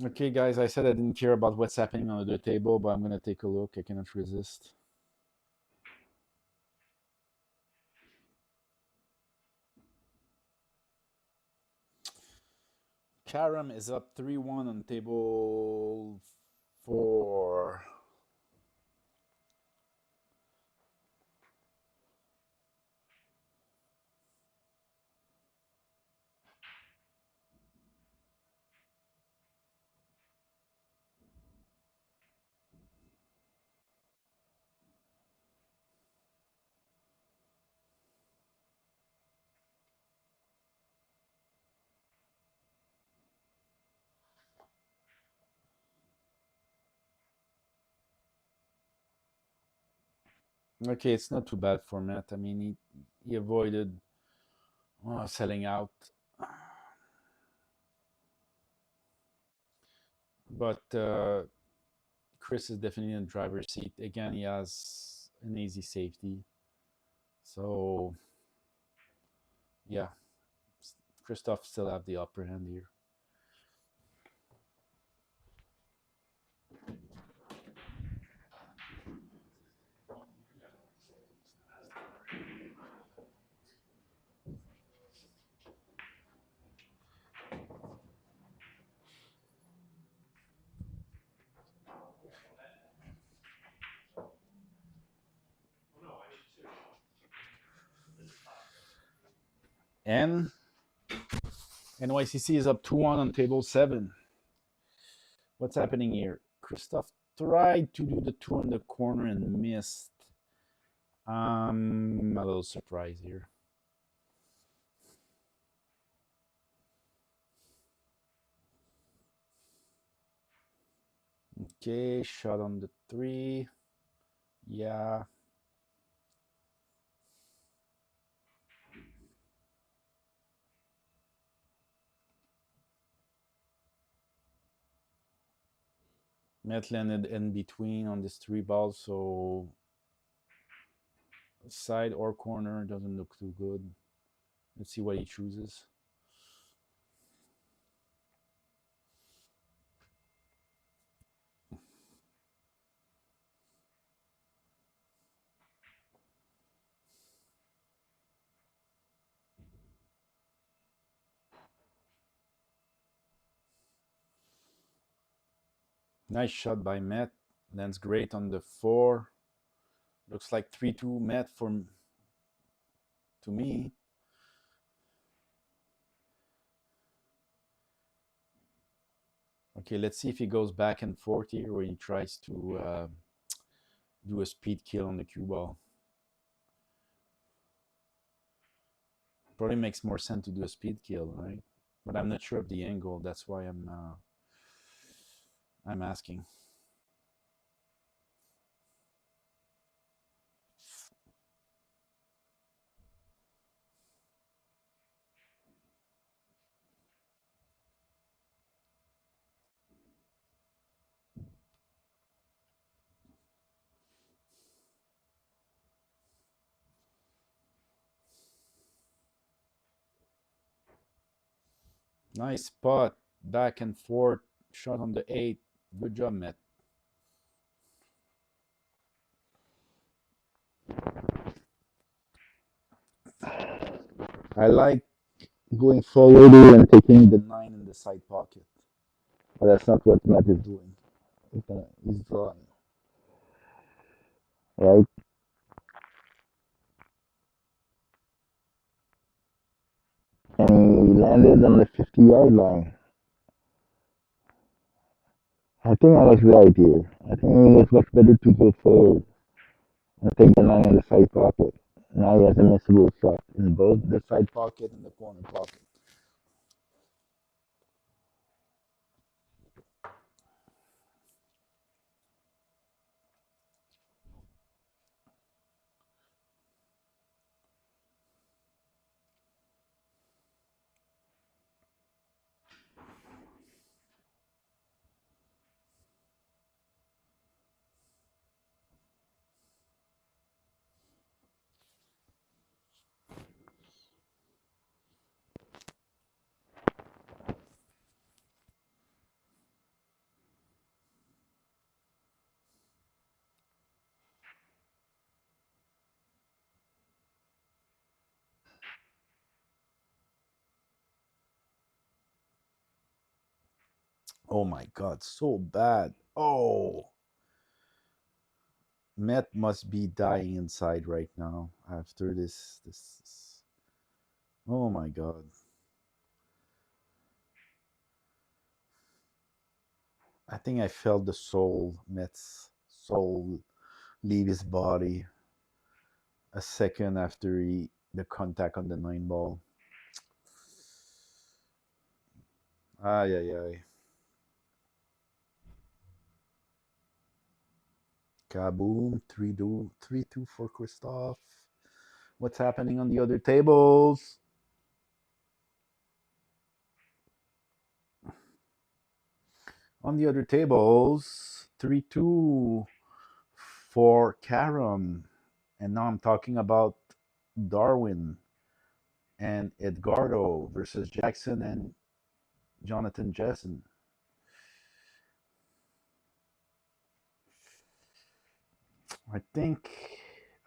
Okay, guys, I said I didn't care about what's happening on the table, but I'm going to take a look. I cannot resist. Carom is up 3-1 on table 4. Okay, it's not too bad for Matt. I mean, he avoided selling out. But Chris is definitely in the driver's seat. Again, he has an easy safety. So, yeah, Christoph still have the upper hand here. And NYCC is up 2-1 on table 7. What's happening here? Christoph tried to do the 2 in the corner and missed. I'm a little surprised here. Okay, shot on the 3. Yeah. Met landed in between on this 3 ball, so side or corner doesn't look too good. Let's see what he chooses. Nice shot by Met. Lands great on the 4. Looks like 3-2 Met to me. Okay, let's see if he goes back and forth here, or he tries to do a speed kill on the cue ball. Probably makes more sense to do a speed kill, right? But I'm not sure of the angle. That's why I'm asking. Nice spot, back and forth, shot on the 8. Good job, Matt. I like going forward and taking the 9 in the side pocket, but that's not what Matt is doing. He's drawing, right? And he landed on the 50-yard line. I think I was right here. I think it was much better to go forward and take the 9 in the side pocket. Now he has a missable shot in both the side pocket and the corner pocket. Oh my God, so bad. Oh, Matt must be dying inside right now after this. Oh my God. I think I felt the soul, Matt's soul, leave his body a second after the contact on the 9 ball. Ay, ay, ay. Kaboom, 3-2 for Christoph. What's happening on the other tables? On the other tables, 3-2 for Carom. And now I'm talking about Darwin and Edgardo versus Jackson and Jonathan Jessen. I think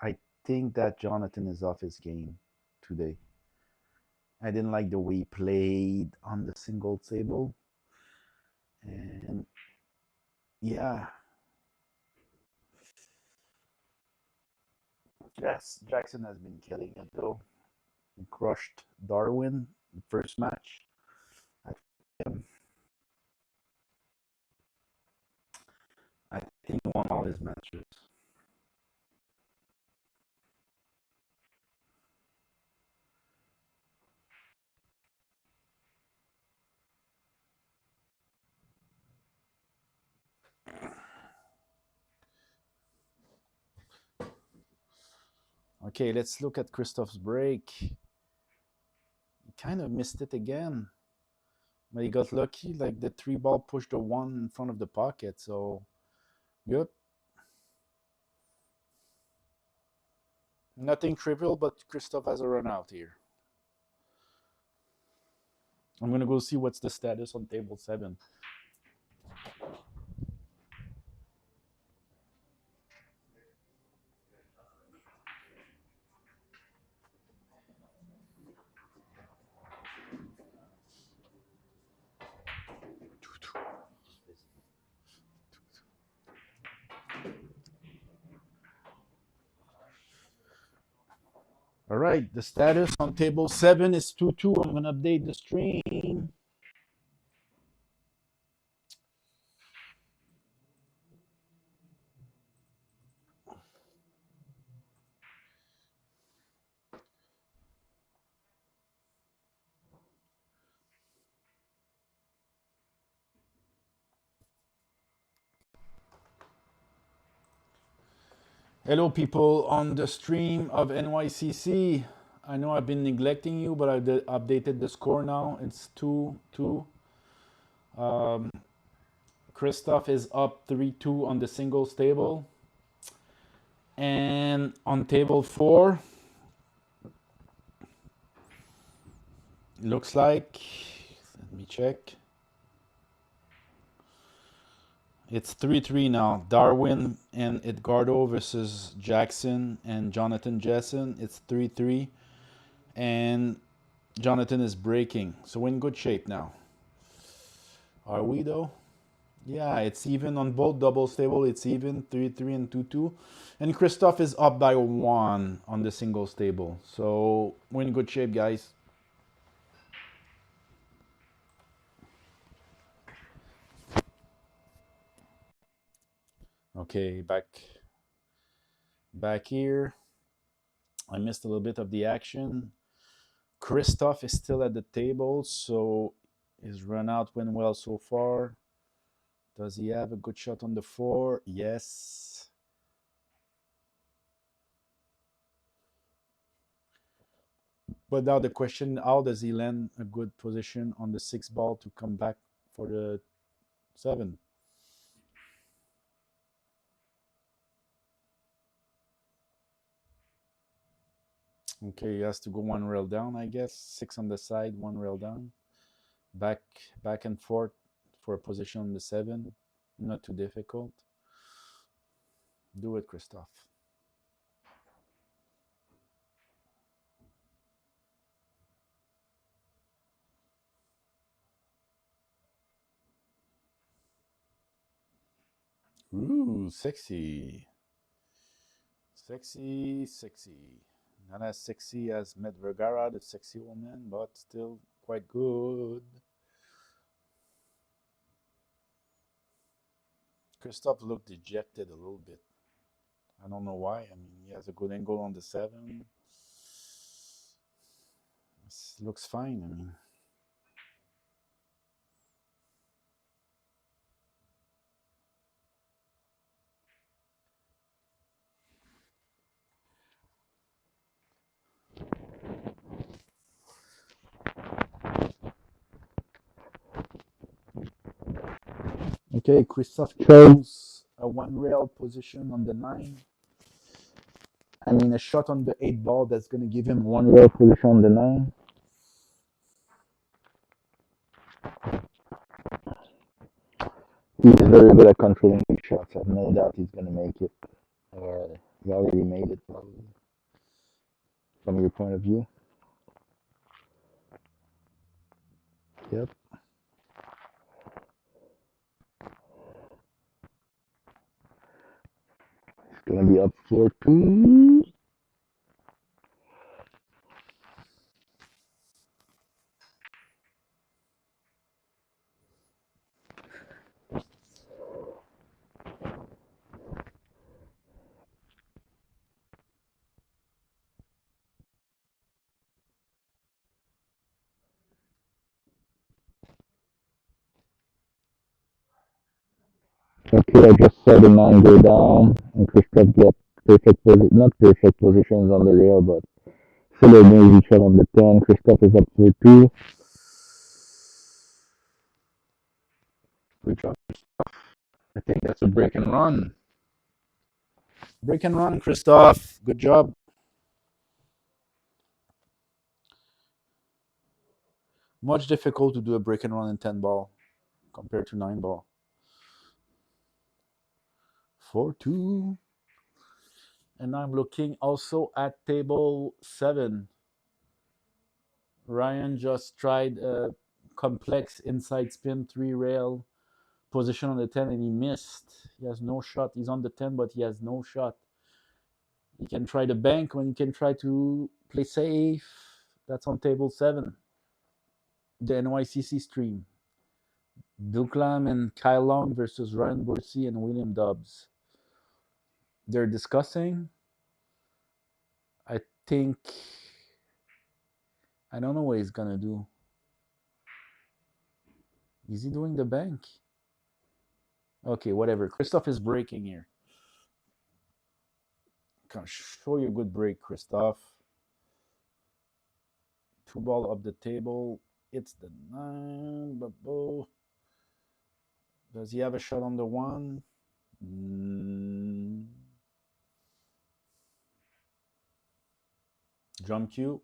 I think that Jonathan is off his game today. I didn't like the way he played on the single table. And yeah. Yes, Jackson has been killing it though. He crushed Darwin the first match. I I think he won all his matches. Okay, let's look at Christoph's break. He kind of missed it again. But he got lucky, like the 3 ball pushed the 1 in front of the pocket, so good. Nothing trivial, but Christoph has a run out here. I'm gonna go see what's the status on table 7. All right, the status on table 7 is 2-2. I'm gonna update the stream. Hello, people on the stream of NYCC. I know I've been neglecting you, but I updated the score now. It's 2-2. Christoph is up 3-2 on the singles table. And on table 4, looks like, let me check. It's 3-3 now. Darwin and Edgardo versus Jackson and Jonathan Jessen. It's 3-3. And Jonathan is breaking. So we're in good shape now. Are we though? Yeah, it's even on both doubles table. It's even 3-3 and 2-2. And Christoph is up by 1 on the singles table. So we're in good shape, guys. Okay, back here. I missed a little bit of the action. Christoph is still at the table, so his run out went well so far. Does he have a good shot on the 4? Yes. But now the question, how does he land a good position on the 6 ball to come back for the 7? Okay, he has to go 1 rail down, I guess. 6 on the side, 1 rail down. Back and forth for a position on the 7. Not too difficult. Do it, Christoph. Ooh, sexy. Sexy, sexy. Not as sexy as Met Vergara, the sexy woman, but still quite good. Christoph looked dejected a little bit. I don't know why. I mean, he has a good angle on the 7. This looks fine. I mean, okay, Christoph chose a 1 rail position on the 9. I mean, a shot on the 8 ball that's going to give him 1 rail position on the 9. He's very good at controlling his shots. I have no doubt he's going to make it. Or he already made it, probably, from your point of view. Yep. He's going to be up 4-2. Okay, I just saw the 9 go down, and Christoph perfect not perfect positions on the rail, but still a noisy shot on the 10. Christophe is up for 2. Good job. I think that's a break and run. Break and run, Christophe. Good job. Much difficult to do a break and run in 10 ball compared to 9 ball. 4-2. And I'm looking also at table 7. Ryan just tried a complex inside spin 3 rail position on the 10 and he missed. He has no shot. He's on the 10, but he has no shot. He can try the bank when he can try to play safe. That's on table 7. The NYCC stream. Duklam and Kyle Long versus Ryan Borsey and William Dobbs. They're discussing. I think. I don't know what he's gonna do. Is he doing the bank? Okay, whatever. Christophe is breaking here. Can show you a good break, Christophe. 2 ball up the table. It's the 9. But does he have a shot on the 1? Drum cue.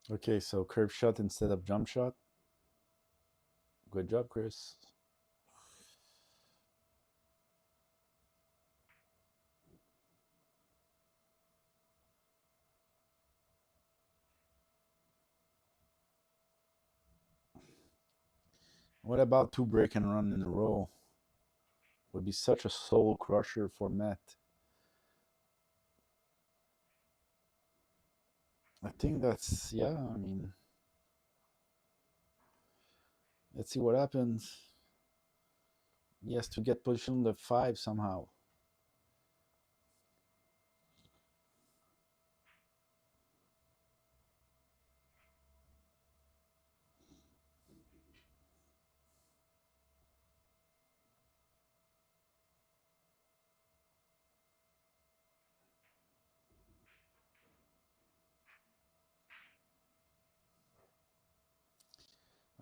Okay, so curve shot instead of jump shot. Good job, Chris. What about 2 break and run in a row? Would be such a soul crusher for Matt. I think that's, yeah, I mean, let's see what happens. He has to get position on the 5 somehow.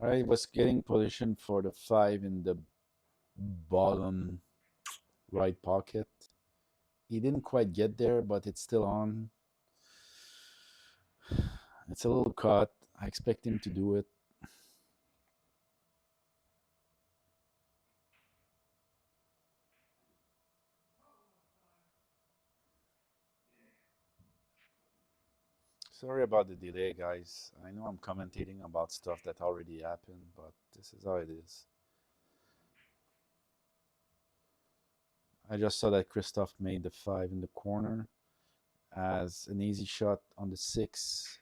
All right, was getting position for the 5 in the bottom right pocket. He didn't quite get there, but it's still on. It's a little cut. I expect him to do it. Sorry about the delay, guys. I know I'm commentating about stuff that already happened, but this is how it is. I just saw that Christophe made the 5 in the corner as an easy shot on the 6.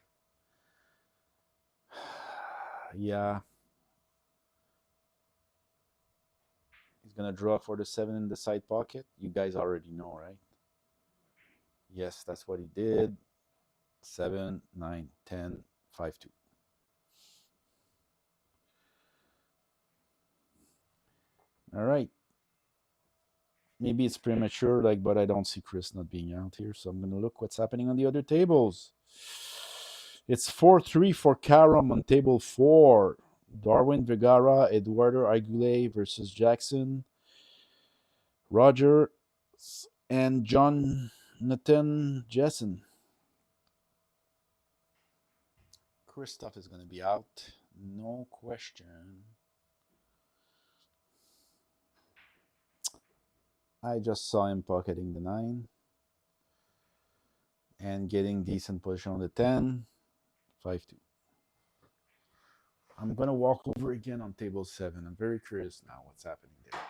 Yeah. He's going to draw for the 7 in the side pocket. You guys already know, right? Yes, that's what he did. 7, 9, 10, 5, 2. All right. Maybe it's premature, but I don't see Chris not being out here, so I'm going to look what's happening on the other tables. It's 4-3 for Carom on table 4. Darwin Vergara, Eduardo Argulé versus Jackson, Roger, and Jonathan Jessen. Christophe is going to be out, no question. I just saw him pocketing the 9 and getting decent position on the 10. 5-2. I'm going to walk over again on table 7. I'm very curious now what's happening there.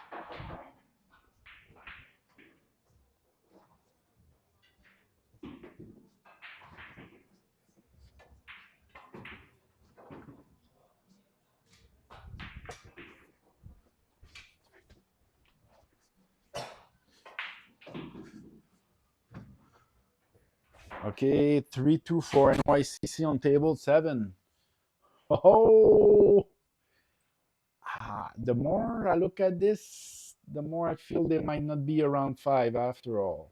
Okay, 3-2 for NYCC on table 7. Oh, the more I look at this, the more I feel they might not be around 5 after all.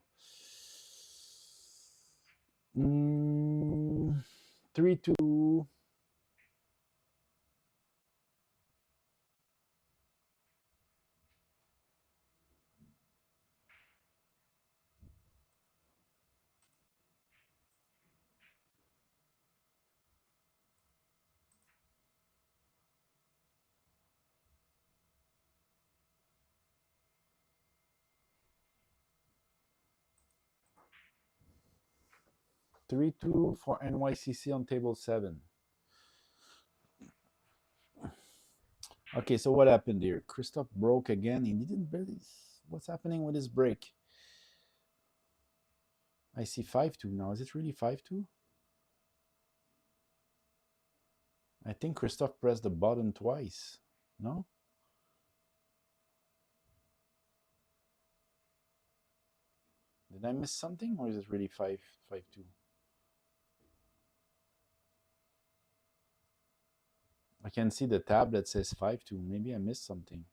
3-2. For NYCC on table 7. Okay, so what happened here? Christoph broke again. He didn't barely. What's happening with his break? I see 5-2 now. Is it really 5-2? I think Christoph pressed the button twice. No? Did I miss something, or is it really 5-2? I can see the tablet says 5-2. Maybe I missed something.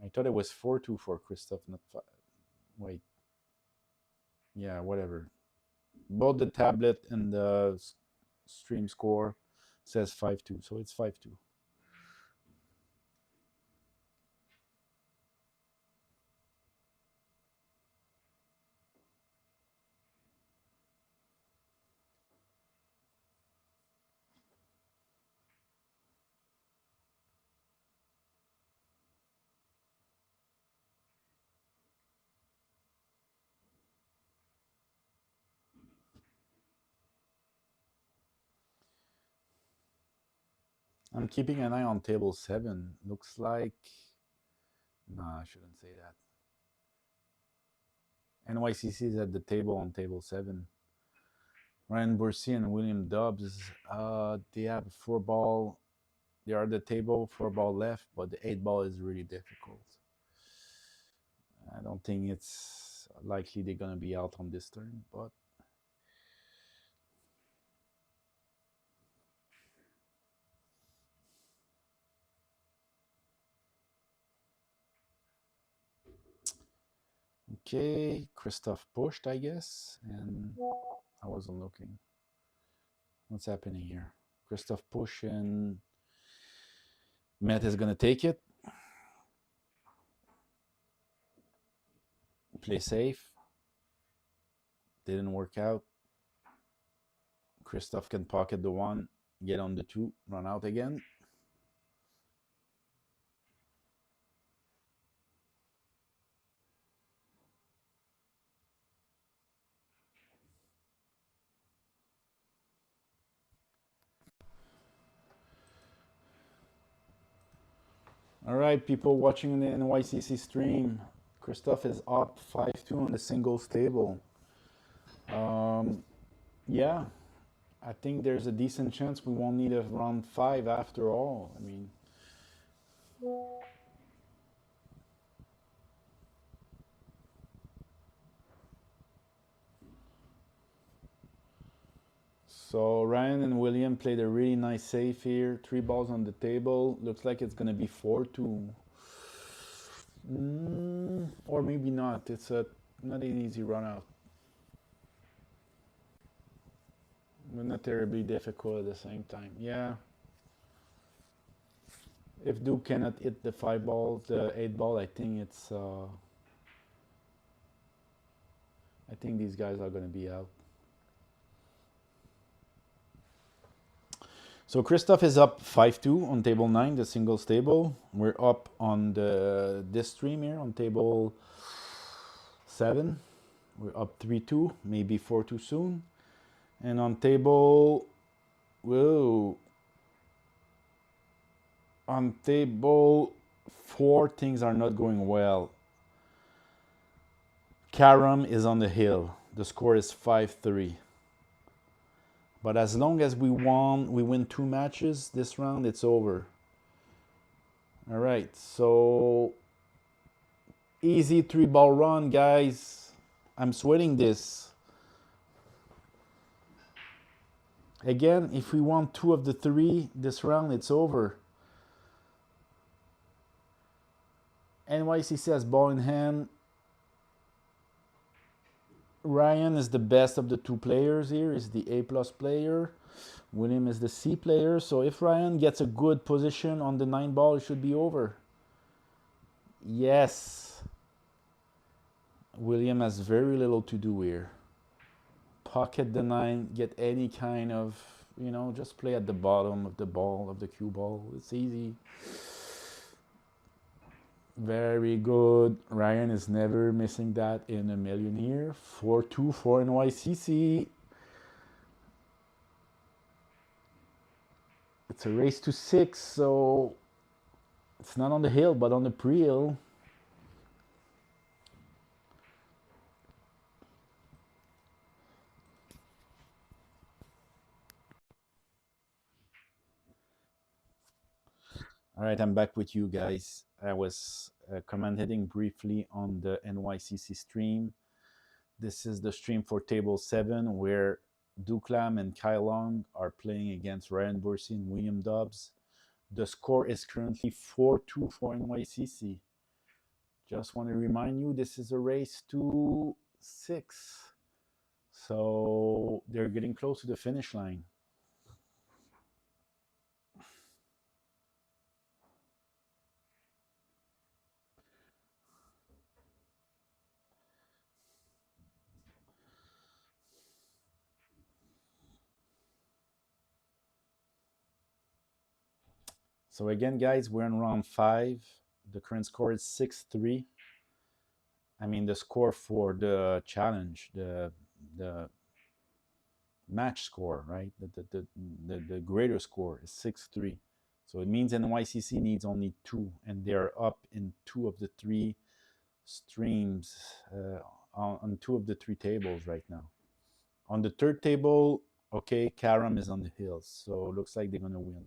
I thought it was 4-2 for Christoph, not 5. Wait. Yeah, whatever. Both the tablet and the stream score says 5-2, so it's 5-2. I'm keeping an eye on table 7. Looks like... Nah, I shouldn't say that. NYCC is at the table on table 7. Ryan Bursey and William Dobbs, they have a 4-ball. They are at the table, 4-ball left, but the 8-ball is really difficult. I don't think it's likely they're going to be out on this turn, but... Okay, Christoph pushed, I guess, and I wasn't looking. What's happening here? Christoph push and Matt is gonna take it. Play safe. Didn't work out. Christoph can pocket the 1, get on the 2, run out again. All right, people watching the NYCC stream, Christoph is up 5-2 on the singles table. Yeah, I think there's a decent chance we won't need a round 5 after all. I mean, so Ryan and William played a really nice save here. 3 balls on the table. Looks like it's gonna be 4-2. Or maybe not. It's not an easy run out. But not terribly difficult at the same time. Yeah. If Duke cannot hit the 5 ball, the 8 ball, I think it's I think these guys are gonna be out. So Christoph is up 5-2 on table 9, the singles table. We're up on this stream here on table 7. We're up 3-2, maybe 4-2 soon. And on table, on table 4, things are not going well. Carom is on the hill. The score is 5-3. But as long as we win 2 matches this round, it's over. All right, so easy 3-ball run, guys. I'm sweating this. Again, if we want 2 of the 3 this round, it's over. NYCC has ball in hand. Ryan is the best of the 2 players here. Is the A+ player. William is the C player. So if Ryan gets a good position on the 9 ball, it should be over. Yes. William has very little to do here. Pocket the 9, get any kind of, just play at the bottom of the ball, of the cue ball. It's easy. Very good. Ryan is never missing that in a million here. 4-2 for NYCC. It's a race to 6, so it's not on the hill, but on the pre-hill. All right, I'm back with you guys. I was commenting briefly on the NYCC stream. This is the stream for table 7, where Duklam and Kai Long are playing against Ryan Bursey and William Dobbs. The score is currently 4-2 for NYCC. Just want to remind you, this is a race to 6. So they're getting close to the finish line. So again, guys, we're in round 5. The current score is 6-3. I mean, the score for the challenge, the match score, right? The greater score is 6-3. So it means NYCC needs only 2, and they're up in 2 of the 3 streams, on 2 of the 3 tables right now. On the 3rd table, okay, Carom is on the hills, so it looks like they're going to win.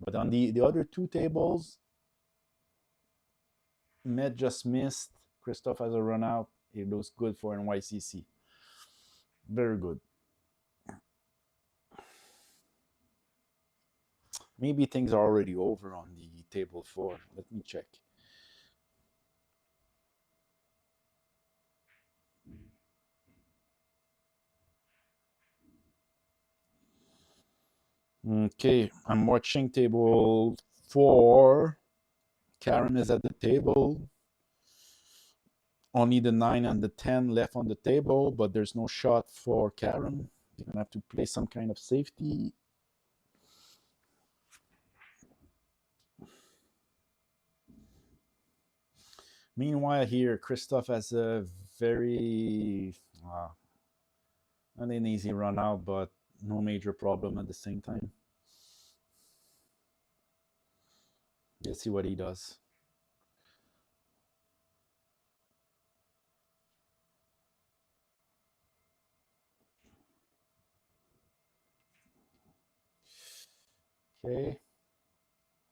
But on the other 2 tables, Met just missed. Christophe has a run out. It looks good for NYCC. Very good. Maybe things are already over on the table 4. Let me check. Okay, I'm watching table 4. Karen is at the table. Only the 9 and the 10 left on the table, but there's no shot for Karen. You're going to have to play some kind of safety. Meanwhile, here, Christophe has a very, not an easy run out, but no major problem at the same time. Let's see what he does. Okay,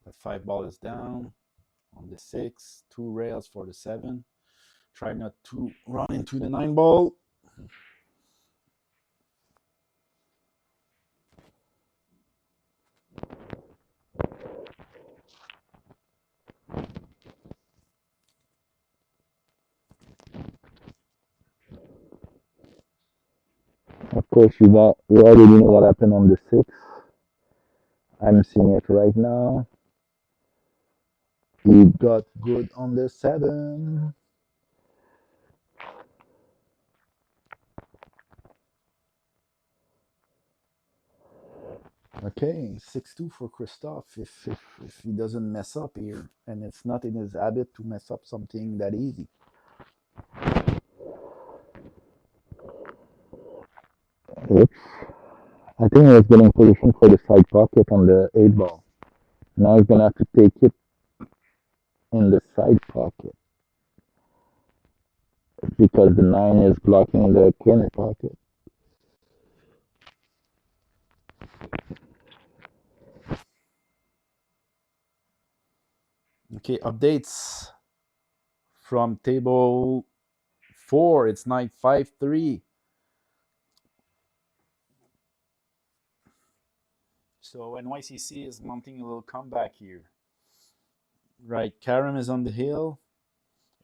that 5 ball is down. On the 6, 2 rails for the 7. Try not to run into the 9 ball. Of course, you already know what happened on the 6. I'm seeing it right now. He got good on the 7. Okay, 6-2 for Christophe if he doesn't mess up here. And it's not in his habit to mess up something that easy. Oops. I think he was getting position for the side pocket on the 8 ball. Now he's going to have to take it in the side pocket, because the 9 is blocking the corner pocket. Okay, updates from table 4. It's night 5-3. So NYCC is mounting a little comeback here. Right, Carom is on the hill.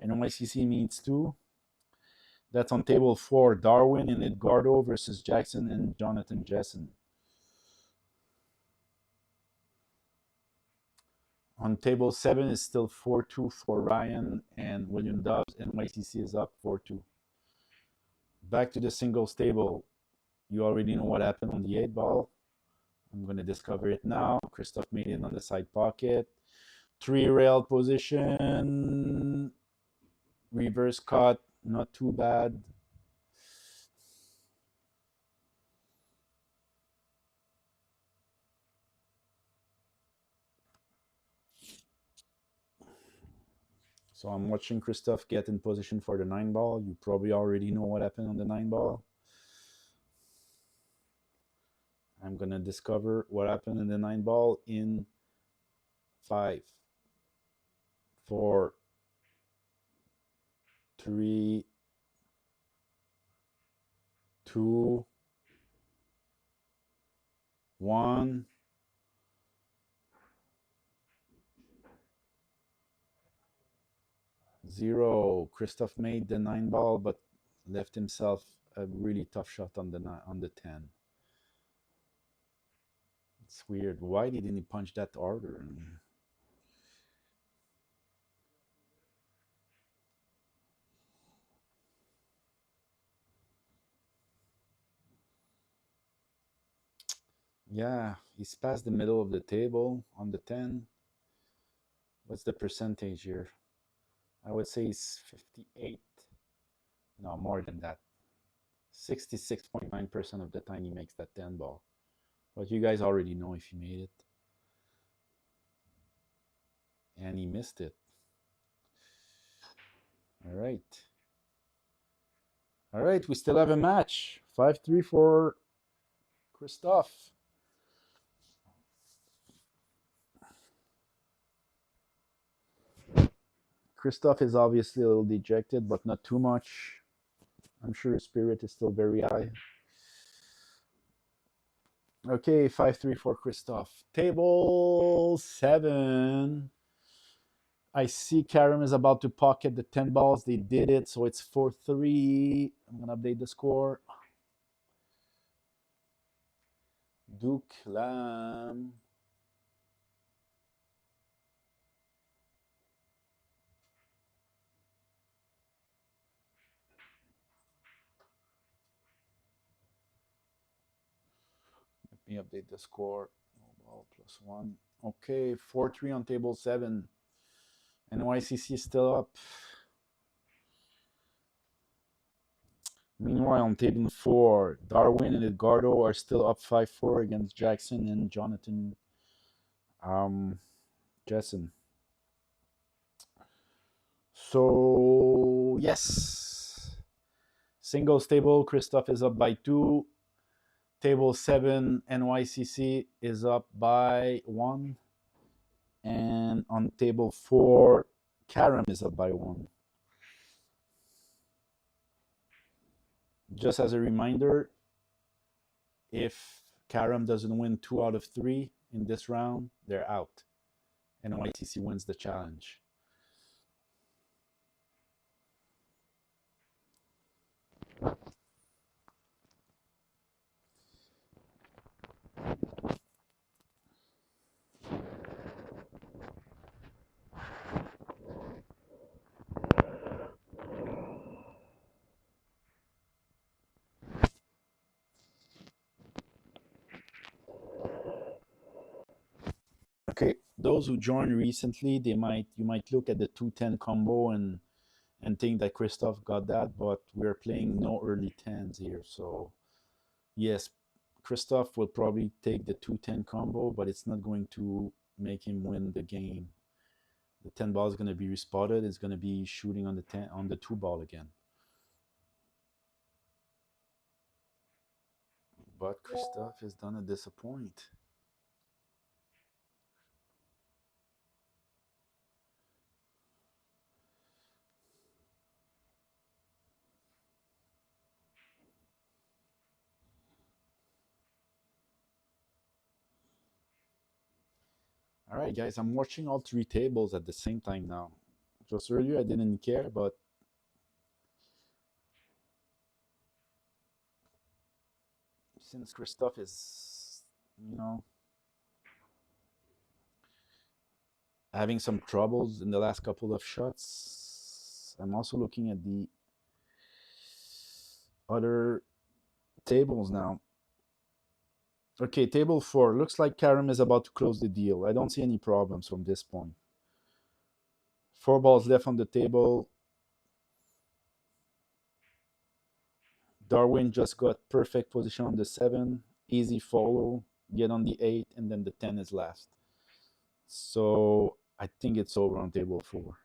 NYCC needs 2. That's on table 4. Darwin and Edgardo versus Jackson and Jonathan Jessen. On table 7 is still 4-2 for Ryan and William Dobbs. NYCC is up 4-2. Back to the singles table. You already know what happened on the 8 ball. I'm going to discover it now. Christoph made it on the side pocket. 3 rail position. Reverse cut. Not too bad. So I'm watching Christoph get in position for the 9 ball. You probably already know what happened on the 9 ball. I'm going to discover what happened in the 9 ball in 5, 4, 3, 2, 1. 0. Christoph made the 9 ball, but left himself a really tough shot on the 10. It's weird. Why didn't he punch that harder? Yeah, he's past the middle of the table on the 10. What's the percentage here? I would say it's 58. No, more than that. 66.9% of the time he makes that 10 ball. But you guys already know if he made it. And he missed it. All right. All right, we still have a match. 5-3 for Christoph. Christoph is obviously a little dejected, but not too much. I'm sure his spirit is still very high. Okay, 5-3 for Christoph. Table 7. I see Carom is about to pocket the 10 balls. They did it, so it's 4-3. I'm going to update the score. Duke, Lamb. Let me update the score. No ball +1. Okay, 4-3 on table 7. NYCC is still up. Meanwhile, on table 4, Darwin and Edgardo are still up 5-4 against Jackson and Jonathan Jessen. So, yes. Singles table, Christoph is up by 2. Table 7, NYCC is up by 1. And on table 4, Carom is up by 1. Just as a reminder, if Carom doesn't win 2 out of 3 in this round, they're out. NYCC wins the challenge. Okay, those who joined recently, you might look at the 2-10 combo and think that Christoph got that, but we're playing no early 10s here. So yes, Christoph will probably take the 2-10 combo, but it's not going to make him win the game. The 10 ball is going to be respotted. It's going to be shooting on the 2 ball again. But Christoph is gonna disappoint. All right, guys, I'm watching all three tables at the same time now. Just earlier, I didn't care, but since Christophe is, having some troubles in the last couple of shots, I'm also looking at the other tables now. Okay, table 4. Looks like Carom is about to close the deal. I don't see any problems from this point. 4 balls left on the table. Darwin just got perfect position on the 7. Easy follow. Get on the 8, and then the 10 is last. So I think it's over on table 4.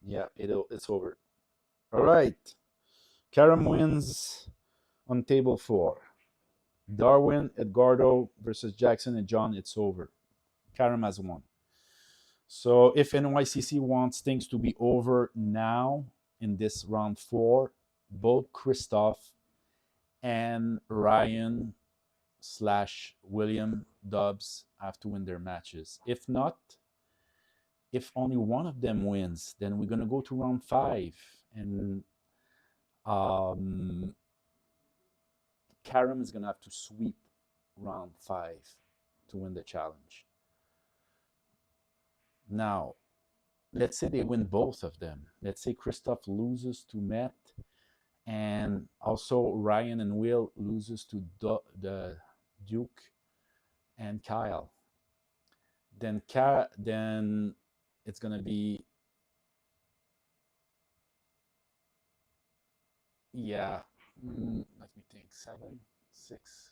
Yeah, it's over. All right. Carom wins on table 4. Darwin, Edgardo versus Jackson and John, it's over. Carom has won. So if NYCC wants things to be over now in this round 4, both Christophe and Ryan / William Dubs have to win their matches. If not, if only one of them wins, then we're going to go to round 5. And Carom is going to have to sweep round 5 to win the challenge. Now, let's say they win both of them. Let's say Christophe loses to Matt, and also Ryan and Will loses to the Duke and Kyle. Then it's going to be, let me think, 7, 6.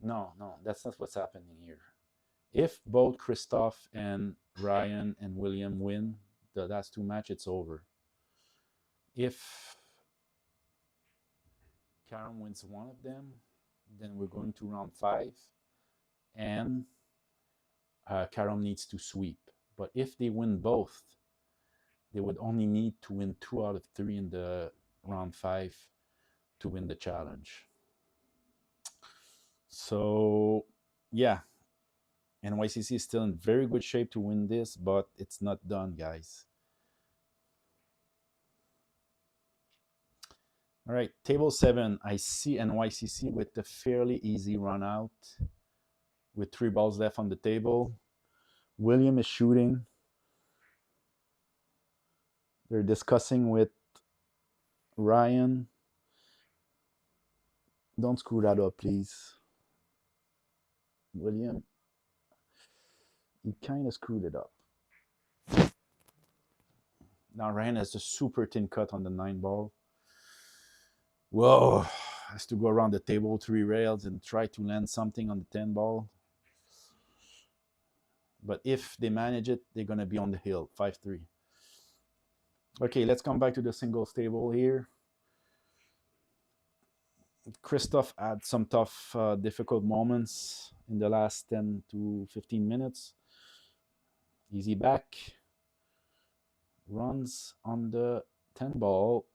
No, that's not what's happening here. If both Christophe and Ryan and William win the last 2 matches, it's over. If Carom wins one of them, then we're going to round 5, and Carom needs to sweep. But if they win both, they would only need to win 2 out of 3 in the round 5 to win the challenge. So, yeah, NYCC is still in very good shape to win this, but it's not done, guys. All right, table 7. I see NYCC with a fairly easy run out with 3 balls left on the table. William is shooting. They're discussing with Ryan. Don't screw that up, please. William, he kind of screwed it up. Now Ryan has a super thin cut on the 9 ball. Whoa, has to go around the table 3 rails and try to land something on the 10 ball. But if they manage it, they're going to be on the hill, 5-3. Okay, let's come back to the singles table here. Christophe had some tough, difficult moments in the last 10 to 15 minutes. Easy back. Runs on the 10 ball.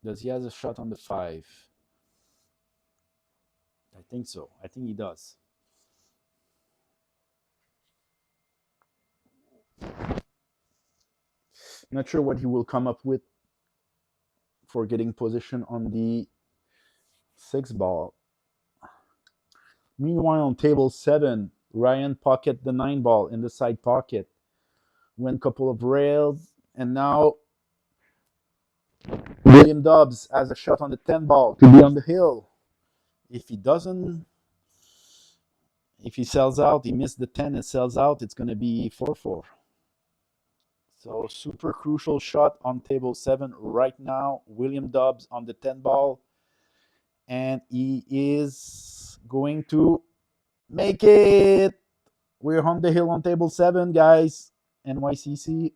Does he have a shot on the 5? I think so. I think he does. Not sure what he will come up with for getting position on the 6 ball. Meanwhile, on table 7, Ryan pocket the 9 ball in the side pocket. Went a couple of rails, and now William Dubs has a shot on the 10 ball to be on the hill. If he doesn't, if he sells out, he missed the 10 and sells out, it's going to be 4-4. So super crucial shot on table 7 right now. William Dubs on the 10 ball. And he is going to make it. We're on the hill on table 7, guys. NYCC.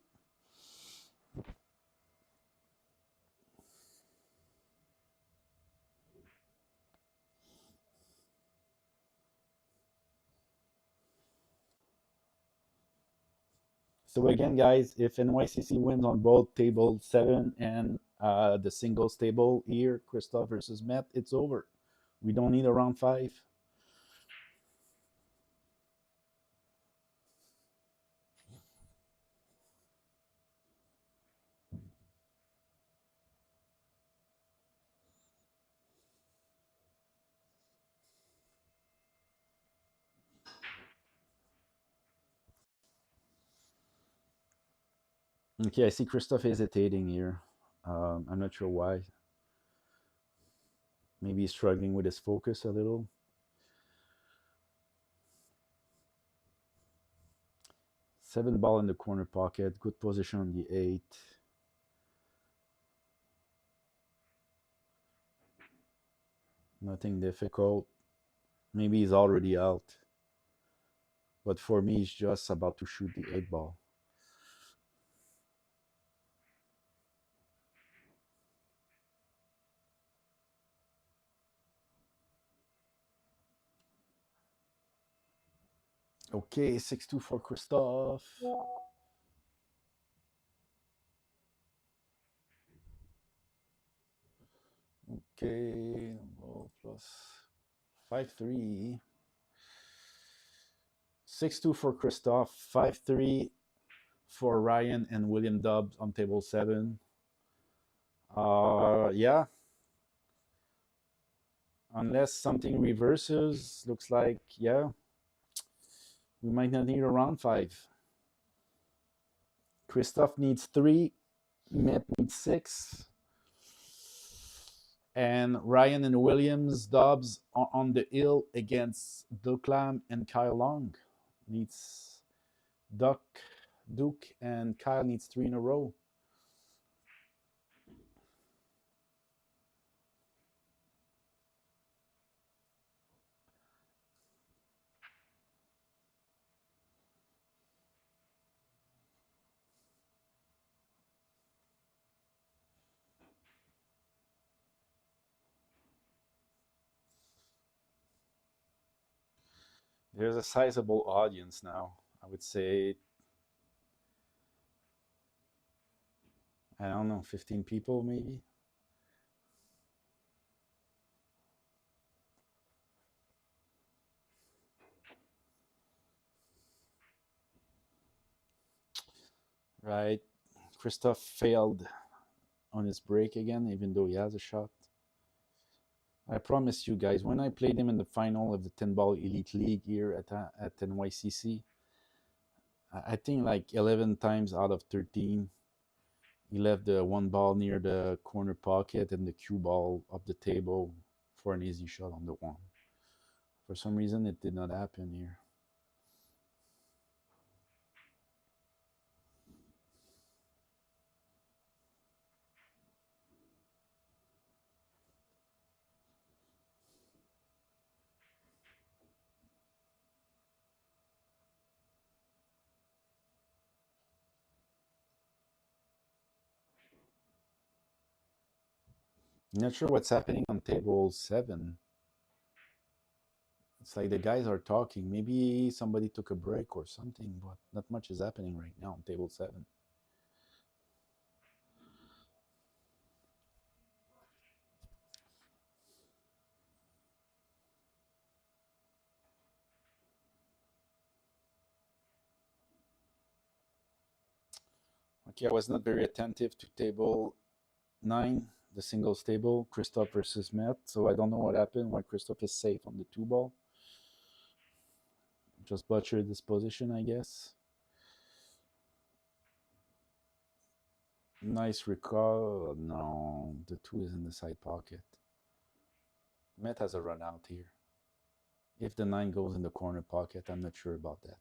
So again, guys, if NYCC wins on both table 7 and the singles table here, Christoph versus Met, it's over. We don't need a round 5. Okay, I see Christoph hesitating here. I'm not sure why. Maybe he's struggling with his focus a little. Seven ball in the corner pocket. Good position on the 8. Nothing difficult. Maybe he's already out. But for me, he's just about to shoot the 8 ball. Okay, 6-2 for Christoph. Okay, ball plus 5-3. 6-2 for Christoph. 5-3 for Ryan and William Dubbs on table 7. Yeah. Unless something reverses, looks like, yeah, we might not need a round 5. Christoph needs 3. Met needs 6. And Ryan and Williams Dobbs are on the hill against Duke and Kyle Long. Needs Duke and Kyle needs 3 in a row. There's a sizable audience now. I would say, I don't know, 15 people maybe. Right. Christoph failed on his break again, even though he has a shot. I promise you guys, when I played him in the final of the 10 ball elite league here at NYCC, I think like 11 times out of 13, he left the 1 ball near the corner pocket and the cue ball up the table for an easy shot on the 1. For some reason, it did not happen here. Not sure what's happening on table 7. It's like the guys are talking. Maybe somebody took a break or something, but not much is happening right now on table 7. Okay, I was not very attentive to table 9, the singles table, Christoph versus Matt. So I don't know what happened, why Christoph is safe on the 2 ball. Just butchered this position, I guess. Nice recall. No, the 2 is in the side pocket. Matt has a run out here. If the 9 goes in the corner pocket, I'm not sure about that.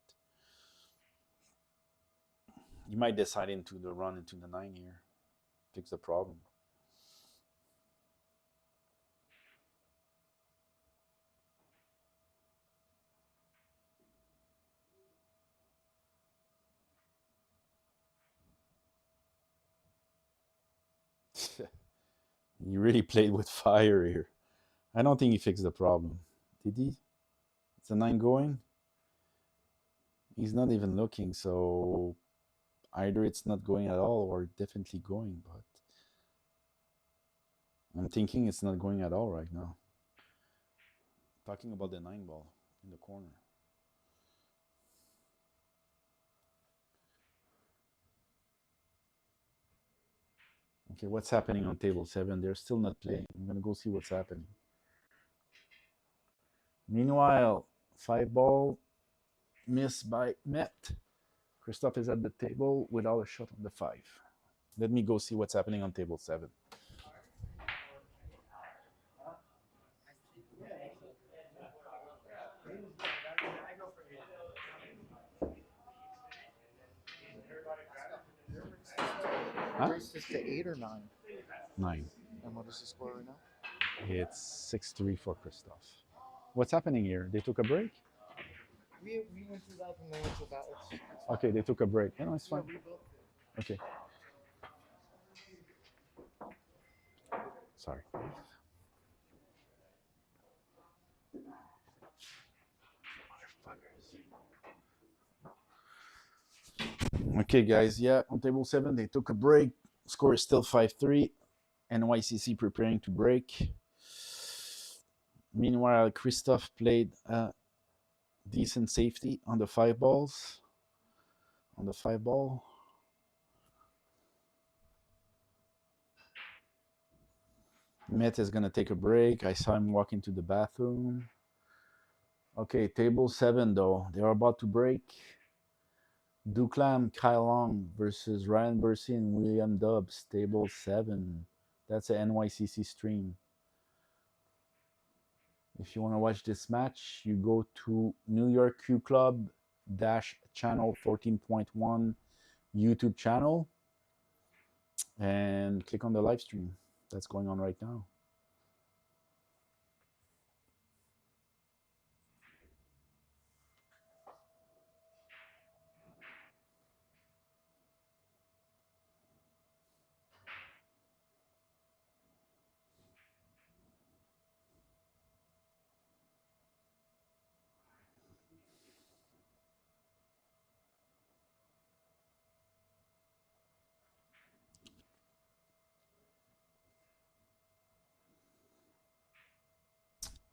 You might decide into the run into the 9 here. Fix the problem. He really played with fire here. I don't think he fixed the problem. Did he? It's a 9 going? He's not even looking, so Either it's not going at all or definitely going, but I'm thinking it's not going at all right now. Talking about the 9 ball in the corner. Okay, what's happening on table 7? They're still not playing. I'm gonna go see what's happening. Meanwhile, 5 ball missed by Met. Christophe is at the table without a shot on the 5. Let me go see what's happening on table 7. Huh? Race is to 8 or 9. 9. And what is the score right now? It's 6-3 for Christophe. What's happening here? They took a break? We went through that and they went through that. Okay, they took a break. Yeah, no, it's fine. Okay. Sorry. Okay, guys. Yeah, on table 7, they took a break. Score is still 5-3. NYCC preparing to break. Meanwhile, Christophe played a decent safety on the 5 balls. On the 5 ball. Met is going to take a break. I saw him walk into the bathroom. Okay, table 7, though. They're about to break. Duclam, Carom versus Ryan Bursey and William Dubs, table 7. That's an NYCC stream. If you want to watch this match, you go to New York Q Club channel 14.1 YouTube channel and click on the live stream that's going on right now.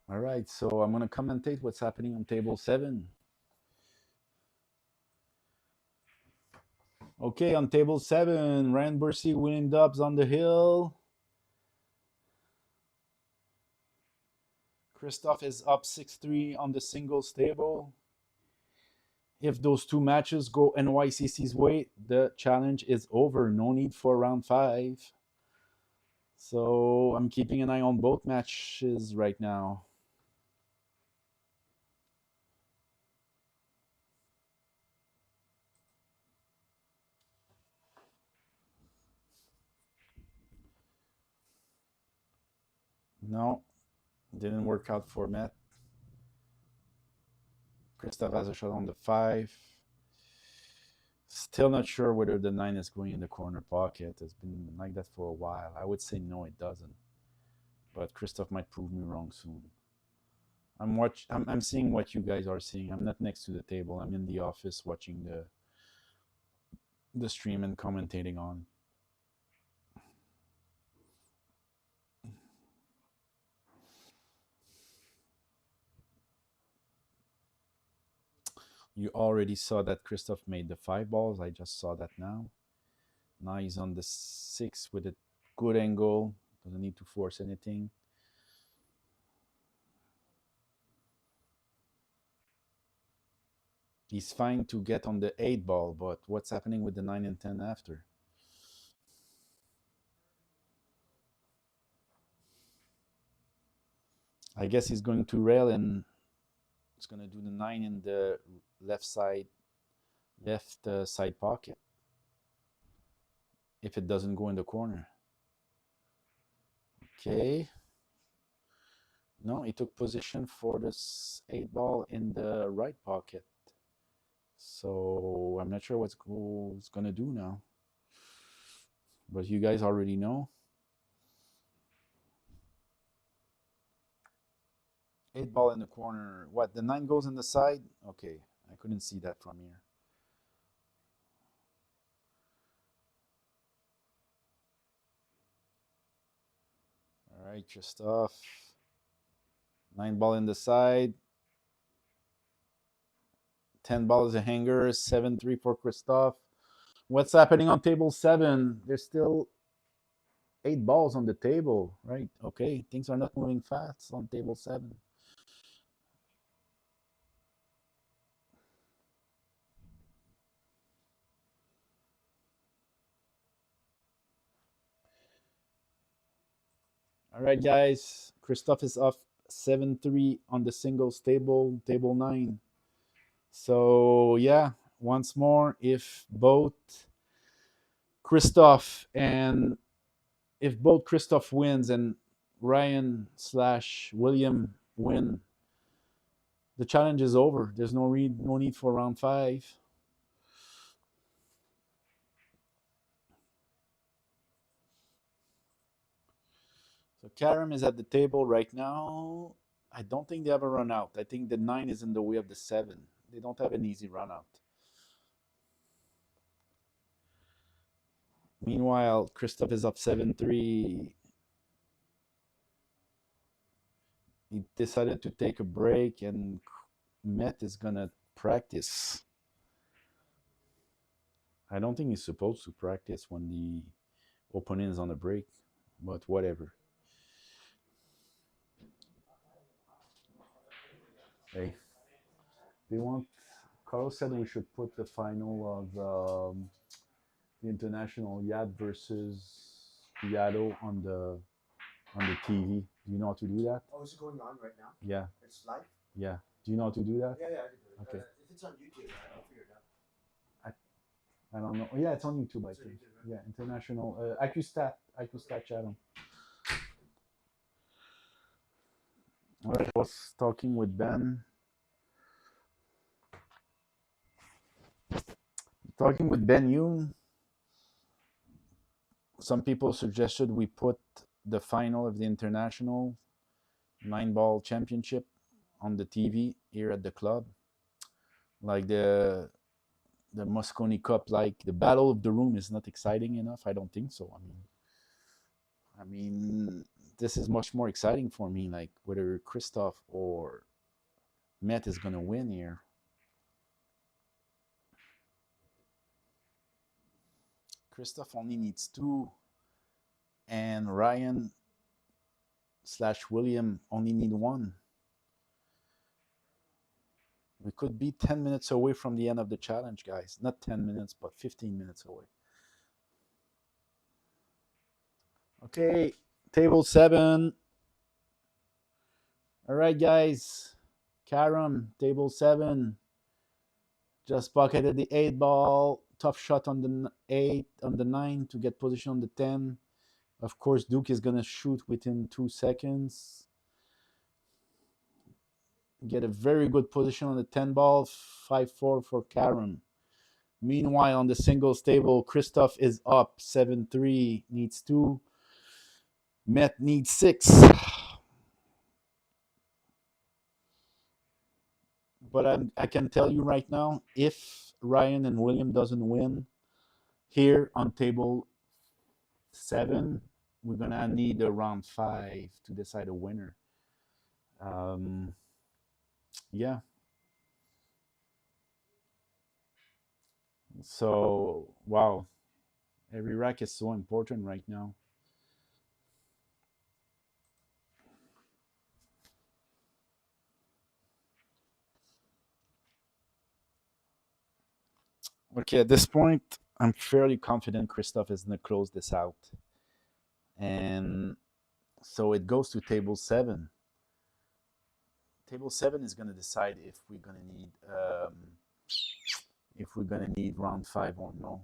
All right, so I'm going to commentate what's happening on table 7. Okay, on table 7, Ryan Bursey, William Dubs on the hill. Christophe is up 6-3 on the singles table. If those 2 matches go NYCC's way, the challenge is over. No need for round 5. So I'm keeping an eye on both matches right now. No, didn't work out for Met. Christophe has a shot on the 5. Still not sure whether the 9 is going in the corner pocket. It's been like that for a while. I would say no, it doesn't. But Christophe might prove me wrong soon. I'm seeing what you guys are seeing. I'm not next to the table. I'm in the office watching the stream and commentating on. You already saw that Christophe made the 5 balls. I just saw that now. Now he's on the 6 with a good angle. Doesn't need to force anything. He's fine to get on the 8 ball, but what's happening with the 9 and 10 after? I guess he's going to rail and it's going to do the 9 in the left side pocket if it doesn't go in the corner. Okay. No, he took position for this 8 ball in the right pocket. So I'm not sure what's going to do now. But you guys already know. 8 ball in the corner. What, the 9 goes in the side? Okay, I couldn't see that from here. All right, Christophe. 9 ball in the side. 10 balls a hanger. 7-3 for Christophe. What's happening on table 7? There's still 8 balls on the table, right? Okay, things are not moving fast on table 7. All right, guys. Christophe is off 7-3 on the singles table, table 9. So, yeah, once more, if both Christophe wins and Ryan / William win, the challenge is over. There's no need for round 5. So Carom is at the table right now. I don't think they have a run out. I think the 9 is in the way of the 7. They don't have an easy run out. Meanwhile, Christophe is up 7-3. He decided to take a break, and Met is going to practice. I don't think he's supposed to practice when the opponent is on a break, but whatever. Hey, they want. Carlos said we should put the final of the international Yad versus Yado on the TV. Do you know how to do that? Oh, is it going on right now? Yeah. It's live? Yeah. Do you know how to do that? Yeah, I can do it. Okay. If it's on YouTube, I'll figure it out. I don't know. Yeah, it's on YouTube, I think. YouTube, right? Yeah, international Acustat channel. All right, I was talking with Ben. Talking with Ben Yoon. Some people suggested we put the final of the international 9-ball championship on the TV here at the club, like the Mosconi Cup. Like the Battle of the Room is not exciting enough. I don't think so. I mean, this is much more exciting for me. Like whether Christophe or Met is gonna win here. Christophe only needs 2, and Ryan / William only need 1. We could be 10 minutes away from the end of the challenge, guys. Not 10 minutes, but 15 minutes away. Okay, table 7. All right, guys. Carom, table 7. Just pocketed the 8 ball. Tough shot on the 8, on the 9 to get position on the 10. Of course, Duke is going to shoot within 2 seconds. Get a very good position on the 10 ball. 5-4 for Carom. Meanwhile, on the singles table, Christophe is up 7-3, needs 2. Met needs 6. But I can tell you right now, if Ryan and William doesn't win here on table 7, we're going to need a round 5 to decide a winner. Yeah. So, wow. Every rack is so important right now. Okay, at this point, I'm fairly confident Christophe is going to close this out. And so it goes to table 7. Table 7 is going to decide if we're going to need round 5 or no.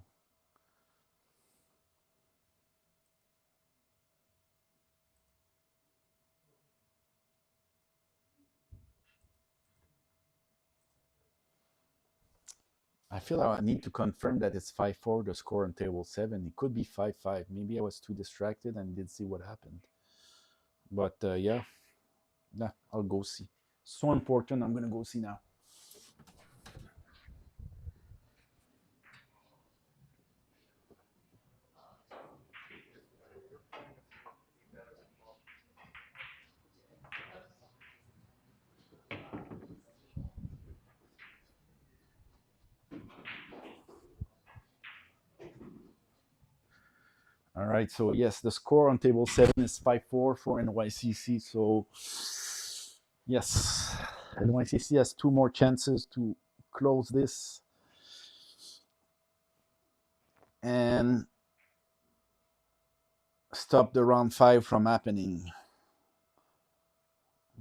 I feel I need to confirm that it's 5-4 the score on table 7. It could be 5-5. Maybe I was too distracted and didn't see what happened. But yeah, I'll go see. So important. I'm going to go see now. All right, so yes, the score on table 7 is 5-4 for NYCC. So yes, NYCC has 2 more chances to close this and stop the round 5 from happening.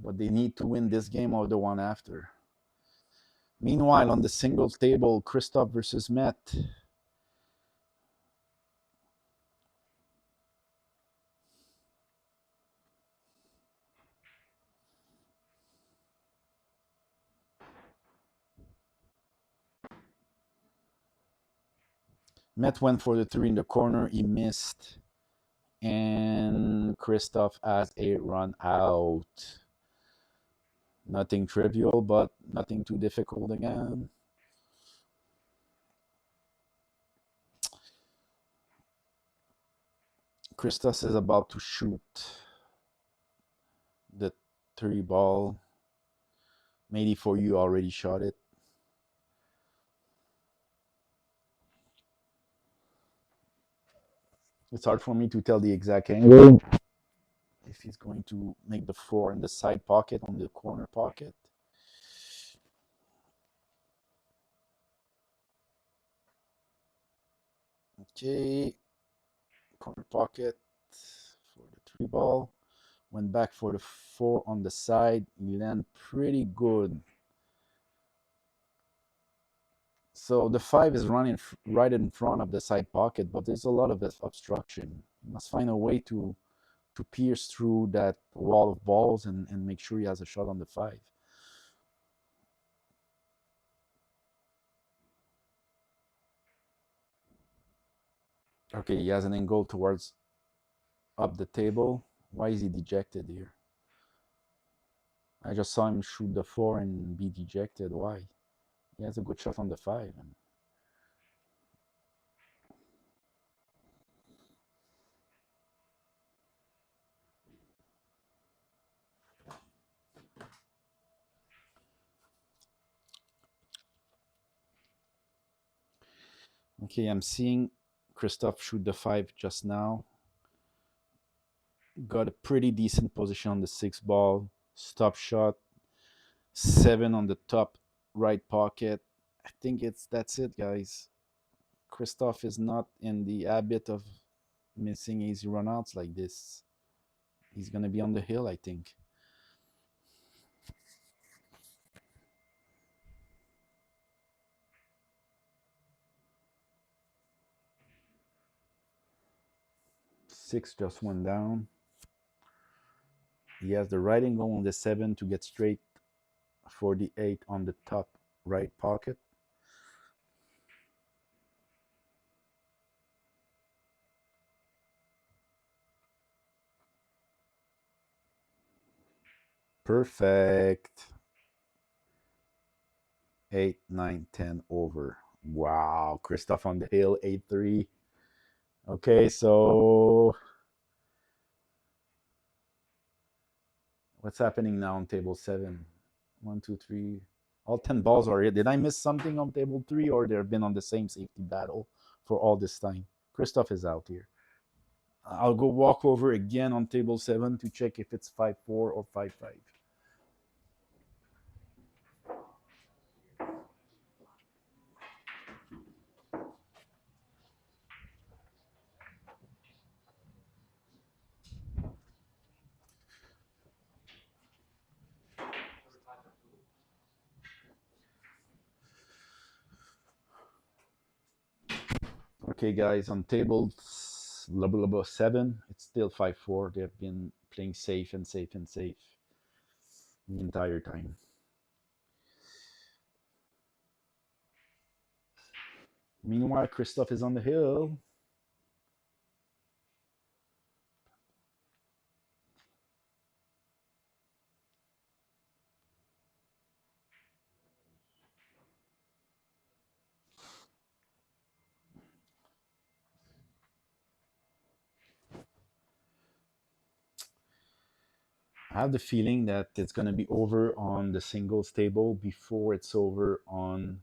But they need to win this game or the one after. Meanwhile, on the singles table, Christoph versus Matt. Matt went for the 3 in the corner. He missed. And Christoph has a run out. Nothing trivial, but nothing too difficult again. Christos is about to shoot the 3 ball. Maybe for you already shot it. It's hard for me to tell the exact angle. If he's going to make the 4 in the side pocket, on the corner pocket. Okay, corner pocket for the 3 ball. Went back for the 4 on the side. He landed pretty good. So the 5 is running right in front of the side pocket, but there's a lot of obstruction. You must find a way to pierce through that wall of balls and make sure he has a shot on the 5. Okay, he has an angle towards up the table. Why is he dejected here? I just saw him shoot the 4 and be dejected. Why? He has a good shot on the 5. Okay, I'm seeing Christoph shoot the 5 just now. Got a pretty decent position on the 6 ball. Stop shot. 7 on the top right pocket. I think that's it, guys. Christoph is not in the habit of missing easy runouts like this. He's gonna be on the hill, I think. Six just went down. He has the right angle on the 7 to get straight for the 8 on the top right pocket. Perfect. 8, 9, 10 over. Wow, Christoph on the hill, 8-3. Okay, so what's happening now on table 7? 1, 2, 3. All 10 balls are here. Did I miss something on table 3, or they've been on the same safety battle for all this time? Christoph is out here. I'll go walk over again on table 7 to check if it's 5-4 or 5-5. Okay, guys, on table 7, it's still 5-4. They've been playing safe and safe and safe the entire time. Meanwhile, Christoph is on the hill. I have the feeling that it's going to be over on the singles table before it's over on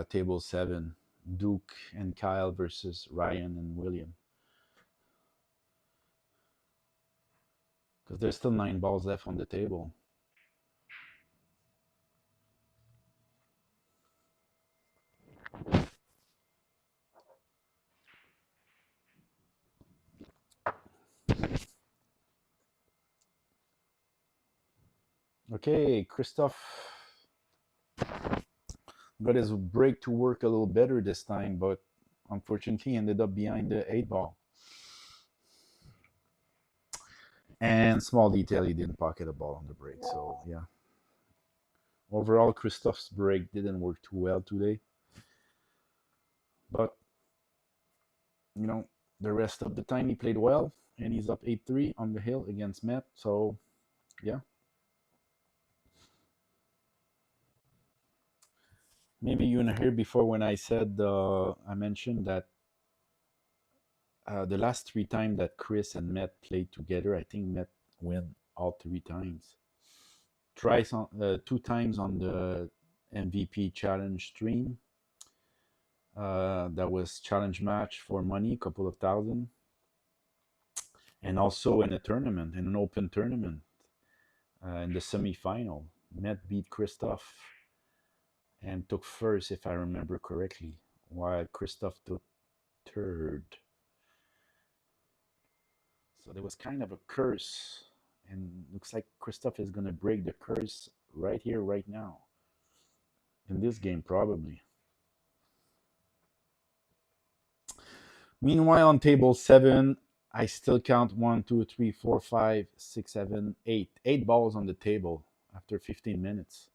table 7. Duke and Kyle versus Ryan and William. because there's still 9 balls left on the table. Okay, Christophe got his break to work a little better this time, but unfortunately ended up behind the 8 ball. And small detail, he didn't pocket a ball on the break, so yeah. Overall, Christophe's break didn't work too well today. But, you know, the rest of the time he played well, and he's up 8-3 on the hill against Met, so yeah. Maybe you didn't hear before when I said, I mentioned that the last 3 times that Chris and Met played together, I think Met win all 3 times. Twice on, 2 times on the MVP challenge stream. That was challenge match for money, a couple of thousand. And also in a tournament, in an open tournament, in the semi-final. Met beat Christophe and took first, if I remember correctly, while Christophe took third. So there was kind of a curse, and looks like Christophe is going to break the curse right here, right now. In this game, probably. Meanwhile, on table 7, I still count 1, 2, 3, 4, 5, 6, 7, 8. 8 balls on the table after 15 minutes.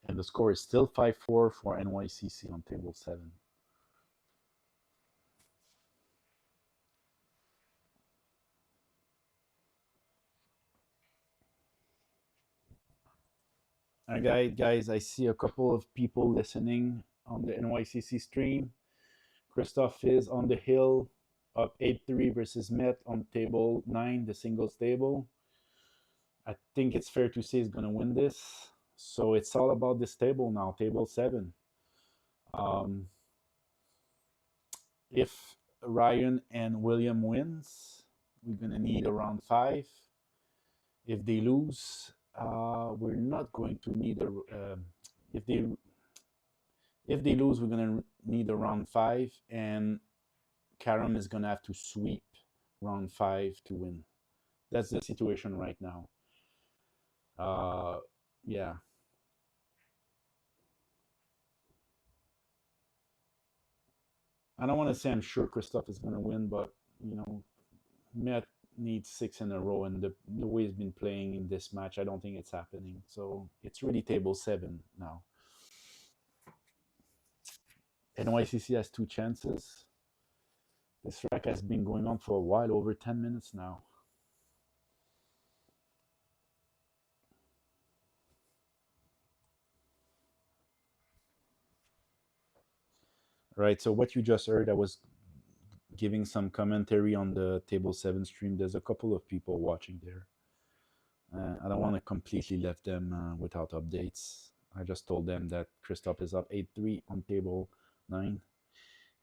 And the score is still 5-4 for NYCC on table 7. All right, guys, I see a couple of people listening on the NYCC stream. Christophe is on the hill, up 8-3 versus Met on table 9, the singles table. I think it's fair to say he's going to win this. So it's all about this table now, table 7. If Ryan and William wins, we're going to need around 5. If they lose, we're not going to need if they lose, we're going to need around 5, and Carom is going to have to sweep round 5 to win. That's the situation right now. Yeah. I don't want to say I'm sure Christophe is going to win, but, you know, Met needs 6 in a row, and the way he's been playing in this match, I don't think it's happening. So it's really table 7 now. NYCC has 2 chances. This rack has been going on for a while, over 10 minutes now. Right, so what you just heard, I was giving some commentary on the table 7 stream. There's a couple of people watching there. I don't want to completely left them without updates. I just told them that Christophe is up 8-3 on table 9.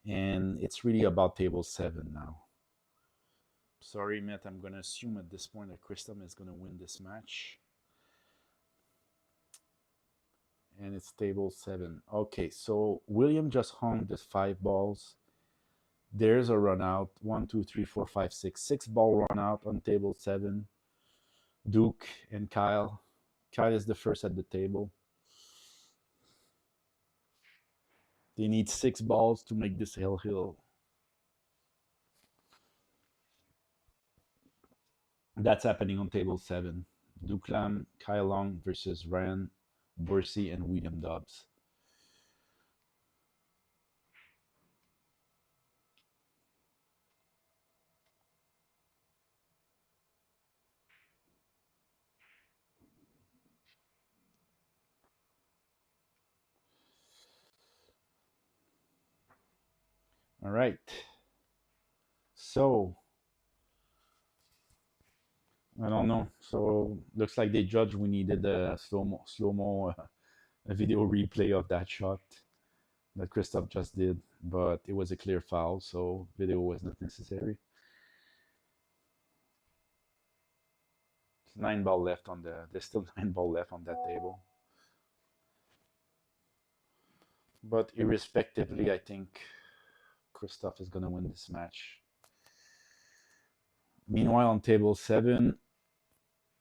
And it's really about table 7 now. Sorry, Matt, I'm going to assume at this point that Christophe is going to win this match. And it's table 7. Okay, so William just hung the 5 balls. There's a run out. 1, 2, 3, 4, 5, 6. 6 ball run out on table 7. Duke and Kyle. Kyle is the first at the table. They need 6 balls to make this hill. That's happening on table 7. Duke Lam, Kyle Long versus Ryan Bursey and William Dobbs. All right. So, I don't know. So, looks like they judged we needed a slow-mo a video replay of that shot that Christophe just did, but it was a clear foul, so video was not necessary. 9 ball left on the. There's still 9 ball left on that table. But irrespectively, I think Christoph is gonna win this match. Meanwhile, on table 7,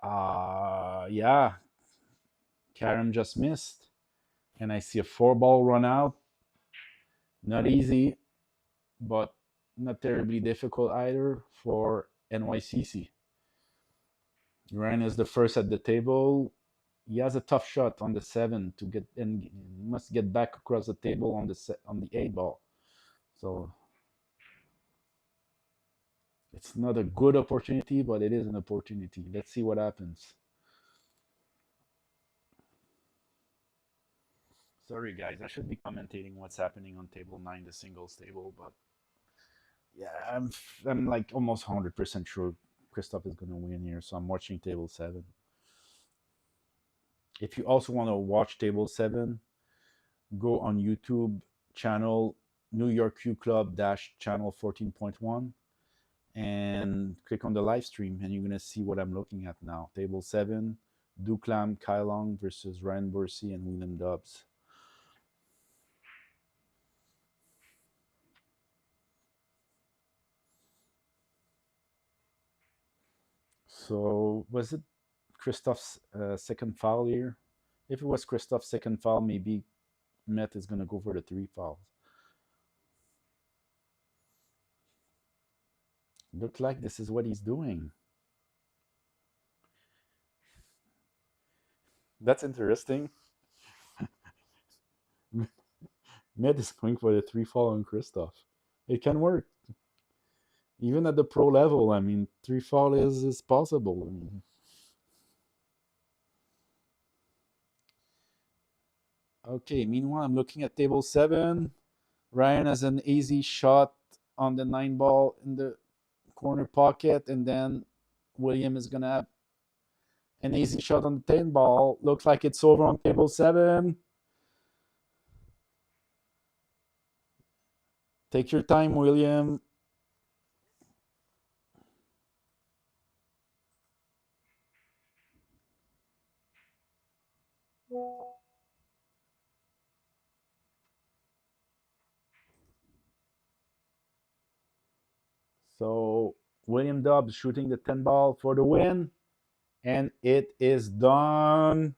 yeah, Carom just missed, and I see a 4 ball run out. Not easy, but not terribly difficult either for NYCC. Ryan is the first at the table. He has a tough shot on the 7 to get, and must get back across the table on the 8 ball. So it's not a good opportunity, but it is an opportunity. Let's see what happens. Sorry, guys. I should be commentating what's happening on table 9, the singles table, but yeah, I'm like almost 100% sure Christoph is gonna win here. So I'm watching table 7. If you also want to watch table 7, go on YouTube channel New York Q Club channel 14.1 and click on the live stream, and you're gonna see what I'm looking at now. Table 7, Duklam Kailong versus Ryan Bursey and William Dobbs. So was it Christoph's second foul here? If it was Christoph's second foul, maybe Met is gonna go for the 3 fouls. Look like this is what he's doing. That's interesting. Met is going for the 3 foul on Christoph. It can work. Even at the pro level, I mean, 3 foul is possible. I mean, okay, meanwhile, I'm looking at table 7. Ryan has an easy shot on the 9 ball in the corner pocket, and then William is going to have an easy shot on the 10 ball. Looks like it's over on table 7. Take your time, William. So William Dobbs shooting the 10 ball for the win, and it is done.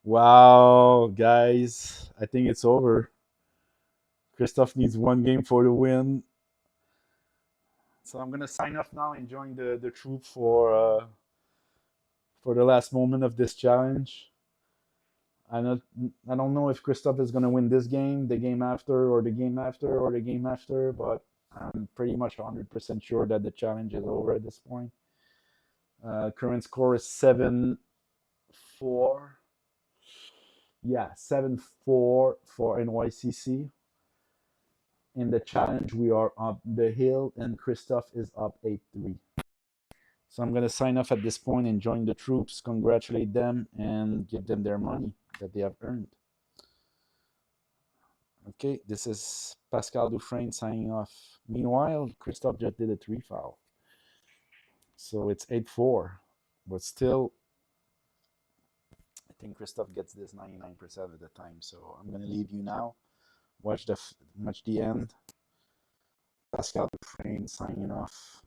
Wow, guys, I think it's over. Christoph needs 1 game for the win. So I'm gonna sign off now and join the troop for the last moment of this challenge. I don't know if Christoph is gonna win this game, the game after, or the game after, or the game after, but I'm pretty much 100% sure that the challenge is over at this point. Current score is 7-4. Yeah, 7-4 for NYCC. In the challenge, we are up the hill, and Christoph is up 8-3. So I'm going to sign off at this point and join the troops, congratulate them, and give them their money that they have earned. Okay, this is Pascal Dufresne signing off. Meanwhile, Christoph just did a 3 foul. So it's 8-4. But still, I think Christoph gets this 99% of the time. So I'm going to leave you now. Watch the end. Pascal Dufresne signing off.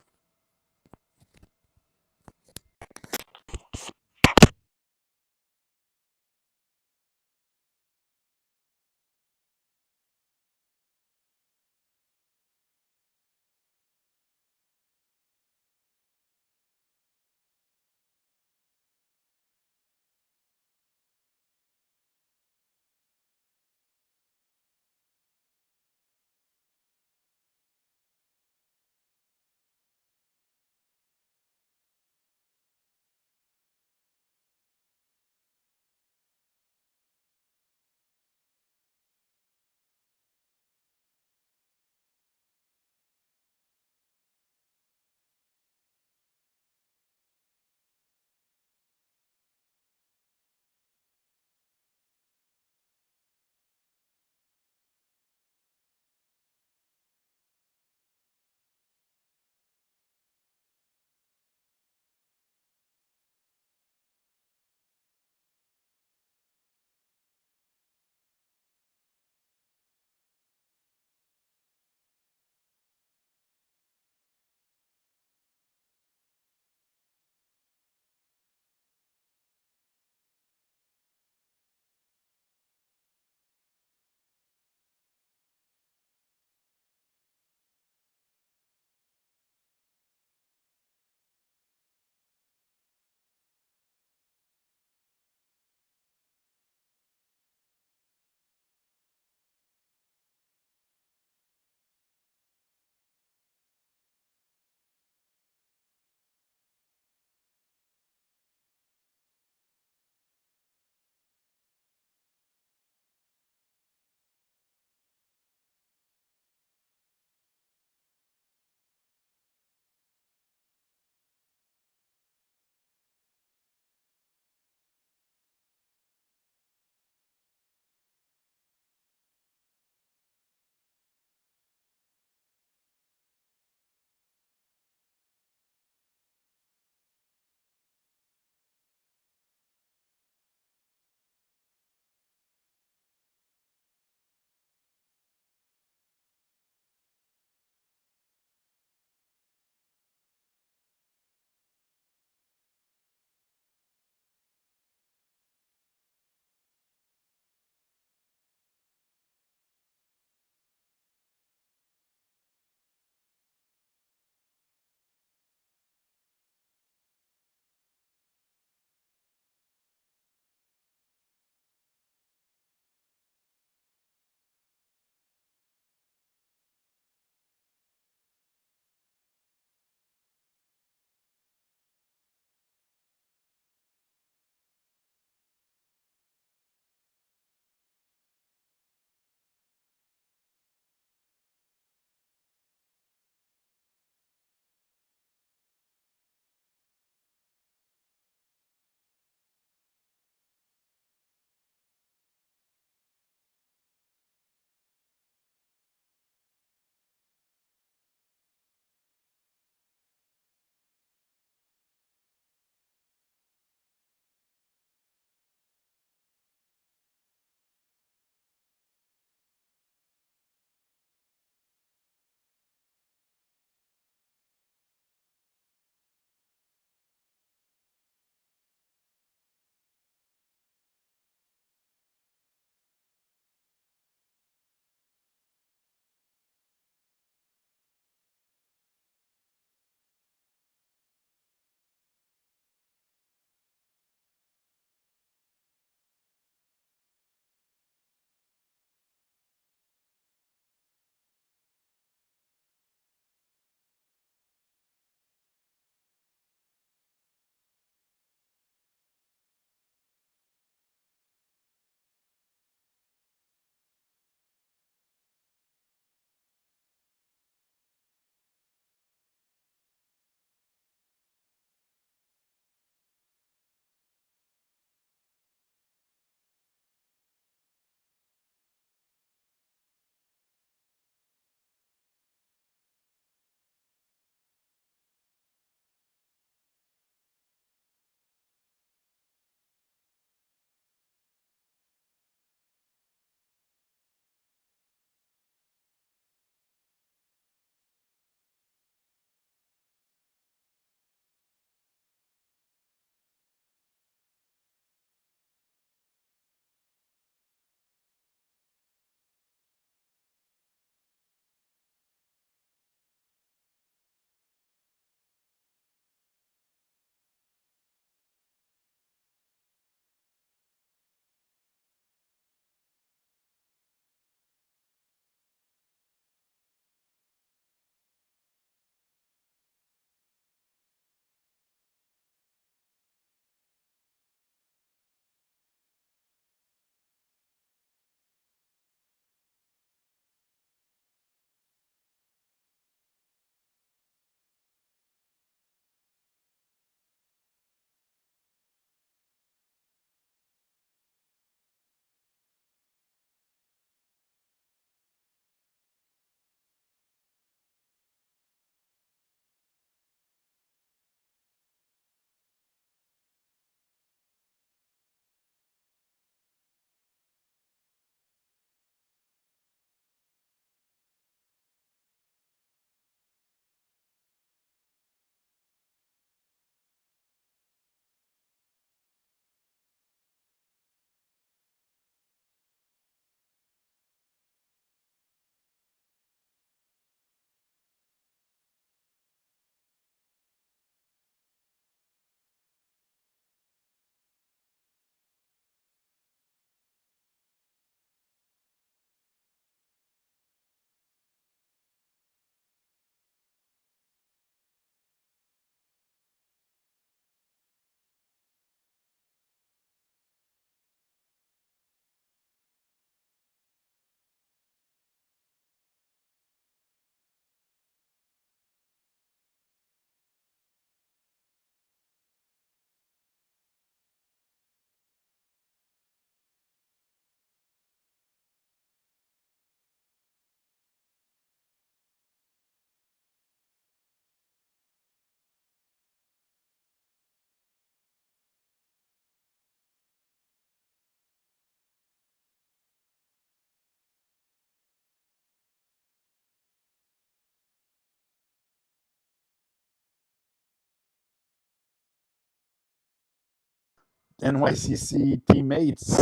NYCC teammates,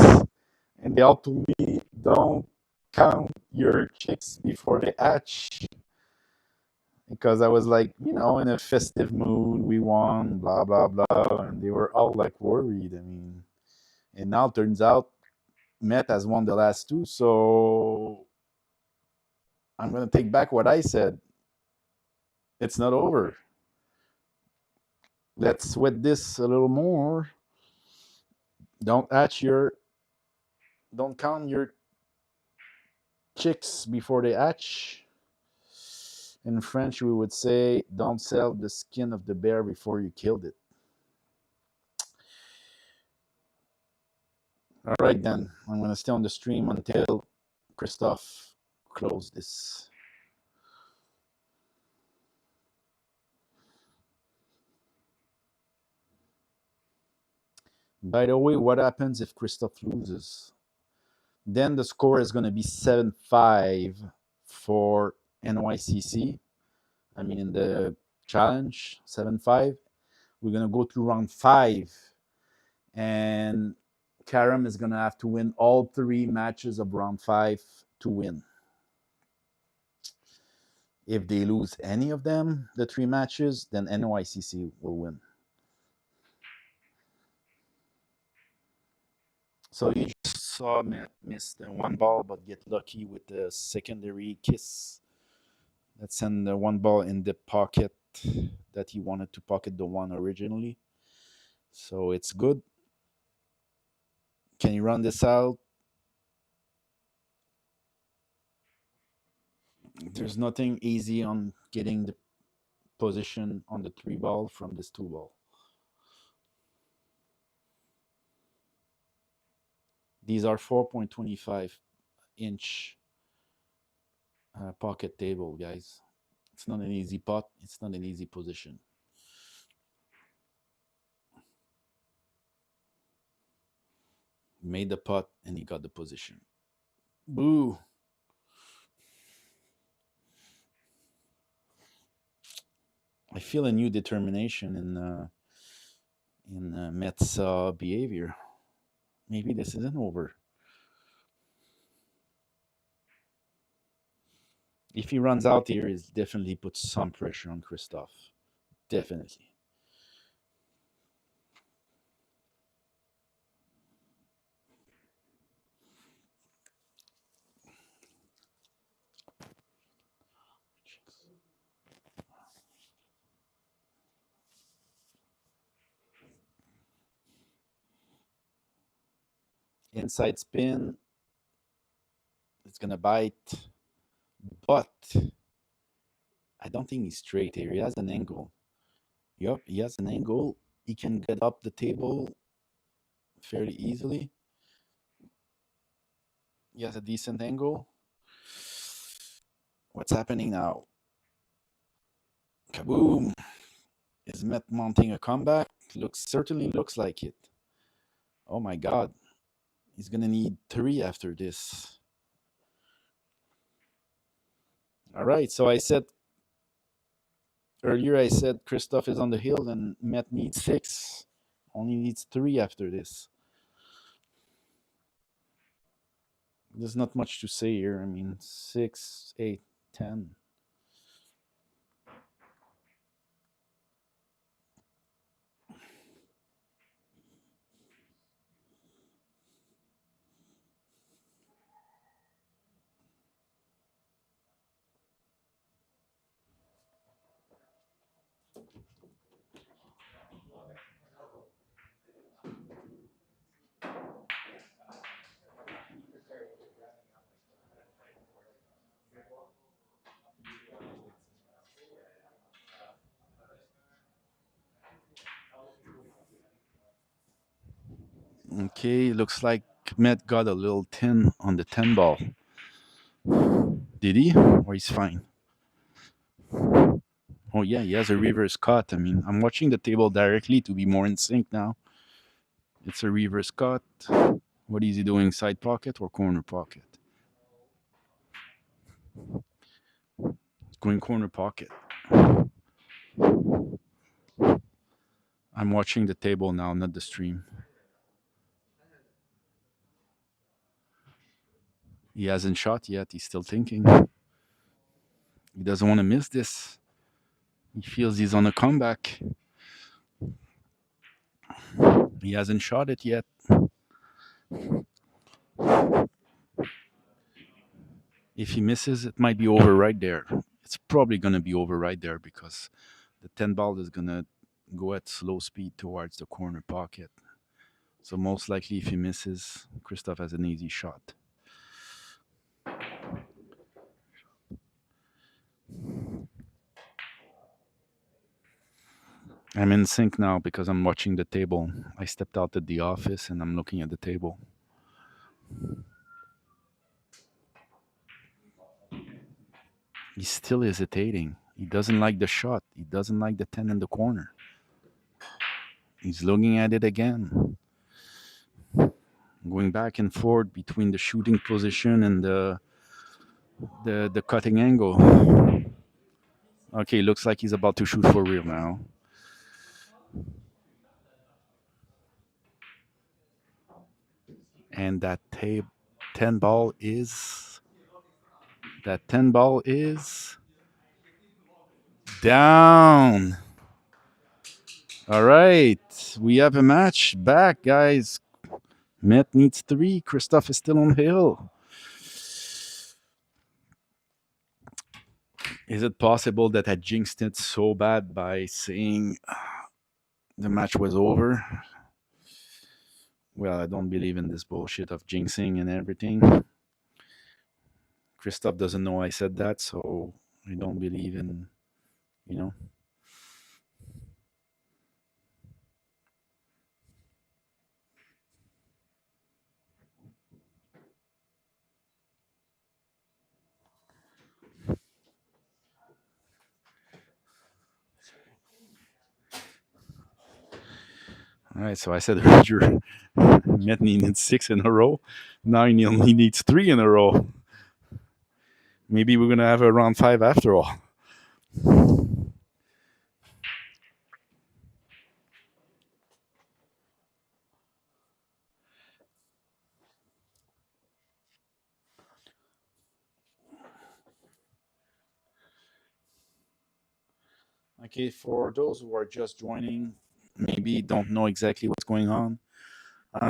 and they all told me, don't count your chicks before they hatch. Because I was like, in a festive mood, we won, blah, blah, blah. And they were all like worried. I mean, and now it turns out Met has won the last two. So I'm going to take back what I said. It's not over. Let's sweat this a little more. Don't count your chicks before they hatch. In French, we would say, don't sell the skin of the bear before you killed it. All right, then. I'm going to stay on the stream until Christophe closes this. By the way, what happens if Christophe loses? Then the score is going to be 7-5 for NYCC. I mean, in the challenge, 7-5. We're going to go to round 5. And Carom is going to have to win all 3 matches of round 5 to win. If they lose any of them, the 3 matches, then NYCC will win. So you just saw Matt miss the 1 ball, but get lucky with the secondary kiss. That sent the 1 ball in the pocket that he wanted to pocket the 1 originally. So it's good. Can you run this out? There's nothing easy on getting the position on the 3 ball from this 2 ball. These are 4.25 inch pocket table, guys. It's not an easy pot. It's not an easy position. Made the pot and he got the position. Boo. I feel a new determination in Met's behavior. Maybe this isn't over. If he runs out here, it definitely puts some pressure on Christophe. Definitely. Inside spin. It's going to bite. But I don't think he's straight here. He has an angle. Yup, he has an angle. He can get up the table fairly easily. He has a decent angle. What's happening now? Kaboom! Is Met mounting a comeback? Certainly looks like it. Oh my God. He's going to need 3 after this. All right, so earlier I said Christophe is on the hill and Met needs 6. Only needs 3 after this. There's not much to say here. I mean, 6, 8, 10. Okay, looks like Met got a little thin on the 10 ball. Did he? Or he's fine? Oh, yeah, he has a reverse cut. I mean, I'm watching the table directly to be more in sync now. It's a reverse cut. What is he doing? Side pocket or corner pocket? It's going corner pocket. I'm watching the table now, not the stream. He hasn't shot yet. He's still thinking. He doesn't want to miss this. He feels he's on a comeback. He hasn't shot it yet. If he misses, it might be over right there. It's probably going to be over right there because the 10 ball is going to go at slow speed towards the corner pocket. So most likely if he misses, Christophe has an easy shot. I'm in sync now because I'm watching the table. I stepped out at the office and I'm looking at the table. He's still hesitating. He doesn't like the shot. He doesn't like the 10 in the corner. He's looking at it again. Going back and forth between the shooting position and the cutting angle. Okay, looks like he's about to shoot for real now. And that 10 ball is down. All right, we have a match back, guys. Met needs 3. Christophe is still on the hill. Is it possible that I jinxed it so bad by saying the match was over? Well, I don't believe in this bullshit of jinxing and everything. Christophe doesn't know I said that, so I don't believe in, you know. All right, so I said Roger Met needs 6 in a row. Now he only needs 3 in a row. Maybe we're gonna have a round 5 after all. Okay, for those who are just joining, maybe don't know exactly what's going on.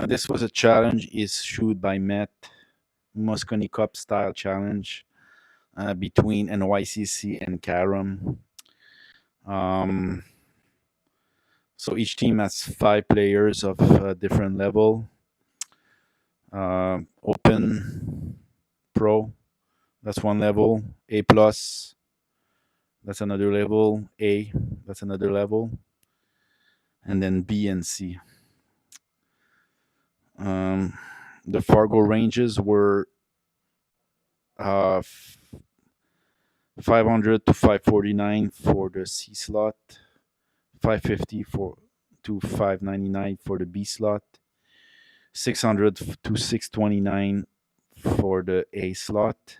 This was a challenge issued by Met, Mosconi Cup style challenge between NYCC and Carom. So each team has 5 players of different level. Open, Pro, that's one level. A plus, that's another level. A, that's another level. And then B and C. The Fargo ranges were 500 to 549 for the C slot, 550 to 599 for the B slot, 600 to 629 for the A slot,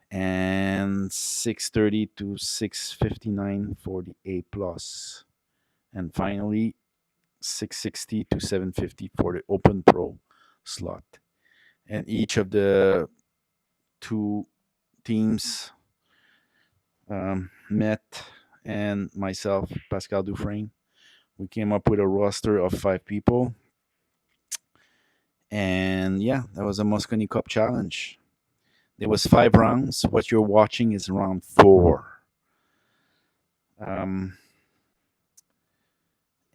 and 630 to 659 for the A plus, and finally 660 to 750 for the Open Pro slot. And each of the 2 teams, Met and myself, Pascal Dufresne, we came up with a roster of 5 people. And yeah, that was a Mosconi Cup challenge. There was 5 rounds. What you're watching is round 4.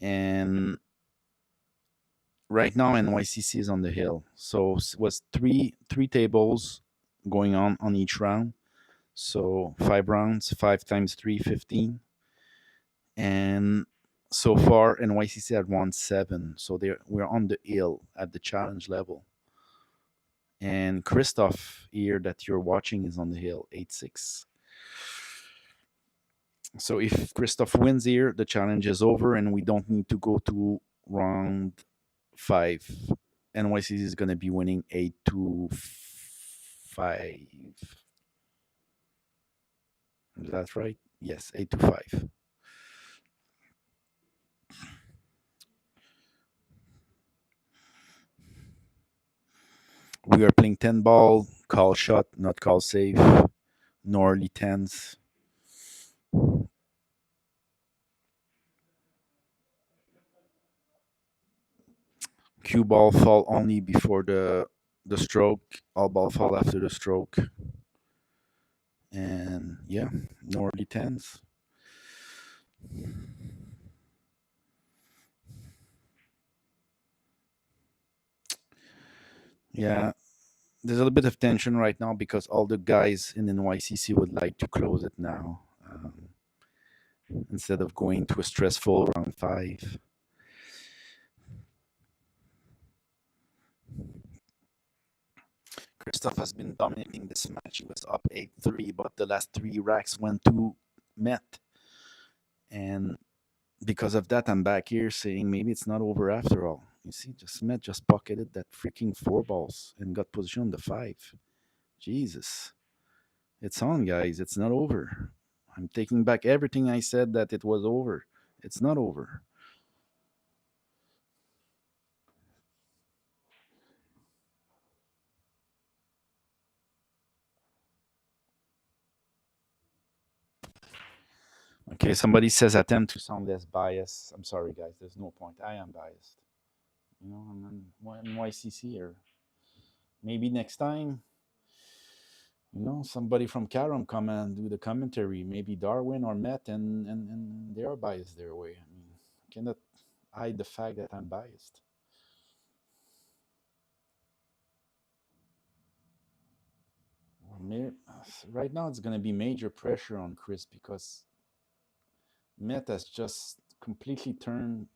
And right now NYCC is on the hill. So it was three tables going on each round. So 5 rounds, 5 times 3, 15. And so far NYCC had won 7. So we're on the hill at the challenge level. And Christophe here that you're watching is on the hill, 8-6. So if Christophe wins here, the challenge is over and we don't need to go to round 5. NYCC is going to be winning 8-5. Is that right? Yes, 8-5. We are playing 10 ball, call shot, not call save. No early tens. Cue ball fall only before the stroke. All ball fall after the stroke. And yeah, no early tens. Yeah, there's a little bit of tension right now because all the guys in NYCC would like to close it now instead of going to a stressful round 5. Christoph has been dominating this match. He was up 8-3, but the last 3 racks went to Met. And because of that, I'm back here saying maybe it's not over after all. You see, just Met just pocketed that freaking 4 balls and got position on the 5. Jesus. It's on, guys. It's not over. I'm taking back everything I said that it was over. It's not over. Okay, somebody says attempt to sound less biased. I'm sorry, guys. There's no point. I am biased. You know, I'm in YCC here. Maybe next time, you know, somebody from Carom come and do the commentary. Maybe Darwin or Matt, and they are biased their way. I mean, I cannot hide the fact that I'm biased. Right now, it's going to be major pressure on Chris because Matt has just completely turned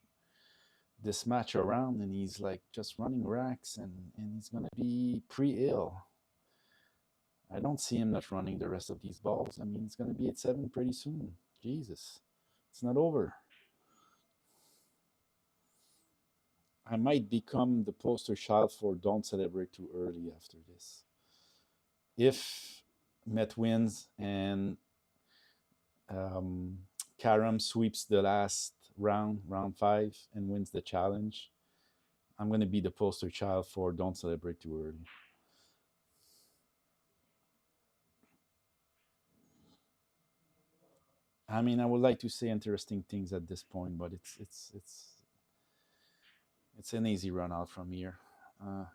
this match around, and he's like just running racks, and he's going to be pre-ill. I don't see him not running the rest of these balls. I mean, it's going to be at 7 pretty soon. Jesus, it's not over. I might become the poster child for don't celebrate too early after this. If Met wins and Carom sweeps the last round, round 5, and wins the challenge, I'm going to be the poster child for don't celebrate too early. I mean, I would like to say interesting things at this point, but it's an easy run out from here.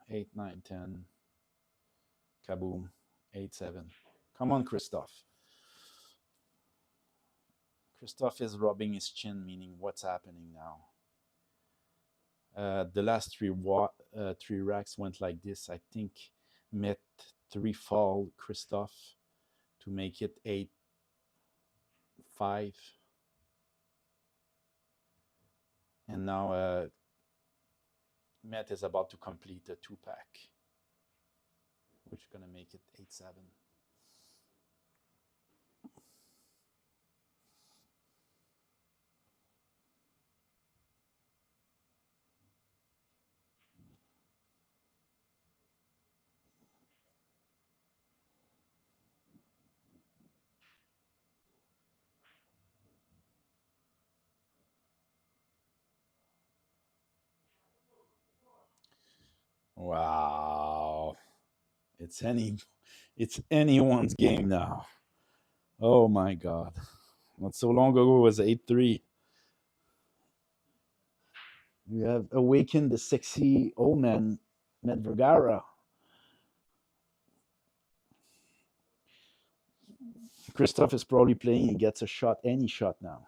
8, 9, 10. Kaboom. 8, 7. Come on, Christoph. Christoph is rubbing his chin, meaning what's happening now. The last 3 racks went like this. I think Met 3 fall Christoph to make it 8, 5. And now Met is about to complete a 2-pack, which is going to make it 8, 7. Wow. It's anyone's game now. Oh my god. Not so long ago it was 8-3. You have awakened the sexy old man, Matt Vergara. Christoph is probably playing. He gets a shot, any shot now.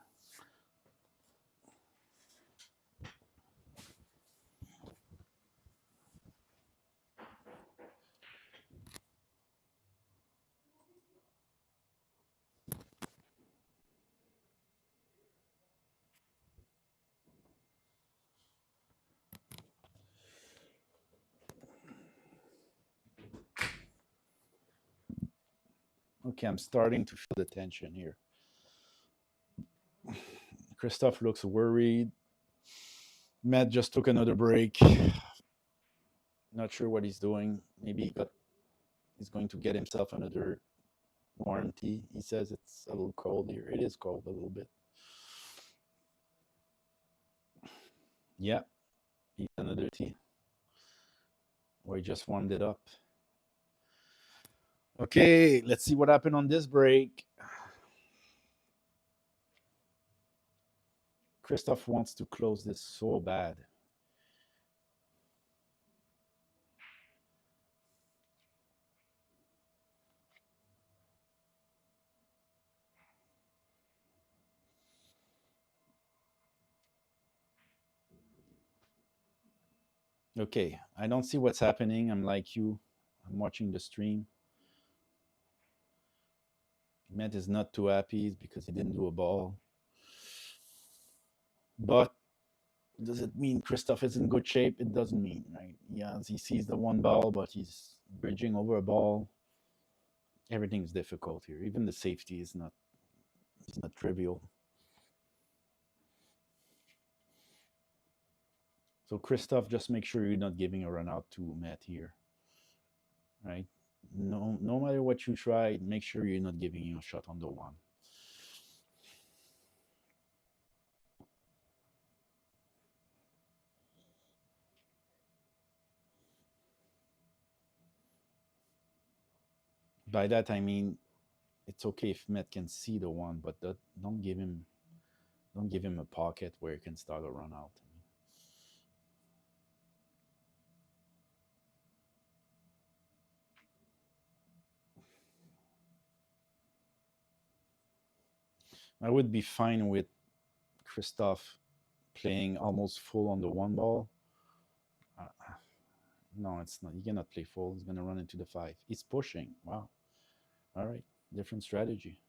Okay, I'm starting to feel the tension here. Christoph looks worried. Matt just took another break. Not sure what he's doing. Maybe he's going to get himself another warranty. He says it's a little cold here. It is cold a little bit. Yeah, another tea. or he just warmed it up. Okay, let's see what happened on this break. Christoph wants to close this so bad. Okay, I don't see what's happening. I'm like you. I'm watching the stream. Matt is not too happy because he didn't do a ball. But does it mean Christoph is in good shape? It doesn't mean, right? Yeah, he sees the one ball, but he's bridging over a ball. Everything's difficult here. Even the safety is not trivial. So Christoph, just make sure you're not giving a run out to Matt here, right? No matter what you try, make sure you're not giving him a shot on the one. By that I mean it's okay if Matt can see the one, but don't give him a pocket where he can start a run out. I would be fine with Christoph playing almost full on the one ball. No, it's not. He cannot play full. He's going to run into the 5. He's pushing. Wow. All right. Different strategy.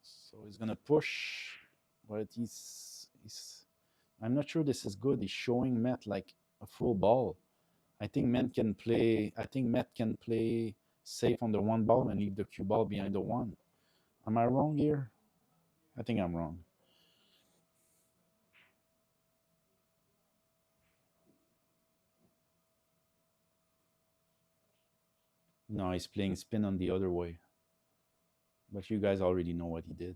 So he's going to push, but he's I'm not sure this is good. He's showing Matt like a full ball. I think Matt can play safe on the one ball and leave the cue ball behind the one. Am I wrong here? I think I'm wrong. No, he's playing spin on the other way. But you guys already know what he did.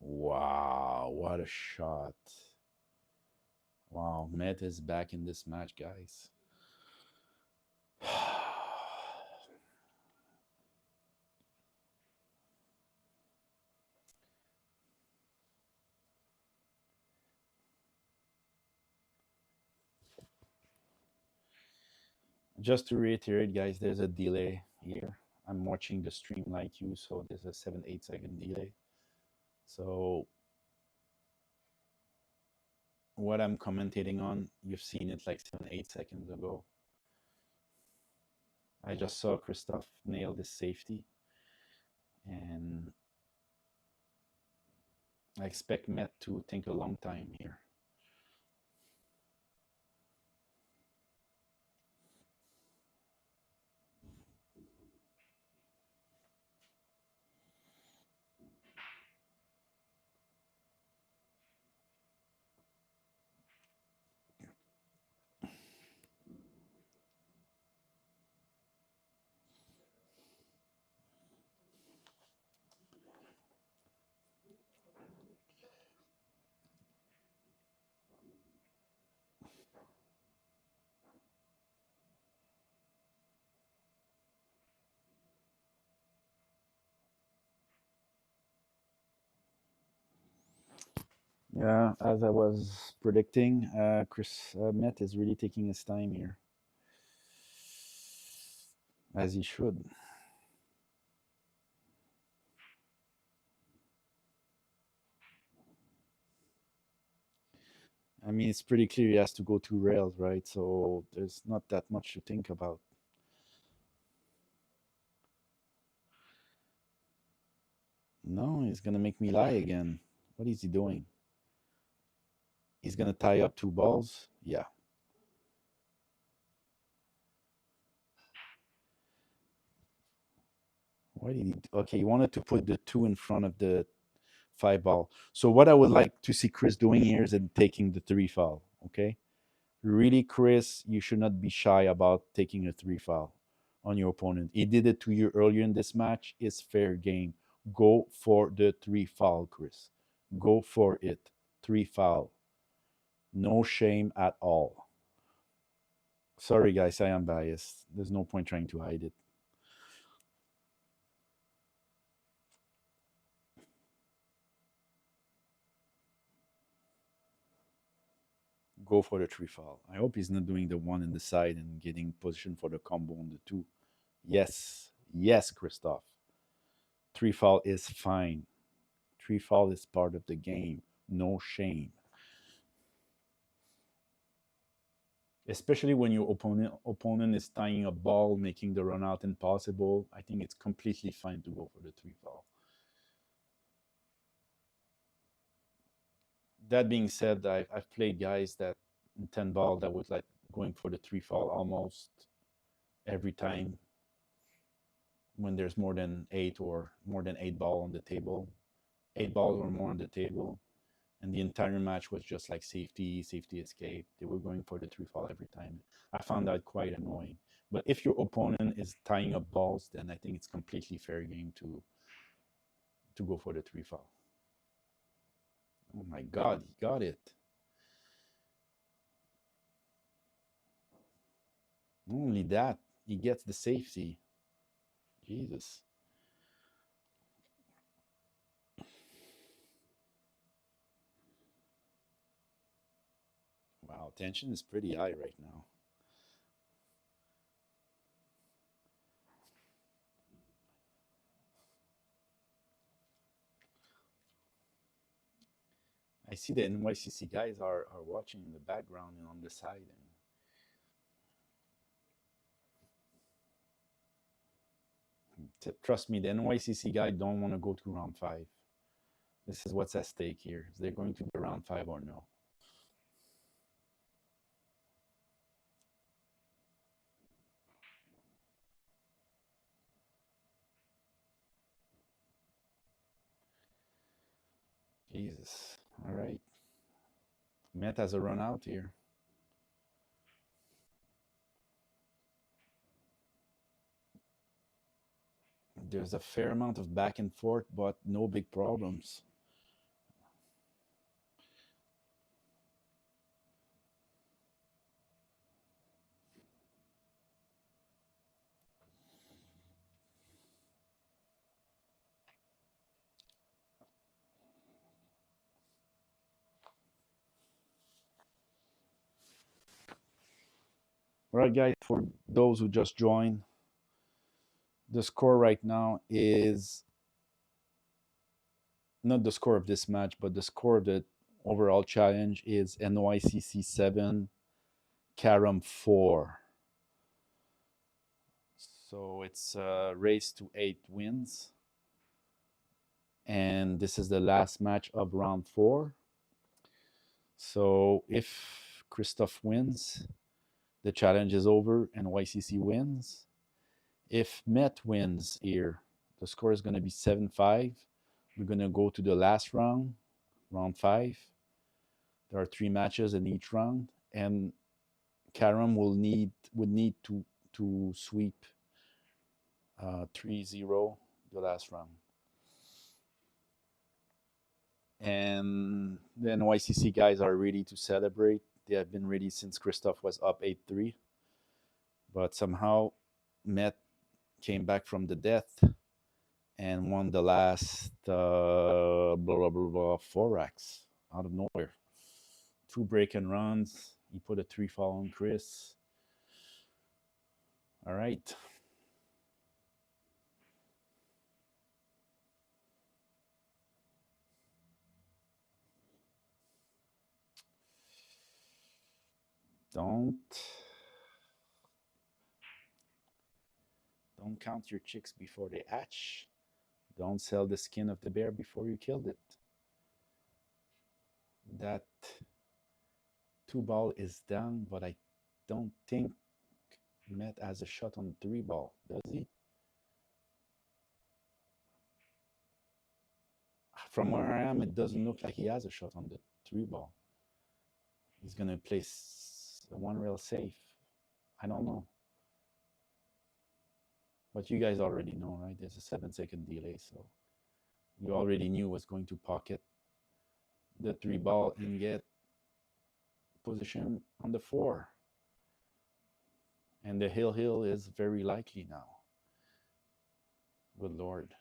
Wow, what a shot. Wow, Matt is back in this match, guys. Just to reiterate, guys, there's a delay here. I'm watching the stream like you, so there's a 7-8 second delay. So what I'm commentating on, you've seen it like 7-8 seconds ago. I just saw Christoph nail this safety, and I expect Matt to take a long time here. Yeah, as I was predicting, Matt is really taking his time here, as he should. I mean, it's pretty clear he has to go 2 rails, right? So there's not that much to think about. No, he's gonna make me lie again. What is he doing? He's gonna tie up 2 balls? Yeah. Why did he? Okay, he wanted to put the 2 in front of the 5 ball. So what I would like to see Chris doing here is taking the 3 foul. Okay, really, Chris, you should not be shy about taking a 3 foul on your opponent. He did it to you earlier in this match. It's fair game. Go for the 3 foul, Chris. Go for it. 3 foul. No shame at all. Sorry, guys, I am biased. There's no point trying to hide it. Go for the 3-fall. I hope he's not doing the 1 in the side and getting position for the combo on the 2. Yes. Yes, Christophe. 3-fall is fine. 3-fall is part of the game. No shame. Especially when your opponent is tying a ball, making the run out impossible. I think it's completely fine to go for the 3-fall. That being said, I've played guys that in 10 ball that was like going for the 3-fall almost every time when there's more than 8 ball on the table, 8 balls or more on the table, and the entire match was just like safety escape. They were going for the 3-fall every time. I found that quite annoying. But if your opponent is tying up balls, then I think it's completely fair game to go for the 3-fall. Oh my God, he got it. Not only that, he gets the safety. Jesus. Wow, tension is pretty high right now. I see the NYCC guys are watching in the background and on the side. Trust me, the NYCC guy don't want to go to round 5. This is what's at stake here. Is they going to the round 5 or no? Jesus. All right. Met has a run out here. There's a fair amount of back and forth, but no big problems. All right, guys, for those who just joined, the score right now is not the score of this match, but the score of the overall challenge is NYCC 7, Carom 4. So it's a race to 8 wins. And this is the last match of round 4. So if Christophe wins, the challenge is over and YCC wins. If Met wins here, the score is going to be 7-5. We're going to go to the last round, round 5. There are 3 matches in each round, and Carom would need to sweep 3-0 the last round. And the NYCC guys are ready to celebrate. They have been ready since Christophe was up 8-3. But somehow Met came back from the death and won the last 4 racks out of nowhere. 2 break and runs. He put a 3-fall on Chris. All right. Don't count your chicks before they hatch. Don't sell the skin of the bear before you killed it. That 2-ball is down, but I don't think Met has a shot on the 3-ball, does he? From where I am, it doesn't look like he has a shot on the 3-ball. He's going to place a 1 rail safe. I don't know. But you guys already know, right? There's a 7-second delay, so you already knew was going to pocket the 3-ball and get position on the 4. And the hill is very likely now. Good Lord.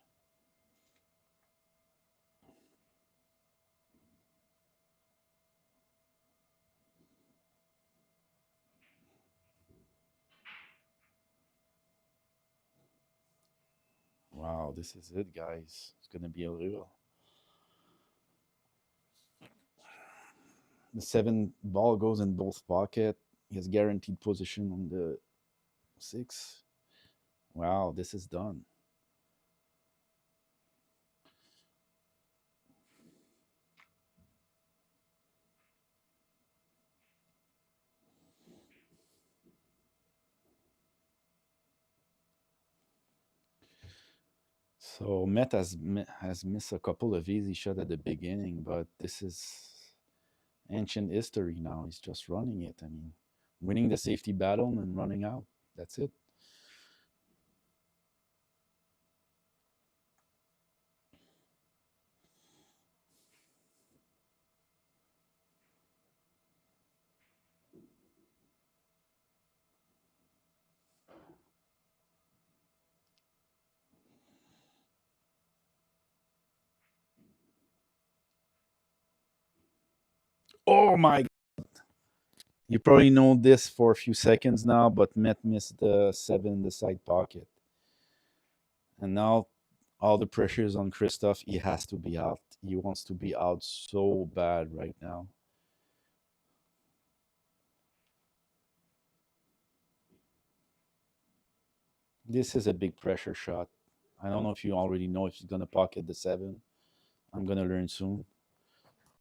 Wow, this is it, guys. It's going to be a real. The 7 ball goes in both pocket. He has guaranteed position on the 6. Wow, this is done. So Met has missed a couple of easy shots at the beginning, but this is ancient history now. He's just running it. I mean, winning the safety battle and running out. That's it. Oh my God. You probably know this for a few seconds now, but Met missed the 7 in the side pocket. And now all the pressure is on Christoph. He has to be out. He wants to be out so bad right now. This is a big pressure shot. I don't know if you already know if he's going to pocket the 7. I'm going to learn soon.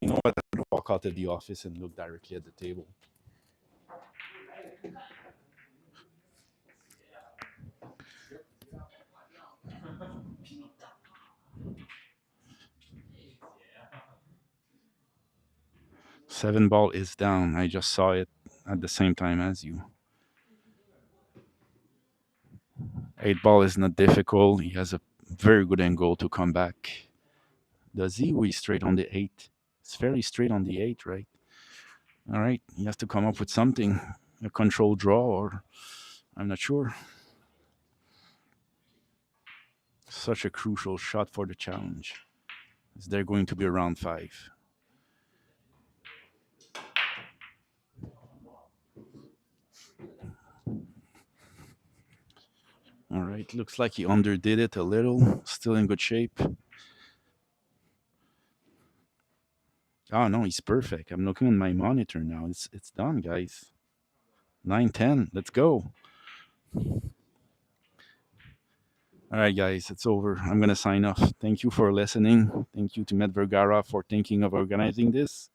You know what? I'm going to walk out of the office and look directly at the table. Seven ball is down. I just saw it at the same time as you. 8 ball is not difficult. He has a very good angle to come back. Does he? We straight on the 8. It's fairly straight on the 8, right? All right. He has to come up with something, a control draw, or I'm not sure. Such a crucial shot for the challenge. Is there going to be a round 5? All right. Looks like he underdid it a little. Still in good shape. Oh no, he's perfect. I'm looking on my monitor now. It's done, guys. 9-10. Let's go. All right, guys, it's over. I'm gonna sign off. Thank you for listening. Thank you to Matt Vergara for thinking of organizing this.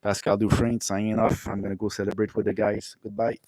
Pascal Dufresne signing off. I'm gonna go celebrate with the guys. Goodbye.